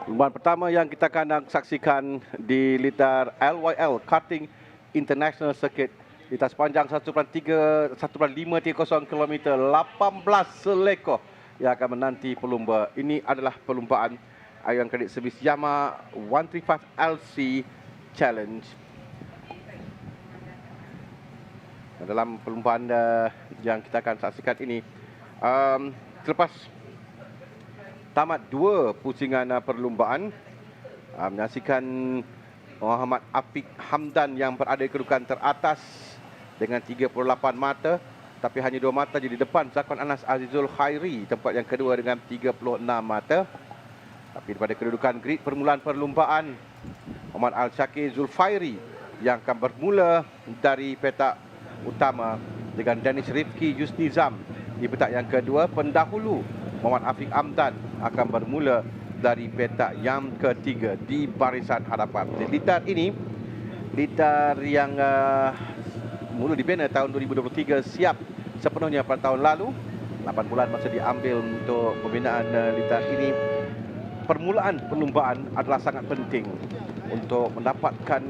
S9: Perlumbaan pertama yang kita akan saksikan di litar LYL Karting International Circuit. Litar sepanjang 1.30 km, 18 selekor yang akan menanti pelumba. Ini adalah perlumbaan iron kredit servis Yamaha 135 LC Challenge. Dalam perlumbaan yang kita akan saksikan ini, selepas tamat 2 pusingan perlumbaan, menyaksikan Muhammad Afiq Hamdan yang berada di kedudukan teratas dengan 38 mata, tapi hanya 2 mata jadi depan Zakwan Anas Azizul Khairi, tempat yang kedua dengan 36 mata. Tapi daripada kedudukan grid permulaan perlumbaan, Muhammad Al-Syakir Zulfairi yang akan bermula dari petak utama dengan Danish Rifki Yusnizam di petak yang kedua. Pendahulu Muhammad Afiq Hamdan akan bermula dari petak yang ketiga di barisan hadapan. Di litar ini, litar yang mula dibina tahun 2023, siap sepenuhnya pada tahun lalu. 8 bulan masa diambil untuk pembinaan litar ini. Permulaan perlumbaan adalah sangat penting untuk mendapatkan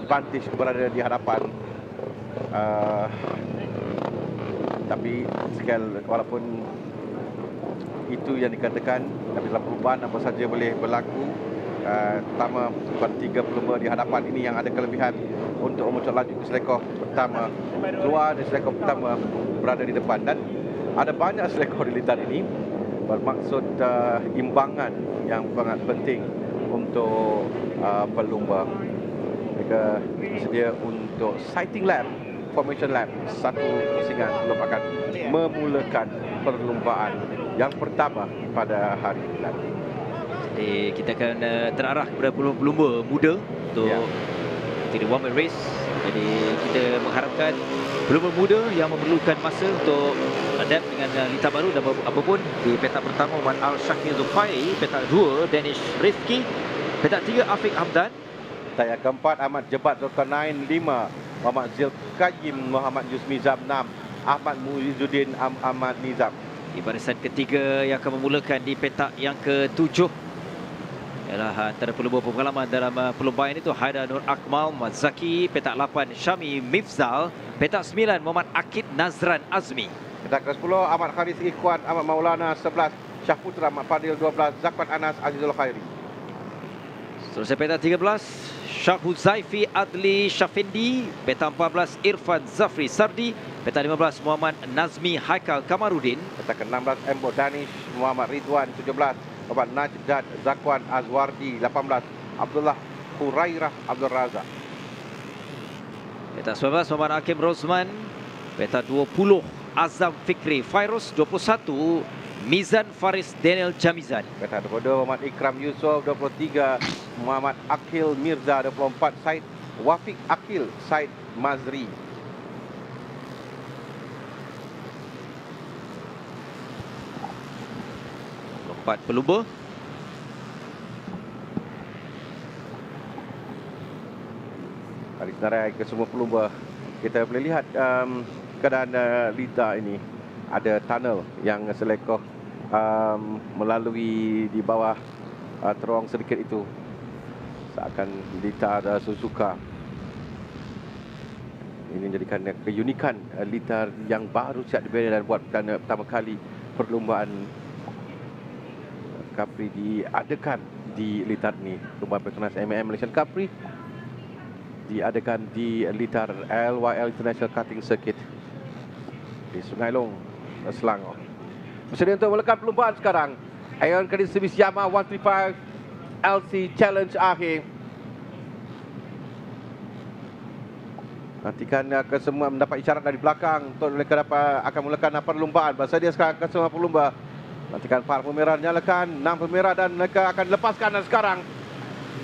S9: advantage berada di hadapan. Tapi sekali walaupun itu yang dikatakan, tapi dalam perubahan apa saja boleh berlaku. Terutama pada 3 pelumba di hadapan ini yang ada kelebihan untuk memuncak laju ke selekor pertama, keluar dari selekor pertama berada di depan. Dan ada banyak selekor di litar ini, bermaksud imbangan yang sangat penting untuk pelumba. Mereka bersedia untuk sighting lap, formation lap, satu pusingan sebelum akan memulakan perlumbaan yang pertama pada hari nanti.
S6: Jadi kita akan terarah kepada pelumba muda untuk the one-man race. Jadi kita mengharapkan pelumba muda yang memerlukan masa untuk adapt dengan litar baru dan apapun. Di petak pertama Muhammad Al-Syakir Zulfairi, petak 2 Danish Rifki, petak 3 Afiq Hamdan,
S9: petak yang keempat Ahmad Jebat Zulkarnain 5, Muhammad Zilkayim Muhammad Yusmizam 6, Ahmad Muizuddin Ahmad Nizam.
S6: Di barisan ketiga yang akan memulakan di petak yang ke-7 ialah antara pelumba pengalaman dalam perlumbaan itu Haidar Nur Akmal Muhammad Zaki, petak 8 Shami Mifzal, petak 9 Muhammad Akid Nazran Azmi.
S9: Petak ke-10 Ahmad Kharis Ikhwan Ahmad Maulana 11, Syahputra Ahmad Fadil 12, Zakwan Anas Azizul Khairi.
S6: Seterusnya petak 13 Syah Huzaifi Adli Syafindi, petak 14 Irfan Zafri Sardi, petak 15 Muhammad Nazmi Haikal Kamarudin,
S9: petak ke-16 Embo Danish Muhammad Ridwan 17, Muhammad Najdad Zakwan Azwardi 18, Abdullah Hurairah Abdul Razak.
S6: Petak 19 Muhammad Hakim Rosman, petak 20 Azam Fikri Fairuz, 21 Mizan Faris Daniel Jamizan,
S9: petak 22 Muhammad Ikram Yusof, 23 Muhammad Akil Mirza, 24 Said Wafiq Akil Said Mazri.
S6: Pelumba.
S9: Hari senarai ke semua pelumba, kita boleh lihat keadaan litar ini. Ada tunnel yang selekor melalui di bawah terowong sedikit itu. Seakan litar Suzuka. Ini menjadikan keunikan litar yang baru siap dibina dan buat pertama kali perlumbaan Cubprix diadakan di litar ini. Perlumbaan Petronas Mam Malaysian Cub Prix diadakan di litar LYL International Karting Circuit di Sungai Long, Selangor. Bersedia untuk melakukan perlumbaan sekarang. Iron Credit Service Yamaha 135 LC Challenge akhir. Nantikan kesemua mendapat isyarat dari belakang untuk mereka dapat akan mulakan perlumbaan. Bersedia sekarang kesemua pelumba. Nantikan para pemerah nyalakan 6 pemerah dan mereka akan lepaskan. Dan sekarang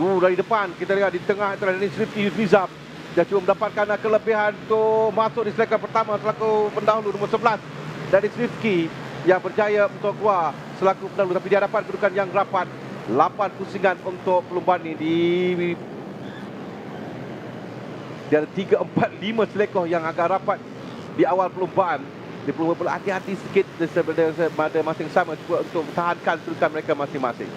S9: dari depan kita lihat di tengah itu ada Rifki Yusnizam. Dia cuma mendapatkan kelebihan untuk masuk di selekor pertama selaku pendahulu nombor 11 dari Rifki yang berjaya untuk keluar selaku pendahulu, tapi di hadapan kedudukan yang rapat. 8 pusingan untuk perlumbaan ini dia ada 3, 4, 5 selekor yang agak rapat di awal perlumbaan. Dia perlu berhati-hati sikit pada masa yang sama untuk mempertahankan kedudukan mereka masing-masing.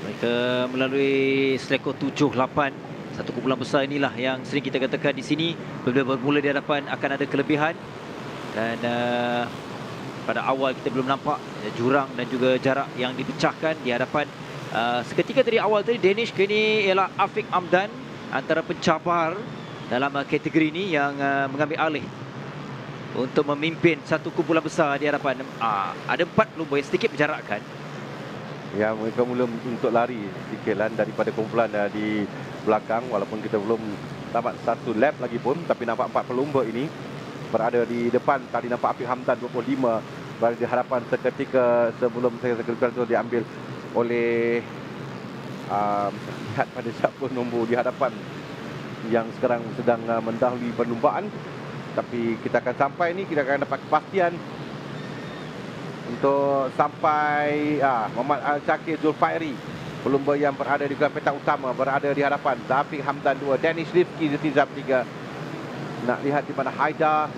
S6: Mereka melalui selekor 7-8. Satu kumpulan besar inilah yang sering kita katakan di sini, bila bermula di hadapan akan ada kelebihan. Dan pada awal kita belum nampak jurang dan juga jarak yang dipecahkan di hadapan. Seketika dari awal tadi Danish, kini ialah Afiq Amdan antara pencabar dalam kategori ini yang mengambil alih untuk memimpin satu kumpulan besar di hadapan. Ada 4 pelumba yang sedikit berjarakkan.
S9: Ya, mereka mula untuk lari sedikitlah daripada kumpulan di belakang, walaupun kita belum tamat satu lap lagi pun, tapi nampak 4 pelumba ini berada di depan. Tadi nampak Afiq Hamdan 25 berada di hadapan seketika sebelum seketika itu diambil oleh lihat pada siapa nombor di hadapan yang sekarang sedang mendahului perlumbaan. Tapi kita akan sampai ni, kita akan dapat kepastian untuk sampai Muhammad Al-Shakir Zulfairi, pelumba yang berada di gelar petak utama, berada di hadapan Afiq Hamdan 2, Danish Rifki di Tizam 3. Nak lihat di mana Haida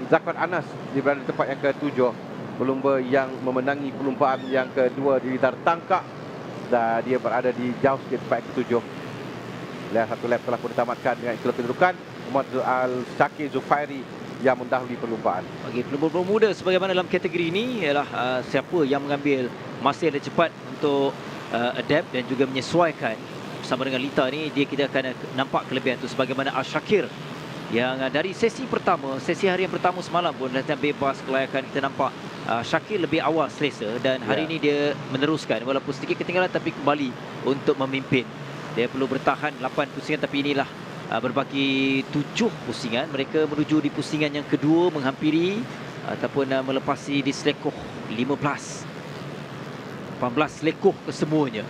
S9: Zakwan Anas di berada di tempat yang ke-7, pelumba yang memenangi perlumbaan yang kedua di litar tangkap, dan dia berada di jauh sikit tempat yang ke-7. Lihat satu lap telah pun ditamatkan dengan itulah kedudukan Muhammad Al-Shakir Zulfairi yang mendahului perlumbaan.
S6: Bagi pelumba muda sebagaimana dalam kategori ini ialah siapa yang mengambil masa yang cepat untuk adapt dan juga menyesuaikan bersama dengan Lita ni, kita akan nampak kelebihan itu. Sebagaimana Al-Shakir yang dari sesi pertama, sesi hari yang pertama semalam pun latihan bebas kelayakan, kita nampak Shakir lebih awal selesa, dan hari ini dia meneruskan walaupun sedikit ketinggalan tapi kembali untuk memimpin. Dia perlu bertahan 8 pusingan, tapi inilah berbaki 7 pusingan. Mereka menuju di pusingan yang kedua, menghampiri ataupun melepasi di selekoh 15. 18 selekoh kesemuanya.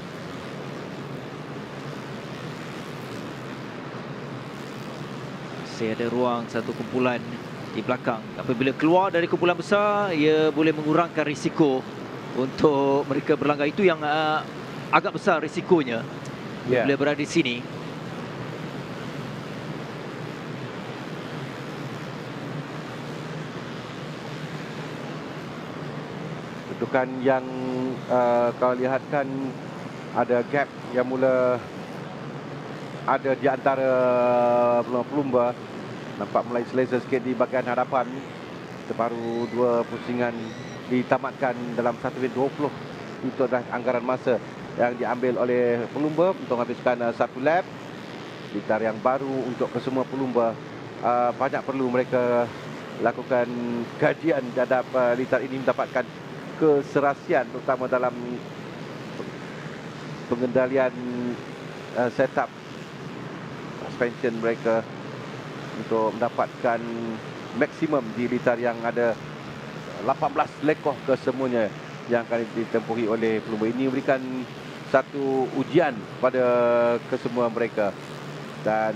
S6: Masih ada ruang satu kumpulan di belakang. Apabila keluar dari kumpulan besar, ia boleh mengurangkan risiko untuk mereka berlanggar. Itu yang agak besar risikonya bila berada di sini.
S9: Kedudukan yang kalau lihatkan ada gap yang mula ada di antara pelumba. Nampak mulai selesa sikit di bahagian hadapan. Baru 2 pusingan ditamatkan dalam 1 minit 20. Itu adalah anggaran masa yang diambil oleh pelumba untuk menghabiskan satu lap. Litar yang baru untuk kesemua pelumba. Banyak perlu mereka lakukan kajian terhadap litar ini, mendapatkan keserasian terutama dalam pengendalian setup suspension mereka untuk mendapatkan maksimum di litar yang ada 18 lekoh kesemuanya yang akan ditempuhi oleh pelumba. Ini memberikan satu ujian pada kesemua mereka, dan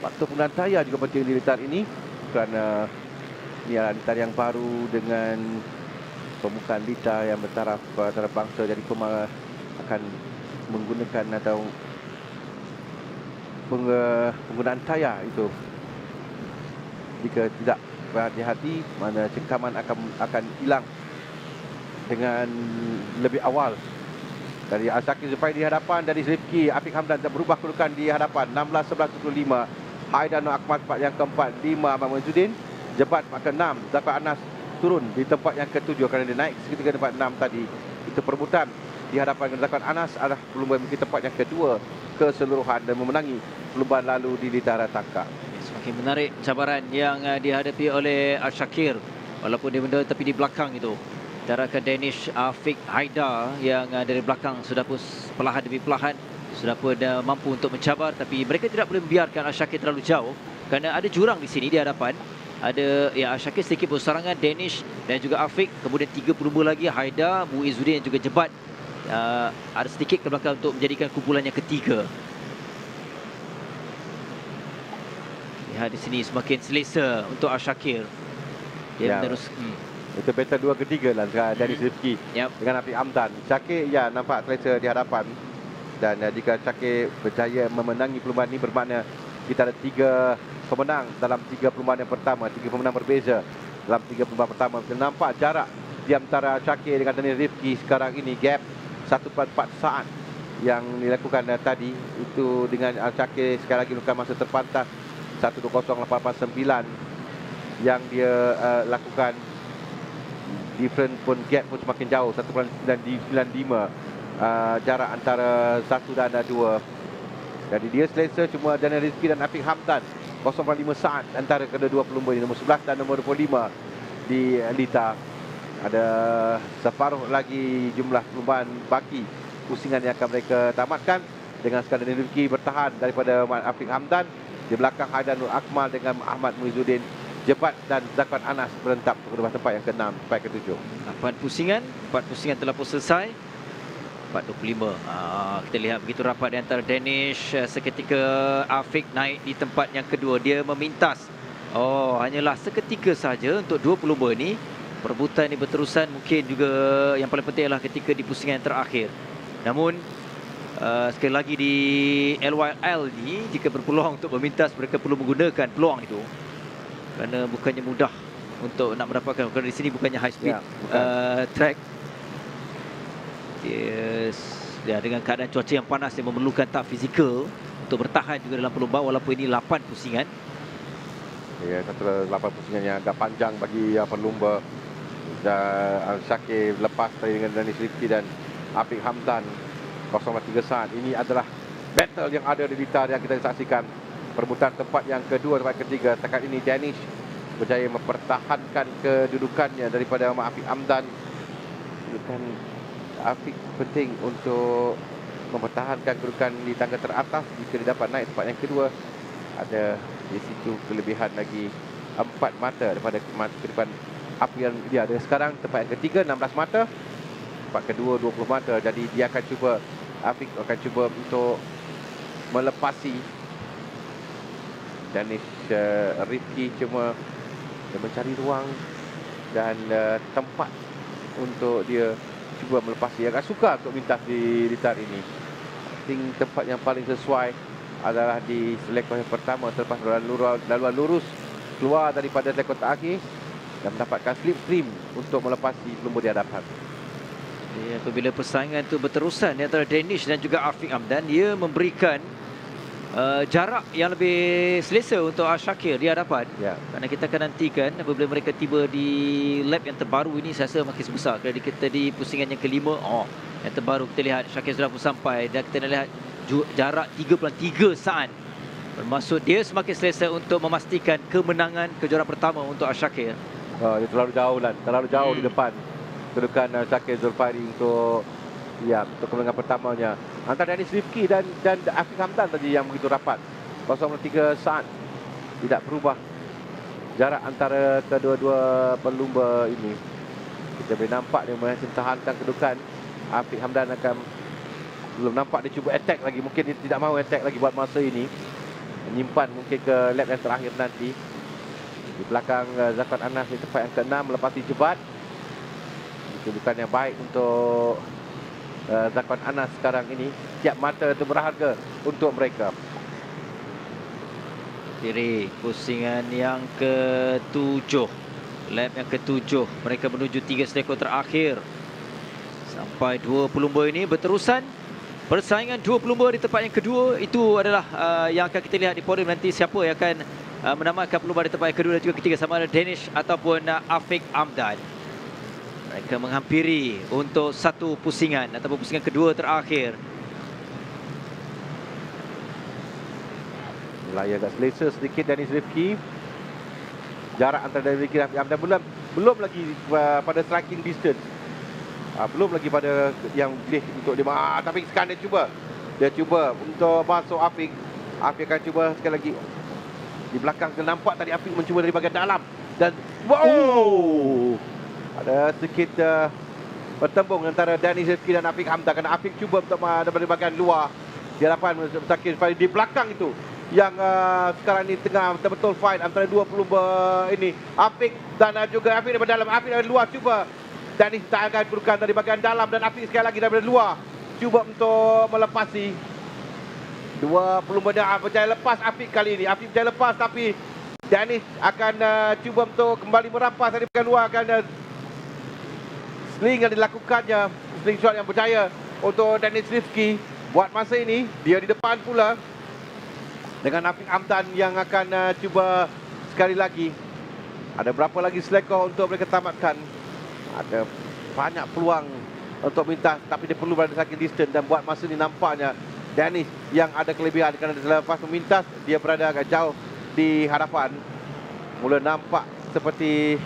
S9: faktor penggunaan tayar juga penting di litar ini, kerana ini adalah litar yang baru dengan pembukaan litar yang bertaraf antarabangsa. Jadi pemang akan menggunakan atau penggunaan tayar itu, jika tidak berhati-hati, mana cengkaman akan hilang dengan lebih awal. Dari Al-Shakir sampai di hadapan, dari Rifki Afiq Hamdan tak berubah kedudukan di hadapan 16-11-25. Haida Nur Akmal tempat yang keempat, 5 Ahmad Mazuddin, Jebat tempat ke-6, Zakwan Anas turun di tempat yang ke-7 kerana dia naik seketika tempat 6 tadi. Itu perebutan di hadapan Zakwan Anas adalah pelumba memiliki tempat yang kedua keseluruhan dan memenangi perlumbaan lalu di litar tangkap.
S6: Semakin menarik cabaran yang dihadapi oleh Al-Shakir, walaupun dia benda tapi di belakang itu. Tarakan Danish Afiq Haida yang dari belakang sudah pun perlahan demi perlahan sudah pun mampu untuk mencabar, tapi mereka tidak boleh membiarkan Al-Shakir terlalu jauh kerana ada jurang di sini di hadapan. Ada Al-Shakir sedikit berserangan, Danish dan juga Afiq, kemudian 3 pelumba lagi, Haida, Bu Izzuddin dan juga Jebat ada sedikit ke belakang untuk menjadikan kumpulan yang ketiga. Lihat di sini semakin selesa untuk Al-Shakir. Dia menerus
S9: itu battle 2 ketiga lah dari Rifki dengan Afiq Hamdan. Shakir nampak selesa di hadapan, dan jika Shakir berjaya memenangi perlumbaan ini, bermakna kita ada 3 pemenang dalam 3 perlumbaan yang pertama, 3 pemenang berbeza dalam 3 perlumbaan pertama. Kita nampak jarak di antara Shakir dengan Daniel Rifki sekarang ini, gap 1.4 saat yang dilakukan tadi. Itu dengan Shakir sekali lagi menukar masa terpantas 1.20.889 yang dia lakukan. Different pun, gap pun semakin jauh, 1.995 jarak antara 1 dan 2. Jadi dia selesa, cuma Daniel Rizki dan Afiq Hamdan 0.5 saat antara kedua-dua pelumba ini, nombor 11 dan nombor 25 di Lita. Ada separuh lagi jumlah perlumbaan baki pusingan yang akan mereka tamatkan, dengan sekadar Daniel Rizki bertahan daripada Afiq Hamdan. Di belakang Haidan Nur Akmal dengan Ahmad Muizuddin Jebat dan Zakwan Anas berentap ke tempat yang ke-6 sampai ke-7.
S6: 4 pusingan telah pun selesai. 4.25. Kita lihat begitu rapat di antara Danish. Seketika Afiq naik di tempat yang kedua. Dia memintas. Hanyalah seketika saja untuk dua pelumba ini. Perebutan ini berterusan. Mungkin juga yang paling penting adalah ketika di pusingan yang terakhir. Namun sekali lagi di LYL ni, jika berpeluang untuk memintas, mereka perlu menggunakan peluang itu. Kerana bukannya mudah untuk nak mendapatkan. Kerana di sini bukannya high speed track. Dia dengan keadaan cuaca yang panas, dia memerlukan tahap fizikal untuk bertahan juga dalam perlumbaan, walaupun ini 8 pusingan.
S9: Ya, satu 8 pusingan yang agak panjang bagi pelumba. Dan Shakir lepas dengan Danish Rifki dan Afiq Hamdan 0.3 saat. Ini adalah battle yang ada di Lita yang kita saksikan. Perebutan tempat yang kedua, tempat ketiga. Setakat ini Danish berjaya mempertahankan kedudukannya daripada Afiq Hamdan. Kedudukan Afiq penting untuk mempertahankan kedudukan di tangga teratas. Jika dia dapat naik tempat yang kedua, ada di situ kelebihan lagi 4 mata daripada kedepan Afiq yang dia ada sekarang. Tempat yang ketiga 16 mata, tempat kedua 20 mata. Jadi dia akan cuba, Afiq akan cuba untuk melepasi Danish Rifki, cuma dia mencari ruang dan tempat untuk dia cuba melepasi. Agak suka untuk mintas di litar ini. I think tempat yang paling sesuai adalah di selekor yang pertama, terlepas laluan lurus keluar daripada selekor terakhir dan mendapatkan slipstream untuk melepasi pelumba di hadapan.
S6: Apabila persaingan itu berterusan di antara Danish dan juga Afiq Hamdan, dia memberikan jarak yang lebih selesa untuk Shakir di hadapan. Kerana kita akan nantikan apabila mereka tiba di lap yang terbaru ini, saya rasa makin sebesar. Kerana kita di pusingan yang kelima, yang terbaru kita lihat Shakir sudah pun sampai, dan kita nak lihat jarak 3.3 saat. Bermaksud dia semakin selesa untuk memastikan kemenangan kejuaraan pertama untuk Shakir.
S9: Dia terlalu jauh lah, terlalu jauh di depan kedudukan Shakir Zulfari untuk kemenangan pertamanya. Antara Danish Rifki dan Afiq Hamdan tadi yang begitu rapat, 0.3 saat. Tidak berubah jarak antara kedua-dua pelumba ini. Kita boleh nampak dia masih tahankan kedudukan. Afiq Hamdan akan, belum nampak dia cuba attack lagi. Mungkin dia tidak mahu attack lagi buat masa ini, menyimpan mungkin ke lap yang terakhir nanti. Di belakang Zakwan Anas di tempat yang ke-6 melepasi Jebat. Kedudukan yang baik untuk Zakwan Anas sekarang ini. Tiap mata itu berharga untuk mereka.
S6: Diri pusingan yang ke-7, lap yang ke-7, mereka menuju 3 selekor terakhir. Sampai 2 pelumba ini berterusan. Persaingan 2 pelumba di tempat yang kedua, itu adalah yang akan kita lihat di podium nanti, siapa yang akan menamatkan pelumba di tempat yang kedua dan juga ketiga, sama ada Danish ataupun Afiq Hamdan. Mereka menghampiri untuk 1 pusingan ataupun pusingan kedua terakhir.
S9: Mulai agak selesa sedikit Danish Rifki. Jarak antara Danish Rifki dan Afiq Hamdan belum lagi pada striking distance. Belum lagi pada yang boleh untuk dia. Tapi sekarang dia cuba untuk masuk Afiq. Afiq akan cuba sekali lagi. Di belakang kita nampak tadi Afiq mencuba dari bahagian dalam. Dan ada sedikit bertembung antara Danish Rifki dan Afiq Hamdan, kerana Afiq cuba untuk dari bahagian luar. Di hadapan Shakir di belakang itu yang sekarang ini tengah betul-betul fight antara 2 pelumba ini. Afiq dan juga Afiq daripada dalam, Afiq dari luar cuba. Danish tahankan kedudukan dari bahagian dalam, dan Afiq sekali lagi daripada luar cuba untuk melepasi. 2 pelumba dah berjaya lepas Afiq kali ini. Afiq berjaya lepas, tapi Danish akan cuba untuk kembali merampas dari bahagian luar. Akan sling yang dilakukannya, sling shot yang berjaya untuk Dennis Rifki. Buat masa ini, dia di depan pula dengan Afiq Hamdan yang akan cuba sekali lagi. Ada berapa lagi selekor untuk mereka tamatkan. Ada banyak peluang untuk mintas, tapi dia perlu berada sakit distance. Dan buat masa ini nampaknya Dennis yang ada kelebihan kerana selepas memintas, dia berada agak jauh di hadapan. Mula nampak seperti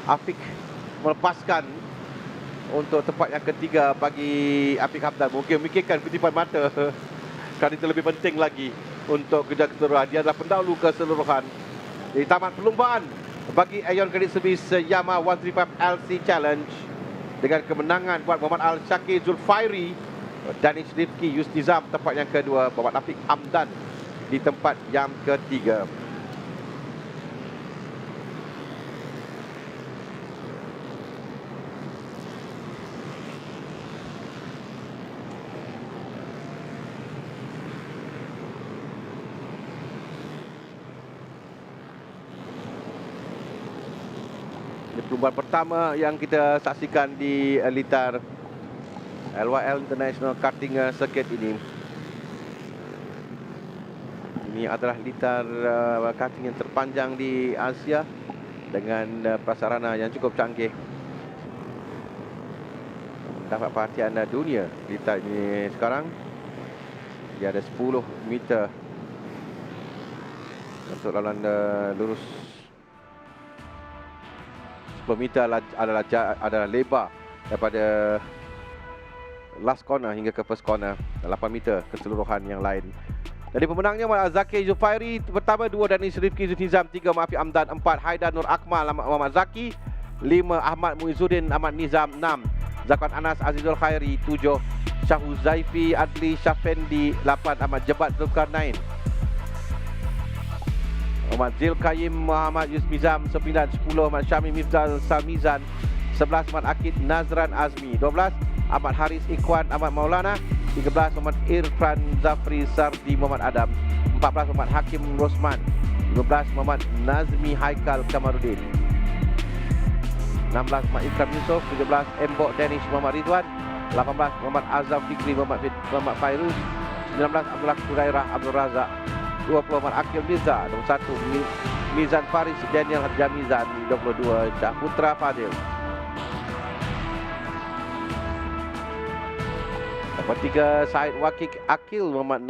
S9: Afiq melepaskan untuk tempat yang ketiga bagi Afiq Hamdan. Mungkin memikirkan kutipan mata kerana itu lebih penting lagi untuk kerja keseluruhan. Dia adalah pendahulu keseluruhan. Di tamat perlumbaan bagi Aeon Credit Service Yamaha 135 LC Challenge dengan kemenangan buat Muhammad Al-Syakir Zulfairi, Danish Rifki Yusnizam tempat yang kedua, Muhammad Afiq Hamdan di tempat yang ketiga. Perlumbaan pertama yang kita saksikan di litar LYL International Karting Circuit ini. Ini adalah litar karting yang terpanjang di Asia dengan prasarana yang cukup canggih. Dapat perhatian dunia litar ini sekarang. Dia ada 10 meter untuk laluan lurus. 10 meter adalah lebar daripada last corner hingga ke first corner. 8 meter keseluruhan yang lain. Jadi pemenangnya Muhammad Zakir Zulfairi pertama, 2 Danish Rifki Yusnizam, 3 Afiq Hamdan, 4 Haidar Nur Akmal Muhammad Zaki, 5 Ahmad Muizuddin Ahmad Nizam, 6 Zakwan Anas Azizul Khairi, 7 Syahu Zaifi Adli Syafendi, 8 Ahmad Jebat Zulkarnain, Muhammad Zil Qayyim Muhammad Yusmizam, 9 10 Muhammad Shami Mifdal Samizan, 11 Muhammad Akid Nazran Azmi, 12 Ahmad Haris Ikhwan Ahmad Maulana, 13 Muhammad Irfan Zafri Sardi Muhammad Adam, 14 Muhammad Hakim Rosman, 15 Muhammad Nazmi Haikal Kamarudin, 16 Muhammad Ikram Yusof, 17 Embok Danish Muhammad Ridwan, 18 Muhammad Azam Fikri Muhammad Fairuz, 19 Abdullah Kurairah Abdul Razak, 20 Muhammad Akil Mirza, 21 Mizan Faris Daniel Jamizan, 22 Syah Putra Fadil. Nombor 3 Said Wakik Akil Muhammad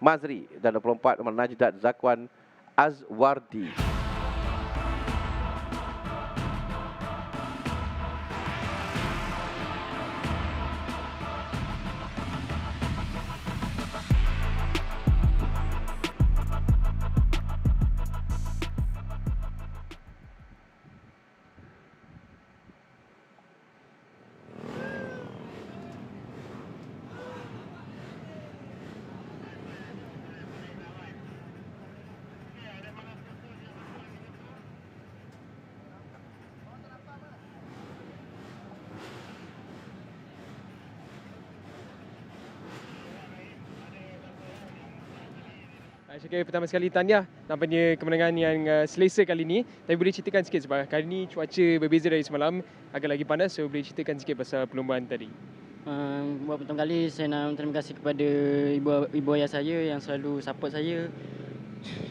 S9: Mazri dan 24 Muhammad Najdat Zakwan Azwardi.
S2: Syakir, pertama sekali tahniah nampaknya kemenangan yang selesa kali ini. Tapi boleh ceritakan sikit sebab kali ini cuaca berbeza dari semalam, agak lagi panas, so boleh ceritakan sikit pasal perlombaan tadi.
S8: Buat pertama kali saya nak terima kasih kepada ibu ayah saya yang selalu support saya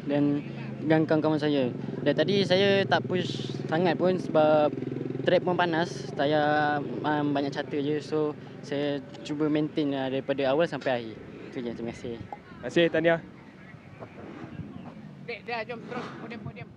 S8: dan kawan-kawan saya. Dan tadi saya tak push sangat pun sebab track pun panas, saya banyak charter je, so saya cuba maintain daripada awal sampai akhir. Itu je, terima kasih.
S2: Terima kasih, tahniah.
S3: Dah, jom terus podium.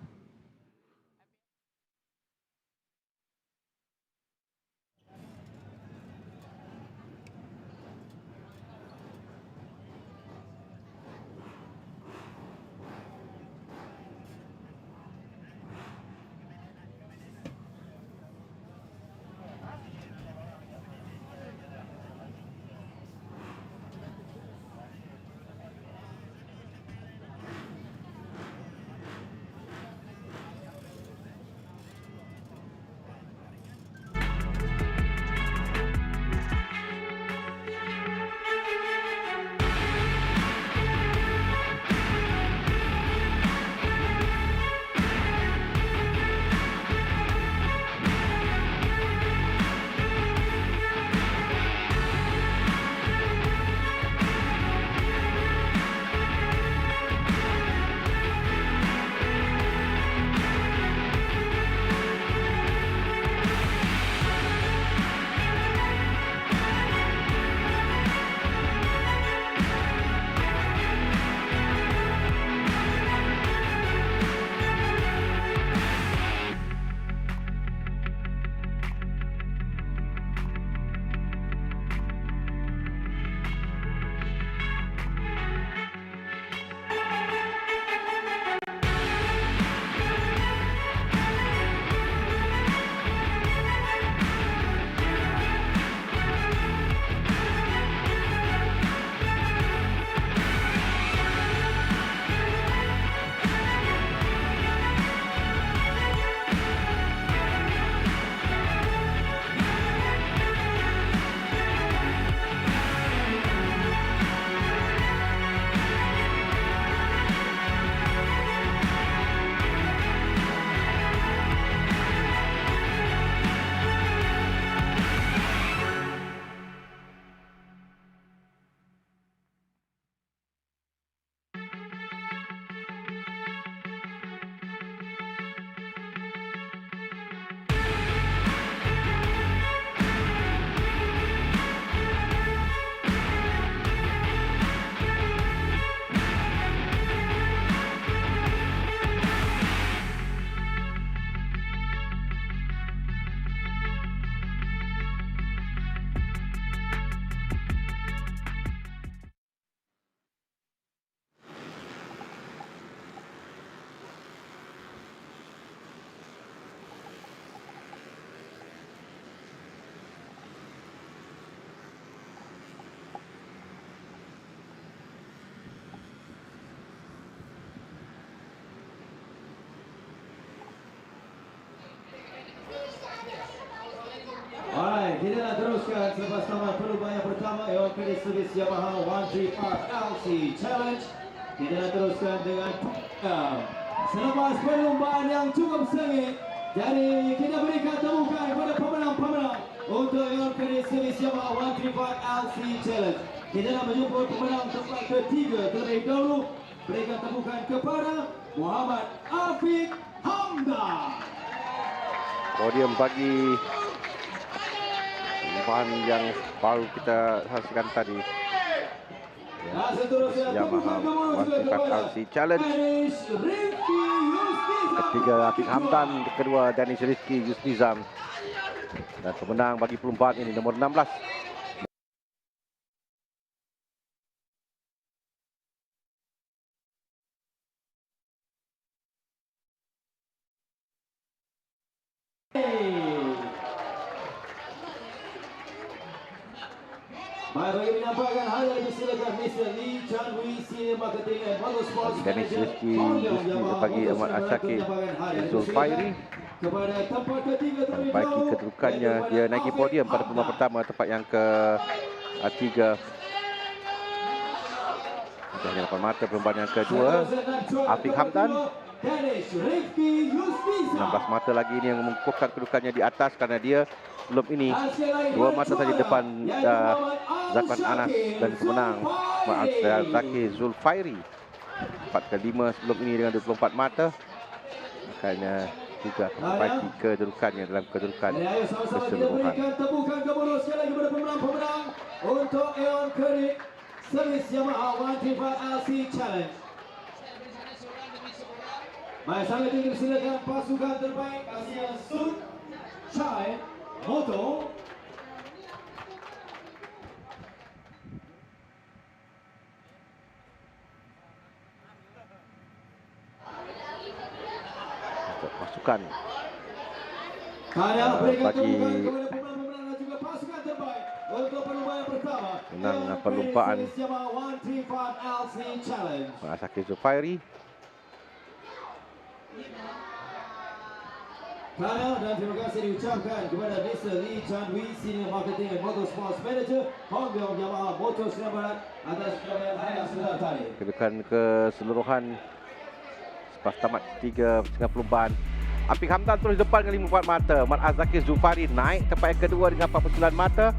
S1: kita nak teruskan selepas tamat perlumbaan yang pertama Ewan Credit Service Yamaha 135 LC Challenge. Kita nak teruskan dengan selepas perlumbaan yang cukup sengit. Jadi kita berikan temukan kepada pemenang-pemenang untuk Ewan Credit Service Yamaha 135 LC Challenge. Kita nak menjemput pemenang tempat ketiga terlebih dahulu. Berikan temukan kepada Muhammad Afiq Hamdan.
S9: Podium bagi bahan yang baru kita hasilkan tadi. Yamaha 135 LC Challenge. Ketiga Afiq Hamdan, kedua Danis Rizki Yusnizam. Dan pemenang bagi perlumbaan ini nombor 16.
S1: Baik, bagi menyampaikan hadiah disilakan Mr. Lee Chan Wee, Senior Marketing and Motorsports
S9: Danis
S1: Manager.
S9: Rizki bagi Ahmad Asyakir Zulfairi.
S1: Kepada tempat ketiga terlebih
S9: Baiki
S1: dahulu.
S9: kedudukannya, dia naiki podium pada perlumbaan pertama, tempat yang ke-3. Dan yang depan mata perlumbaan yang kedua, Afiq Hamdan. 16 mata lagi ini yang mengukuhkan kedudukannya di atas kerana dia sebelum ini 2 mata saja depan Zakwan Anas dan pemenang Zakir Zulfairi. 4 ke 5 sebelum ini dengan 24 mata. Makanya juga memperbaiki kedudukannya dalam kedudukan keseluruhan.
S1: Berikan tepukan kemudian sekali lagi kepada pemenang-pemenang untuk Ewan Credit Service Yamaha 135 LC Challenge. Baik, sangat tinggi silakan pasukan terbaik Asia Sun Chai Moto.
S9: Untuk pasukan
S1: Berikan
S9: bagi
S1: tepukan kepada pemenang-pemenang dan juga pasukan terbaik untuk perlumbaan yang pertama.
S9: menang
S1: Ewan
S9: perlumbaan
S1: Credit Service Yamaha 135 LC Challenge.
S9: Zakir Zulfairi.
S1: Dan terima kasih diucapkan kepada Mr. Lee Chan Wee, Senior Marketing and Motorsports Manager, Hong Kong Yamaha Motor Sdn Bhd atas kejayaan sudah tadi.
S9: Kedudukan keseluruhan selepas tamat 3 perlumbaan. Afiq Hamdan terus depan dengan 54 mata. Mat Zakir Zulfairi naik tempat yang kedua dengan 49 mata.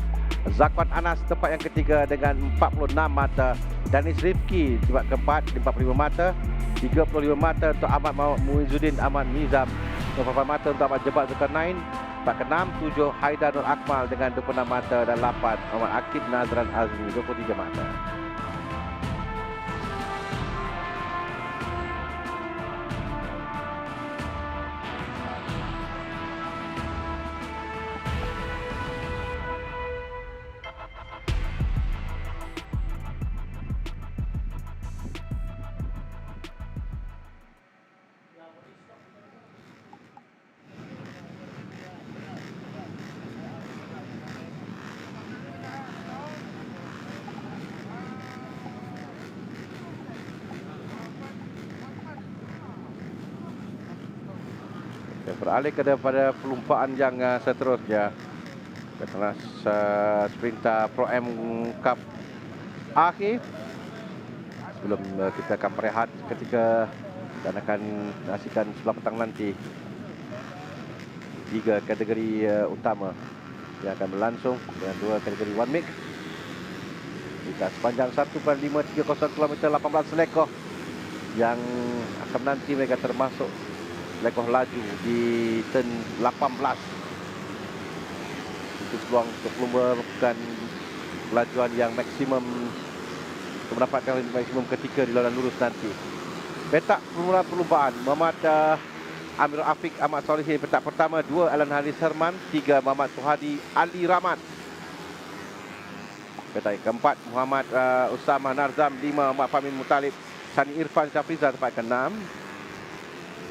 S9: Zakwan Anas tempat yang ketiga dengan 46 mata. Danis Rifki tempat keempat 45 mata. 35 mata untuk Ahmad Muizzuddin Ahmad Nizam. 24 mata untuk Ahmad Jebat Zulkarnain. 4 ke 6, 7 Haidar Nur Akmal dengan 26 mata dan 8 Ahmad Akid Nazran Azmi 23 mata. Kita beralih kepada perlumbaan yang seterusnya. Petronas Sprinter Pro M Cup akhir. Sebelum kita akan berehat ketika dan akan menyaksikan sebelah petang nanti 3 kategori utama yang akan berlangsung dengan 2 kategori one mix. Kita sepanjang 1.530 km 18 lekoh yang akan nanti mereka termasuk lekoh laju di turn 18. Itu peluang untuk melakukan kelajuan yang maksimum untuk mendapatkan maksimum ketika di laluan lurus nanti. Petak permulaan perlumbaan Muhammad Amirul Afiq Ahmad Solihin. Petak pertama 2 Alan Haris Herman, 3 Muhammad Suhadi Ali Rahmat. Petak keempat Muhammad Usama Narzam, 5 Muhammad Famin Mutalib Sani Irfan Syafrizal. Tempat ke-6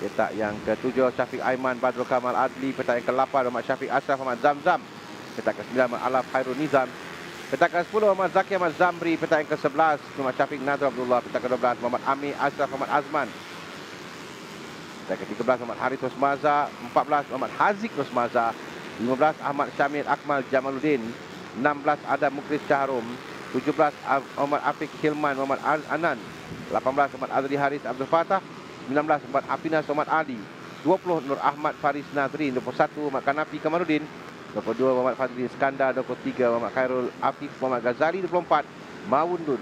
S9: petak yang ke-7 Syafiq Aiman Badrul Kamal Adli. Petak yang ke-8 Muhammad Syafiq Ashraf Ahmad Zamzam. Petak ke-9 Muhammad Alaf Khairul Nizam. Petak ke-10 Muhammad Zaki Ahmad Zamri. Petak yang ke-11 Muhammad Syafiq Nadir Abdullah. Petak ke-12 Muhammad Ami Ashraf Ahmad Azman. Petak ke-13 Muhammad Harith Rosmaza. 14 Muhammad Haziq Rosmaza. 15 Ahmad Syamil Akmal Jamaluddin, 16 Adam Mukris Caharum, 17 Muhammad Afiq Hilman Muhammad Anan, 18 Muhammad Azri Haris Abdul Fatah, 19 Muhammad Afinas Muhammad Ali, 20 Nur Ahmad Faris Nazrin, 21 Muhammad Kanafi Kamaluddin, 22 Muhammad Fadli Iskandar, 23 Muhammad Khairul Afif Muhammad Ghazali, 24 Mawundun.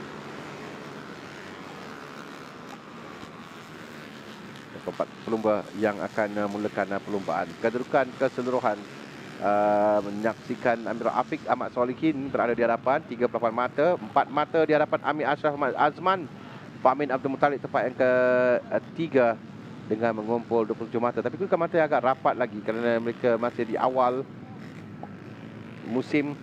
S9: 24 pelumba yang akan mulakan perlumbaan. Kedudukan keseluruhan menyaksikan Amirul Afiq Ahmad Solihin berada di hadapan 38 mata, 4 mata di hadapan Amir Ashraf Ahmad Azman, Famin Abdul Muttalib tempat yang ketiga dengan mengumpul 27 mata. Tapi kedudukan mata yang agak rapat lagi kerana mereka masih di awal musim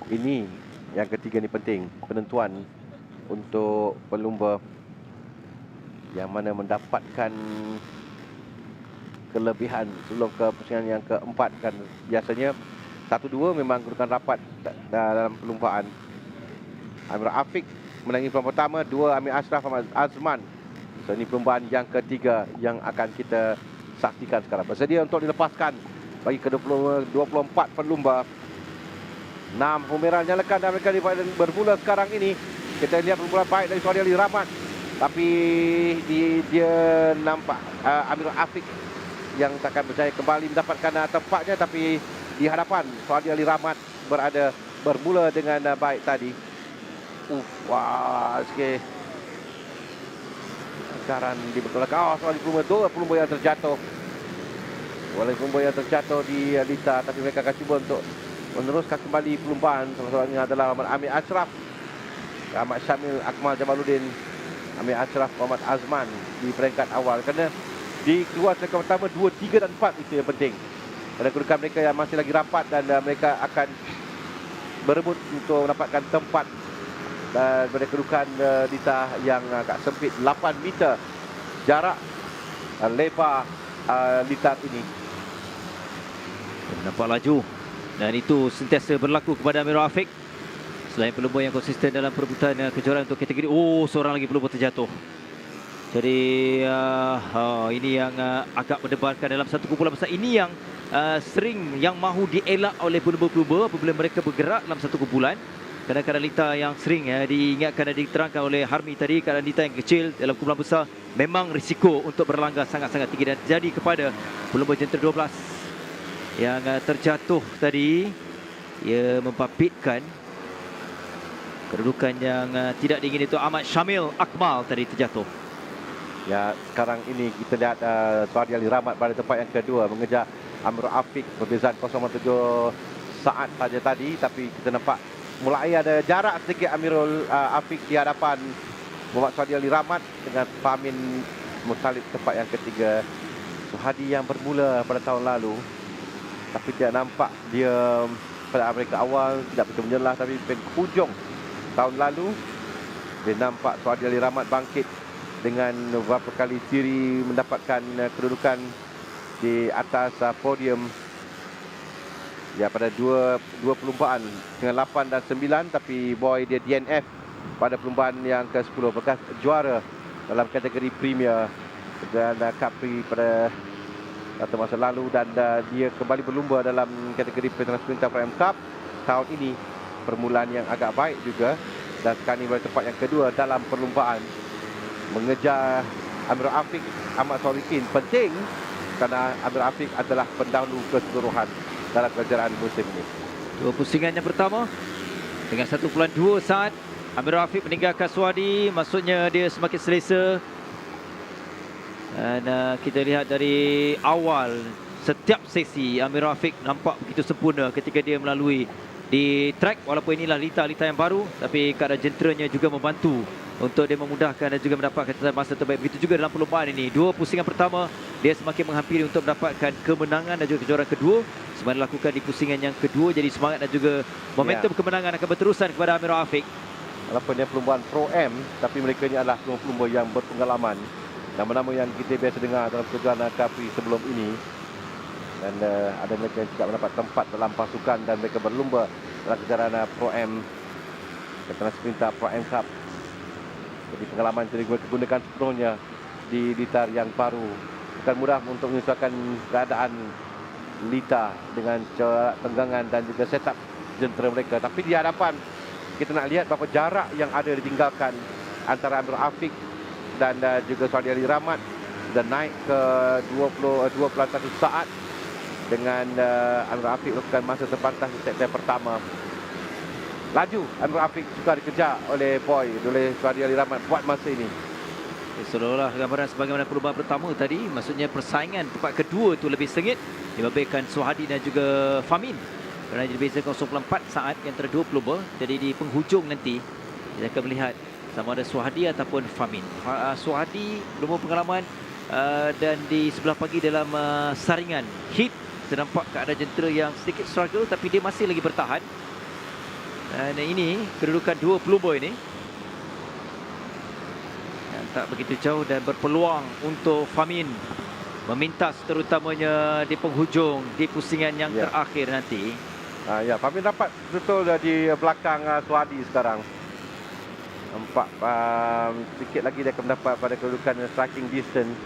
S9: ini. Yang ketiga ni penting, penentuan untuk pelumba yang mana mendapatkan kelebihan sebelum ke pusingan yang keempat. Kan biasanya 1-2 memang kedudukan rapat dalam perlumbaan. Amir Afiq menangi perlumbaan pertama, 2 Amir Ashraf Ahmad Azman. So ini perlumbaan yang ketiga yang akan kita saksikan sekarang. Bersedia untuk dilepaskan bagi ke-24 pelumba. 6 Humiran nyalakan dan mereka bermula sekarang ini. Kita lihat perlumbaan baik dari Suhadi Ali Rahmat. Tapi dia nampak Amirul Afiq yang takkan berjaya kembali mendapatkan tempatnya. Tapi di hadapan Suhadi Ali Rahmat bermula dengan baik tadi. Wah, sikit kejaran dibetulkan. Suhadi pelumba yang terjatuh. Walaupun pelumba yang terjatuh di Lita, tapi mereka akan cuba untuk meneruskan kembali perlumbaan. Salah satunya adalah Amir Ashraf Ahmad Syamil Akmal Jamaluddin, Amir Ashraf Muhammad Azman di peringkat awal. Kerana di keluar peringkat pertama 2, 3 dan 4 itu yang penting. Kerana kedudukan mereka yang masih lagi rapat dan mereka akan berebut untuk mendapatkan tempat dan pada kedudukan Lita yang agak sempit, 8 meter jarak lebar Lita ini.
S6: Nampak laju dan itu sentiasa berlaku kepada Amirul Afiq. Selain pelumba yang konsisten dalam perebutan kejuaraan untuk kategori, seorang lagi pelumba terjatuh. Jadi ini yang agak mendebarkan dalam satu kumpulan besar. Ini yang sering yang mahu dielak oleh pelumba-pelumba apabila mereka bergerak dalam satu kumpulan. Kadang-kadang Lita yang sering diingatkan dan diterangkan oleh Harmi tadi, keadaan Lita yang kecil dalam kumpulan besar memang risiko untuk berlanggar sangat-sangat tinggi. Dan jadi kepada pelumba jentera 12 yang terjatuh tadi, ia membabitkan kedudukan yang tidak diingini itu. Ahmad Syamil Akmal tadi terjatuh.
S9: Ya, sekarang ini kita lihat Suhadi Ali Rahmat pada tempat yang kedua mengejar Amirul Afiq. Perbezaan 0.7 saat saja tadi, tapi kita nampak mulai ada jarak sedikit Amirul Afiq di hadapan Muhammad Suhadi Ali Rahmat dengan Famin Muttalib tempat yang ketiga. Suhadi yang bermula pada tahun lalu, tapi tidak nampak dia pada mereka awal tidak begitu menyelah, tapi penghujung tahun lalu dia nampak Suhadi Ali Rahmat bangkit dengan beberapa kali siri mendapatkan kedudukan di atas podium. Ya, pada dua perlumbaan dengan 8 dan 9, tapi boy dia DNF pada perlumbaan yang ke-10, bekas juara dalam kategori Premier dan Cubprix pada satu masa lalu, dan dia kembali berlumba dalam kategori Petronas Mam Cup tahun ini. Permulaan yang agak baik juga, dan sekarang ini pada tempat yang kedua dalam perlumbaan mengejar Amirul Afiq Ahmad Solihin. Penting kerana Amirul Afiq adalah pendahulu keseluruhan dalam kejuaraan musim ini.
S6: Dua pusingan yang pertama dengan 1.2 saat Amirul Afiq meninggalkan Suhadi, maksudnya dia semakin selesa. Dan kita lihat dari awal setiap sesi Amirul Afiq nampak begitu sempurna ketika dia melalui di track. Walaupun inilah Lita yang baru, tapi keadaan jenteranya juga membantu untuk dia memudahkan dan juga mendapatkan masa terbaik. Begitu juga dalam perlumbaan ini. Dua pusingan pertama dia semakin menghampiri untuk mendapatkan kemenangan dan juga kejuaraan kedua sebagaimana dilakukan di pusingan yang kedua. Jadi semangat dan juga momentum kemenangan akan berterusan kepada Amirul Afiq.
S9: Walaupun dia perlumbaan Pro M, tapi mereka ini adalah pelumba yang berpengalaman. Nama-nama yang kita biasa dengar dalam kejuaraan Cubprix sebelum ini. Dan ada mereka yang tidak mendapat tempat dalam pasukan dan mereka berlumba dalam kejuaraan Pro M, Petronas Mam Pro M Cup. Jadi pengalaman itu digunakan sepenuhnya di Litar yang baru. Bukan mudah untuk menyesuaikan keadaan Lita dengan corak tenggangan dan juga setup jentera mereka. Tapi di hadapan kita nak lihat berapa jarak yang ada ditinggalkan antara Amirul Afiq dan juga Suhadi Ali Rahmat, dan naik ke 2.1 saat dengan Amirul Afiq melakukan masa terpantas di sektor pertama. Laju Amirul Afiq juga dikejar oleh Boy, oleh Suhadi Ali Rahmat buat masa ini.
S6: Seolah-olah gambaran sebagaimana perlumbaan pertama tadi, maksudnya persaingan tempat kedua itu lebih sengit dibabitkan Suhadi dan juga Famin, kerana dibezakan 0.4 saat yang antara dua pelumba. Jadi di penghujung nanti kita akan melihat sama ada Suhadi ataupun Famin. Suhadi belum pengalaman dan di sebelah pagi dalam saringan hit ternampak keadaan jentera yang sedikit struggle, tapi dia masih lagi bertahan. Dan ini kedudukan dua pelumba ini yang tak begitu jauh dan berpeluang untuk Famin memintas, terutamanya di penghujung, di pusingan yang terakhir nanti.
S9: Ya, Famin dapat betul di belakang Suhadi sekarang. Nampak sedikit lagi dia akan mendapat pada kedudukan striking distance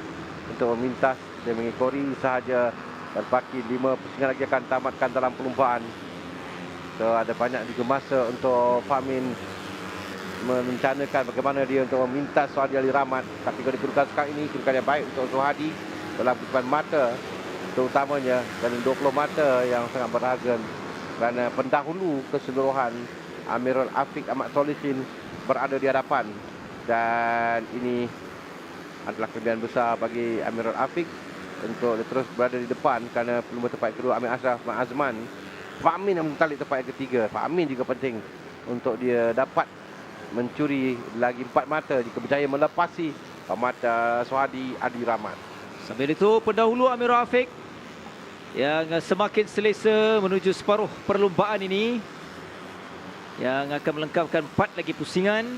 S9: untuk memintas. Dia mengikori sahaja dan paki 5 pusingan lagi akan tamatkan dalam perlumbaan. So ada banyak juga masa untuk Famin merencanakan bagaimana dia untuk memintas Suhadi Ali Rahmat. Tapi kalau dikedudukan sekarang ini, kedudukan yang baik untuk Suhadi dalam kehidupan mata terutamanya, dan 20 mata yang sangat berharga, kerana pendahulu keseluruhan Amirul Afiq Ahmad Solihin berada di hadapan. Dan ini adalah kelebihan besar bagi Amirul Afiq untuk dia terus berada di depan, kerana pelumba tempat kedua Amir Ashraf Azman, Famin yang mentalik tempat yang ketiga. Famin juga penting untuk dia dapat mencuri lagi 4 mata jika berjaya melepasi mata Suhadi Ali Rahmat.
S6: Sambil itu pendahulu Amirul Afiq yang semakin selesa menuju separuh perlumbaan ini, yang akan melengkapkan 4 lagi pusingan.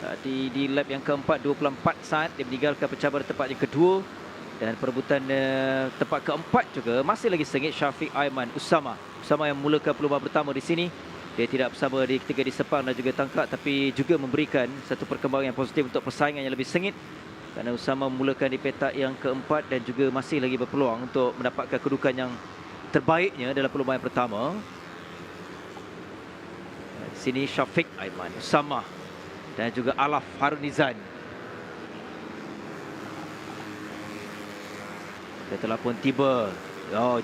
S6: Tadi di lap yang keempat 24 saat dia meninggalkan pencabaran tempat yang kedua, dan perebutan tempat keempat juga masih lagi sengit. Syafiq Aiman Usama yang memulakan perlumbaan pertama di sini. Dia tidak bersama ketika di Sepang dan juga Tangkak, tapi juga memberikan satu perkembangan yang positif untuk persaingan yang lebih sengit, kerana Usama memulakan di petak yang keempat dan juga masih lagi berpeluang untuk mendapatkan kedudukan yang terbaiknya dalam perlumbaan pertama. Di sini Syafiq Aiman Usama dan juga Alaf Harunizan. Dia telah pun tiba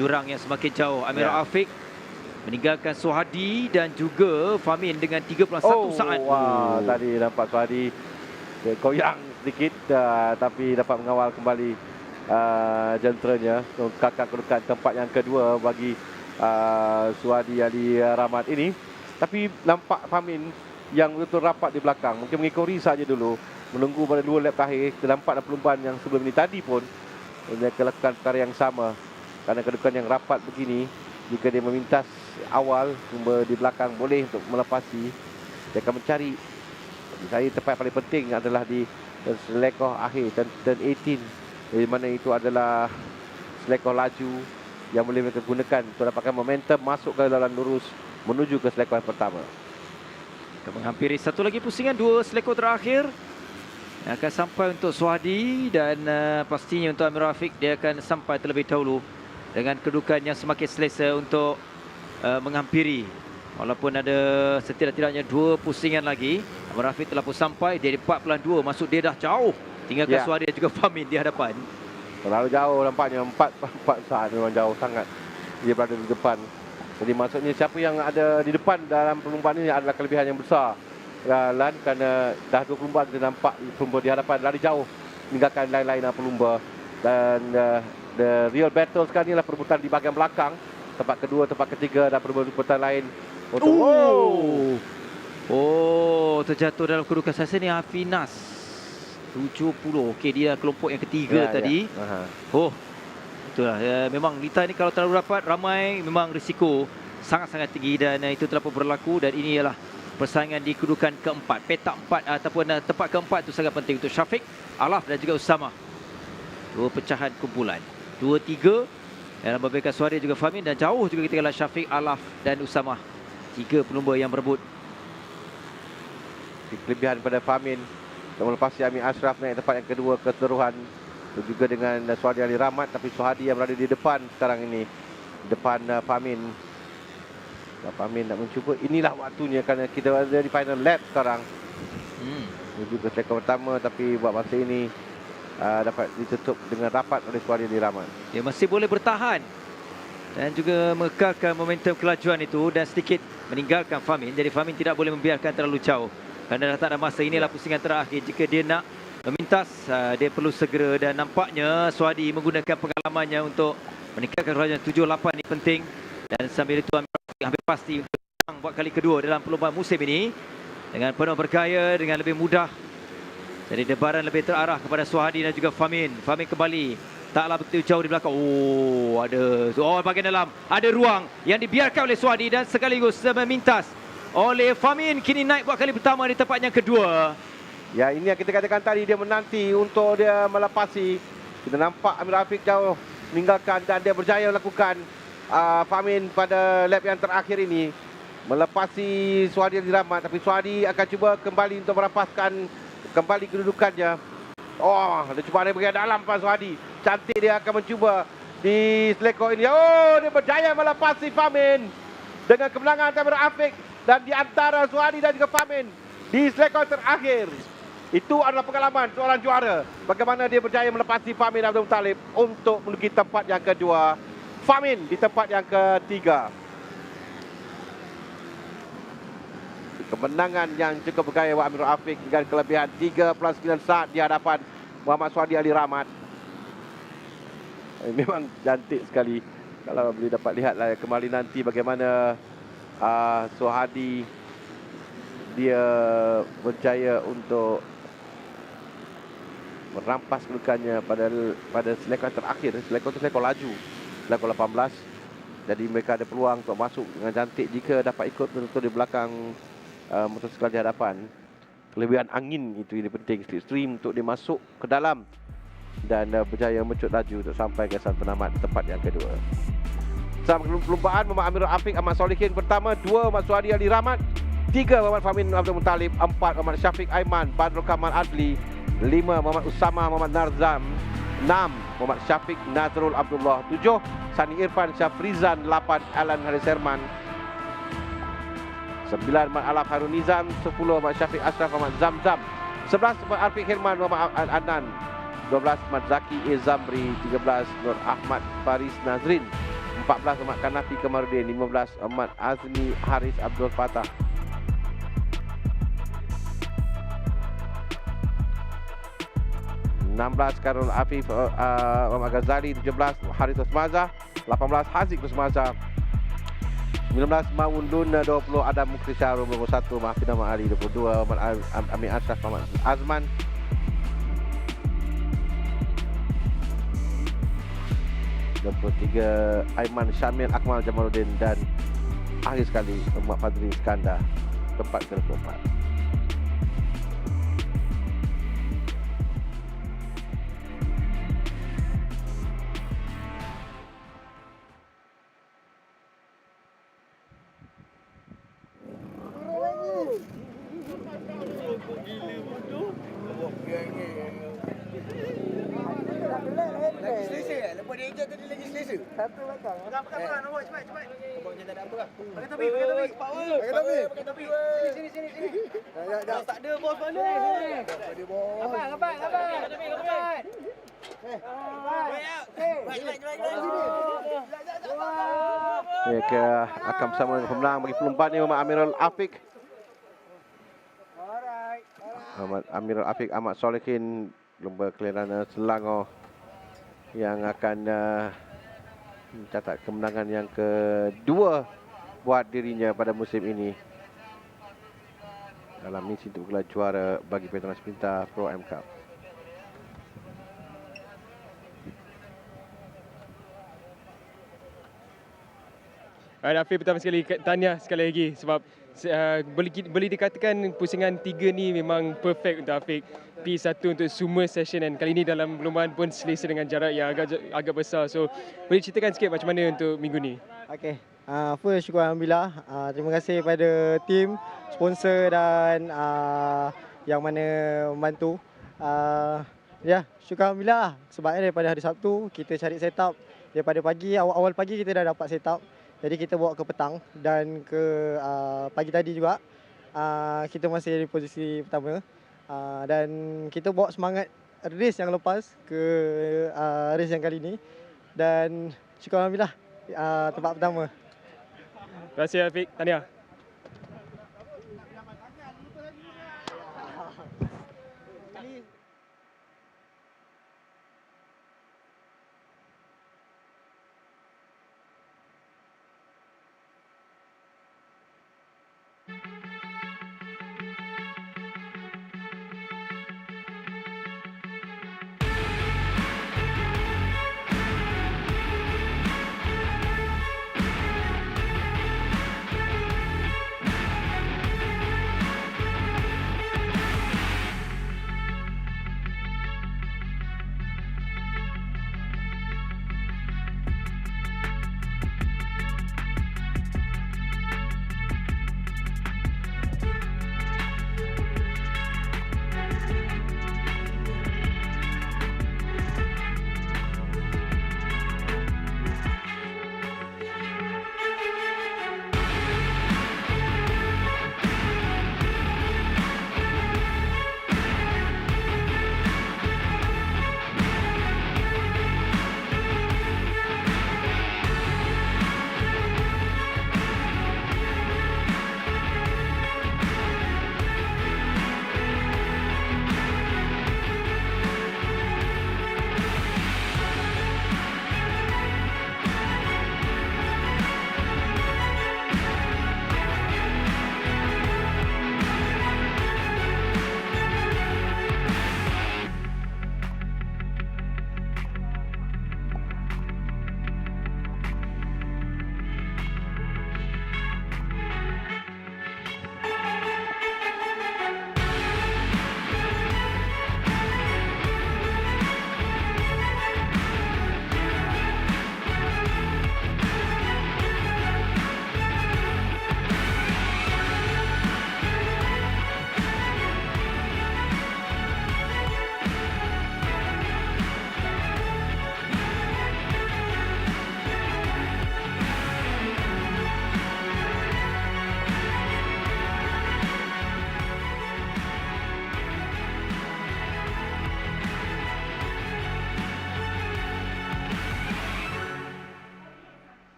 S6: jurang yang semakin jauh. Amirul Afiq meninggalkan Suhadi dan juga Famin dengan 3.1 saat.
S9: Wah, tadi nampak Suhadi dia koyang sedikit, tapi dapat mengawal kembali jenteranya untuk kakak kedudukan tempat yang kedua bagi Suhadi Ali Rahmat ini. Tapi nampak Famin yang betul rapat di belakang, mungkin mengikori saja dulu, menunggu pada 2 lap terakhir. Kita nampak dalam perlumbaan yang sebelum ini tadi pun dia akan lakukan perkara yang sama, kerana kedudukan yang rapat begini, jika dia memintas awal, di belakang boleh untuk melepasi. Dia akan mencari, bagi saya tempat paling penting adalah di selekoh akhir, turn 18, di mana itu adalah selekoh laju yang boleh mereka gunakan untuk dapatkan momentum masuk ke dalam lurus menuju ke selekoh yang pertama.
S6: Kita menghampiri satu lagi pusingan, 2 selekoh terakhir yang akan sampai untuk Suhadi, dan pastinya untuk Amirul Afiq dia akan sampai terlebih dahulu dengan kedudukan yang semakin selesa untuk menghampiri. Walaupun ada setidak-tidaknya 2 pusingan lagi, Amirul Afiq telah pun sampai. Dia di 4.2, maksud dia dah jauh tinggalkan Suhadi dan juga Famin di hadapan.
S9: Terlalu jauh nampaknya, 4 saat memang jauh sangat dia berada di depan. Jadi maksudnya siapa yang ada di depan dalam perlumbaan ini adalah kelebihan yang besar. Dan kerana dah 2 perlumbaan kita nampak pelumba di hadapan lari jauh meninggalkan lain-lain pelumba. Dan the real battle sekarang ni adalah perebutan di bahagian belakang, tempat kedua, tempat ketiga, dan perebutan lain untuk
S6: terjatuh dalam kedudukan saya ni Hafinas 70. Okey, dia kelompok yang ketiga tadi. Itulah, memang Lita ni kalau terlalu rapat, ramai, memang risiko sangat-sangat tinggi, dan itu telah pun berlaku. Dan ini ialah persaingan di kedudukan keempat, petak 4 ataupun tempat keempat itu sangat penting untuk Syafiq, Alaf dan juga Usama. 2 pecahan kumpulan, 2-3 dalam memberikan Suhadi juga Famin, dan jauh juga ketinggalan Syafiq, Alaf dan Usama. 3 pelumba yang berebut.
S9: Kelebihan pada Famin untuk melepasi Amir Ashraf naik tempat yang kedua keseluruhan juga dengan Suhadi Ali Rahmat, tapi Suhadi yang berada di depan sekarang ini, depan Famin. Famin nak mencuba, inilah waktunya kerana kita ada di final lap sekarang. Menuju ke sektor pertama, tapi buat masa ini dapat ditutup dengan rapat oleh Suhadi Ali Rahmat.
S6: Dia masih boleh bertahan dan juga mengekalkan momentum kelajuan itu dan sedikit meninggalkan Famin. Jadi Famin tidak boleh membiarkan terlalu jauh kerana dah tak ada masa. Inilah pusingan terakhir. Jika dia nak memintas, dia perlu segera, dan nampaknya Suhadi menggunakan pengalamannya untuk meningkatkan kelajuan 7-8 ini penting. Dan sambil itu hampir pasti untuk buat kali kedua dalam perlombaan musim ini dengan penuh bergaya, dengan lebih mudah. Jadi debaran lebih terarah kepada Suhadi dan juga Famin. Famin kembali, taklah begitu jauh di belakang. Bahagian dalam ada ruang yang dibiarkan oleh Suhadi dan sekaligus memintas oleh Famin. Kini naik buat kali pertama di tempat yang kedua.
S9: Ya, ini yang kita katakan tadi, dia menanti untuk dia melepasi. Kita nampak Amir Rafiq jauh meninggalkan dan dia berjaya melakukan Famin pada lap yang terakhir ini, melepasi Suhadi Ali Rahmat. Tapi Suhadi akan cuba kembali untuk merapaskan kembali kedudukannya. Dia cuba ada bagian dalam Pak Suhadi. Cantik dia akan mencuba di selekor ini. Dia berjaya melepasi Famin dengan kemenangan Amir Rafiq, dan di antara Suhadi dan juga Famin di selekor terakhir. Itu adalah pengalaman seorang juara, bagaimana dia berjaya melepasi Famin Abdul Muttalib untuk menuju tempat yang kedua. Famin di tempat yang ketiga. Kemenangan yang cukup bergaya Amir Rafiq dengan kelebihan 3+9 saat di hadapan Muhammad Suhadi Ali Rahmat. Memang cantik sekali. Kalau boleh dapat lihatlah kembali nanti bagaimana Suhadi dia berjaya untuk merampas kedudukannya pada selekor terakhir. Selekor itu selekor laju, selekor 18. Jadi mereka ada peluang untuk masuk dengan cantik jika dapat ikut betul-betul di belakang motosikal di hadapan. Kelebihan angin itu ini penting, slipstream untuk dia masuk ke dalam dan berjaya mencut laju untuk sampai ke sang penamat tempat yang kedua. Dalam perlumbaan, Muhammad Amir Rafiq Ahmad Solihin pertama, 2 Muhammad Suhadi Ali Rahmat, 3 Muhammad Famin Abdul Muttalib, 4 Muhammad Syafiq Aiman Badrul Kamal Adli, 5 Muhammad Usama Muhammad Narzam, 6 Muhammad Syafiq Nazrul Abdullah, 7 Sani Irfan Syafrizan, 8 Alan Haris Herman, 9 Muhammad Alaf Harun Nizam, 10 Muhammad Syafiq Ashraf Muhammad Zamzam, 11 Muhammad Arfiq Hirman Muhammad Adnan, 12 Muhammad Zaki Zamri, 13 Nur Ahmad Faris Nazrin, 14 Muhammad Kanafi Kamarudin, 15 Muhammad Azmi Haris Abdul Fatah, 16 Karul Afif Muhammad Ghazali, 17 Haris Usmaza, 18 Haziq Usmaza, 19 Mawun Lun, 20 Adam Mukti Syarul, 21 Mahfid Ahmad Ali, 22 Muhammad Amin Ashraf Muhammad Azman, 23 Aiman Syamil Akmal Jamaluddin, dan akhir sekali Muhammad Fadli Iskandar tempat ke-24. Akan bersama dengan pemenang bagi perlombaan ini Muhammad Amirul Afiq. Muhammad Amirul Afiq Ahmad Solihin, lomba kelahiran Selangor, yang akan mencatat kemenangan yang kedua buat dirinya pada musim ini dalam misi untuk gelar juara bagi Petronas Pintar Pro M Cup.
S2: Rafiq, pertama sekali tahniah sekali lagi sebab boleh dikatakan pusingan 3 ni memang perfect untuk Rafiq. P1 untuk semua session, dan kali ini dalam perlombaan pun selesa dengan jarak yang agak besar. So boleh ceritakan sikit macam mana untuk minggu ni?
S4: Okey. First, syukur Alhamdulillah. Terima kasih pada tim, sponsor dan yang mana membantu. Ya, syukur Alhamdulillah. Sebabnya daripada hari Sabtu, kita cari setup. Daripada pagi, awal pagi kita dah dapat setup. Jadi kita bawa ke petang dan ke pagi tadi juga. Kita masih di posisi pertama. Dan kita bawa semangat race yang lepas ke race yang kali ini. Dan syukur Alhamdulillah, tempat pertama.
S2: Terima kasih Afiq. Tahniah.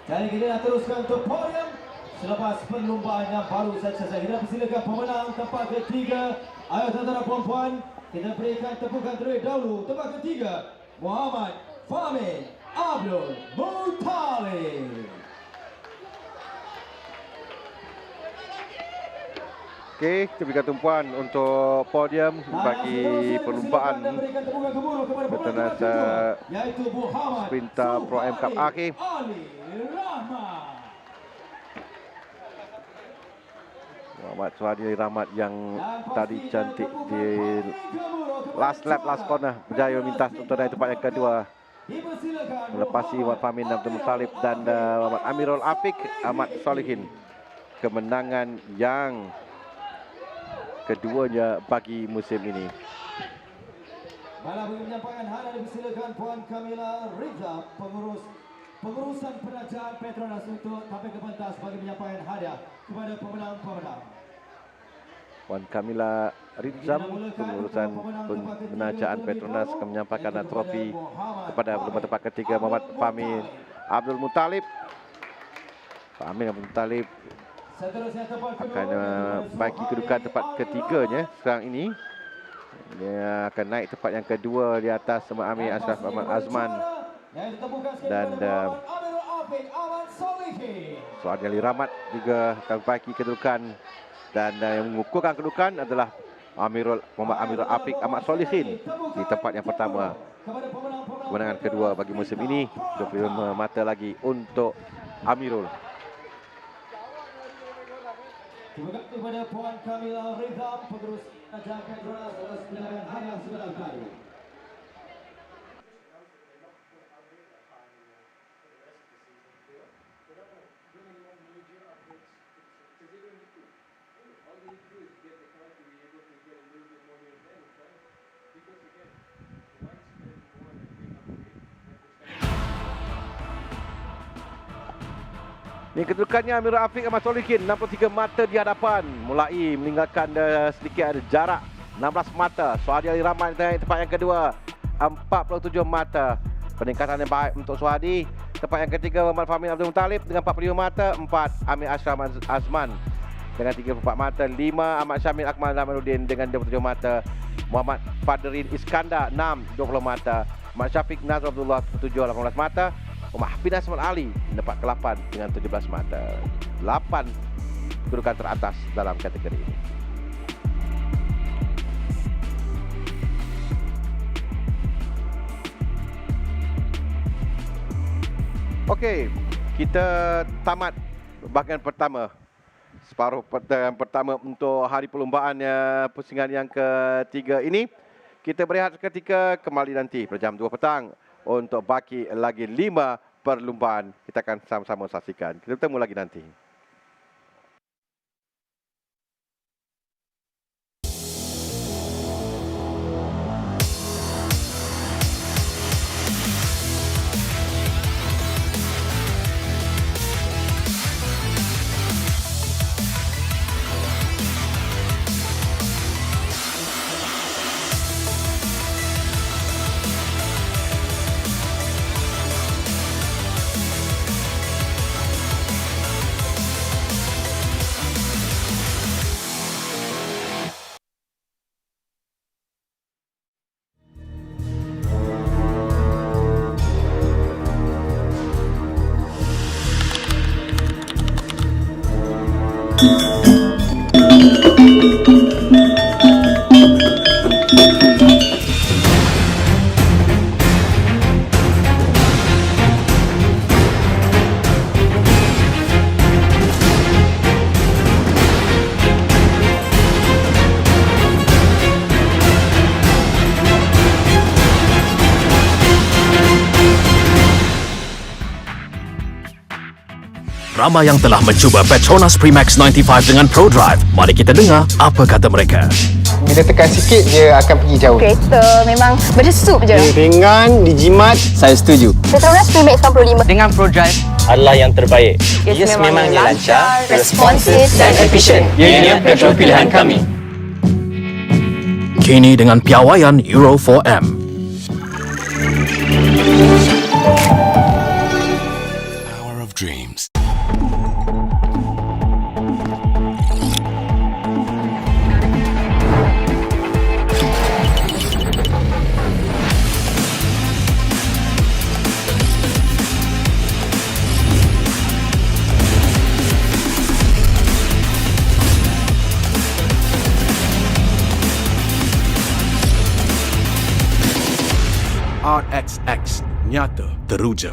S1: Dan kita nak teruskan untuk podium selepas perlumbaan yang baru saja. Kita persilakan pemenang tempat ketiga. Ayo tuan-tuan dan puan-puan, kita berikan tepukan terlebih dahulu. Tempat ketiga, Muhammad Fahmi Abdul Muttalib.
S9: Okey, kita berikan tumpuan untuk podium bagi perlumbaan Petronas Sprinter Pro M Cup akhir. Muhammad Suhadi Rahmat yang tadi cantik di last lap, last corner, berjaya memintas untuk naik tempat yang kedua, melepasi Muhammad Fahmi Abdul Muttalib dan Muhammad Amirul Afiq Ahmad Solihin. Kemenangan yang keduanya bagi musim ini.
S1: Malah bagi penyampaian hadiah dipersilakan Puan Kamila Riza, pengurusan penajaan Petronas untuk tampil ke pentas bagi penyampaian hadiah kepada pemenang-pemenang.
S9: Puan Kamila Rizam, pengurusan penajaan Petronas akan menyampaikan trofi kepada pelumbang tempat ketiga Muhammad Fahmi Abdul Muttalib. Fahmi Abdul Muttalib akan bagi kedudukan tempat ketiganya sekarang ini. Dia akan naik tempat yang kedua di atas Amir Ashraf Ahmad Azman dan Suad Ali Rahmat juga akan bagi kedudukan, dan yang mengukuhkan kedudukan adalah Muhammad Amirul Afiq Ahmad Solihin di tempat yang pertama. Kemenangan kedua bagi musim ini, 25 mata lagi untuk Amirul.
S1: Terima kasih kepada Puan Kamila Rizam, pengurus ajang Petronas atas penyelenggaraan hari yang sudah kali.
S9: Ini kedudukannya Amirul Afiq Ahmad Solihin, 63 mata di hadapan, mulai meninggalkan sedikit ada jarak 16 mata. Suhadi Ali Rahman di tempat yang kedua, 47 mata. Peningkatan yang baik untuk Suhadi. Tempat yang ketiga Muhammad Fahmi Abdul Muttalib dengan 45 mata. 4 Amir Ashraf Azman dengan 34 mata. 5 Ahmad Syamil Akmal Zamanuddin dengan 27 mata. Muhammad Fadrin Iskandar 6, 20 mata. Muhammad Syafiq Nazar Abdullah 7, 18 mata. Muhammad Hafiz Asman Ali mendapat ke-8 dengan 17 mata. 8 kedudukan teratas dalam kategori ini. Okey, kita tamat bahagian pertama. Separuh yang pertama untuk hari perlumbaan pusingan yang ketiga ini. Kita berehat seketika, kembali nanti pada jam 2 petang. Untuk baki lagi 5 perlumbaan, kita akan sama-sama saksikan. Kita bertemu lagi nanti.
S10: Ramai yang telah mencuba Petronas Premix 95 dengan Pro Drive. Mari kita dengar apa kata mereka.
S11: Bila tekan sikit, dia akan pergi jauh.
S12: Kereta memang berdesup je.
S11: Ringan, dijimat. Saya setuju.
S12: Petronas Premix 95
S11: dengan Pro Drive adalah yang terbaik.
S12: Yes, memangnya lancar,
S11: responsif dan efisien. Ia petrol pilihan kami.
S10: Kini dengan piawaian Euro 4M. Power of Dreams. RXX, nyata teruja.